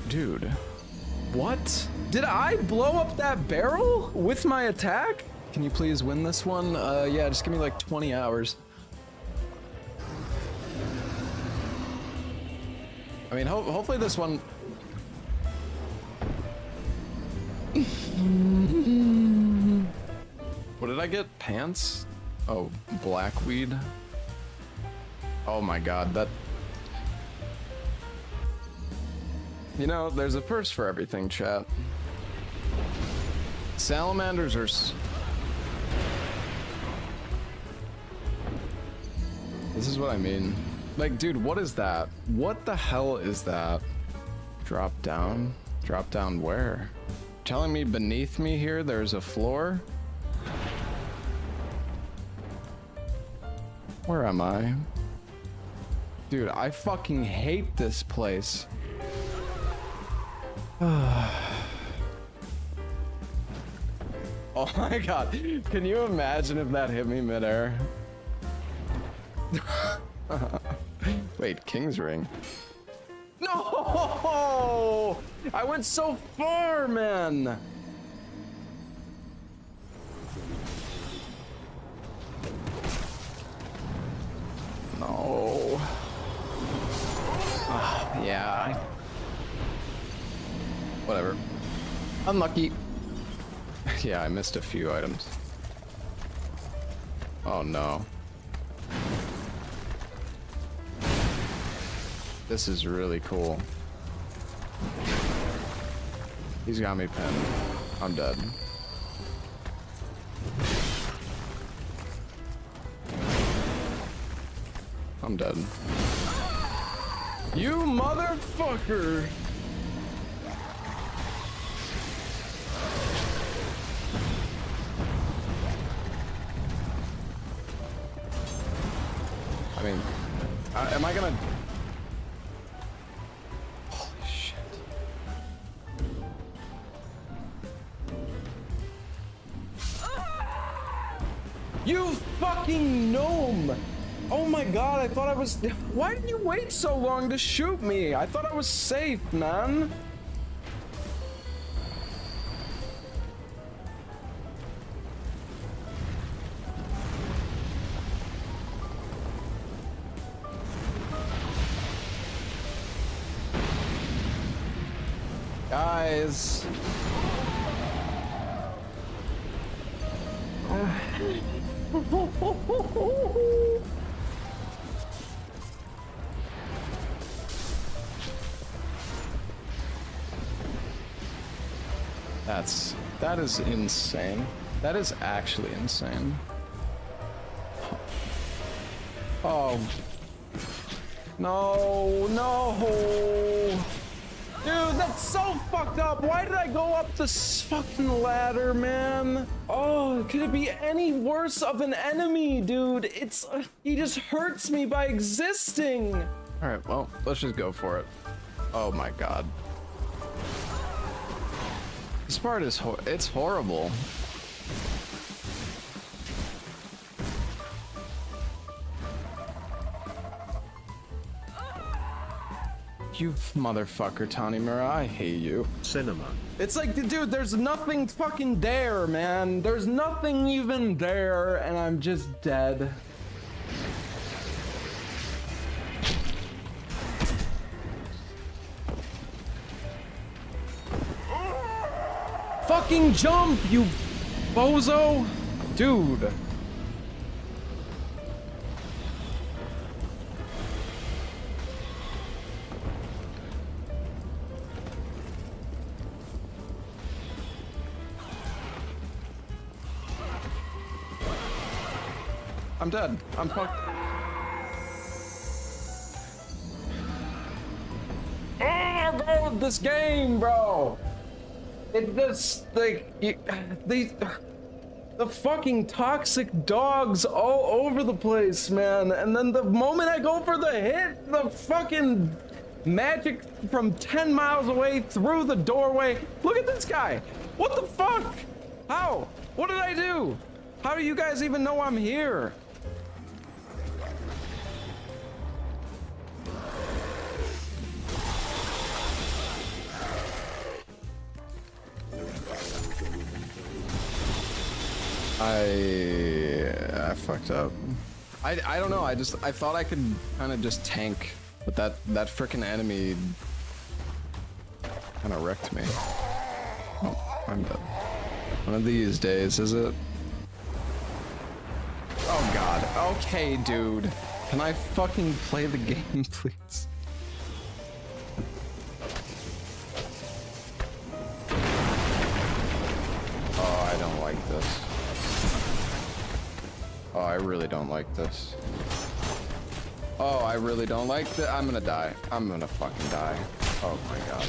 Dude, what? Did I blow up that barrel with my attack? Can you please win this one? Yeah, just give me like 20 hours. I mean, hopefully this one... What did I get? Pants? Oh, blackweed? Oh my god, that... You know, there's a purse for everything, chat. Salamanders are... This is what I mean. Like, dude, what is that? What the hell is that? Drop down? Drop down where? Telling me beneath me here there's a floor? Where am I? Dude, I fucking hate this place. Oh my god, can you imagine if that hit me midair? Wait, King's Ring? No! I went so far, man! Whatever. Unlucky. Yeah, I missed a few items. Oh no. This is really cool. He's got me pinned. I'm dead. I'm dead. You motherfucker! I mean, am I gonna... Holy shit. You fucking gnome! Oh my god, I thought I was... Why did you wait so long to shoot me? I thought I was safe, man. Guys. That is insane. That is actually insane. Oh. No, no. Dude, that's so fucked up. Why did I go up this fucking ladder, man? Oh, could it be any worse of an enemy, dude? It's, he just hurts me by existing. All right, well, let's just go for it. Oh my god. This part is, it's horrible. You motherfucker, Tanimura, I hate you. Cinema. It's like, dude, there's nothing fucking there, man. There's nothing even there, and I'm just dead. Fucking jump, you bozo! Dude. I'm dead. I'm fucked. Oh, bro, this game, bro. It's just like the fucking toxic dogs all over the place, man. And then the moment I go for the hit, the fucking magic from 10 miles away through the doorway. Look at this guy. What the fuck? How? What did I do? How do you guys even know I'm here? I fucked up. I don't know. I thought I could kind of just tank, but that frickin' enemy kind of wrecked me. Oh, I'm dead. One of these days, is it? Oh god. Okay, dude. Can I fucking play the game, please? Oh, I don't like this. Oh, I really don't like this. Oh, I really don't like this. I'm gonna die. I'm gonna fucking die. Oh my god.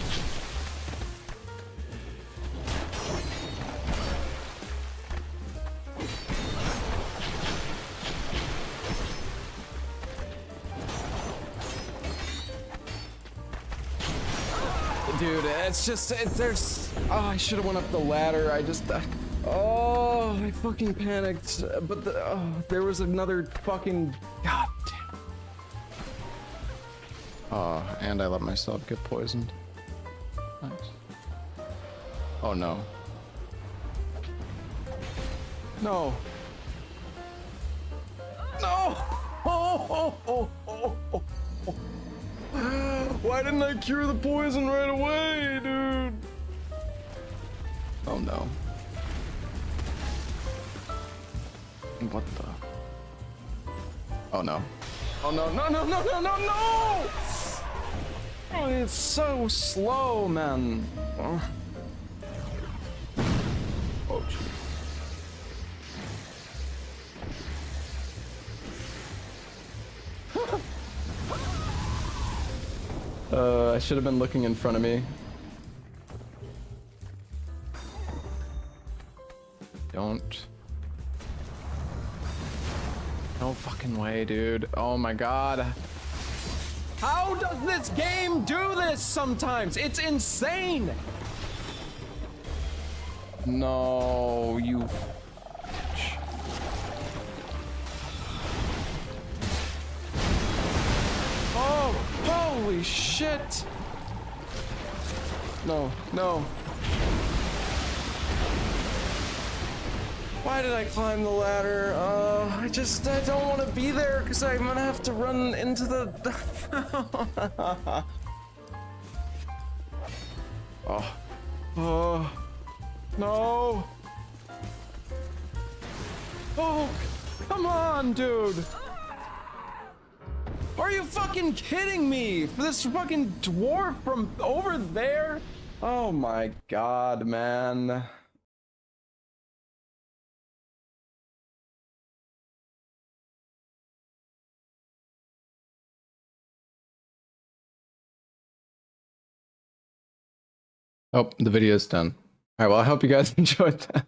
Dude, it's just, there's, oh, I should have went up the ladder. I just, oh, I fucking panicked. But there was another fucking, god damn. Oh, and I let myself get poisoned. Nice. Oh no. No. No! Oh. Why didn't I cure the poison right away, dude? Oh no. What the? Oh no. Oh no, no, no, no, no, no, no! Oh, it's so slow, man. Oh, jeez. I should have been looking in front of me. Don't. No fucking way, dude. Oh my god. How does this game do this sometimes? It's insane! No, you bitch. Oh, holy shit! No, no. Why did I climb the ladder? I don't want to be there because I'm gonna have to run into the... Oh. Oh. No. Oh, come on, dude. Are you fucking kidding me? This fucking dwarf from over there? Oh my god, man. Oh, the video's done. All right, well, I hope you guys enjoyed that.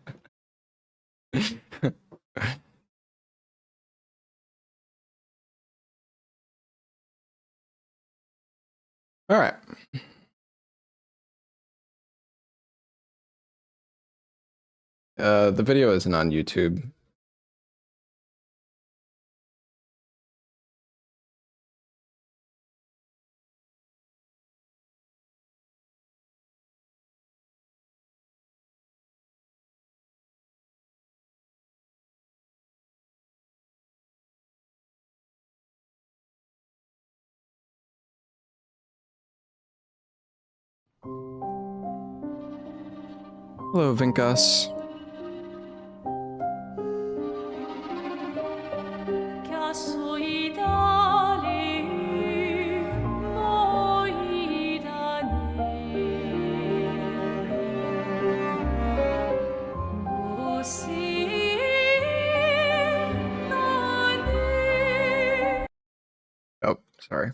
All right. The video isn't on YouTube. Hello, Vinkas. Oh, sorry.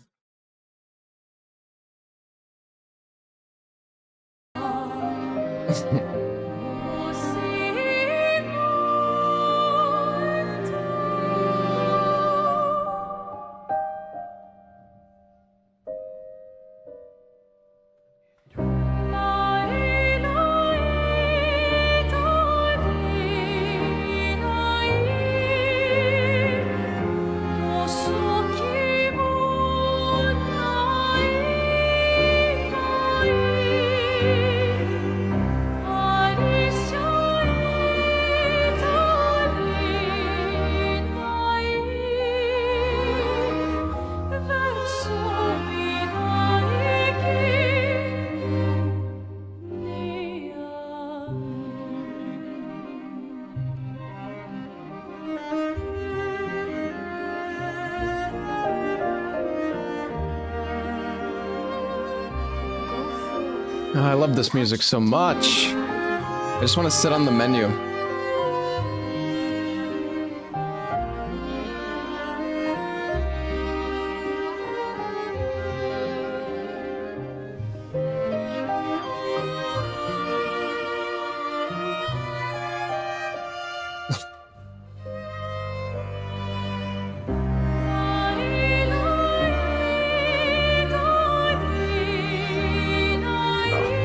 Oh, I love this music so much. I just want to sit on the menu.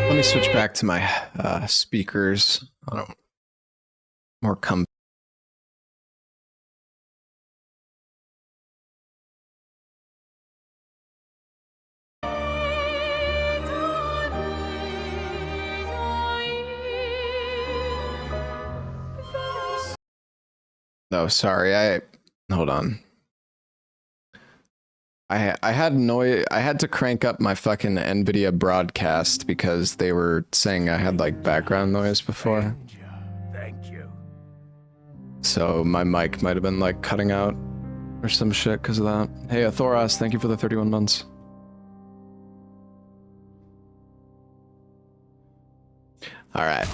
Let me switch back to my speakers. I don't more come. No, sorry. Hold on. I had to crank up my fucking NVIDIA broadcast because they were saying I had like background noise before. Thank you. So my mic might have been like cutting out or some shit because of that. Hey, Thoros, thank you for the 31 months. All right.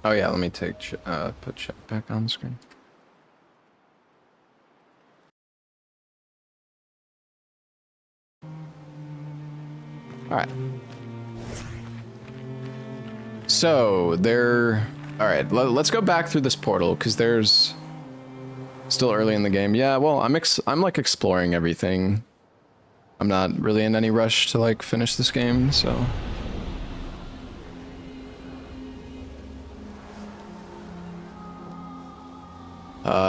Oh yeah, let me take put chat back on screen. All right. So there. All right, let's go back through this portal because there's still early in the game. Yeah, well, I'm like exploring everything. I'm not really in any rush to like finish this game, so.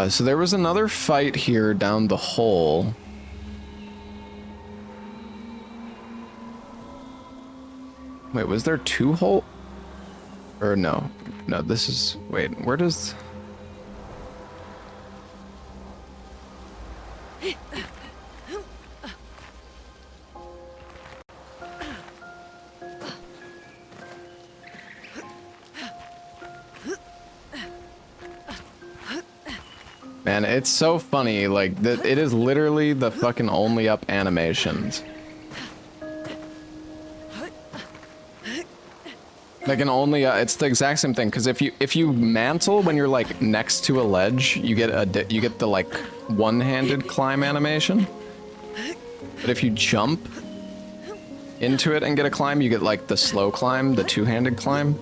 So there was another fight here down the hole. Wait, was there two hole? Or no, this is, wait, where does? Man, it's so funny, like, it is literally the fucking only up animations. Like an only, it's the exact same thing, because if you mantle when you're like next to a ledge, you get the like one-handed climb animation. But if you jump into it and get a climb, you get like the slow climb, the two-handed climb.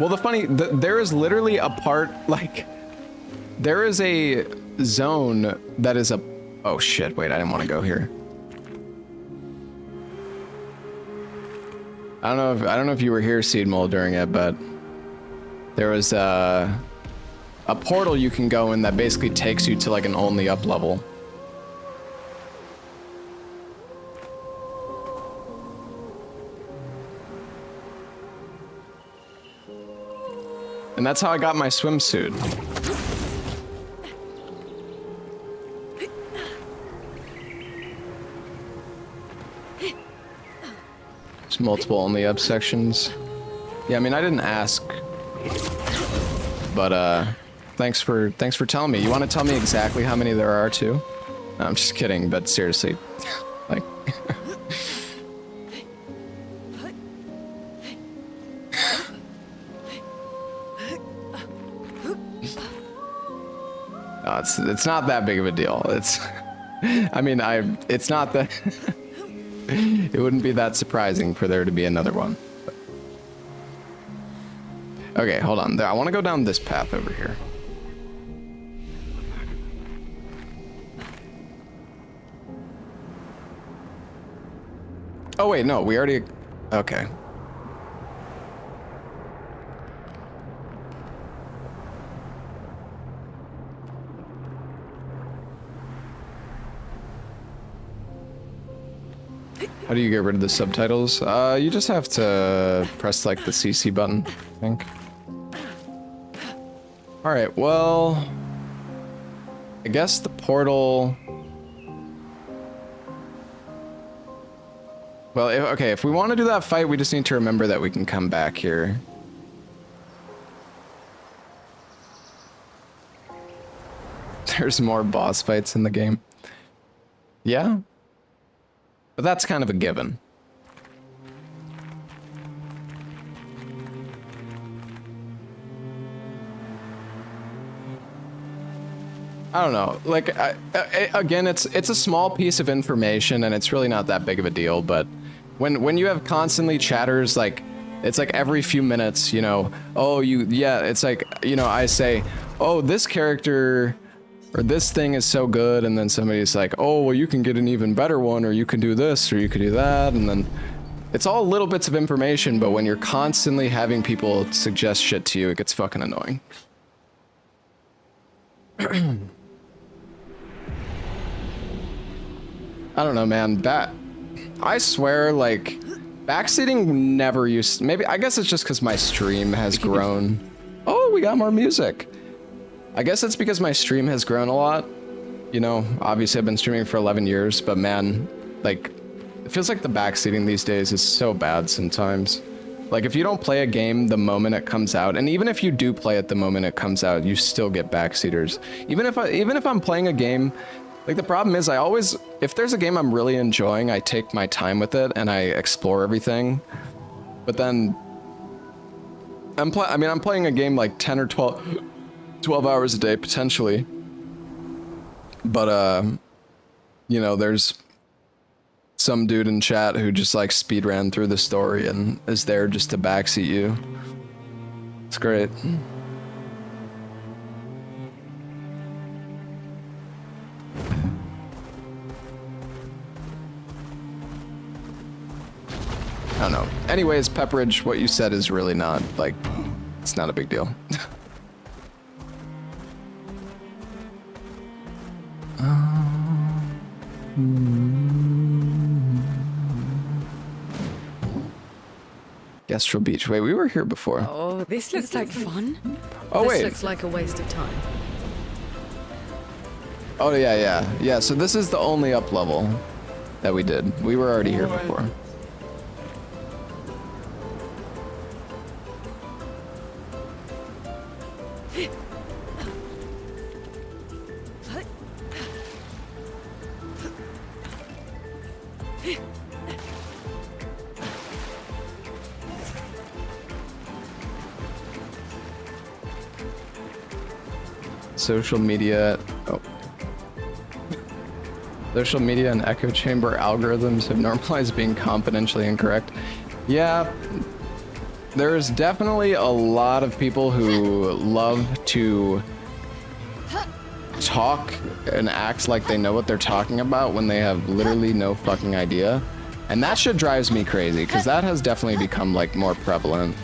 Well, there is literally a part, like, there is a zone that is a, oh shit, wait, I didn't want to go here. I don't know if you were here, Seedmole, during it, but there was a portal you can go in that basically takes you to like an only up level. And that's how I got my swimsuit. There's multiple only up sections. Yeah, I mean, I didn't ask, but thanks for telling me. You want to tell me exactly how many there are too? No, I'm just kidding, but seriously, like. No, it's not that big of a deal. It's, I mean, it's not that. It wouldn't be that surprising for there to be another one. But. Okay, hold on. There, I want to go down this path over here. Oh wait, no, we already. Okay. How do you get rid of the subtitles? You just have to press like the CC button, I think. Alright, well, I guess the portal. Well, okay, if we want to do that fight, we just need to remember that we can come back here. There's more boss fights in the game. Yeah? But that's kind of a given. I don't know. Like, again, it's a small piece of information, and it's really not that big of a deal. But when you have constantly chatters, like, it's like every few minutes, you know, oh, it's like, you know, I say, oh, this character or this thing is so good, and then somebody's like, oh, well, you can get an even better one, or you can do this, or you could do that, and then it's all little bits of information, but when you're constantly having people suggest shit to you, it gets fucking annoying. I don't know, man. I swear, like, backseating never used. Maybe I guess it's just because my stream has grown. Oh, we got more music. I guess it's because my stream has grown a lot. You know, obviously I've been streaming for 11 years, but man, like, it feels like the backseating these days is so bad sometimes. Like, if you don't play a game the moment it comes out, and even if you do play it the moment it comes out, you still get backseaters. Even if I'm playing a game, like, the problem is if there's a game I'm really enjoying, I take my time with it and I explore everything. But then I'm playing a game like 10 or 12 hours a day potentially. But you know, there's some dude in chat who just like speed ran through the story and is there just to backseat you. It's great. I don't know. Anyways, Pepperidge, what you said is really not, like, it's not a big deal. Gastro Beach. Wait, we were here before. Oh, this looks like fun. Oh, this wait. looks like a waste of time. Oh, yeah. So this is the only up level that we did. We were already here before. Social media and echo chamber algorithms have normalized being confidentially incorrect. Yeah, there's definitely a lot of people who love to talk and act like they know what they're talking about when they have literally no fucking idea. And that shit drives me crazy, because that has definitely become like more prevalent.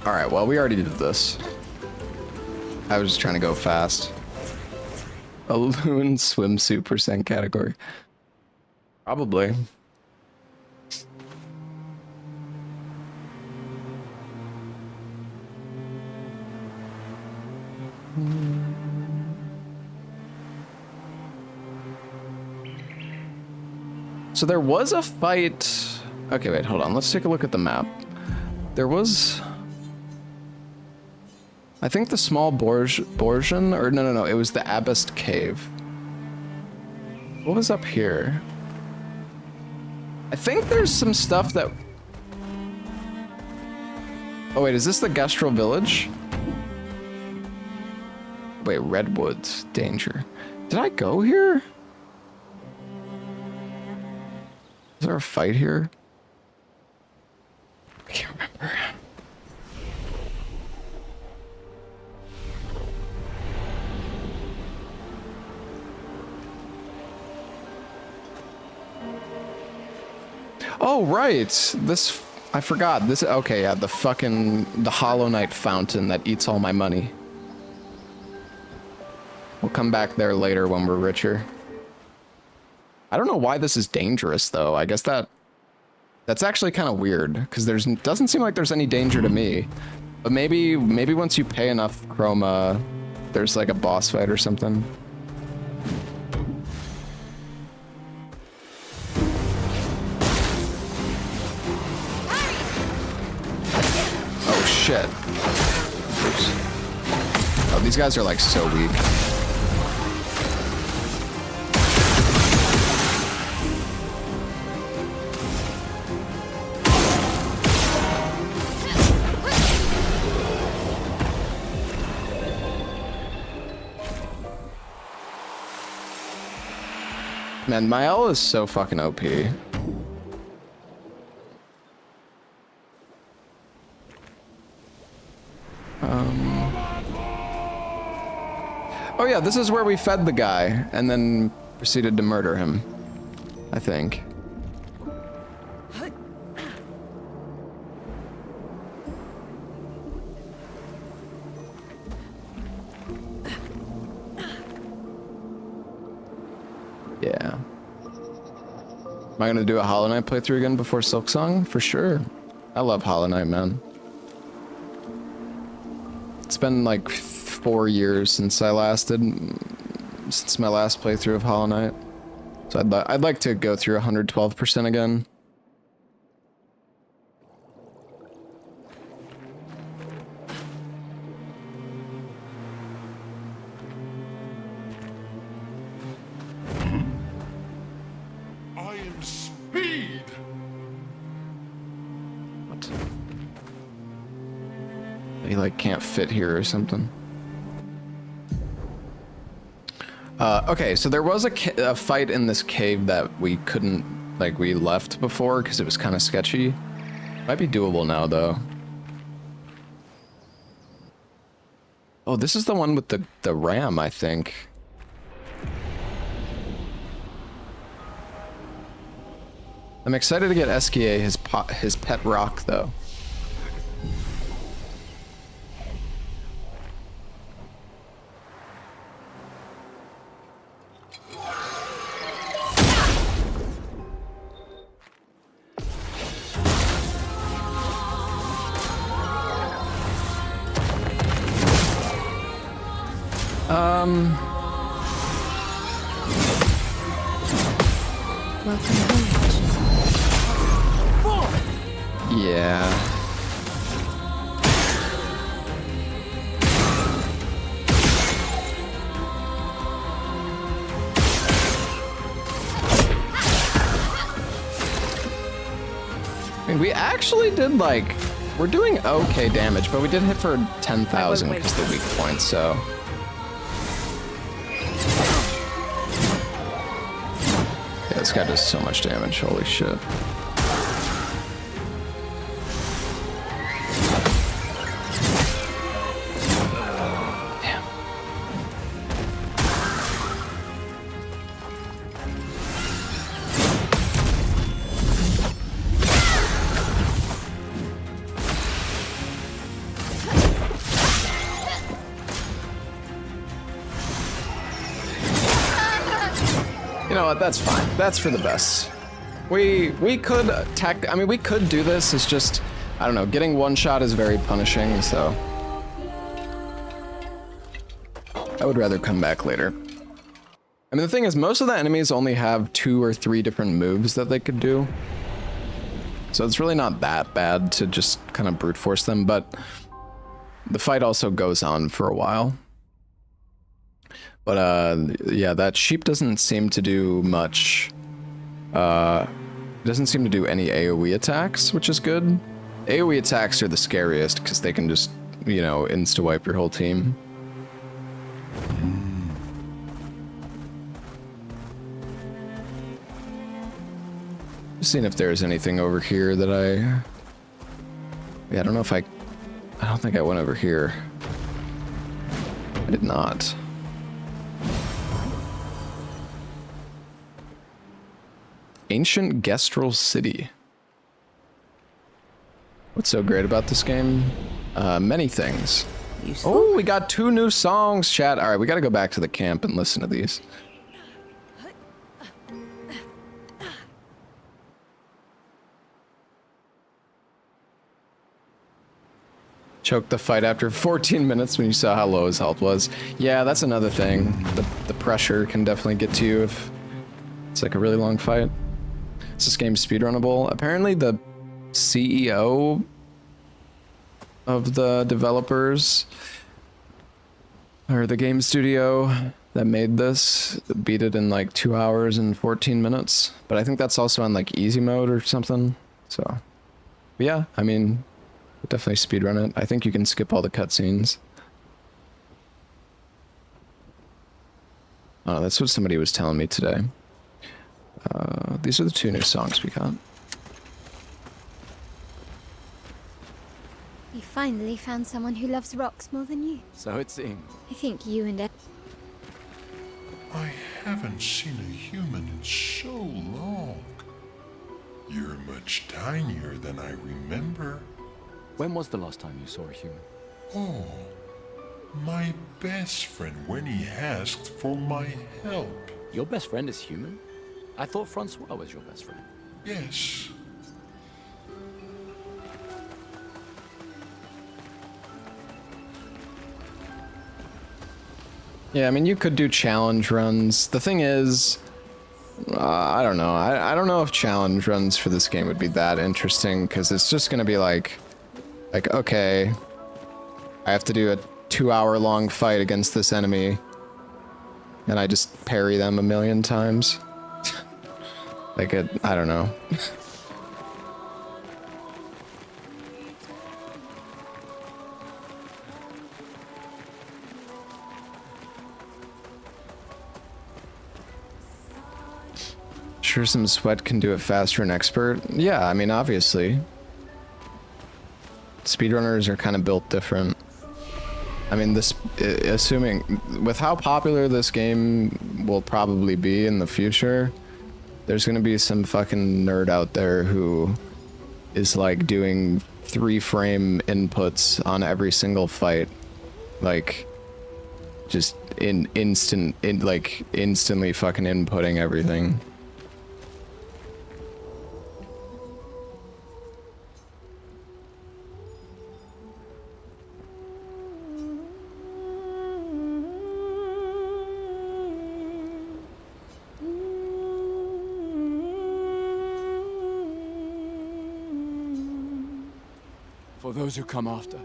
Alright, well, we already did this. I was just trying to go fast. A loon swimsuit percent category. Probably. So there was a fight. Okay, wait, hold on. Let's take a look at the map. There was... I think the small Borgian, or no, it was the Abyss Cave. What was up here? I think there's some stuff that... Oh wait, is this the Gestral Village? Wait, Redwoods, danger. Did I go here? Is there a fight here? I can't remember. Oh, right. This, I forgot. This, okay, yeah, the Hollow Knight fountain that eats all my money. We'll come back there later when we're richer. I don't know why this is dangerous, though. I guess that's actually kind of weird, because doesn't seem like there's any danger to me. But maybe once you pay enough chroma, there's like a boss fight or something. Shit. Oops. Oh, these guys are like so weak. Man, Mael is so fucking OP. yeah, this is where we fed the guy and then proceeded to murder him, I think. Yeah. Am I gonna do a Hollow Knight playthrough again before Silksong? For sure. I love Hollow Knight, man. It's been like 4 years since my last playthrough of Hollow Knight. So I'd like to go through 112% again. I am Speed. What? He like can't fit here or something. Okay, so there was a fight in this cave that we couldn't, like, we left before because it was kind of sketchy. Might be doable now, though. Oh, this is the one with the ram, I think. I'm excited to get Eskia his pet rock, though. Welcome home. Yeah. I mean, we actually did, like, we're doing okay damage, but we did hit for 10,000 because of the weak point, so. Yeah, this guy does so much damage, holy shit. Damn. You know what, that's fine. That's for the best. We could we could do this, it's just, I don't know, getting one shot is very punishing, so. I would rather come back later. I mean, the thing is, most of the enemies only have 2 or 3 different moves that they could do. So it's really not that bad to just kind of brute force them, but the fight also goes on for a while. But, yeah, that sheep doesn't seem to do much. It doesn't seem to do any AoE attacks, which is good. AoE attacks are the scariest, because they can just, you know, insta-wipe your whole team. Just seeing if there's anything over here that yeah, I don't know if I don't think I went over here. I did not. Ancient Gestral City. What's so great about this game? Many things. Useful. Oh, we got 2 new songs, chat. All right, we got to go back to the camp and listen to these. Choked the fight after 14 minutes when you saw how low his health was. Yeah, that's another thing. The pressure can definitely get to you if it's like a really long fight. Is this game speedrunnable? Apparently the CEO of the developers, or the game studio that made this, beat it in like 2 hours and 14 minutes. But I think that's also on like easy mode or something. So, but yeah, I mean, definitely speedrun it. I think you can skip all the cutscenes. Oh, that's what somebody was telling me today. These are the 2 new songs we got. You finally found someone who loves rocks more than you. So it seems. I think you and haven't seen a human in so long. You're much tinier than I remember. When was the last time you saw a human? Oh, my best friend when he asked for my help. Your best friend is human? I thought Francois was your best friend. Yes. Yeah, I mean, you could do challenge runs. The thing is, I don't know. I don't know if challenge runs for this game would be that interesting, because it's just gonna be like, okay, I have to do a 2-hour-long fight against this enemy, and I just parry them a million times. Like, I don't know. Sure, some sweat can do it faster and expert. Yeah, I mean, obviously. Speedrunners are kind of built different. I mean, this, assuming, with how popular this game will probably be in the future, there's gonna be some fucking nerd out there who is like doing 3-frame inputs on every single fight. Like, just instantly fucking inputting everything. For those who come after.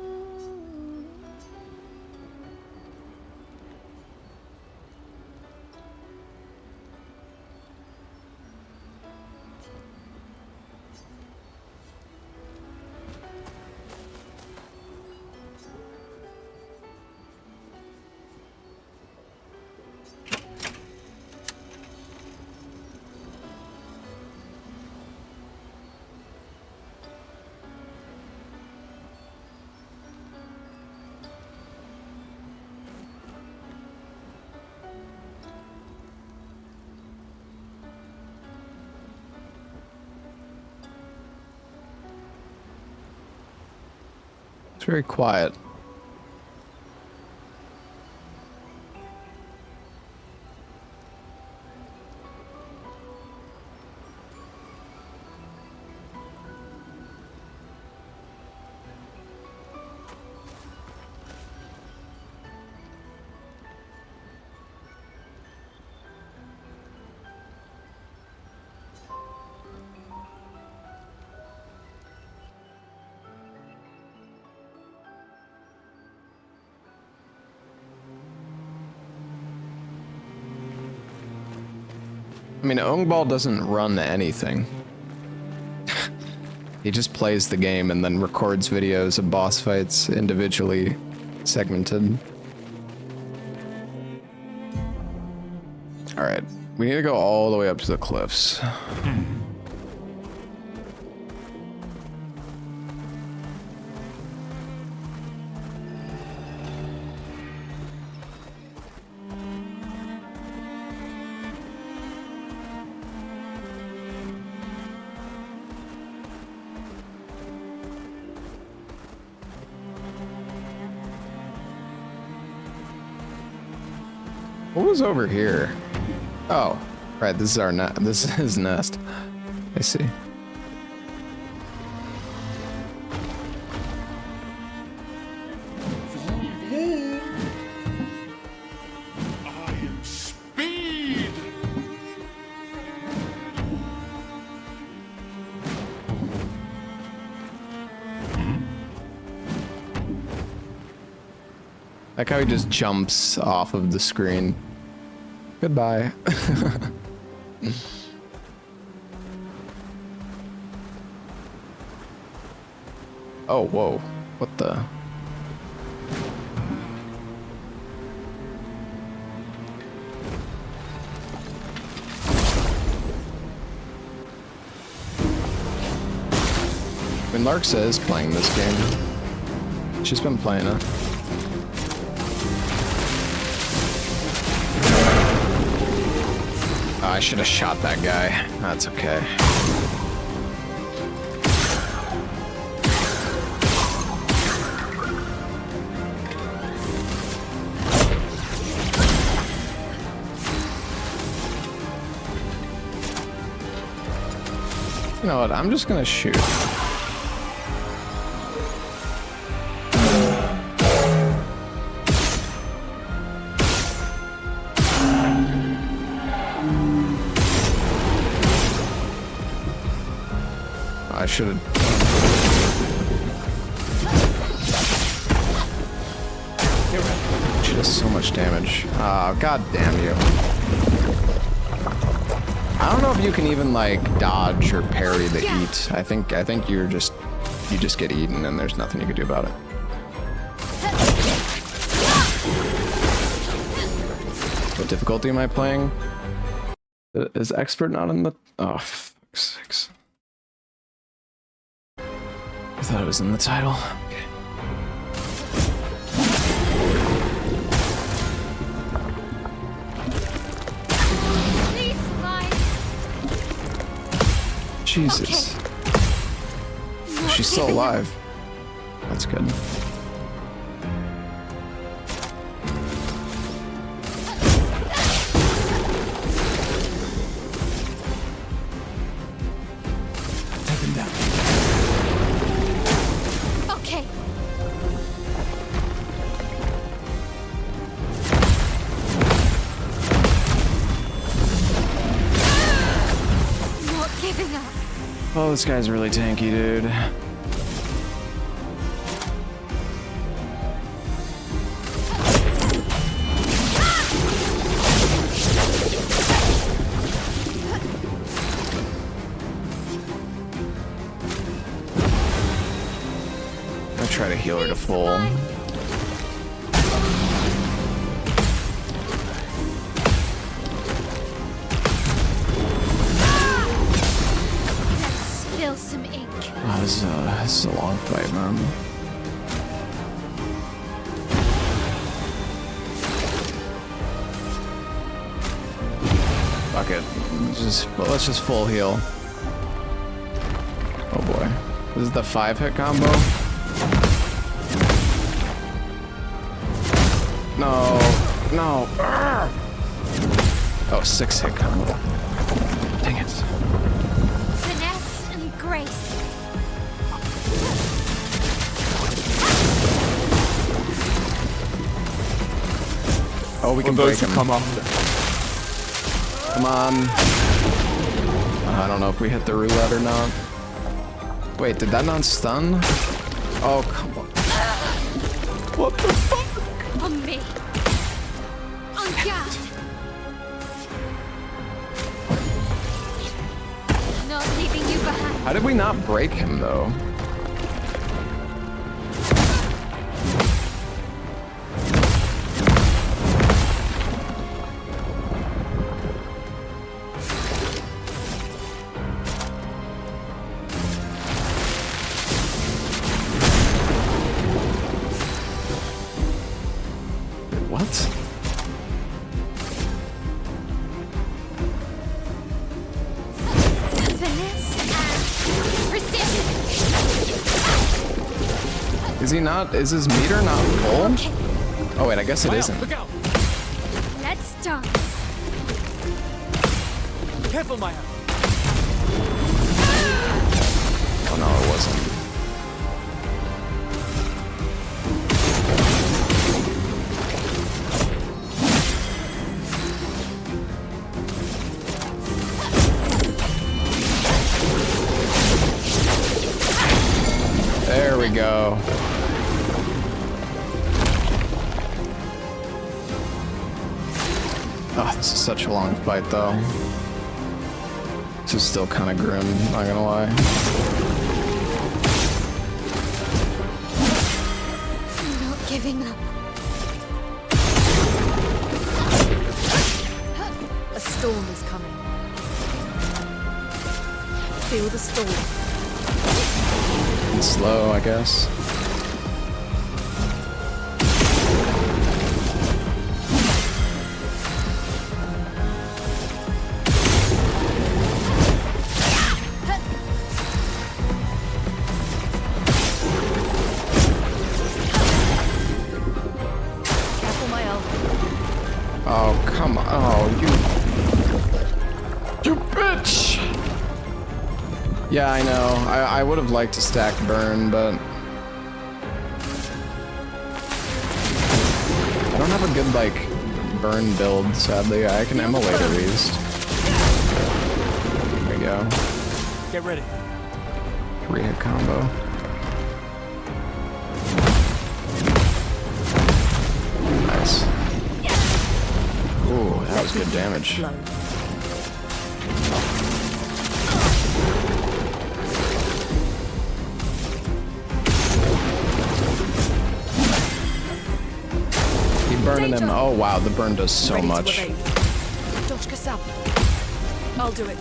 It's very quiet. I mean, Ongball doesn't run anything. He just plays the game and then records videos of boss fights individually segmented. Alright, we need to go all the way up to the cliffs. What was over here? Oh, right. This is our nest. This is his nest. I see. I am Speed. Like how he just jumps off of the screen. Goodbye. Oh, whoa. What the? I mean, Larksa is playing this game. She's been playing it. I should have shot that guy. That's okay. You know what? I'm just gonna shoot. I should have. She does so much damage. Oh, god damn you. I don't know if you can even like dodge or parry the eat. I think you just get eaten and there's nothing you can do about it. What difficulty am I playing? Is expert not in the? Oh, fuck's sakes. I thought it was in the title. Okay. Jesus. Okay. She's still alive. That's good. Take him down. Okay. Not giving up. Oh, this guy's really tanky, dude. I try to heal her to full. Some ink. Oh, this is a long fight, man. Fuck it. Let's just full heal. Oh boy. This is the 5-hit combo? No. No. Oh, 6-hit combo. Dang it. Grace. Oh, we can break him. Come on. Come on. I don't know if we hit the roulette or not. Wait, did that not stun? Oh, come on. What the fuck? On me. On God. Not leaving you behind. How did we not break him, though? What? Is he not? Is his meter not full? Okay. Oh wait, I guess it isn't. Look out! Let's dance. Careful, Maya. Oh no, it wasn't. There we go. Oh, this is such a long fight, though. This is still kind of grim, not gonna lie. I'm not giving up. A storm is coming. Feel the storm. It's slow, I guess. Yeah, I know. I would have liked to stack burn, but I don't have a good, like, burn build, sadly. I can emulate at least. There we go. Get ready. 3-hit combo. Nice. Ooh, that was good damage. Burning him. Oh wow, the burn does so much. I'll do it.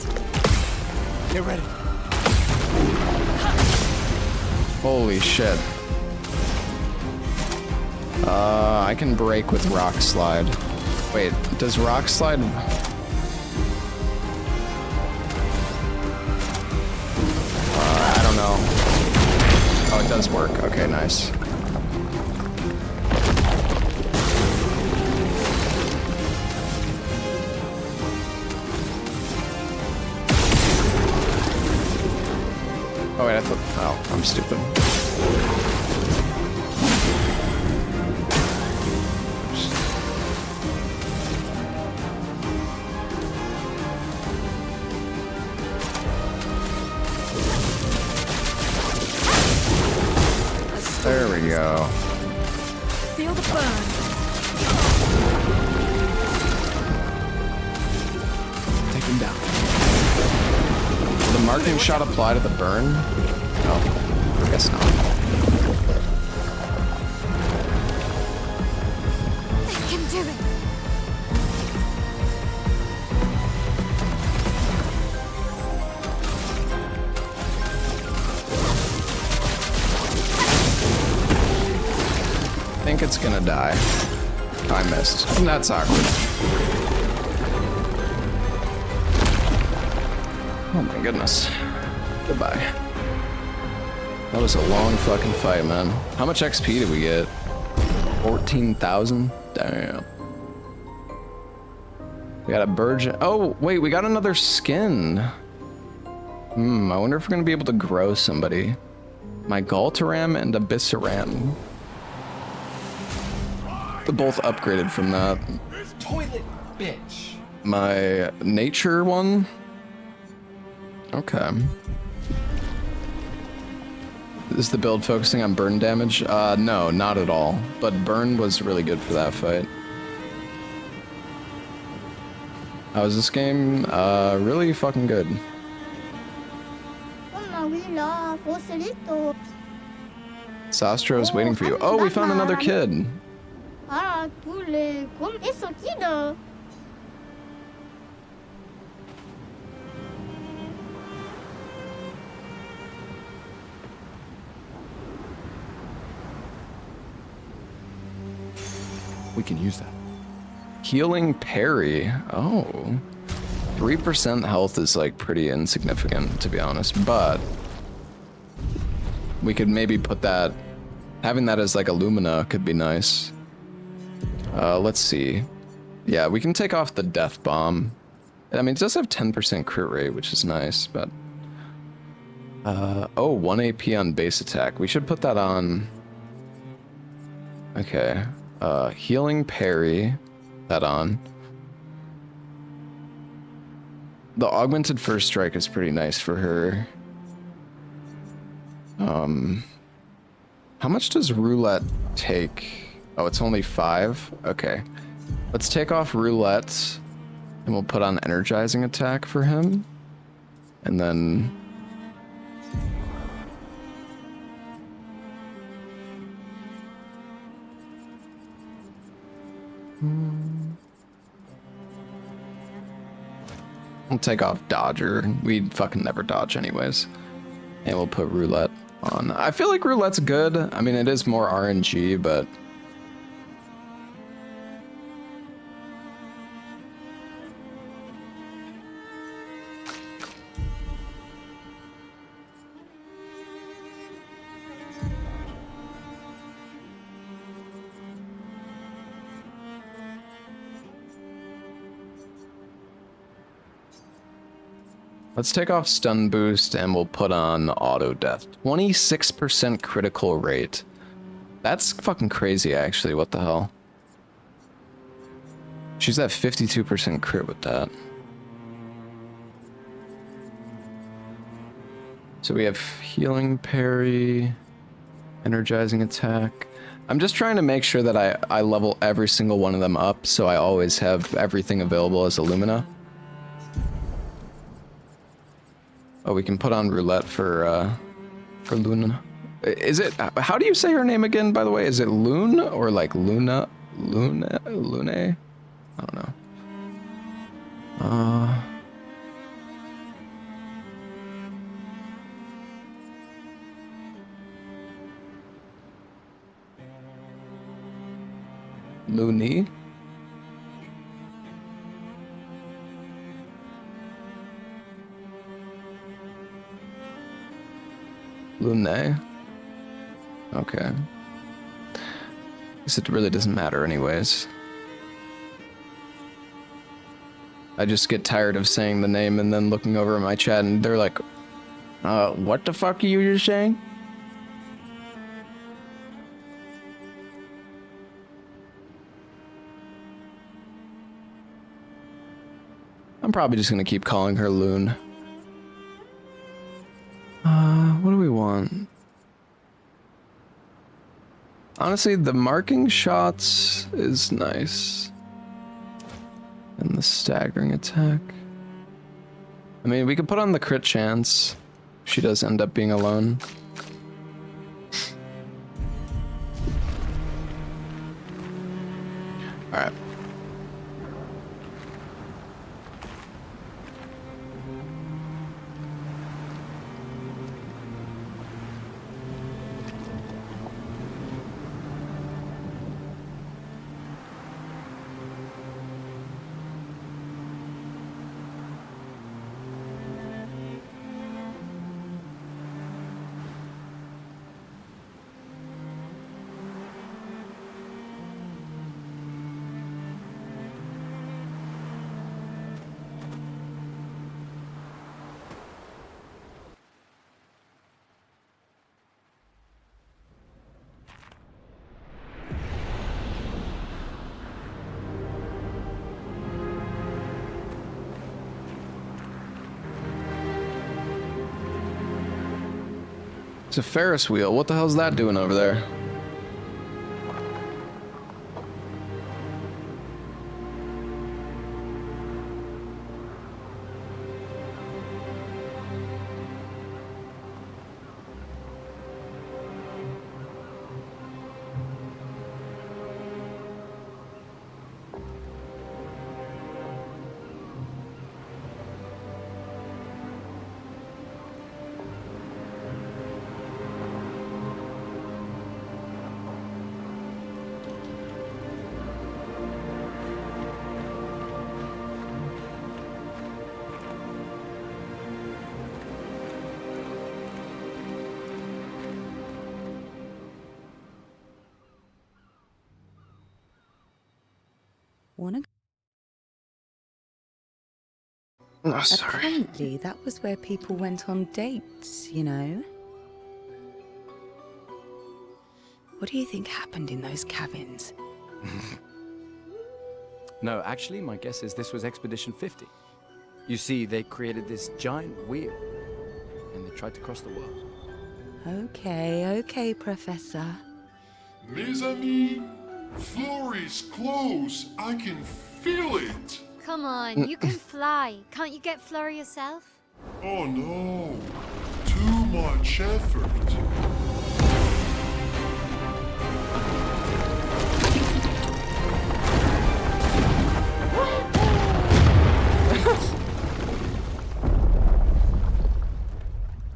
Get ready. Holy shit. I can break with rock slide. Wait, does rock slide? I don't know. Oh, it does work. Okay, nice. Oh wait, I thought, oh, I'm stupid. There we go. Feel the burn. Take him down. Will the marking shot apply to the burn? Oh, I guess not. I can do it. I think it's gonna die. I missed. That's awkward. Oh my goodness. Goodbye. That was a long fucking fight, man. How much XP did we get? 14,000? Damn. We got a Burgeon. Oh, wait, we got another skin. I wonder if we're gonna be able to grow somebody. My Galtaram and Abyssaram. They're both upgraded from that. Toilet bitch. My nature one? Okay. Is the build focusing on burn damage? No, not at all. But burn was really good for that fight. How was this game? Really fucking good. Sastro's waiting for you. Oh, we found another kid. We can use that. Healing parry. Oh. 3% health is like pretty insignificant, to be honest, but we could maybe put that, having that as like a Lumina could be nice. Let's see. Yeah, we can take off the death bomb. I mean, it does have 10% crit rate, which is nice, but oh, 1 AP on base attack. We should put that on. Okay. Healing parry, that on. The augmented first strike is pretty nice for her. How much does roulette take? Oh, it's only 5? Okay. Let's take off roulette, and we'll put on energizing attack for him. And then... We'll take off Dodger. We'd fucking never dodge anyways. And we'll put Roulette on. I feel like Roulette's good. I mean, it is more RNG, but... Let's take off stun boost and we'll put on auto death. 26% critical rate. That's fucking crazy, actually. What the hell? She's at 52% crit with that. So we have healing parry, energizing attack. I'm just trying to make sure that I level every single one of them up so I always have everything available as Illumina. Oh, we can put on roulette for Luna. Is it, how do you say her name again, by the way? Is it Loon or like Lune? I don't know. Looney? Lune? Okay. Guess it really doesn't matter anyways. I just get tired of saying the name and then looking over at my chat and they're like, what the fuck are you just saying? I'm probably just gonna keep calling her Loon. What do we want? Honestly, the marking shots is nice. And the staggering attack. I mean, we could put on the crit chance if she does end up being alone. Alright. It's a Ferris wheel. What the hell's that doing over there? Wanna? Oh, sorry. Apparently, that was where people went on dates, you know? What do you think happened in those cabins? No, actually, my guess is this was Expedition 50. You see, they created this giant wheel, and they tried to cross the world. Okay, Professor. Mes amis, Flurry's close. I can feel it. Come on, you can fly. Can't you get Flurry yourself? Oh no, too much effort.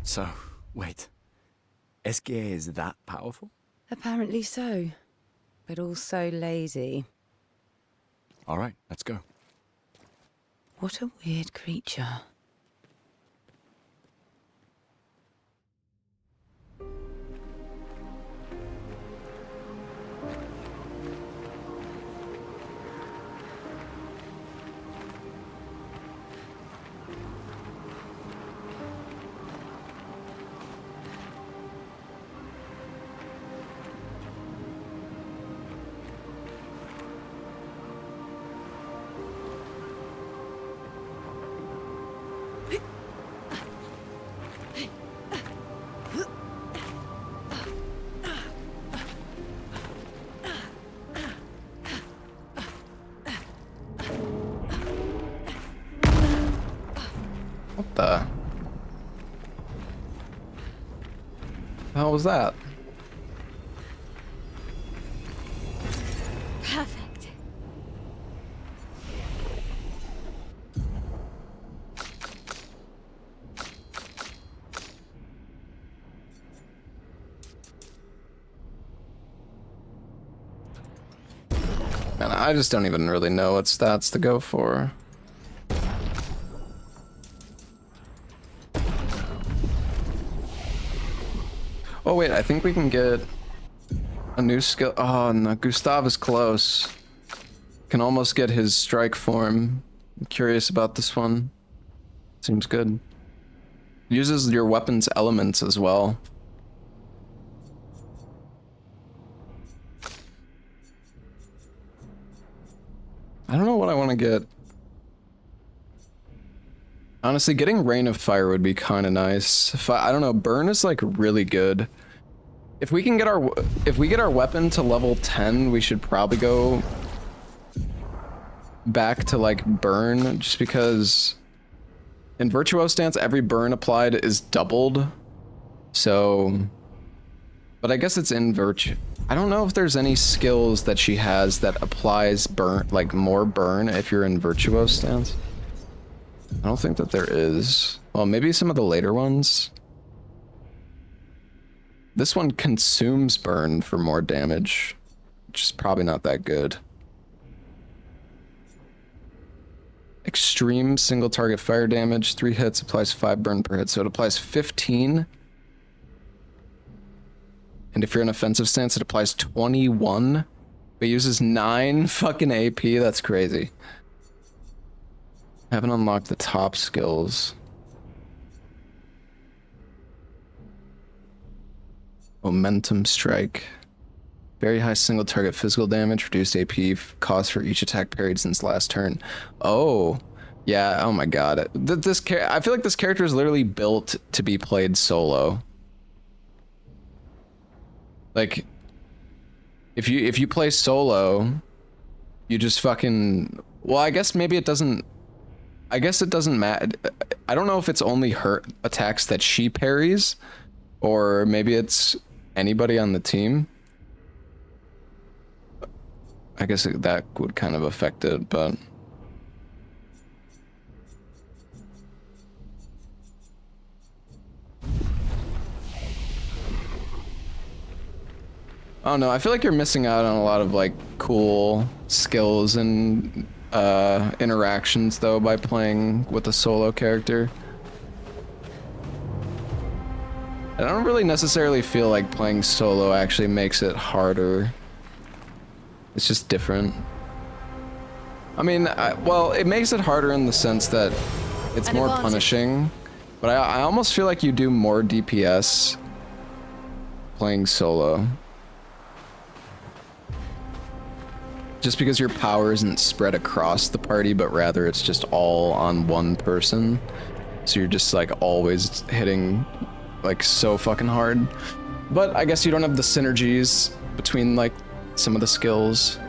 So, wait. Esque is that powerful? Apparently so, but also lazy. All right, let's go. What a weird creature. How was that? Perfect. Man, I just don't even really know what stats to go for. Oh wait, I think we can get a new skill. Oh no, Gustav is close. Can almost get his strike form. I'm curious about this one. Seems good. Uses your weapon's elements as well. I don't know what I want to get. Honestly, getting Rain of Fire would be kind of nice. If I don't know, Burn is like really good. If we can get our weapon to level 10, we should probably go back to like Burn, just because in Virtuoso Stance every burn applied is doubled. So, but I guess it's in Virtue. I don't know if there's any skills that she has that applies burn, like more burn if you're in Virtuoso Stance. I don't think that there is. Well, maybe some of the later ones. This one consumes burn for more damage, which is probably not that good. Extreme single target fire damage, 3 hits, applies 5 burn per hit, so it applies 15. And if you're in offensive stance, it applies 21, but uses 9 fucking AP. That's crazy. Haven't unlocked the top skills. Momentum Strike. Very high single target physical damage, reduced AP cost for each attack parried since last turn. Oh, yeah. Oh my god. I feel like this character is literally built to be played solo. Like, if you play solo, you just fucking. Well, I guess maybe it doesn't. I guess it doesn't matter. I don't know if it's only her attacks that she parries, or maybe it's anybody on the team. I guess that would kind of affect it, but... Oh no, I feel like you're missing out on a lot of like cool skills and interactions though by playing with a solo character. I don't really necessarily feel like playing solo actually makes it harder. It's just different. I mean, well, it makes it harder in the sense that it's more punishing, but I almost feel like you do more DPS playing solo. Just because your power isn't spread across the party, but rather it's just all on one person. So you're just like always hitting like so fucking hard. But I guess you don't have the synergies between like some of the skills.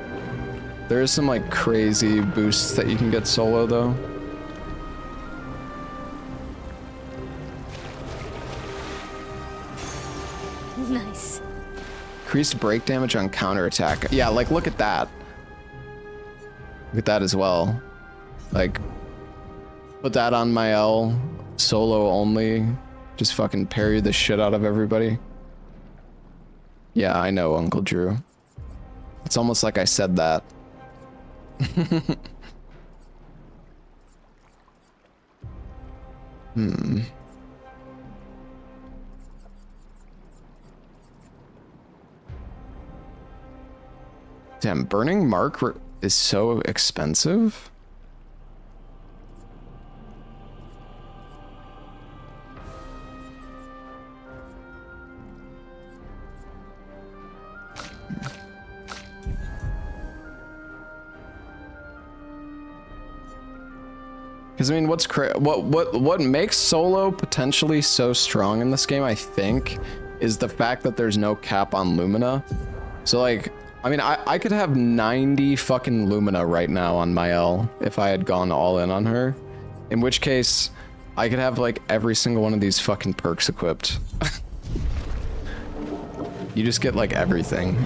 There is some like crazy boosts that you can get solo though. Nice. Increased break damage on counterattack. Yeah, like look at that. Look at that as well. Like, put that on my L, solo only. Just fucking parry the shit out of everybody. Yeah, I know, Uncle Drew. It's almost like I said that. Damn, Burning Mark is so expensive. Because I mean, what makes solo potentially so strong in this game, I think, is the fact that there's no cap on Lumina. So like, I mean, I could have 90 fucking Lumina right now on my L if I had gone all in on her. In which case, I could have like every single one of these fucking perks equipped. You just get like everything.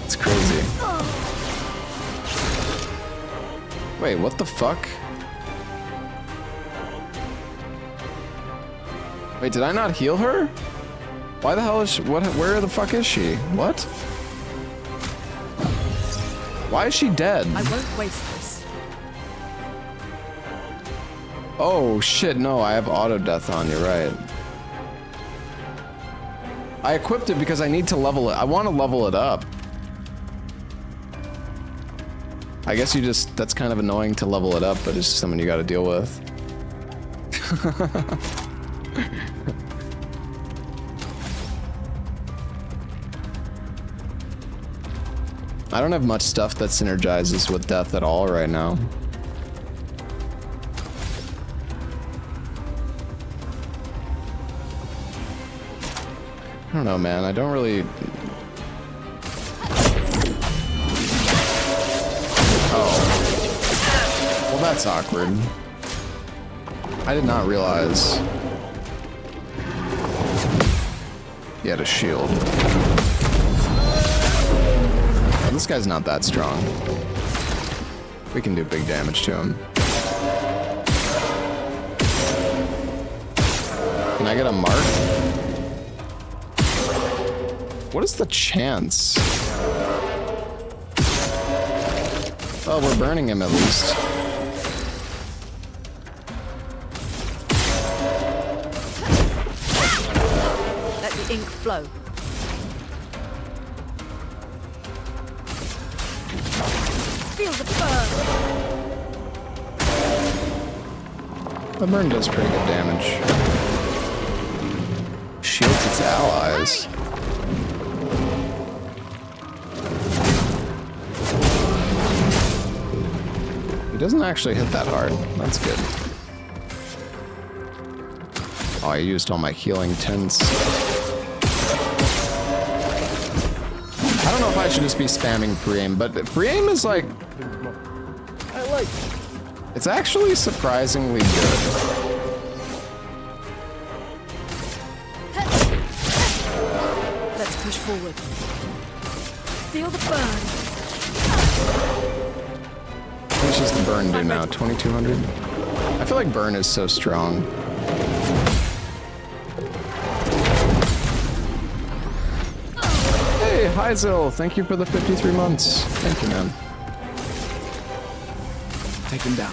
It's crazy. Wait, what the fuck? Wait, did I not heal her? Why the hell is she, what, where the fuck is she? What? Why is she dead? I won't waste this. Oh shit, no, I have auto death on, you're right. I equipped it because I need to level it. I want to level it up. I guess you just, that's kind of annoying to level it up, but it's just something you gotta deal with. I don't have much stuff that synergizes with death at all right now. I don't know, man. I don't really... Oh. Well, that's awkward. I did not realize he had a shield. Oh, this guy's not that strong. We can do big damage to him. Can I get a mark? What is the chance? Oh, we're burning him at least. Let the ink flow. Feel the burn. The burn does pretty good damage. Shields its allies. He doesn't actually hit that hard. That's good. Oh, I used all my healing tints. I don't know if I should just be spamming pre-aim, but pre-aim is like... I like it. It's actually surprisingly good. Let's push forward. Feel the burn. How much does the burn do now? 2200? I feel like burn is so strong. Hey, hi Zil. Thank you for the 53 months. Thank you, man. Take him down.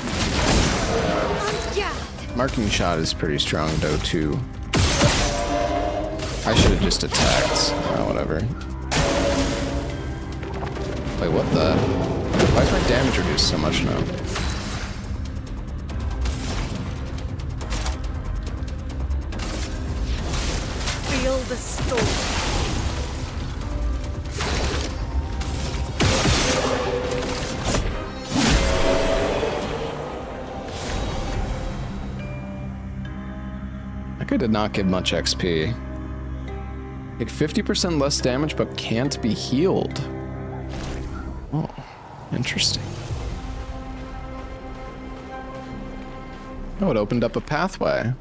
Marking shot is pretty strong though too. I should have just attacked. Oh, whatever. Wait, what the? Why is my damage reduced so much now? Feel the storm. That guy did not give much XP. Take 50% less damage, but can't be healed. Oh, interesting. Oh, it opened up a pathway.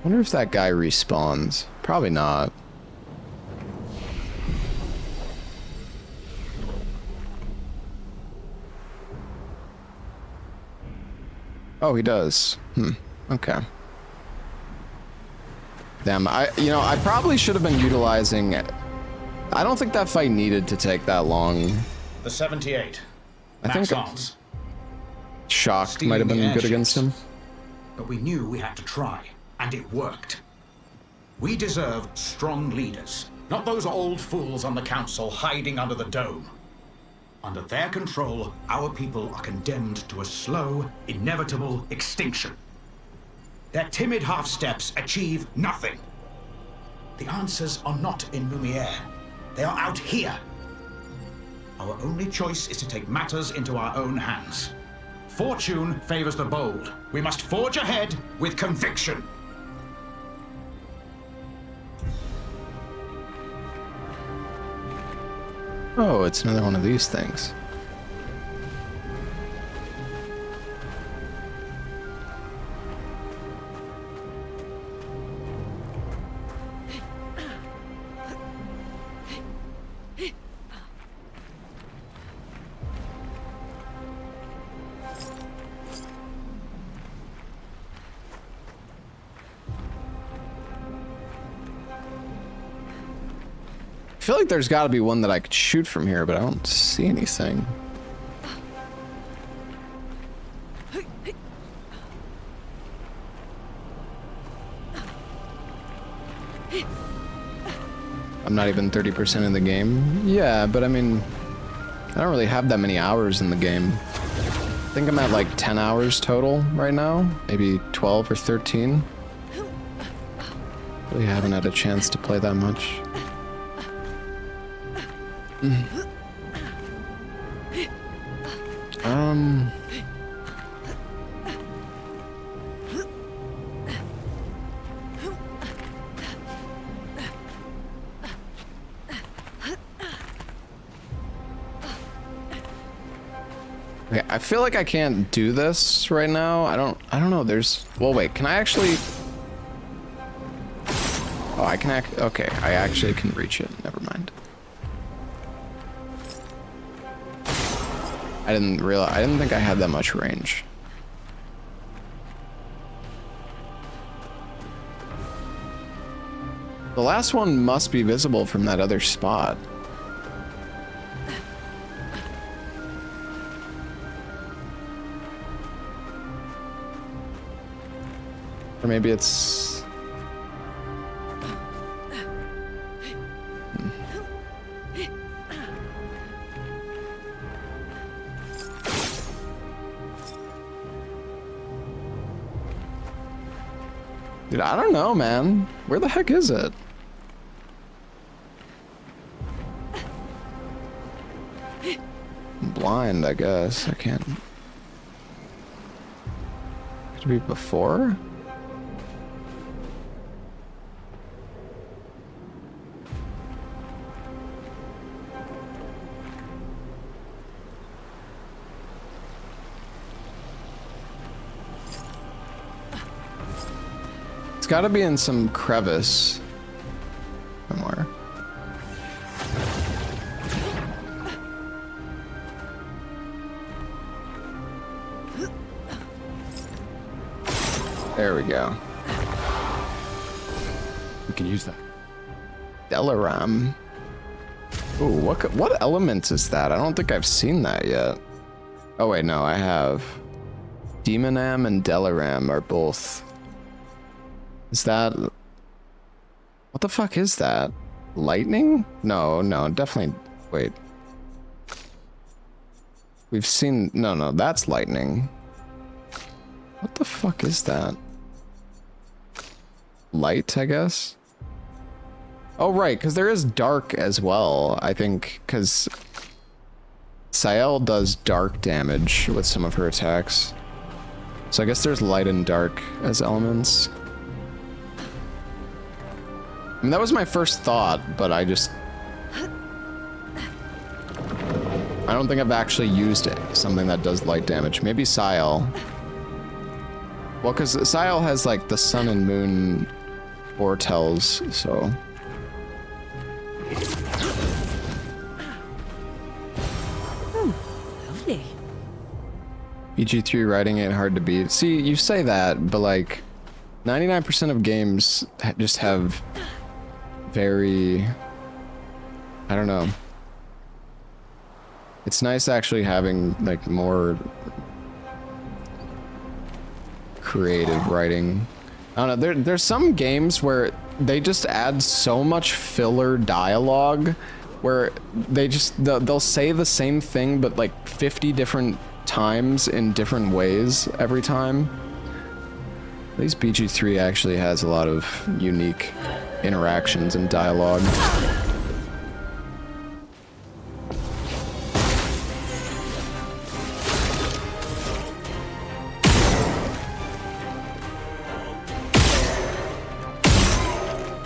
Wonder if that guy respawns. Probably not. Oh, he does. Okay. Damn, I probably should have been utilizing... I don't think that fight needed to take that long. The 78. I think Shock might have been good against him. But we knew we had to try, and it worked. We deserve strong leaders, not those old fools on the council hiding under the dome. Under their control, our people are condemned to a slow, inevitable extinction. Their timid half-steps achieve nothing. The answers are not in Lumiere. They are out here. Our only choice is to take matters into our own hands. Fortune favors the bold. We must forge ahead with conviction. Oh, it's another one of these things. feel like there's got to be one that I could shoot from here, but I don't see anything. I'm not even 30% in the game. Yeah, but I mean, I don't really have that many hours in the game. I think I'm at like 10 hours total right now, maybe 12 or 13. Really haven't had a chance to play that much. Okay, I feel like I can't do this right now. I don't know. Well, wait, can I actually? Oh, I can okay, I actually can reach it. Never mind. I didn't think I had that much range. The last one must be visible from that other spot. Or maybe it's... Dude, I don't know, man. Where the heck is it? I'm blind, I guess. I can't... Could it be before? It's gotta be in some crevice somewhere. There we go. We can use that. Delaram. Ooh, what element is that? I don't think I've seen that yet. Oh wait, no, I have. Demonam and Delaram are both. Is that... What the fuck is that? Lightning? No, definitely... Wait. We've seen... No, that's lightning. What the fuck is that? Light, I guess? Oh, right, because there is dark as well, I think, because... Sael does dark damage with some of her attacks. So I guess there's light and dark as elements. I mean, that was my first thought, but I don't think I've actually used something that does light damage. Maybe Sael. Well, because Sael has, like, the sun and moon foretells, so... Lovely. BG3 riding it hard to beat. See, you say that, but, like, 99% of games just have... very... I don't know. It's nice actually having like more creative writing. I don't know, there's some games where they just add so much filler dialogue where they'll say the same thing but like 50 different times in different ways every time. At least BG3 actually has a lot of unique interactions and dialogue.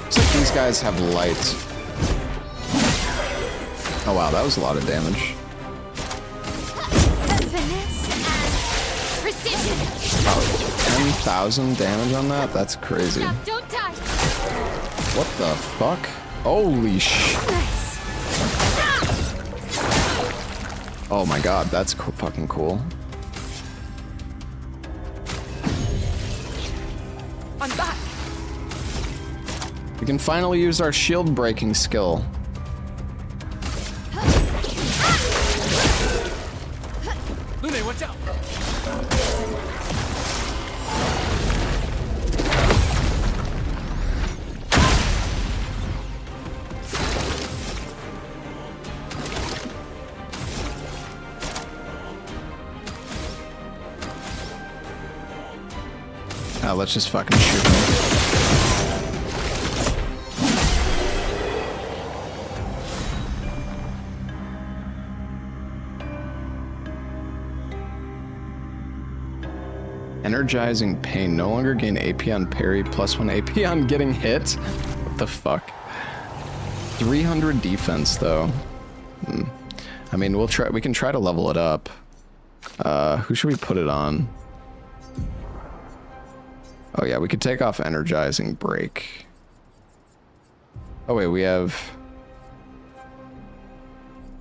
So these guys have light. Oh wow, that was a lot of damage. Oh, 10,000 damage on that? That's crazy. Don't die. What the fuck? Holy sh... Oh my god, that's fucking cool. I'm back. We can finally use our shield breaking skill. Watch out! Let's just fucking shoot him. Energizing pain. No longer gain AP on parry, +1 AP on getting hit. What the fuck? 300 defense though. I mean, we can try to level it up. Who should we put it on? Oh yeah, we could take off energizing break. Oh wait, we have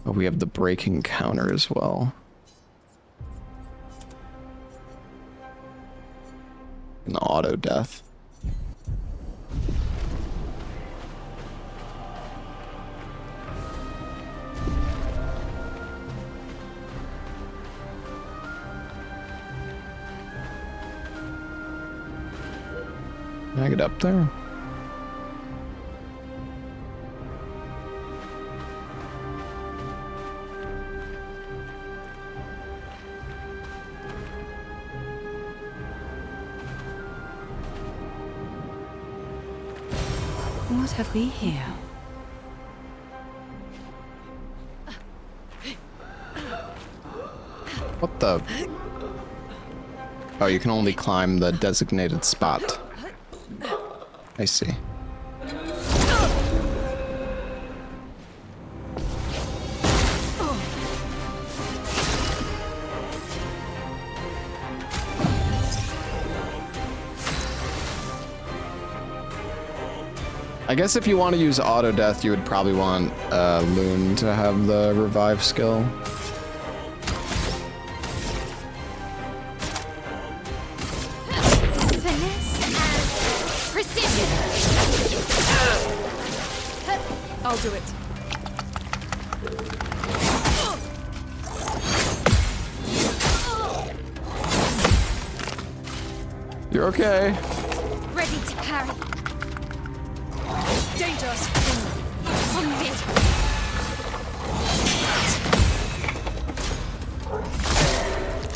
the breaking counter as well. An auto death. Can I get up there? What have we here? What the? Oh, you can only climb the designated spot. I see. I guess if you want to use auto death, you would probably want Loon to have the revive skill. I'll do it. You're okay. Ready to carry. Dangerous. From me.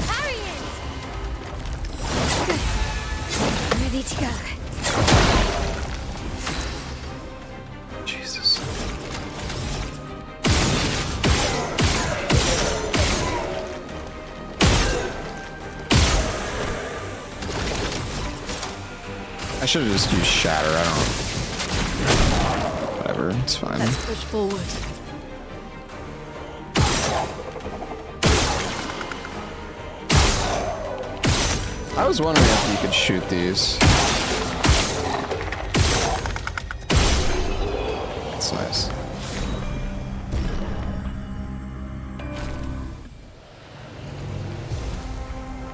Carry it! Good. Ready to go. Jesus. I should have just used Shatter, I don't know. Whatever, it's fine. Let's push forward. I was wondering if you could shoot these. That's nice.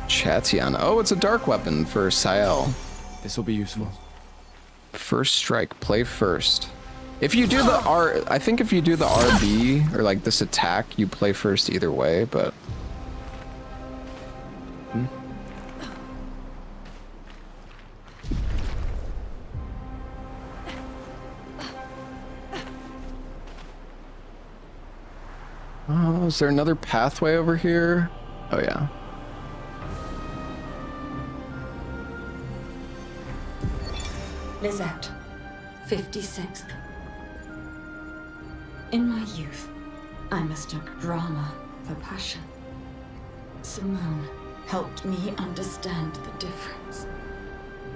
Chatian. Oh, it's a dark weapon for Sael. This will be useful. First strike, play first. If you do the I think if you do the RB, or like this attack, you play first either way, but... Oh, is there another pathway over here? Oh yeah. Lizette, 56th. In my youth, I mistook drama for passion. Simone helped me understand the difference.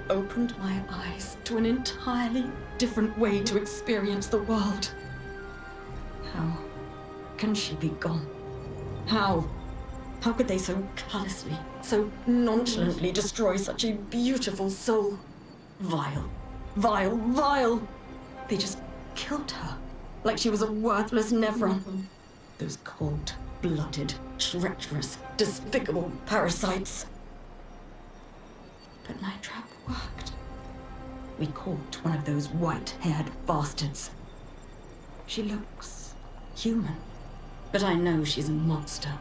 Opened my eyes to an entirely different way to experience the world. How can she be gone? How? How could they so callously, so nonchalantly destroy such a beautiful soul? Vile. Vile, vile! They just killed her, like she was a worthless Nevron. Those cold-blooded, treacherous, despicable parasites. But Night Trap worked. We caught one of those white-haired bastards. She looks human, but I know she's a monster.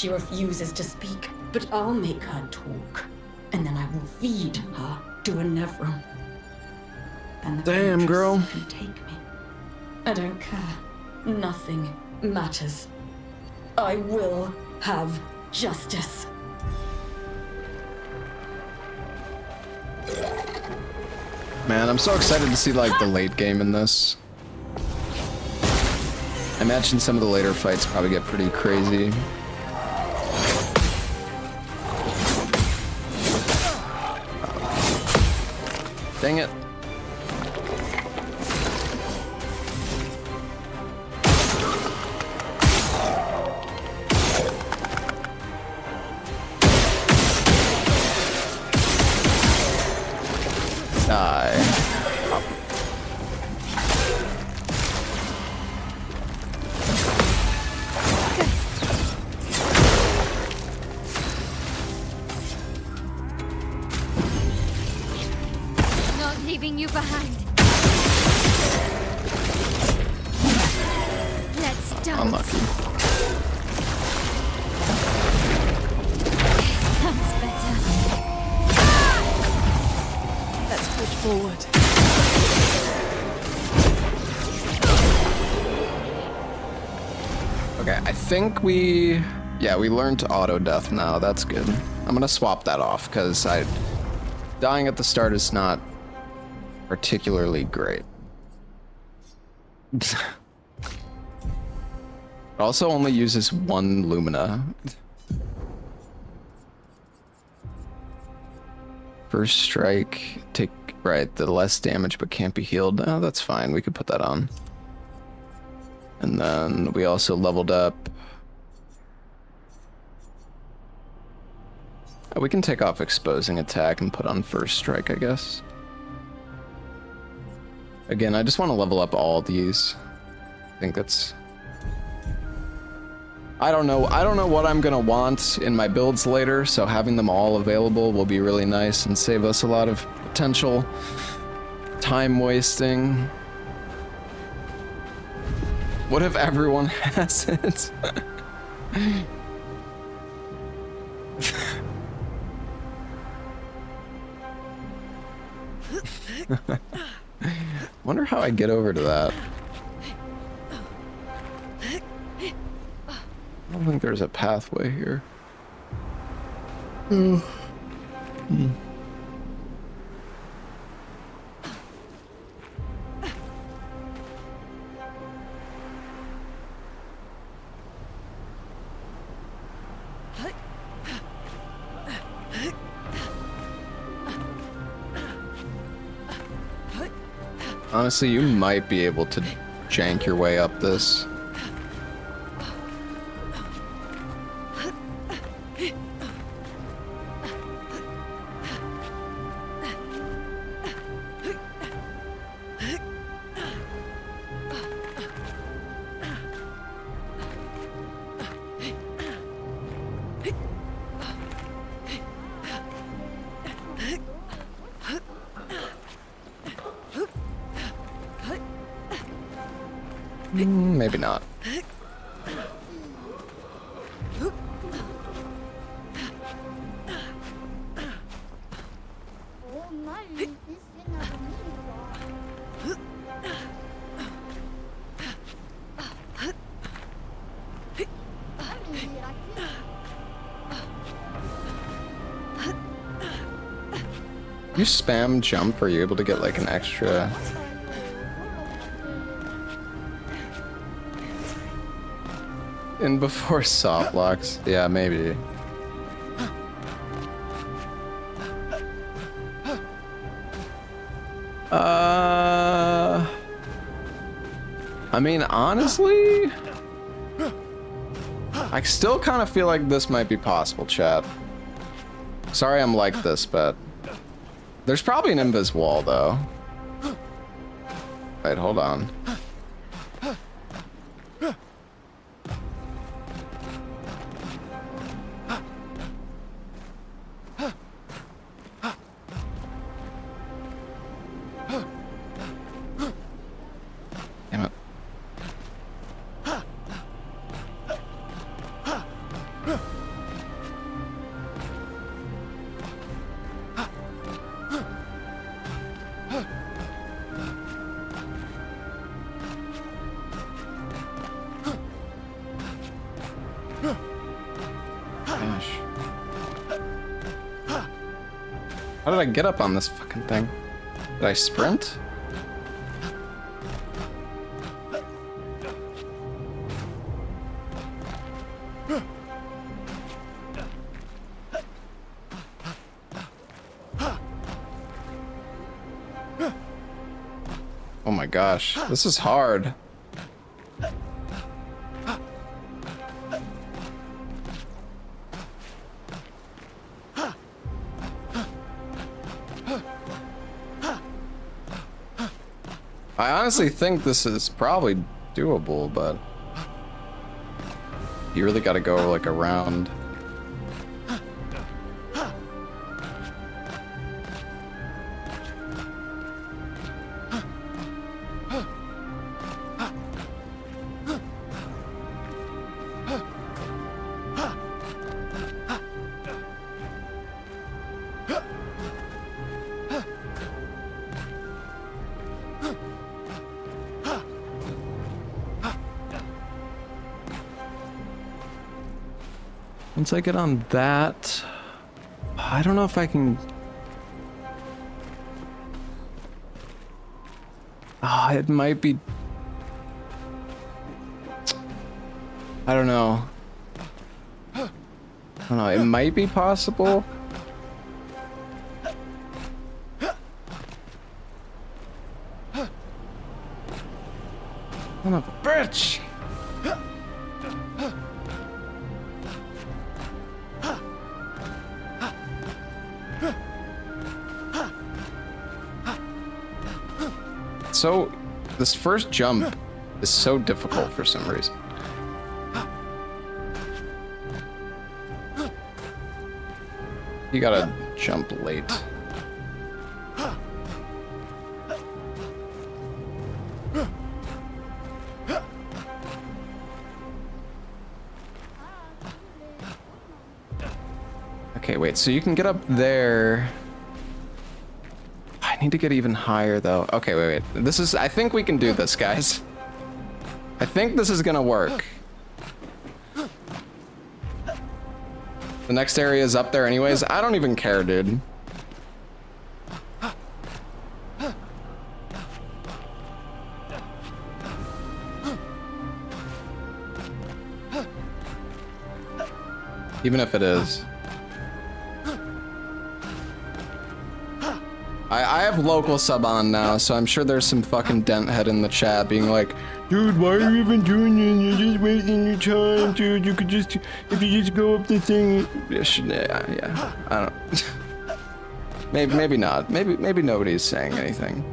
She refuses to speak, but I'll make her talk. And then I will feed her to a Nevron. And the Damn, girl. can take me. I don't care. Nothing matters. I will have justice. Man, I'm so excited to see like the late game in this. I imagine some of the later fights probably get pretty crazy. Dang it. Die. Not leaving you behind. Let's dance. Unlucky. That's better. Let's push forward. Okay, I think we learned auto death now. That's good. I'm gonna swap that off because dying at the start is not particularly great. It also only uses 1 Lumina. First strike, take the less damage but can't be healed. Oh, that's fine. We could put that on. And then we also leveled up. We can take off exposing attack and put on first strike, I guess. Again, I just want to level up all these. I think that's... I don't know what I'm gonna want in my builds later, so having them all available will be really nice and save us a lot of potential time wasting. What if everyone has it? Wonder how I get over to that. I don't think there's a pathway here. Honestly, you might be able to jank your way up this. Maybe not. You spam jump, are you able to get like an extra... In before soft locks? Yeah, maybe. I mean, honestly, I still kind of feel like this might be possible, chat. Sorry I'm like this, but there's probably an invis wall, though. Wait, hold on. Damn it. Gosh. How did I get up on this fucking thing? Did I sprint? Oh my gosh, this is hard. I honestly think this is probably doable, but you really gotta go like around. Once I get on that, I don't know if I can. Ah, it might be. I don't know. I don't know. It might be possible. Son of a bitch! So, this first jump is so difficult for some reason. You gotta jump late. Okay, wait, so you can get up there. I need to get even higher though. Okay, wait. This is, I think we can do this, guys. I think this is gonna work. The next area is up there anyways. I don't even care, dude. Even if it is. I have local sub on now, so I'm sure there's some fucking dent head in the chat being like, dude, why are you even doing this? You're just wasting your time, dude. You could just, if you just go up the thing. Yeah, I don't. maybe not. Maybe nobody's saying anything.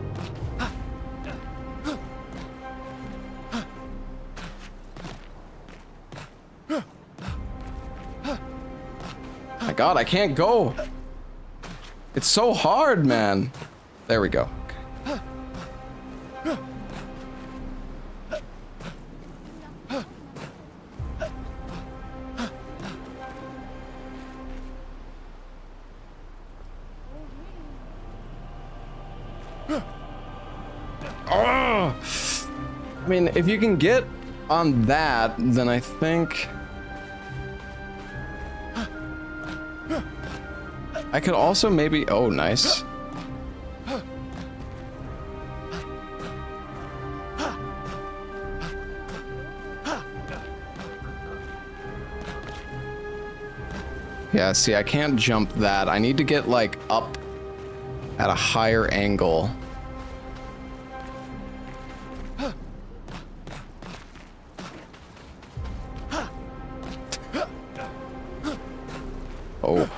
My God, I can't go. It's so hard, man. There we go. Okay. Oh! I mean, if you can get on that, then I think I could also maybe, oh, nice. Yeah, see, I can't jump that. I need to get like up at a higher angle. Oh.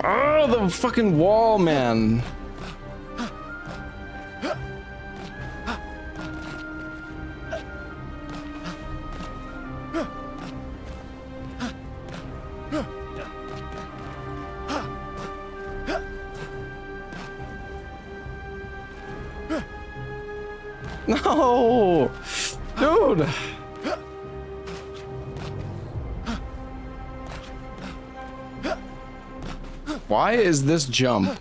Oh, the fucking wall, man. No. Dude! Why is this jump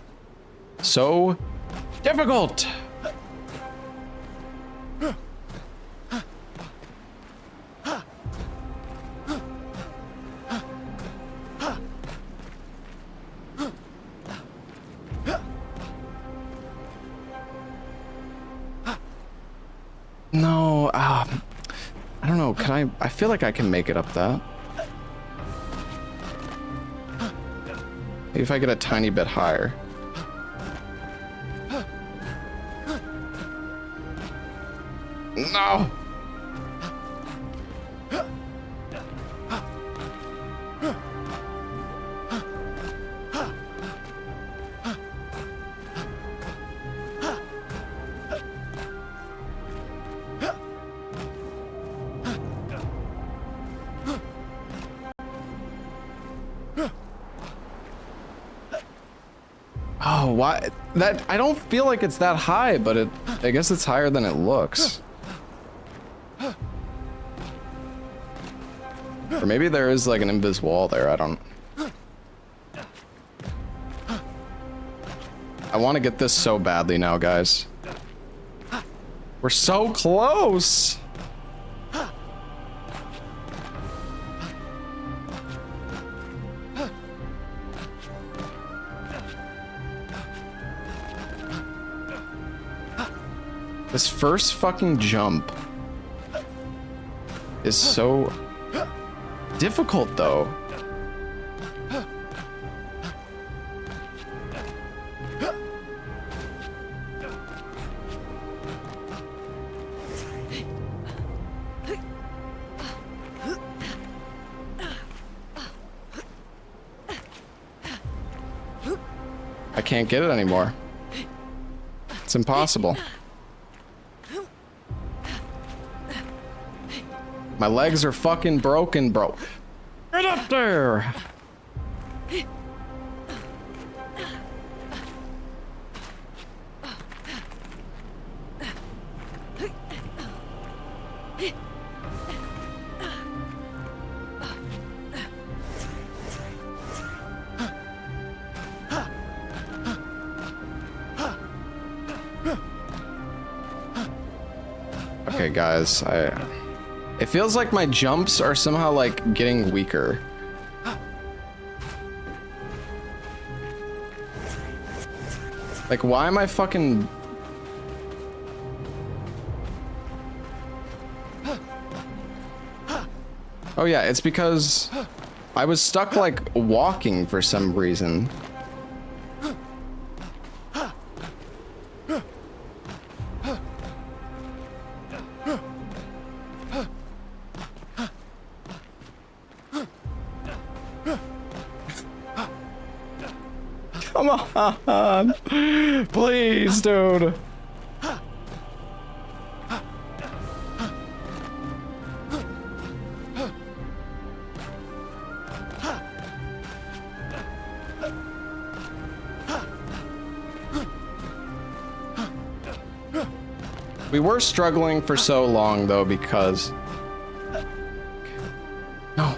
so difficult? No, I don't know, I feel like I can make it up that. Maybe if I get a tiny bit higher. No! Oh, why? That, I don't feel like it's that high, but I guess it's higher than it looks. Or maybe there is like an invis wall there, I don't. I want to get this so badly now, guys. We're so close! This first fucking jump is so difficult, though. I can't get it anymore. It's impossible. My legs are fucking broken, bro. Get up there! Okay, guys, it feels like my jumps are somehow like getting weaker. Like, why am I fucking... Oh yeah, it's because I was stuck like walking for some reason. Come on, please, dude. We were struggling for so long, though, because... No.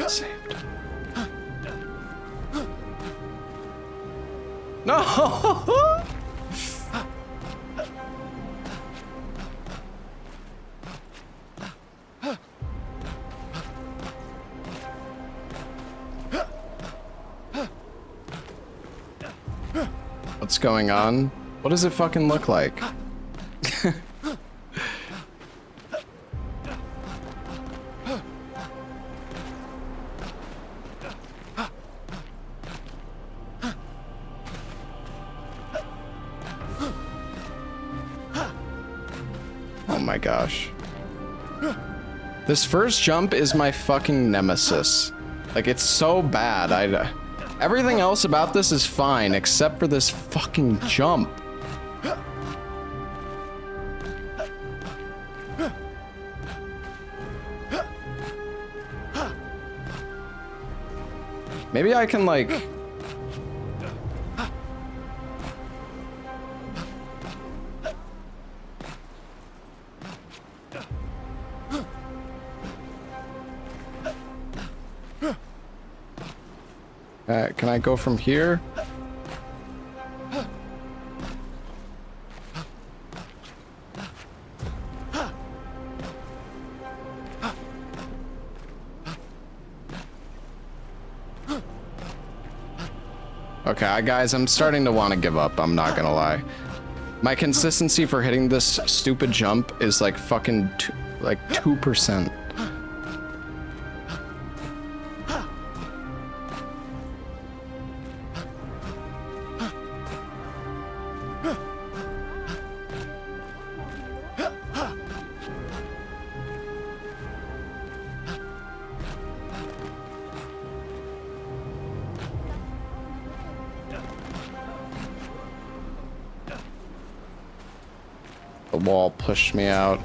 Saved. No! What's going on? What does it fucking look like? Oh my gosh. This first jump is my fucking nemesis. Like, it's so bad. Everything else about this is fine, except for this fucking jump. Maybe I can, like... Can I go from here? Okay, guys, I'm starting to want to give up, I'm not gonna lie. My consistency for hitting this stupid jump is like fucking 2%. The wall pushed me out.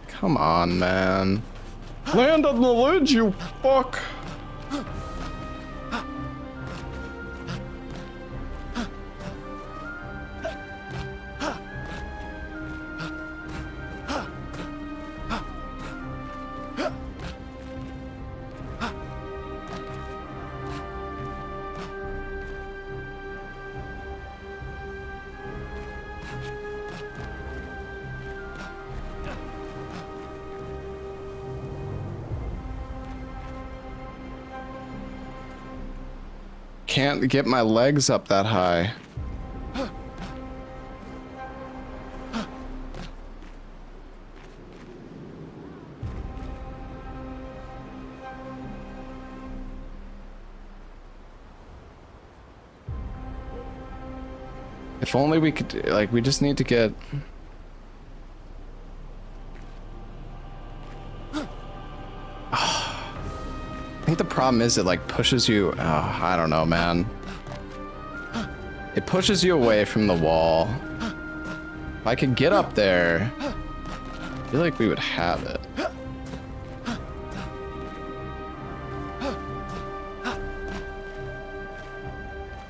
Come on, man. Land on the ledge, you fuck! Can't get my legs up that high. If only we could, like, we just need to get... I think the problem is it like pushes you, I don't know, man. It pushes you away from the wall. If I could get up there, I feel like we would have it.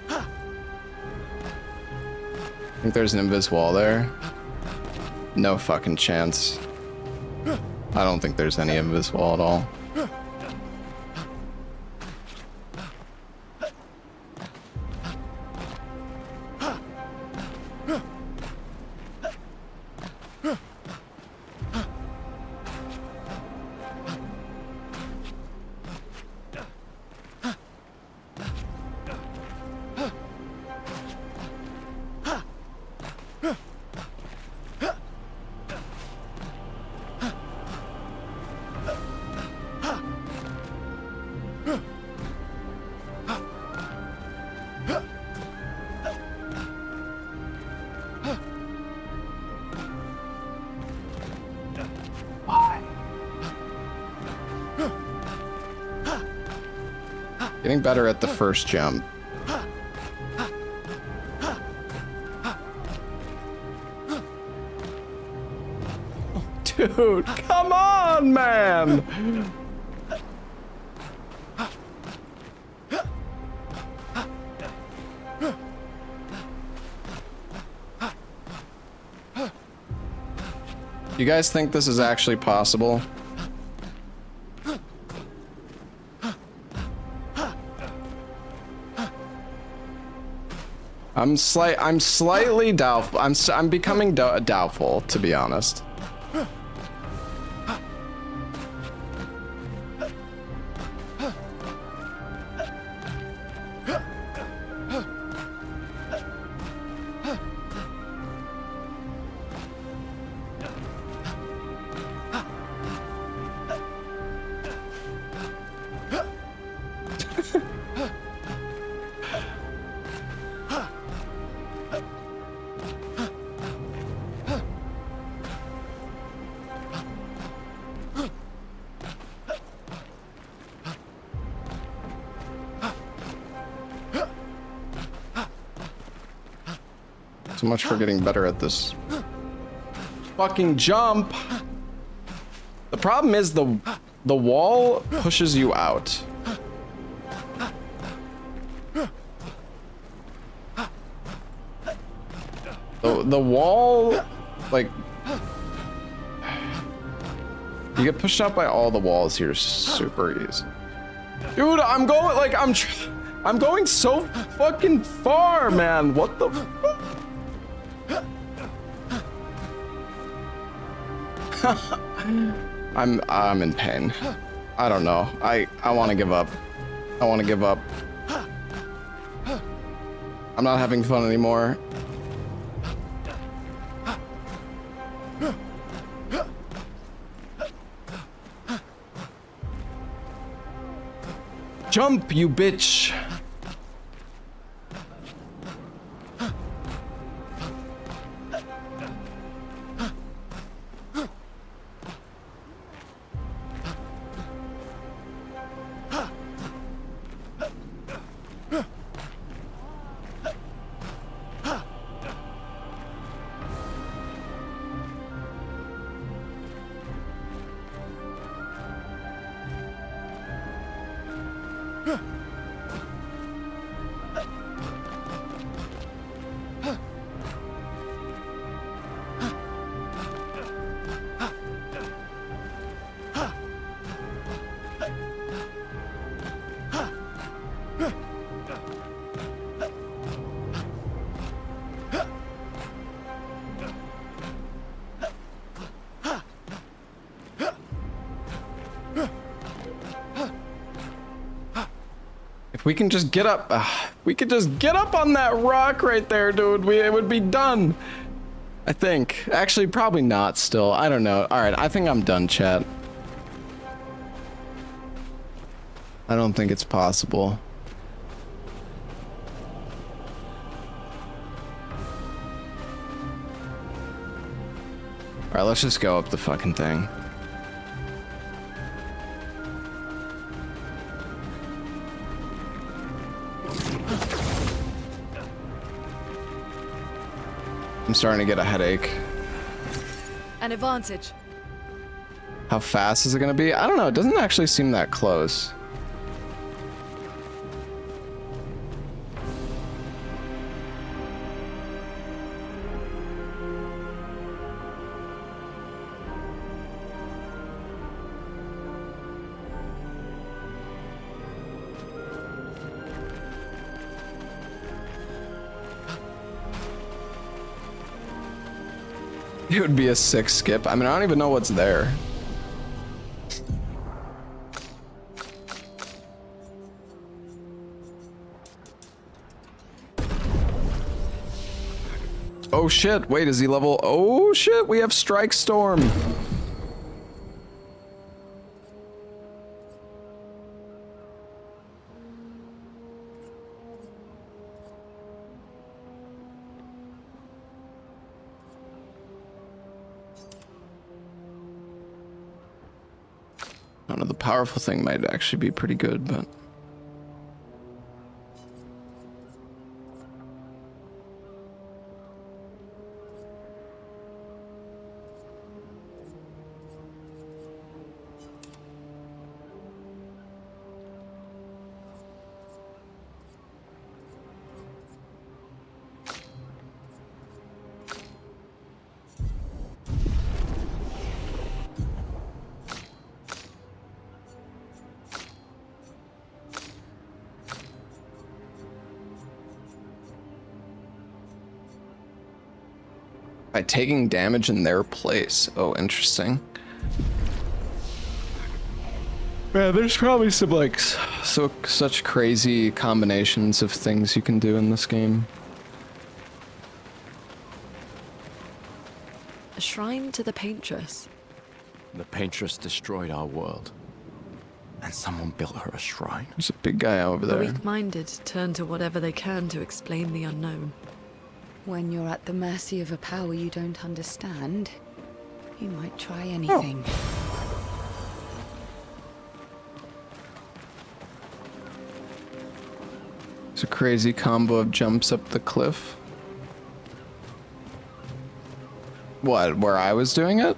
I think there's an invis wall there. No fucking chance. I don't think there's any invis wall at all. Getting better at the first jump. Dude, come on, man! You guys think this is actually possible? I'm slightly doubtful. I'm becoming doubtful, to be honest. So much for getting better at this fucking jump. The problem is the the wall pushes you out. The wall, like, you get pushed out by all the walls here super easy. Dude, I'm going, like, I'm going so fucking far, man. What the fuck? I'm in pain. I don't know. I want to give up. I want to give up. I'm not having fun anymore. Jump, you bitch! If we can just get up, we could just get up on that rock right there, dude. It would be done. I think. Actually, probably not still. I don't know. All right, I think I'm done, chat. I don't think it's possible. All right, let's just go up the fucking thing. I'm starting to get a headache. An advantage. How fast is it gonna be? I don't know. It doesn't actually seem that close. It would be a sick skip. I mean, I don't even know what's there. Oh shit, wait, is he level? Oh shit, we have Strike Storm. I don't know, the powerful thing might actually be pretty good, but... By taking damage in their place. Oh, interesting. Man, there's probably some like such crazy combinations of things you can do in this game. A shrine to the Paintress. The Paintress destroyed our world. And someone built her a shrine. There's a big guy over The there. weak-minded turn to whatever they can to explain the unknown. When you're at the mercy of a power you don't understand, you might try anything. It's a crazy combo of jumps up the cliff. What, where I was doing it?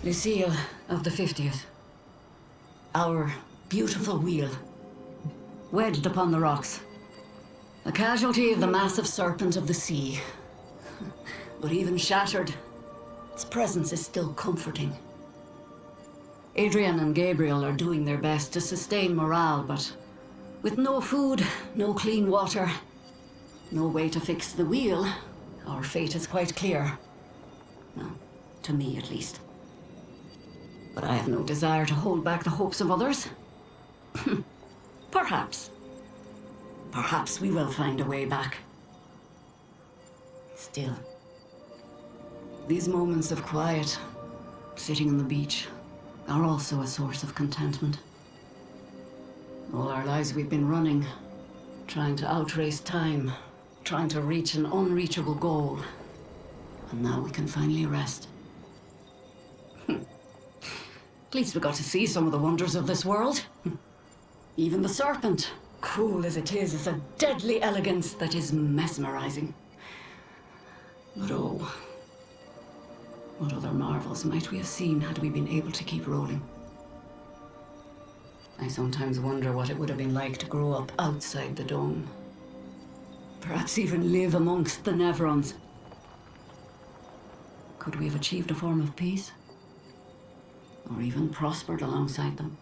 Lucille of the 50th. Our beautiful wheel. Wedged upon the rocks. A casualty of the massive serpent of the sea. But even shattered, its presence is still comforting. Adrian and Gabriel are doing their best to sustain morale, but with no food, no clean water, no way to fix the wheel, our fate is quite clear. Well, to me at least. But I have no desire to hold back the hopes of others. Perhaps. Perhaps we will find a way back. Still, these moments of quiet, sitting on the beach, are also a source of contentment. All our lives we've been running, trying to outrace time, trying to reach an unreachable goal. And now we can finally rest. At least we got to see some of the wonders of this world. Even the serpent, cruel as it is a deadly elegance that is mesmerizing. But oh, what other marvels might we have seen had we been able to keep rolling? I sometimes wonder what it would have been like to grow up outside the dome. Perhaps even live amongst the Nevrons. Could we have achieved a form of peace? Or even prospered alongside them?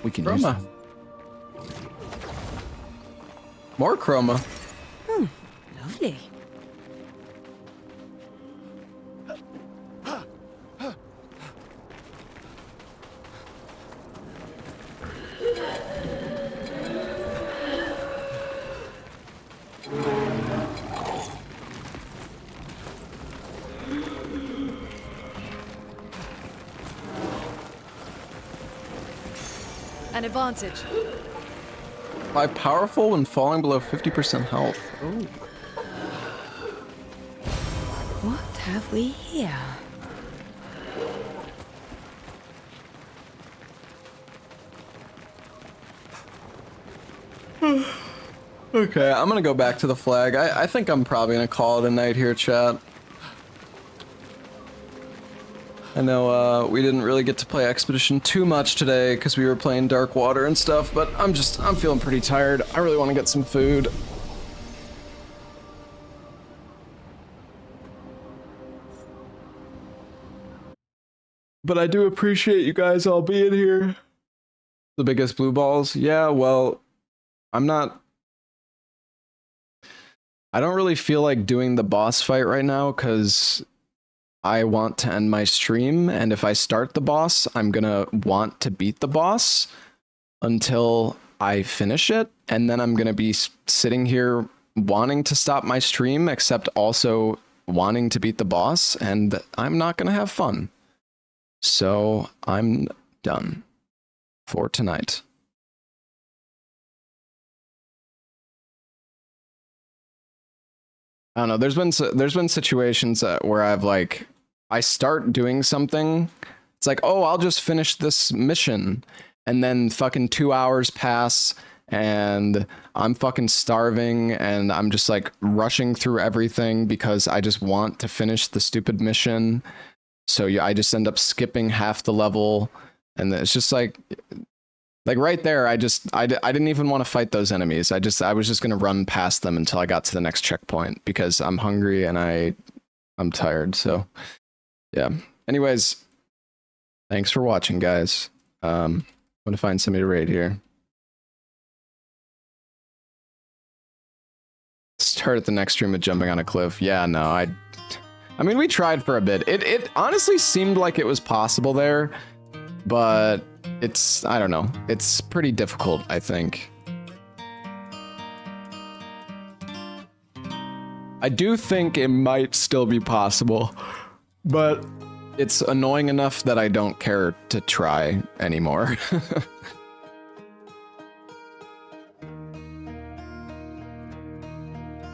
We can Chroma. More chroma. Lovely. An advantage. By powerful when falling below 50% health. Ooh. What have we here? Okay, I'm gonna go back to the flag. I think I'm probably gonna call it a night here, chat. I know we didn't really get to play Expedition too much today because we were playing Darkwater and stuff, but I'm feeling pretty tired. I really want to get some food. But I do appreciate you guys all being here. The biggest blue balls? Yeah, well, I don't really feel like doing the boss fight right now because I want to end my stream, and if I start the boss, I'm gonna want to beat the boss until I finish it, and then I'm gonna be sitting here wanting to stop my stream, except also wanting to beat the boss, and I'm not gonna have fun. So I'm done for tonight. I don't know. There's been situations where I start doing something. It's like, oh, I'll just finish this mission, and then fucking 2 hours pass, and I'm fucking starving, and I'm just like rushing through everything because I just want to finish the stupid mission. So yeah, I just end up skipping half the level, and it's just like right there, I didn't even want to fight those enemies. I was just gonna run past them until I got to the next checkpoint because I'm hungry and I'm tired. So yeah. Anyways, thanks for watching, guys. I'm gonna find somebody to raid here. Start at the next stream with jumping on a cliff. Yeah, no, I mean, we tried for a bit. It honestly seemed like it was possible there, but I don't know. It's pretty difficult, I think. I do think it might still be possible, but It's annoying enough that I don't care to try anymore.